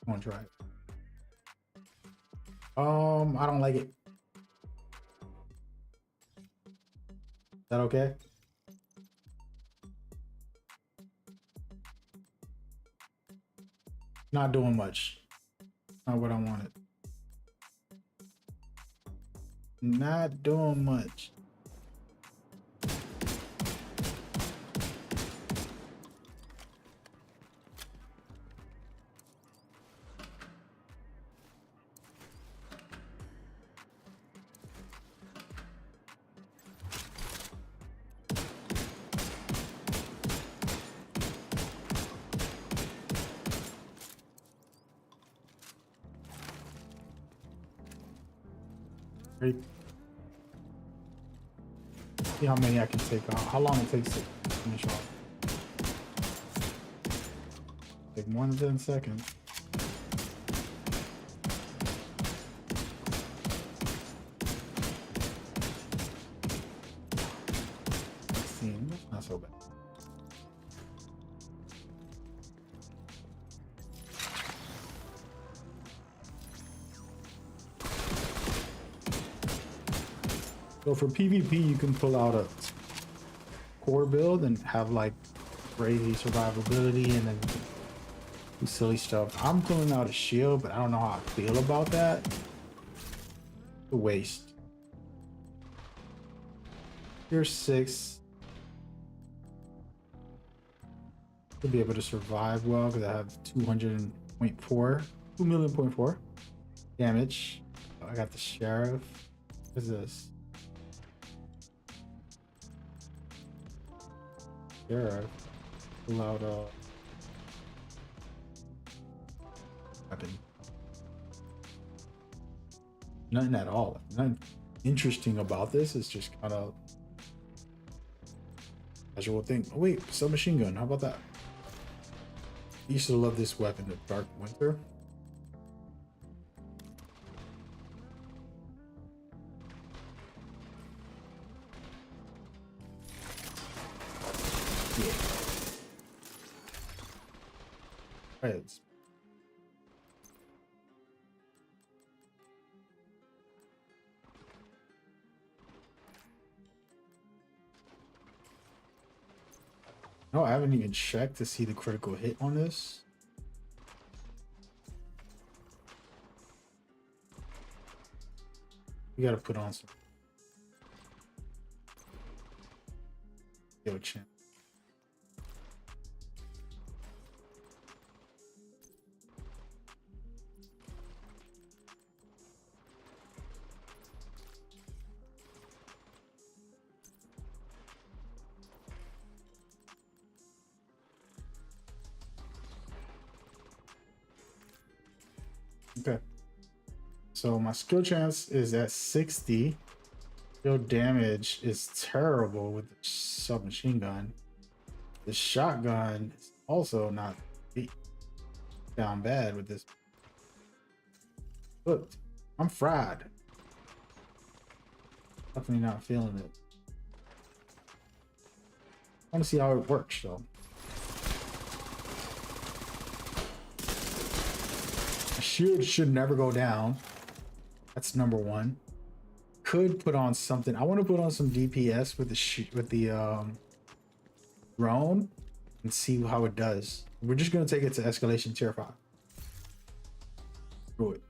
I want to try it. I don't like it. Is that okay? Not doing much. Not what I wanted. Not doing much. Ready? See how many I can take out. How long it takes to finish off. Take more than 10 seconds. Not so bad. So for PvP, you can pull out a core build and have like crazy survivability, and then silly stuff. I'm pulling out a shield, but I don't know how I feel about that. The waste. Here's 6. To be able to survive well because I have 200.4, 2 million.4 damage. Oh, I got the sheriff. What is this? Sheriff. Pull out a weapon. Nothing at all. Nothing interesting about this. It's just kind of casual thing. Oh wait, submachine gun. How about that? I used to love this weapon, the Dark Winter. Yeah. Right. No, I haven't even checked to see the critical hit on this. We gotta put on some. Yo, champ. Okay. So my skill chance is at 60. Skill damage is terrible with the submachine gun. The shotgun is also not down bad with this. Look, I'm fried. Definitely not feeling it. I want to see how it works though. Shield should never go down. That's number one. Could put on something. I want to put on some DPS with the drone and see how it does. We're just gonna take it to escalation tier 5. Do it.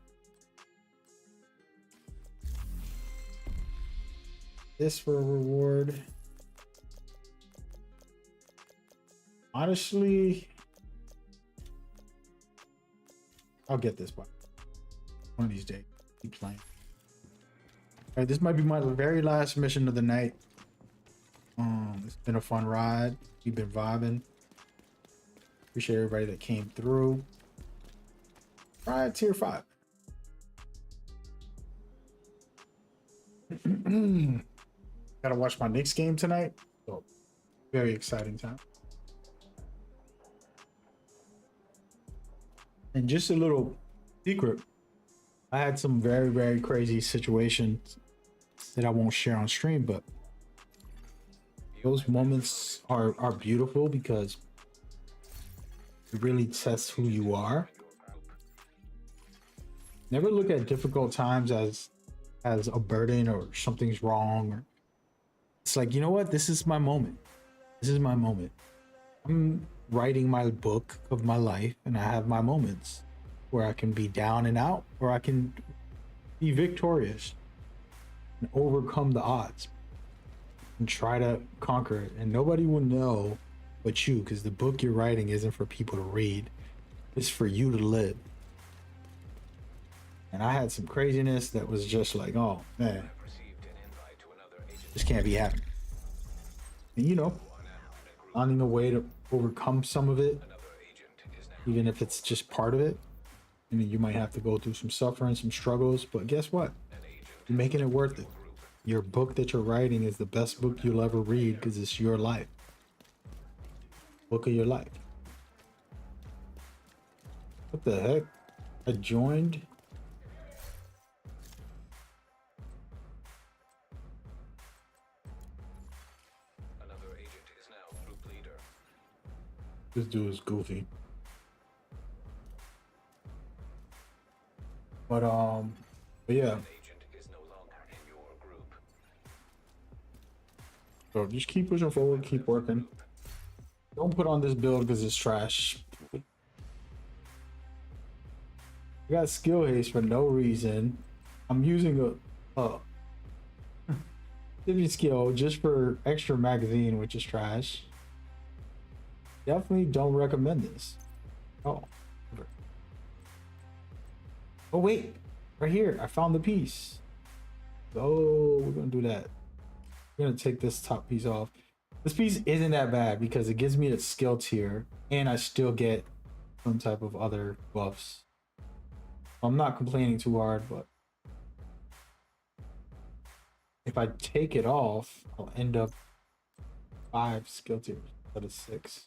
This for a reward. Honestly, I'll get this one of these days. Keep playing. All right, this might be my very last mission of the night. It's been a fun ride. We've been vibing. Appreciate everybody that came through. Right, tier 5. Gotta watch my Knicks game tonight. So very exciting time. And just a little secret, I had some very, very crazy situations that I won't share on stream, but those moments are beautiful because it really tests who you are. Never look at difficult times as a burden or something's wrong. Or it's like, you know what? This is my moment. This is my moment. I'm writing my book of my life, and I have my moments where I can be down and out, or I can be victorious and overcome the odds and try to conquer it. And nobody will know but you, because the book you're writing isn't for people to read. It's for you to live. And I had some craziness that was just like, oh man, this can't be happening. And you know, finding a way to overcome some of it, even if it's just part of it. I mean, you might have to go through some suffering, some struggles, but guess what? You're making it worth it. Your book that you're writing is the best book you'll ever read because it's your life. Book of your life. What the heck? I joined. Another agent is now group leader. This dude is goofy. But yeah. So just keep pushing forward, keep working. Don't put on this build because it's trash. I got skill haste for no reason. I'm using a Civi skill just for extra magazine, which is trash. Definitely don't recommend this. Oh. Oh wait, right here. I found the piece. Oh, we're gonna do that. We're gonna take this top piece off. This piece isn't that bad because it gives me a skill tier and I still get some type of other buffs. I'm not complaining too hard, but if I take it off, I'll end up 5 skill tiers instead of 6.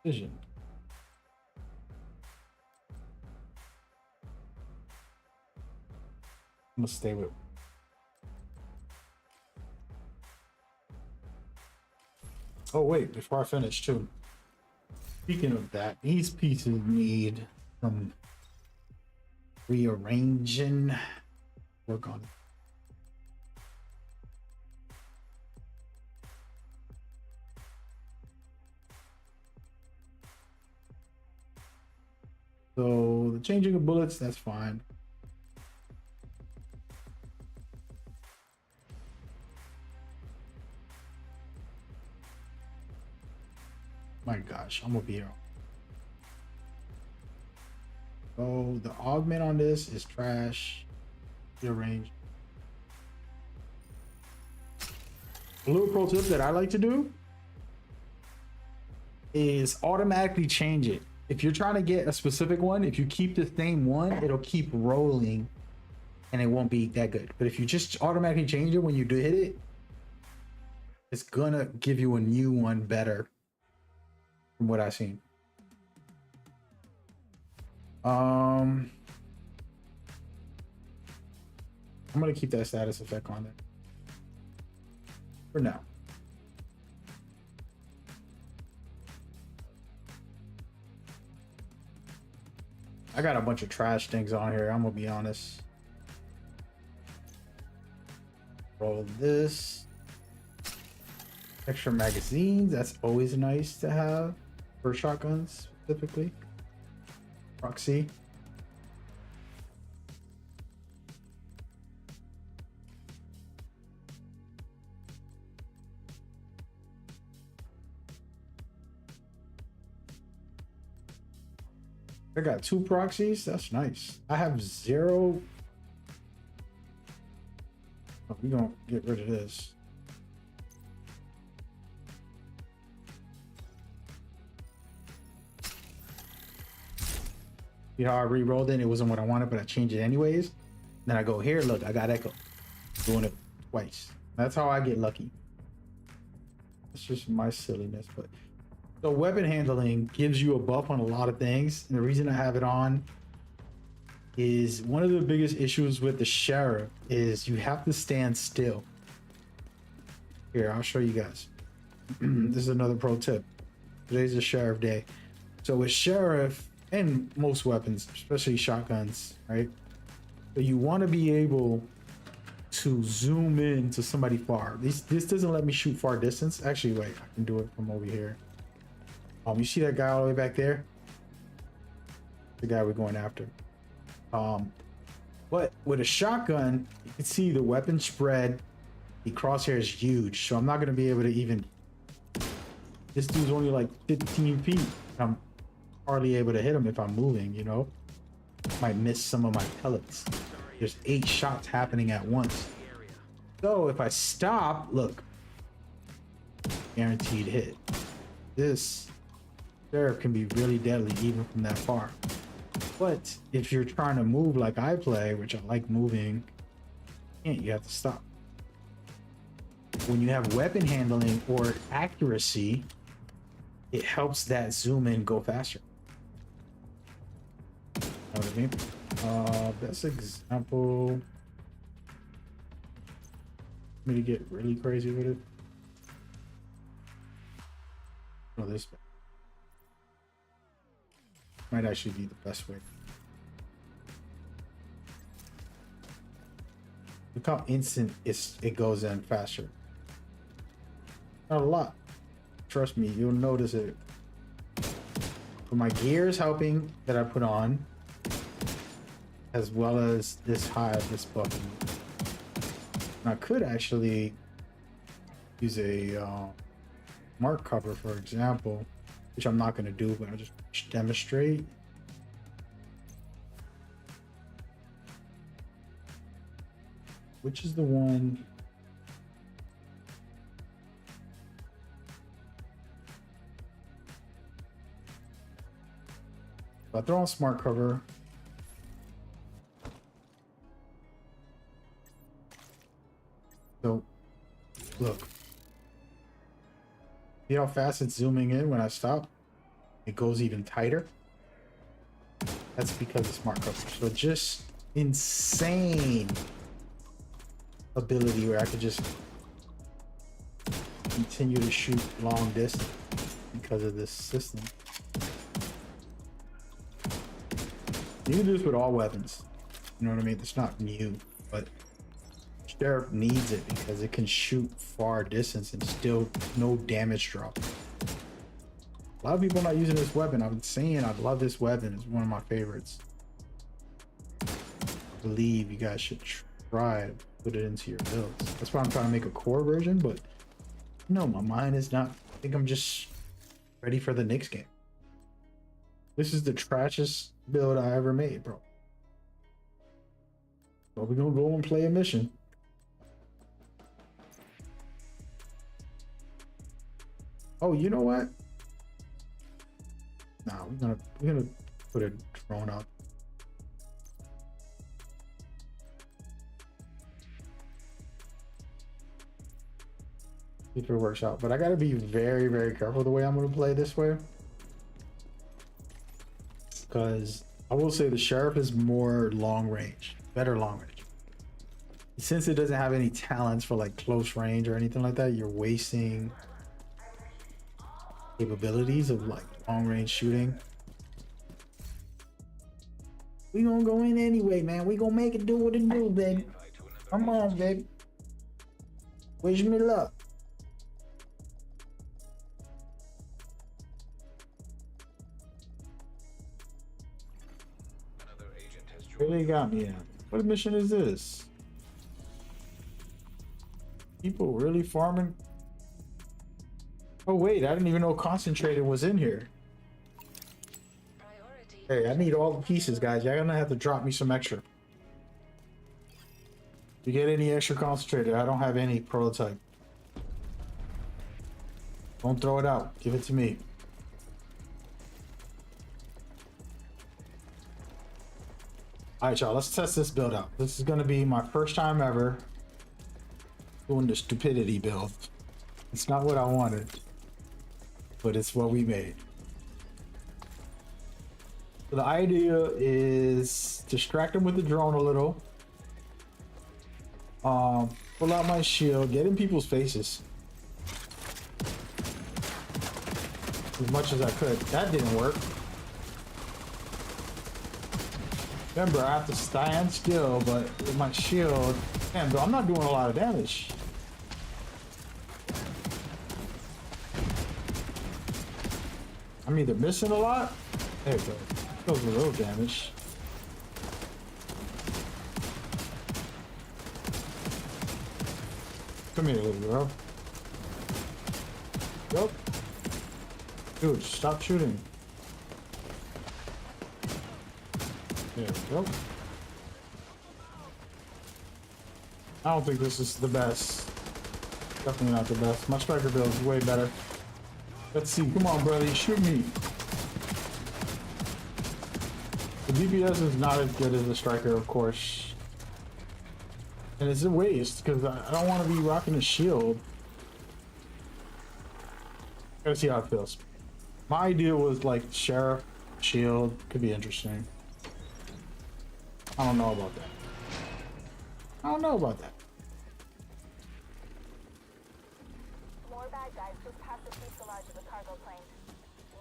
Vision. I'm gonna stay with. Oh wait, before I finish too. Speaking of that, these pieces need some rearranging. Work on it. So the changing of bullets, that's fine. My gosh, I'm gonna be here. Oh, the augment on this is trash. Rearrange. A little pro tip that I like to do is automatically change it. If you're trying to get a specific one, if you keep the same one, it'll keep rolling and it won't be that good. But if you just automatically change it when you do hit it, it's gonna give you a new one better from what I've seen. I'm gonna keep that status effect on there for now. I got a bunch of trash things on here, I'm gonna be honest. Roll this. Extra magazines, that's always nice to have for shotguns specifically. Proxy. I got 2 proxies. That's nice. I have 0. Oh, we're gonna get rid of this. See how I re-rolled it? It wasn't what I wanted, but I changed it anyways. Then I go here. Look, I got echo. Doing it twice. That's how I get lucky. It's just my silliness, but. So weapon handling gives you a buff on a lot of things. And the reason I have it on is one of the biggest issues with the sheriff is you have to stand still. Here, I'll show you guys. This is another pro tip. Today's the sheriff day. So with sheriff and most weapons, especially shotguns, right? So you want to be able to zoom in to somebody far. This doesn't let me shoot far distance. Actually, wait, I can do it from over here. You see that guy all the way back there? The guy we're going after. But with a shotgun, you can see the weapon spread. The crosshair is huge, so I'm not gonna be able to even. This dude's only like 15 feet. I'm hardly able to hit him if I'm moving, you know? Might miss some of my pellets. There's 8 shots happening at once. So if I stop, look. Guaranteed hit. This sheriff can be really deadly even from that far. But if you're trying to move like I play, which I like moving, you have to stop. When you have weapon handling or accuracy, it helps that zoom in go faster. Know what I mean? Best example. Me to get really crazy with it. Oh, this might actually be the best way. Look how instant it goes in faster. Not a lot. Trust me, you'll notice it. So my gear is helping that I put on, as well as this hive, this button. And I could actually use a mark cover, for example, which I'm not going to do, but I'll just demonstrate. Which is the one? If I throw on smart cover, so look, see how fast it's zooming in when I stop? It goes even tighter. That's because of smart cover. So just insane ability where I could just continue to shoot long distance because of this system. You can do this with all weapons. You know what I mean? It's not new, but Sheriff needs it because it can shoot far distance and still no damage drop. A lot of people are not using this weapon. I'm saying I love this weapon. It's one of my favorites. I believe you guys should try to put it into your builds. That's why I'm trying to make a core version, but no, my mind is not. I think I'm just ready for the next game. This is the trashiest build I ever made, bro. So we're gonna go and play a mission. Oh, you know what? Nah, we're gonna put a drone up. See if it works out. But I gotta be very, very careful the way I'm gonna play this way. Because I will say the Sheriff is more long range, better long range. Since it doesn't have any talents for like close range or anything like that, you're wasting capabilities of like long range shooting. We gonna go in anyway, man. We gonna make it do what it do, baby. Come on, baby. Wish me luck. Really got me in. What mission is this? People really farming? Oh wait, I didn't even know concentrated was in here. Hey, I need all the pieces, guys. Y'all gonna have to drop me some extra. If you get any extra concentrated, I don't have any prototype. Don't throw it out. Give it to me. Alright, y'all, let's test this build out. This is gonna be my first time ever doing the stupidity build. It's not what I wanted, but it's what we made. So the idea is distract them with the drone a little. Pull out my shield, get in people's faces as much as I could. That didn't work. Remember, I have to stand still, but with my shield, damn, bro, I'm not doing a lot of damage. I'm either missing a lot. There we go. Goes a little damage. Come here, little girl. Go. Dude, stop shooting. There we go. I don't think this is the best. Definitely not the best. My striker build is way better. Let's see. Come on, brother. Shoot me. The DPS is not as good as the striker, of course. And it's a waste because I don't want to be rocking a shield. Gotta see how it feels. My idea was like Sheriff, shield. Could be interesting. I don't know about that. I don't know about that. More bad guys just past the fuselage of the cargo plane.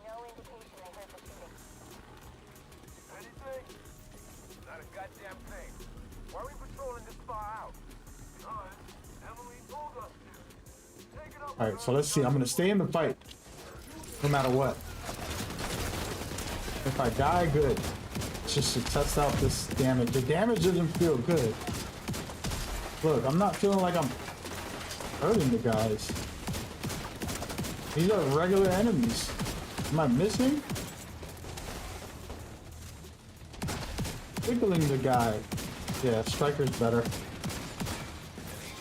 No indication they heard the shooting. Anything? Not a goddamn thing. Why are we patrolling this far out? Emily told us to. Take it up. All right, so let's see. I'm gonna stay in the fight, no matter what. If I die, good. It's just to test out this damage. The damage doesn't feel good. Look, I'm not feeling like I'm hurting the guys. These are regular enemies. Am I missing? Wiggling the guy. Yeah, Striker's better.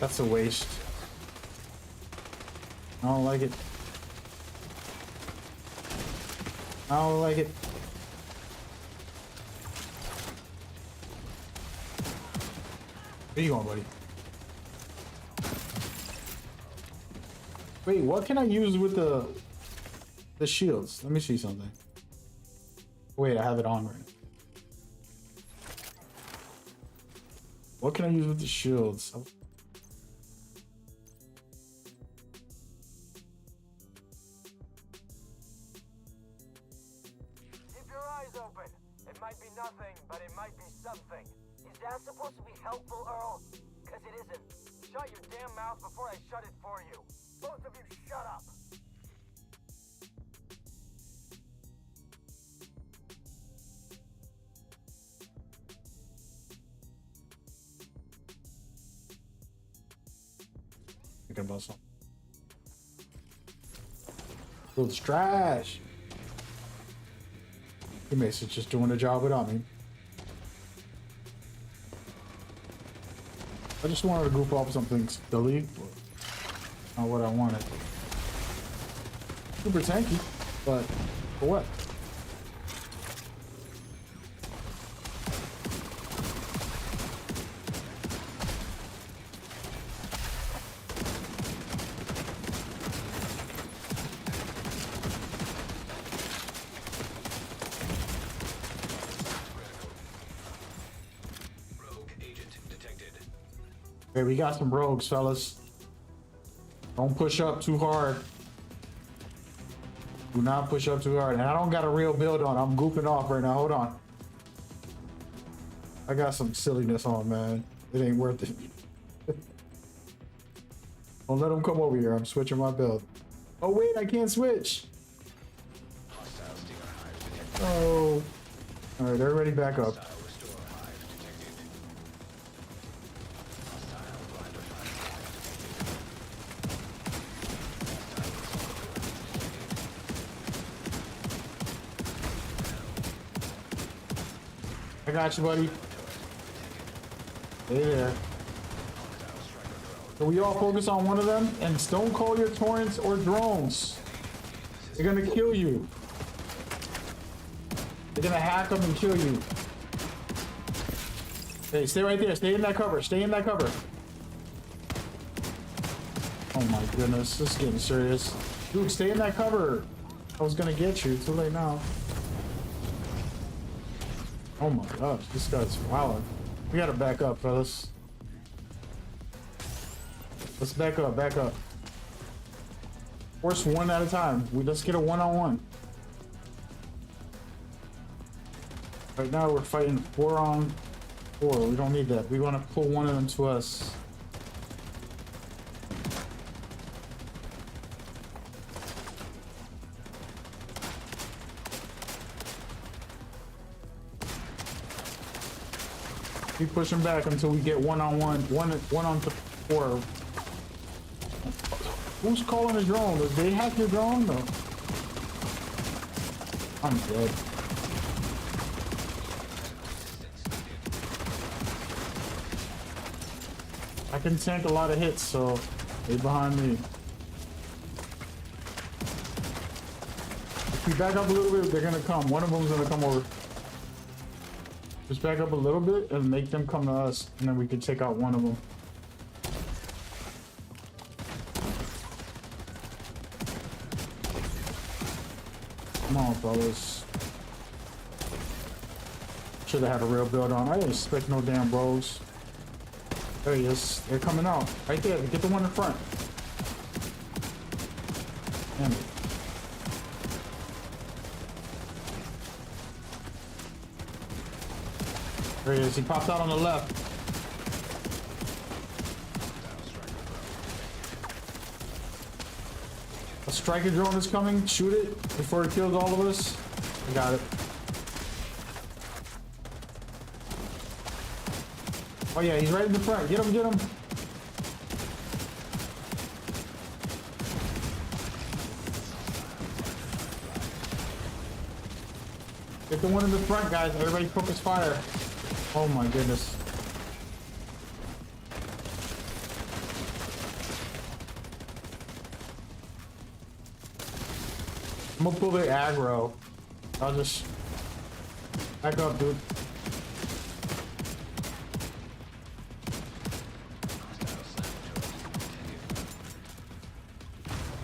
That's a waste. I don't like it. I don't like it. Where you going, buddy? Wait, what can I use with the shields? Let me see something. Wait, I have it on right now. What can I use with the shields? Keep your eyes open. It might be nothing, but it might be something. Is that supposed to be helpful, Earl? Because it isn't. Shut your damn mouth before I shut it for you. Both of you shut up. Thinking about something. It's trash. Teammates is just doing the job without me. I just wanted to group up something silly. Not what I wanted. Super tanky, but for what? Okay, we got some rogues, fellas. Don't push up too hard. Do not push up too hard. And I don't got a real build on. I'm goofing off right now. Hold on. I got some silliness on, man. It ain't worth it. Don't let them come over here. I'm switching my build. Oh, wait, I can't switch. Oh. All right, everybody back up. I got you, buddy. Hey there. So we all focus on one of them, and don't call your torrents or drones. They're gonna kill you. They're gonna hack them and kill you. Hey, stay right there. Stay in that cover. Stay in that cover. Oh my goodness, this is getting serious. Dude, stay in that cover. I was gonna get you. Too late now. Oh my gosh, this guy's wilding. We gotta back up, fellas. Let's back up, back up. Force one at a time. Let's get a one-on-one. Right now we're fighting 4-on-4. We don't need that. We want to pull one of them to us. Keep pushing back until we get one-on-one, one on 4. Who's calling a drone? Did they hack your drone? No. I'm dead. I can tank a lot of hits, so they're behind me. If we back up a little bit, they're gonna come. One of them's gonna come over. Just back up a little bit and make them come to us, and then we can take out one of them. Come on, fellas. Should have had a real build on. I didn't expect no damn bros. There he is. They're coming out. Right there. Get the one in front. Damn it. There he is. He popped out on the left. A striker drone is coming. Shoot it before it kills all of us. I got it. Oh yeah, he's right in the front. Get him, get him. Get the one in the front, guys. Everybody focus fire. Oh my goodness. I'm gonna pull the aggro. I'll just back up, dude.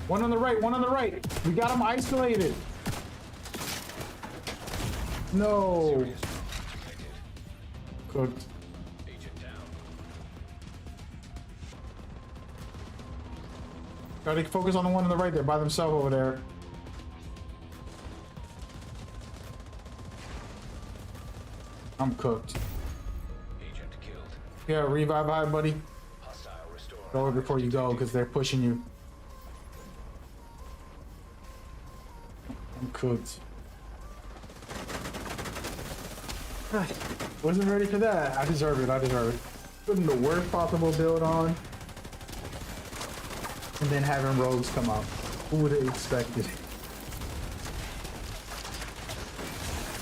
One on the right, one on the right. We got him isolated. No. Cooked. Gotta focus on the one on the right there by themselves over there. I'm cooked. Yeah, revive high, buddy. Go before you go, because they're pushing you. I'm cooked. Wasn't ready for that. I deserve it. I deserve it. Putting the worst possible build on, and then having rogues come out. Who would have expected?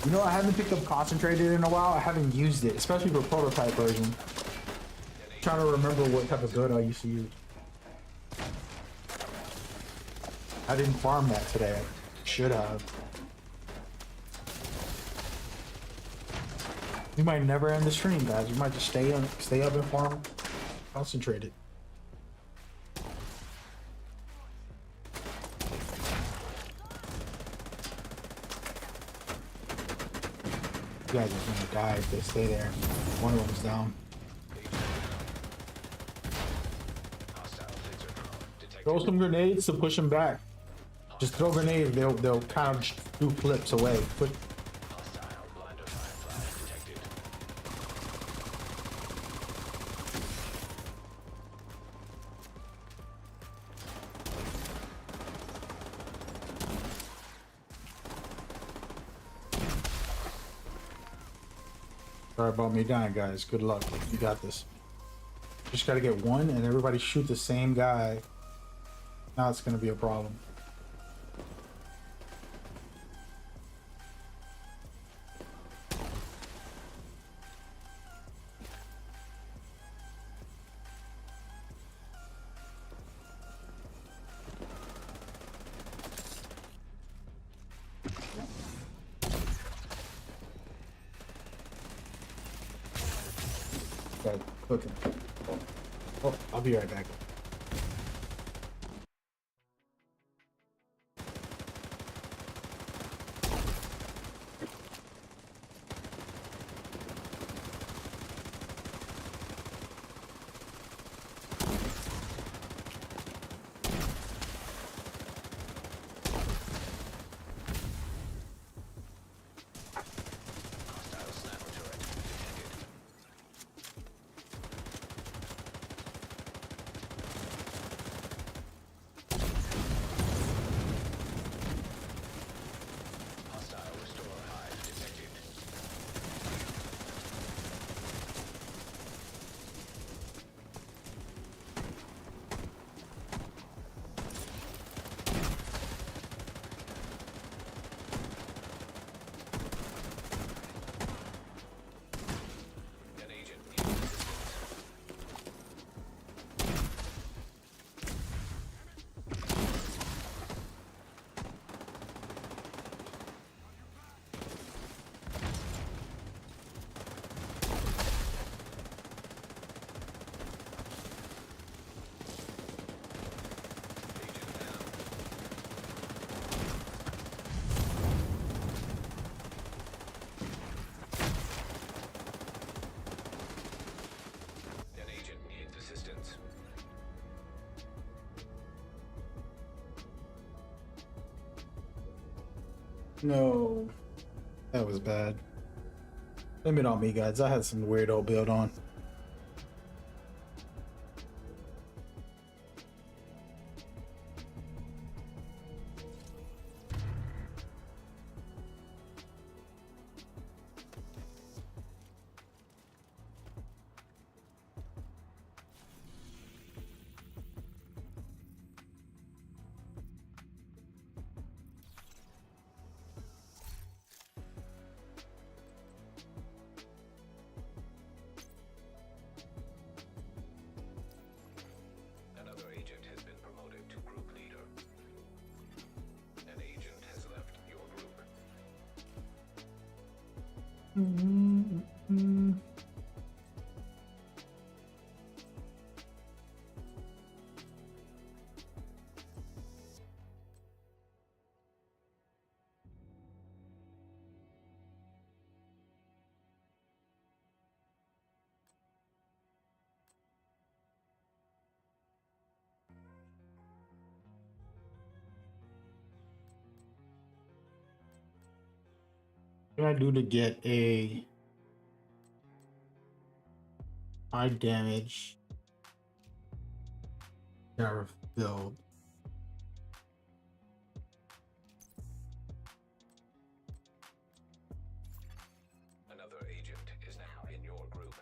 You know, I haven't picked up concentrated in a while. I haven't used it, especially for prototype version. Trying to remember what type of build I used to use. I didn't farm that today. Should have. We might never end the stream, guys. We might just stay up and farm concentrated. You guys are gonna die if they stay there. One of them's down. Throw some grenades to push them back. Just throw grenades, they'll kind of do flips away. Sorry about me dying, guys. Good luck. You got this. Just gotta get one and everybody shoot the same guy. Now it's gonna be a problem. Okay. Oh, I'll be right back. No, that was bad. Blame it on me, guys. I had some weirdo build on. What can I do to get a high damage sheriff build? Another agent is now in your group.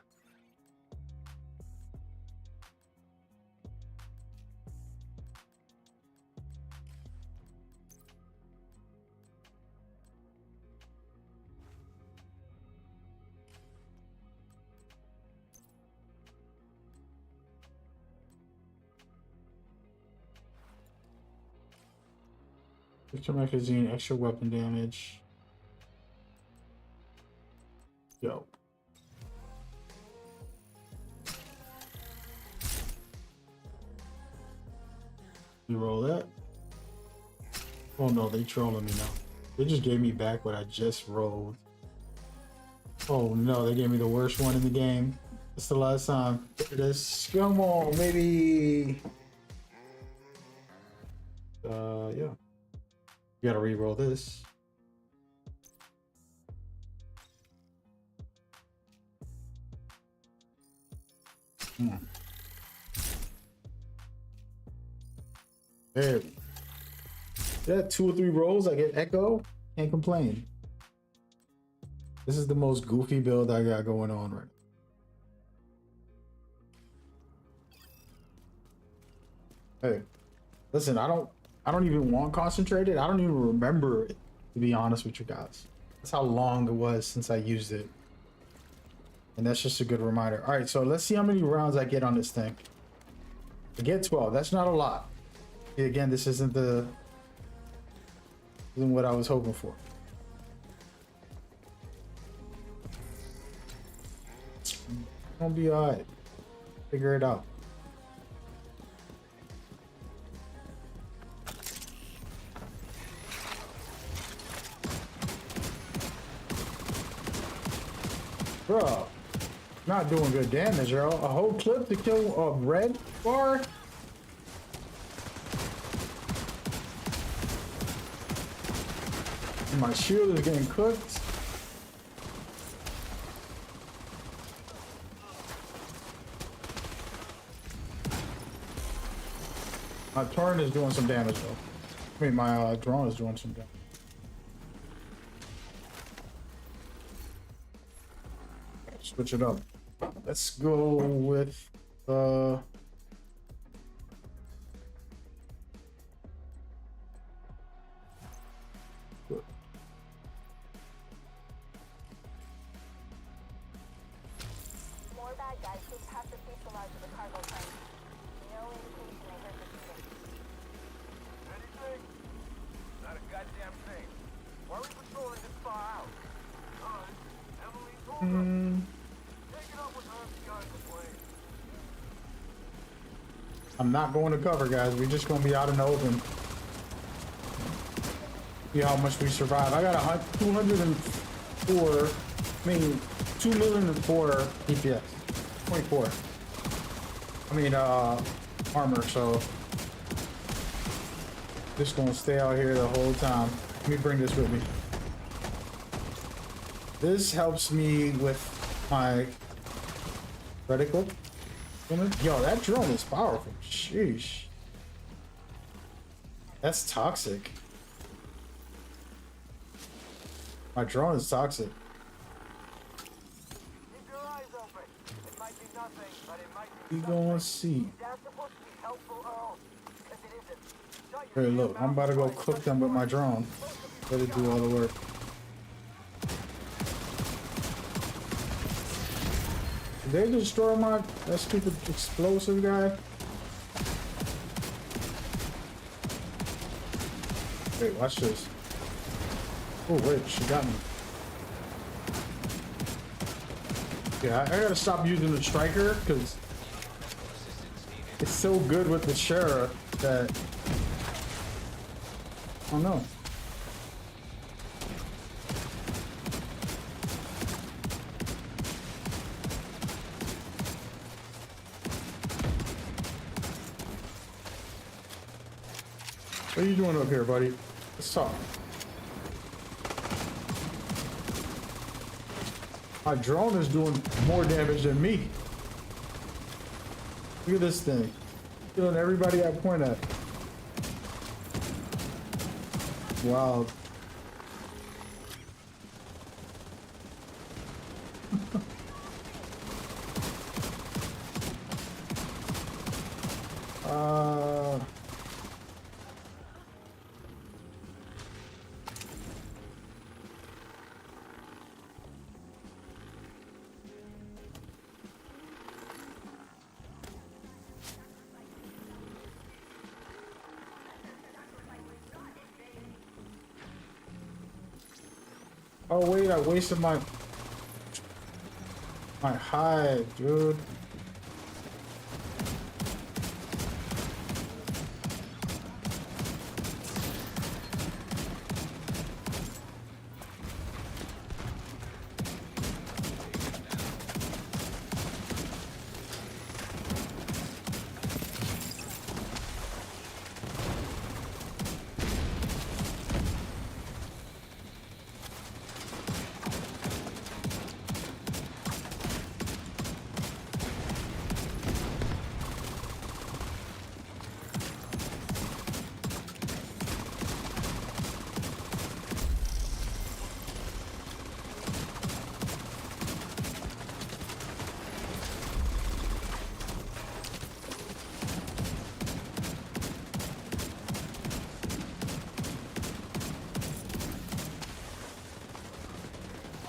Extra magazine, extra weapon damage. Yo. You roll that. Oh no, they trolling me now. They just gave me back what I just rolled. Oh no, they gave me the worst one in the game. It's the last time. Look at this. Come on, baby. Yeah. You gotta re-roll this. There. Yeah, 2 or 3 rolls. I get echo. Can't complain. This is the most goofy build I got going on right now. Hey, listen, I don't even want concentrated. I don't even remember it, to be honest with you guys. That's how long it was since I used it. And that's just a good reminder. All right, so let's see how many rounds I get on this thing. I get 12. That's not a lot. Again, this isn't what I was hoping for. Gonna be all right. Figure it out. Bro, not doing good damage, bro. A whole clip to kill a red bar? My shield is getting cooked. My turret is doing some damage though. I mean, my drone is doing some damage. Switch it up. Let's go with more bad guys just passed the fuselage of the cargo plane. No indication they heard the shooting. Anything? Not a goddamn thing. Why are we patrolling this far out? Emily told us. Take it up with her behind the plane. I'm not going to cover, guys. We're just gonna be out in the open. See how much we survive. I got 204. I mean, 2,004 DPS. 24. I mean, armor. So just gonna stay out here the whole time. Let me bring this with me. This helps me with my reticle. Yo, that drone is powerful. Sheesh. That's toxic. My drone is toxic. Keep your eyes open. It might be nothing, but it might be We gonna see. Is that supposed to be helpful, Earl? Because it isn't. Shut your Hey, look, I'm about to go cook them with my drone. Let it do all the work. Did they destroy that stupid explosive guy? Wait, watch this. Oh wait, she got me. Yeah, I gotta stop using the striker because it's so good with the sheriff that I don't know. What are you doing up here, buddy? Let's talk. My drone is doing more damage than me. Look at this thing. Killing everybody I point at. Wow. Oh wait, I wasted my hide, dude.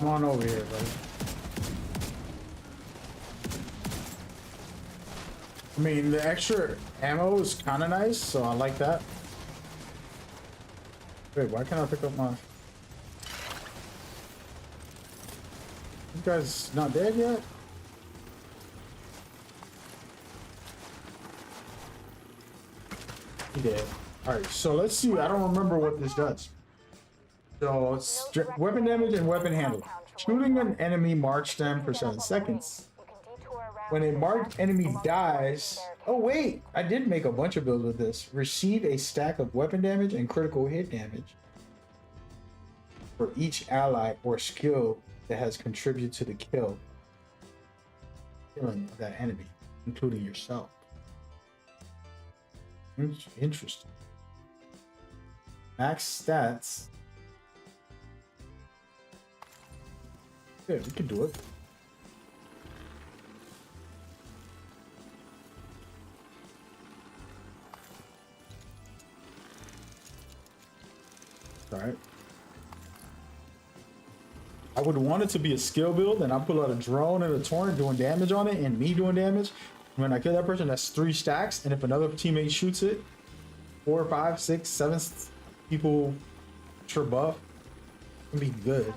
Come on over here, buddy. I mean, the extra ammo is kind of nice, so I like that. Wait, why can't I pick up my... You guys not dead yet? He dead. Alright, so let's see. I don't remember what this does. So, weapon damage and weapon handle. Shooting an enemy marks them for 7 seconds. When a marked enemy dies... Oh wait, I did make a bunch of builds with this. Receive a stack of weapon damage and critical hit damage for each ally or skill that has contributed to the killing of that enemy, including yourself. Interesting. Max stats. Yeah, we can do it. Alright. I would want it to be a skill build, and I pull out a drone and a torrent doing damage on it, and me doing damage. When I kill that person, that's 3 stacks, and if another teammate shoots it, 4, 5, 6, 7 people buff, can be good.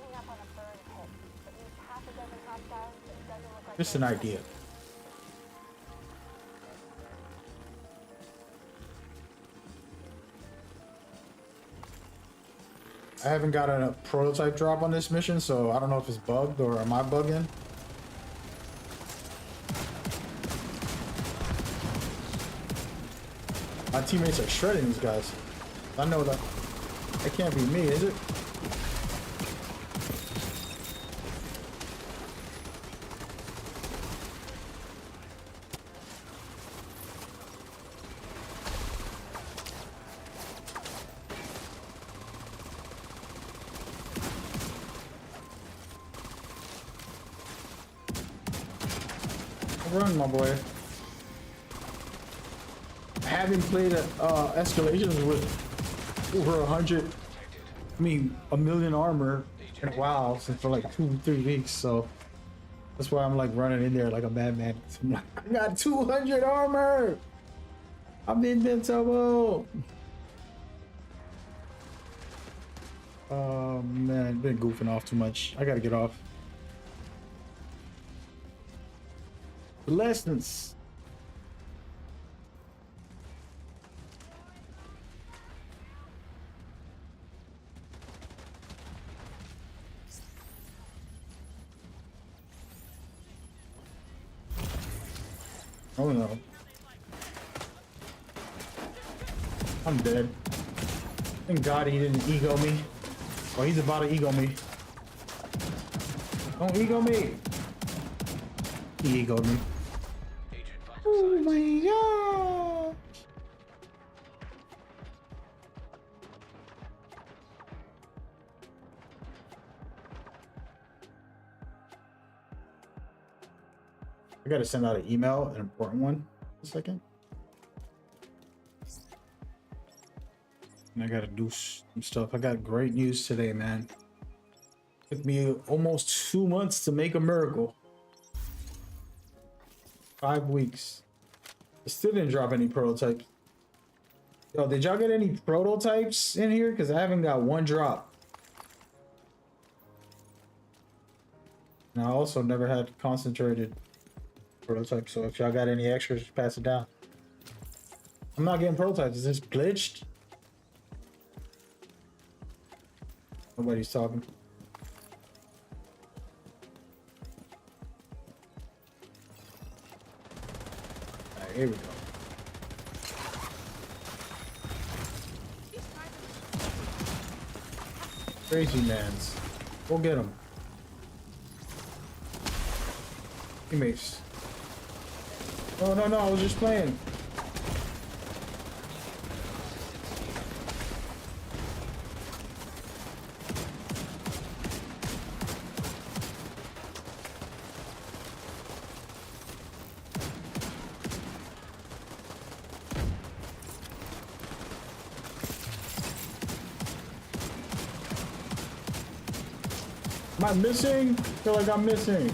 Just an idea. I haven't got a prototype drop on this mission, so I don't know if it's bugged or am I bugging. My teammates are shredding these guys. I know that. It can't be me, is it? Run, my boy. I haven't played escalations with over 100, I mean, 1,000,000 armor in a while, since for like 2-3 weeks, so that's why I'm like running in there like a madman. I'm like, I got 200 armor! I'm invincible! Oh man, been goofing off too much. I gotta get off. Lessons. Oh no. I'm dead. Thank God he didn't ego me. Oh, he's about to ego me. Don't ego me. He egoed me. Oh my God. I gotta send out an email, an important one. A second. And I gotta do some stuff. I got great news today, man. Took me almost 2 months to make a miracle. 5 weeks. I still didn't drop any prototypes. Yo, did y'all get any prototypes in here? Because I haven't got one drop. And I also never had concentrated prototypes, so if y'all got any extras, just pass it down. I'm not getting prototypes. Is this glitched? Nobody's talking. Alright, here we go. Crazy mans. Go get him. Teammates. No, no, no, I was just playing. Am I missing? I feel like I'm missing.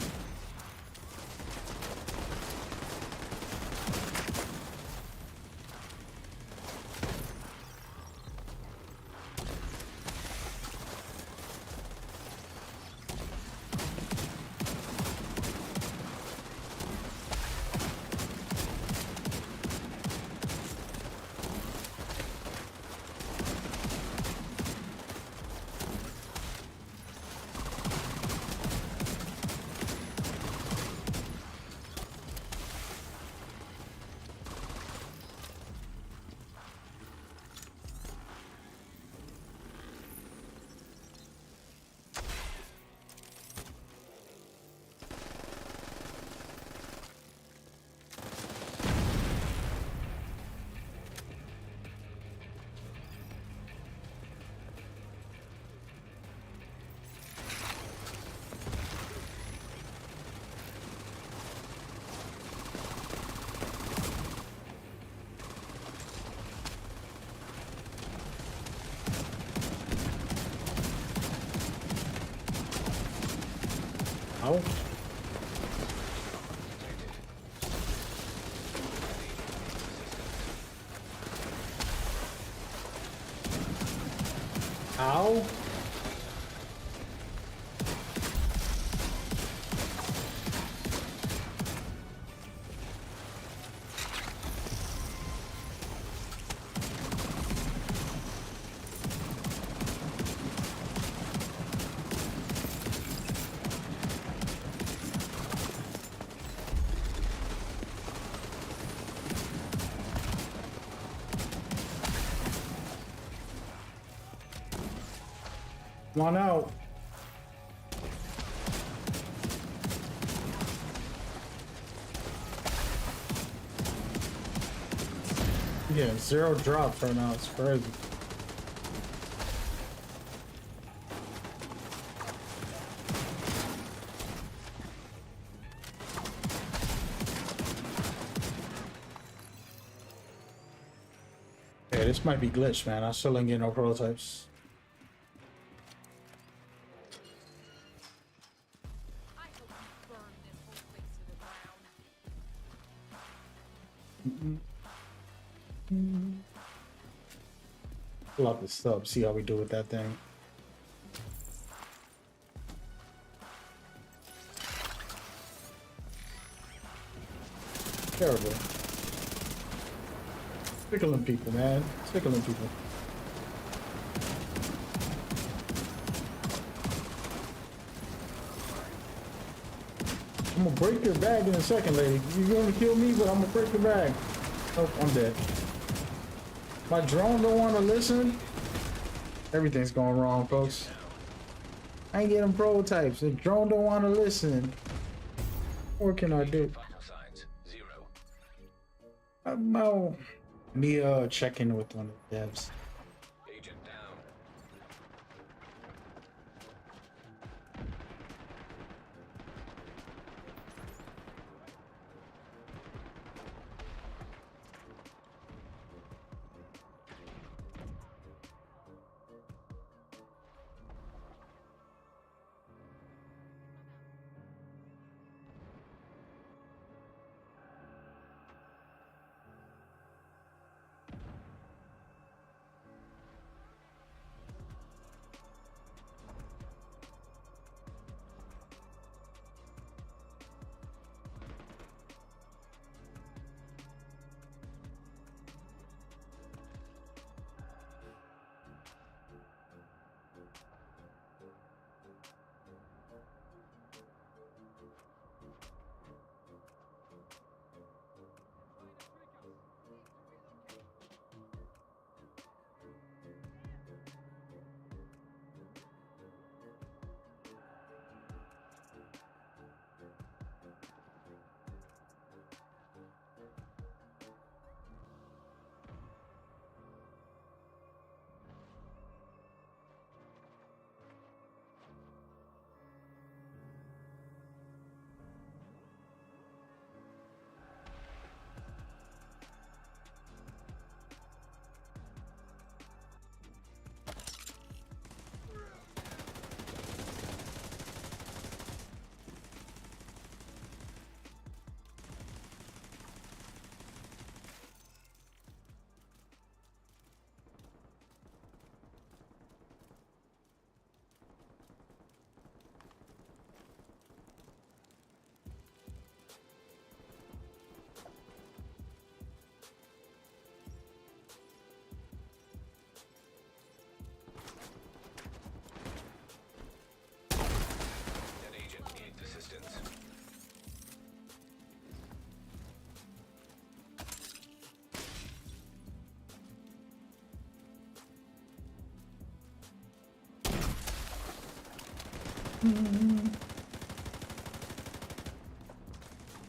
Ow. Ow. Come on out. Yeah, 0 drops right now. It's crazy. Okay, this might be glitched, man. I still ain't getting no prototypes. Pull out the sub, see how we do with that thing. Terrible. Tickling people, man. Tickling people. I'm gonna break your bag in a second, lady. You're gonna kill me, but I'm gonna break your bag. Oh, I'm dead. My drone don't want to listen. Everything's going wrong, folks. I ain't getting prototypes. The drone don't want to listen. What can I do? About me checking with one of the devs.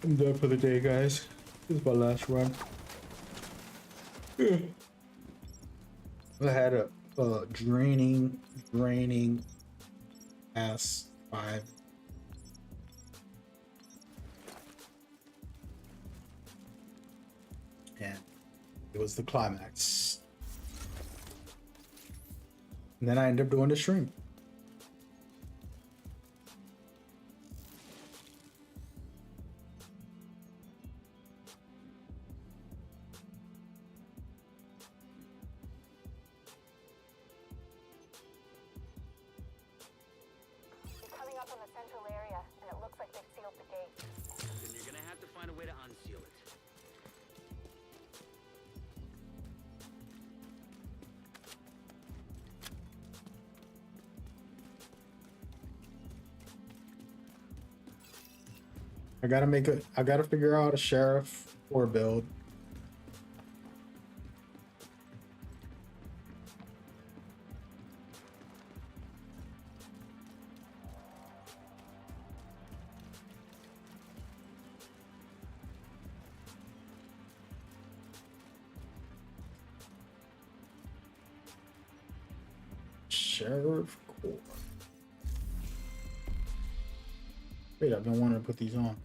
I'm done for the day, guys. This is my last run. I had a draining ass 5. And it was the climax. And then I ended up doing the stream. I gotta figure out a sheriff or build. Sheriff Corps. Wait, I've been wanting to put these on.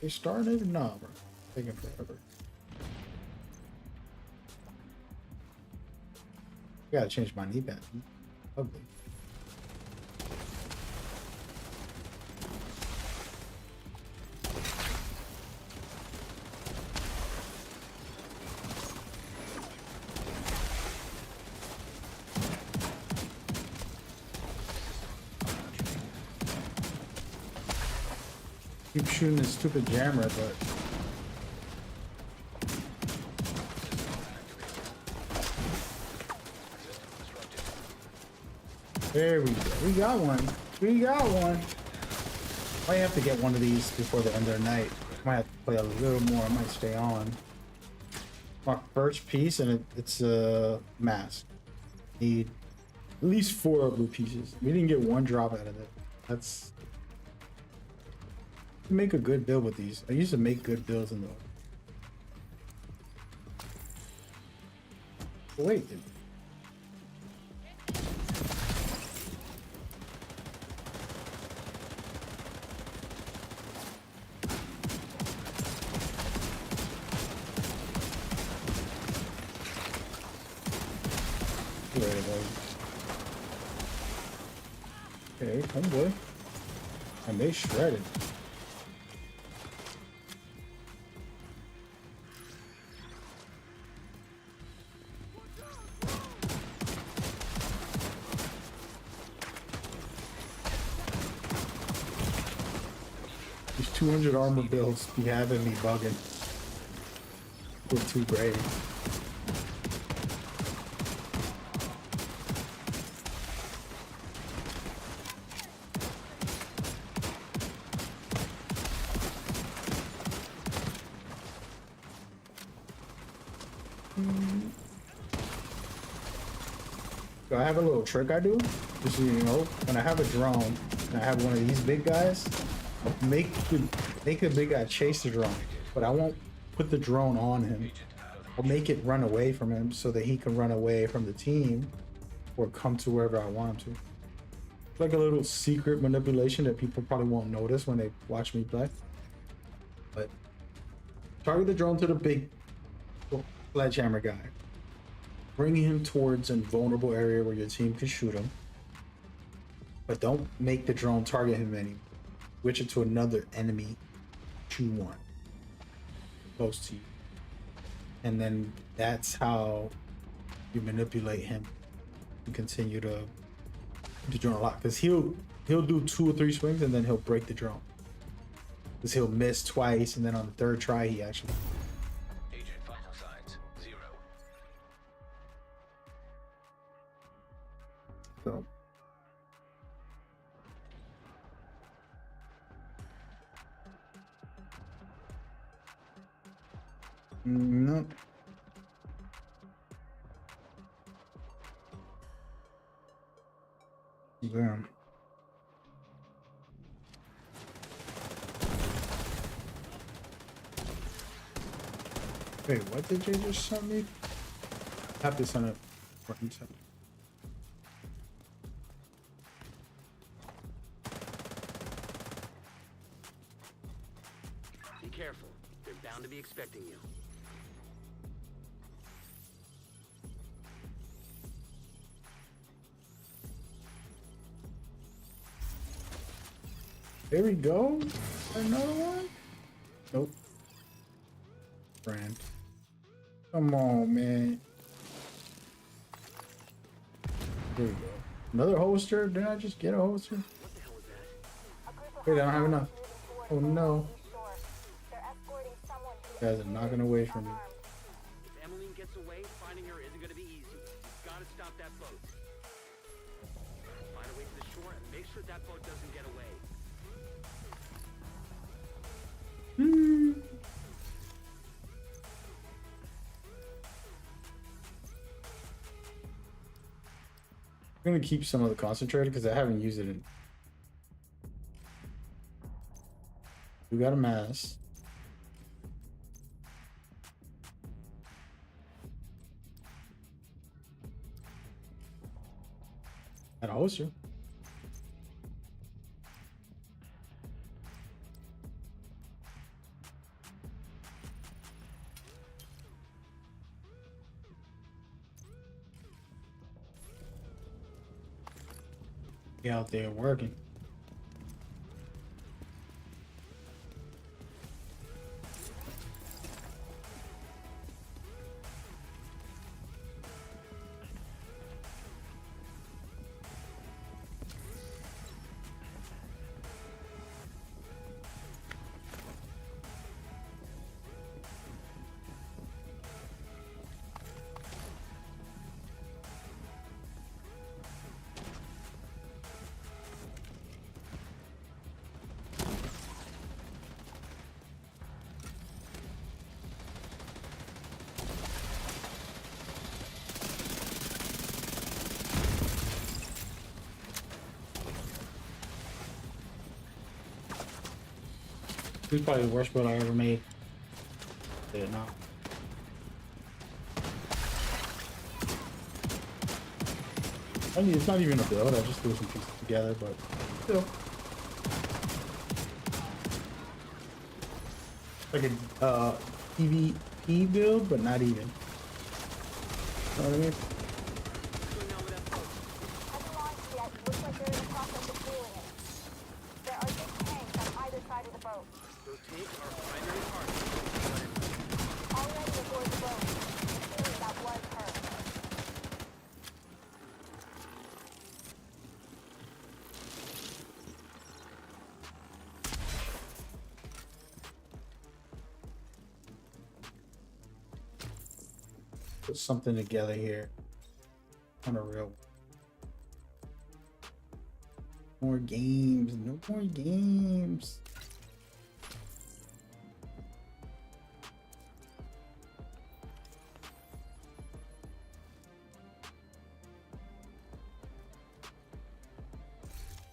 They started? No, bro. Taking forever. I gotta change my knee pad. Ugly. Keep shooting this stupid jammer, but there we go. We got one. We got one. I have to get one of these before the end of the night. Might have to play a little more. I might stay on. My first piece, and it's a mask. Need at least 4 blue pieces. We didn't get 1 drop out of it. That's make a good build with these. I used to make good builds in those. Wait. Okay, homeboy. And they shredded. These 200 armor builds be having me bugging. Feel too brave. So I have a little trick I do, just so you know, when I have a drone and I have one of these big guys, I'll make the big guy chase the drone, but I won't put the drone on him. I'll make it run away from him so that he can run away from the team or come to wherever I want him to. It's like a little secret manipulation that people probably won't notice when they watch me play. But target the drone to the big sledgehammer guy. Bring him towards a vulnerable area where your team can shoot him. But don't make the drone target him anymore. Switch it to another enemy you want close to you. And then that's how you manipulate him and continue to drone a lot. Because he'll do 2 or 3 swings and then he'll break the drone. Because he'll miss twice and then on the 3rd try he actually. Agent vital signs 0. So no. Damn. Wait, what did you just send me? I have to send it. Be careful. They're bound to be expecting you. There we go. Another one? Nope. Brand. Come on, man. There we go. Another holster? Did I just get a holster? What the hell was that? Wait, I don't have enough. Oh no. They're escorting someone You guys are knocking away from me. If Emmeline gets away, finding her isn't going to be easy. You've got to stop that boat. Find a way to the shore and make sure that boat doesn't get away. I'm gonna keep some of the concentrated because I haven't used it in. We got a mask. Got a holster. Be out there working. This is probably the worst build I ever made. Yeah, no. I mean, it's not even a build. I just threw some pieces together, but still. Like a PvP build, but not even. You know what I mean? Hasn't launched yet. Looks like they're in the process of fueling it. There are big tanks on either side of the boat. Those tanks are primary targets. Already aboard the boat. Assuming that was her. Put something together here. On a real. More games. No more games.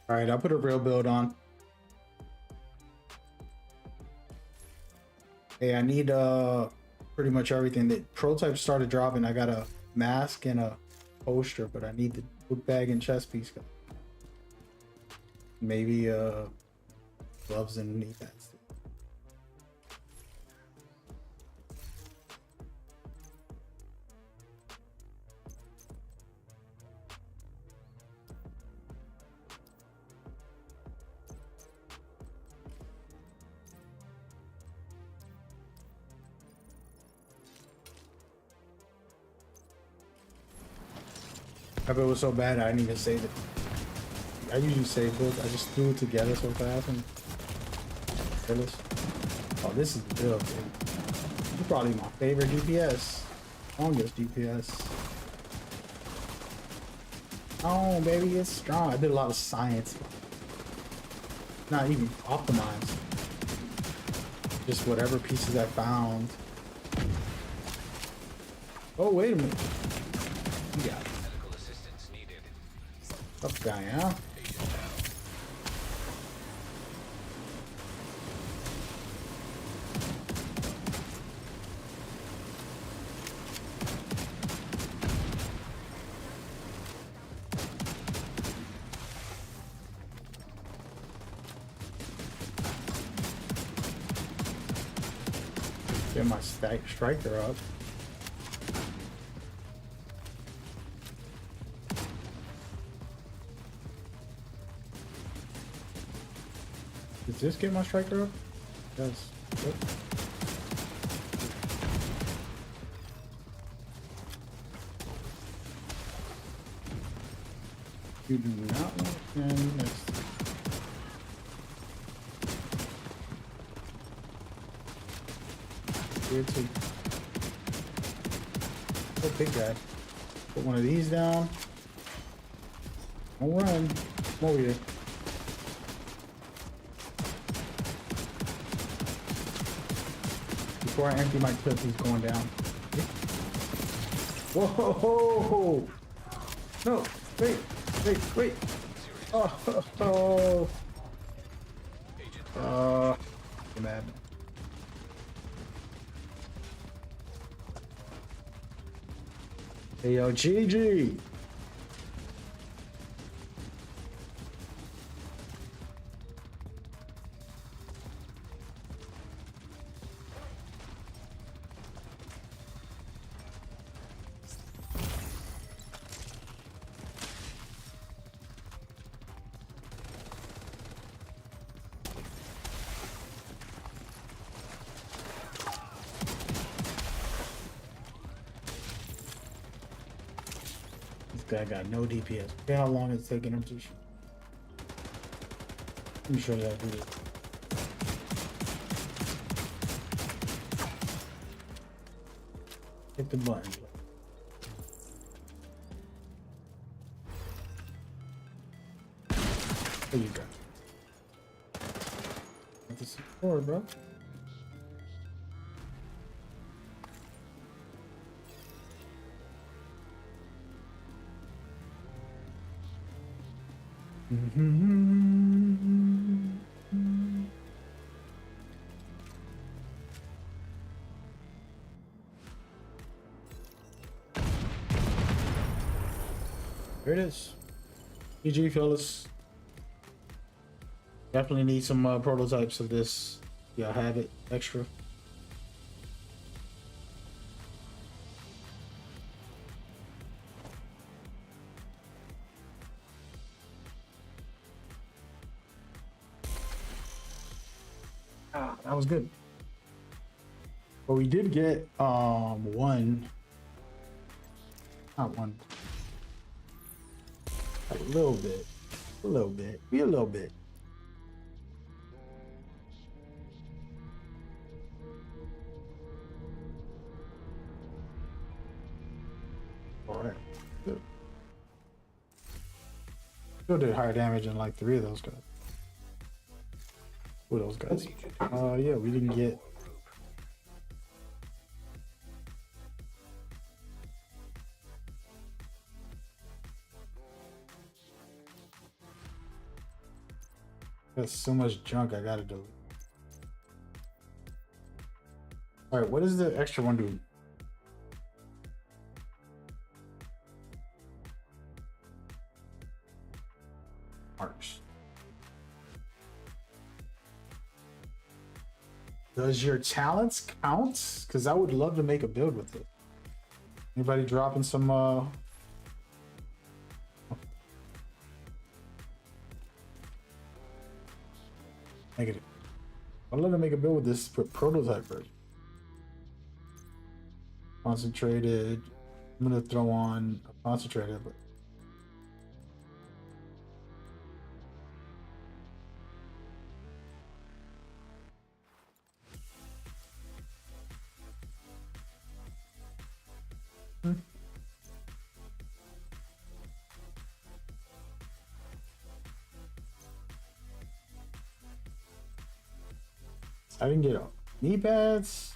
All right, I'll put a real build on. Hey, I need pretty much everything. The prototype started dropping. I got a mask and a poster, but I need the book bag and chest piece. Maybe gloves and knee pads. I bet it was so bad I didn't even save it. I usually save builds. I just threw it together so fast and careless. Oh, this is the build, dude. This is probably my favorite DPS. Longest DPS. Oh, baby, it's strong. I did a lot of science. Not even optimized. Just whatever pieces I found. Oh, wait a minute. You got it. Tough guy, huh? Get my striker up. Does this get my striker up? Yes. Yep. You do not want to stand next. Here too. Oh, big guy. Put one of these down. Don't run. Come over here. Before I empty my clip, he's going down. Whoa! No! Wait! Wait! Oh! Get mad. Hey yo, GG! Guy got no DPS. Look at how long it's taking him to shoot. Let me show you how to do this. Hit the button. There you go. That's a support, bro. There it is. GG, fellas. Definitely need some prototypes of this. Yeah, I have it extra. Ah, that was good. But we did get one. Not one. A little bit. A little bit. Be a little bit. Alright. Good. Still did higher damage than like 3 of those guys. Who are those guys? Yeah, we didn't get. There's so much junk I gotta delete. Alright, what does the extra one do? Marks. Does your talents count? Because I would love to make a build with it. Anybody dropping some negative? I'd love to make a build with this prototype version. Concentrated. I'm gonna throw on a concentrated, but I didn't get knee pads.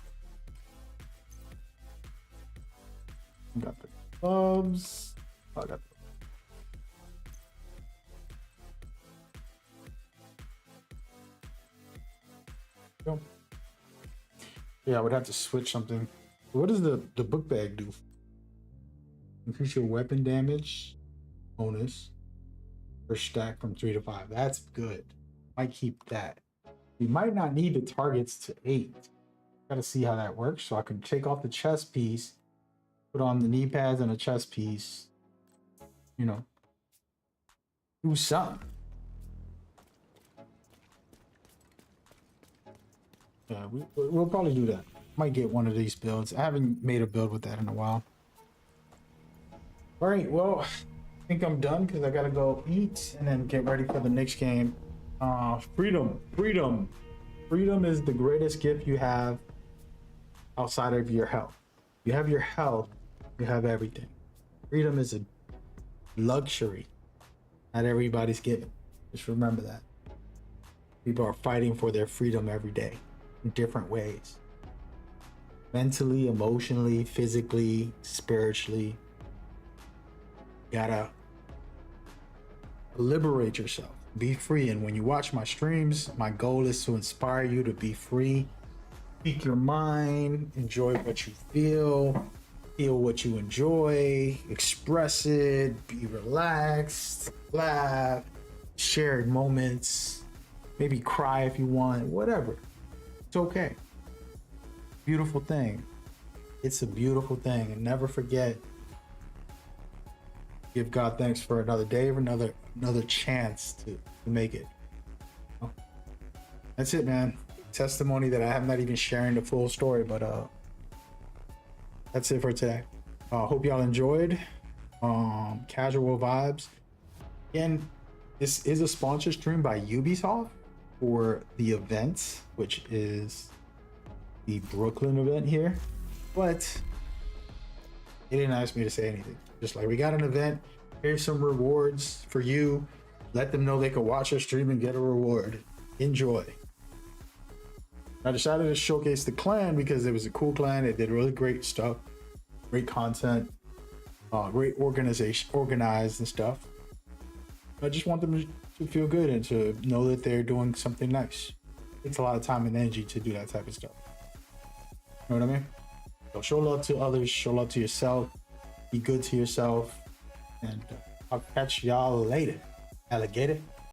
Got the gloves. Oh, I got the... Yeah, I would have to switch something. What does the book bag do? Increase your weapon damage bonus per stack from 3 to 5. That's good. Might keep that. You might not need the targets to 8. Gotta see how that works. So I can take off the chest piece, put on the knee pads and a chest piece. You know, do something. Yeah, we'll probably do that. Might get one of these builds. I haven't made a build with that in a while. All right, well, I think I'm done because I gotta go eat and then get ready for the next game. Freedom. Freedom is the greatest gift you have outside of your health. You have your health, you have everything. Freedom is a luxury not everybody's given. Just remember that. People are fighting for their freedom every day in different ways. Mentally, emotionally, physically, spiritually. You gotta liberate yourself. Be free. And when you watch my streams, my goal is to inspire you to be free. Speak your mind, enjoy what you feel what you enjoy, express it, be relaxed, laugh, share moments, maybe cry if you want, whatever. It's okay. Beautiful thing. It's a beautiful thing. And never forget, give God thanks for another day, or another chance to make it. That's it, man. Testimony that I am not even sharing the full story, but that's it for today. Hope y'all enjoyed. Casual vibes. Again, this is a sponsored stream by Ubisoft for the event, which is the Brooklyn event here, but they didn't ask me to say anything. Just like, we got an event, here's some rewards for you. Let them know they could watch our stream and get a reward. Enjoy. I decided to showcase the clan because it was a cool clan. It did really great stuff, great content, great organization, organized and stuff. I just want them to feel good and to know that they're doing something nice. It takes a lot of time and energy to do that type of stuff. You know what I mean? So show love to others, show love to yourself, be good to yourself, and I'll catch y'all later, alligator.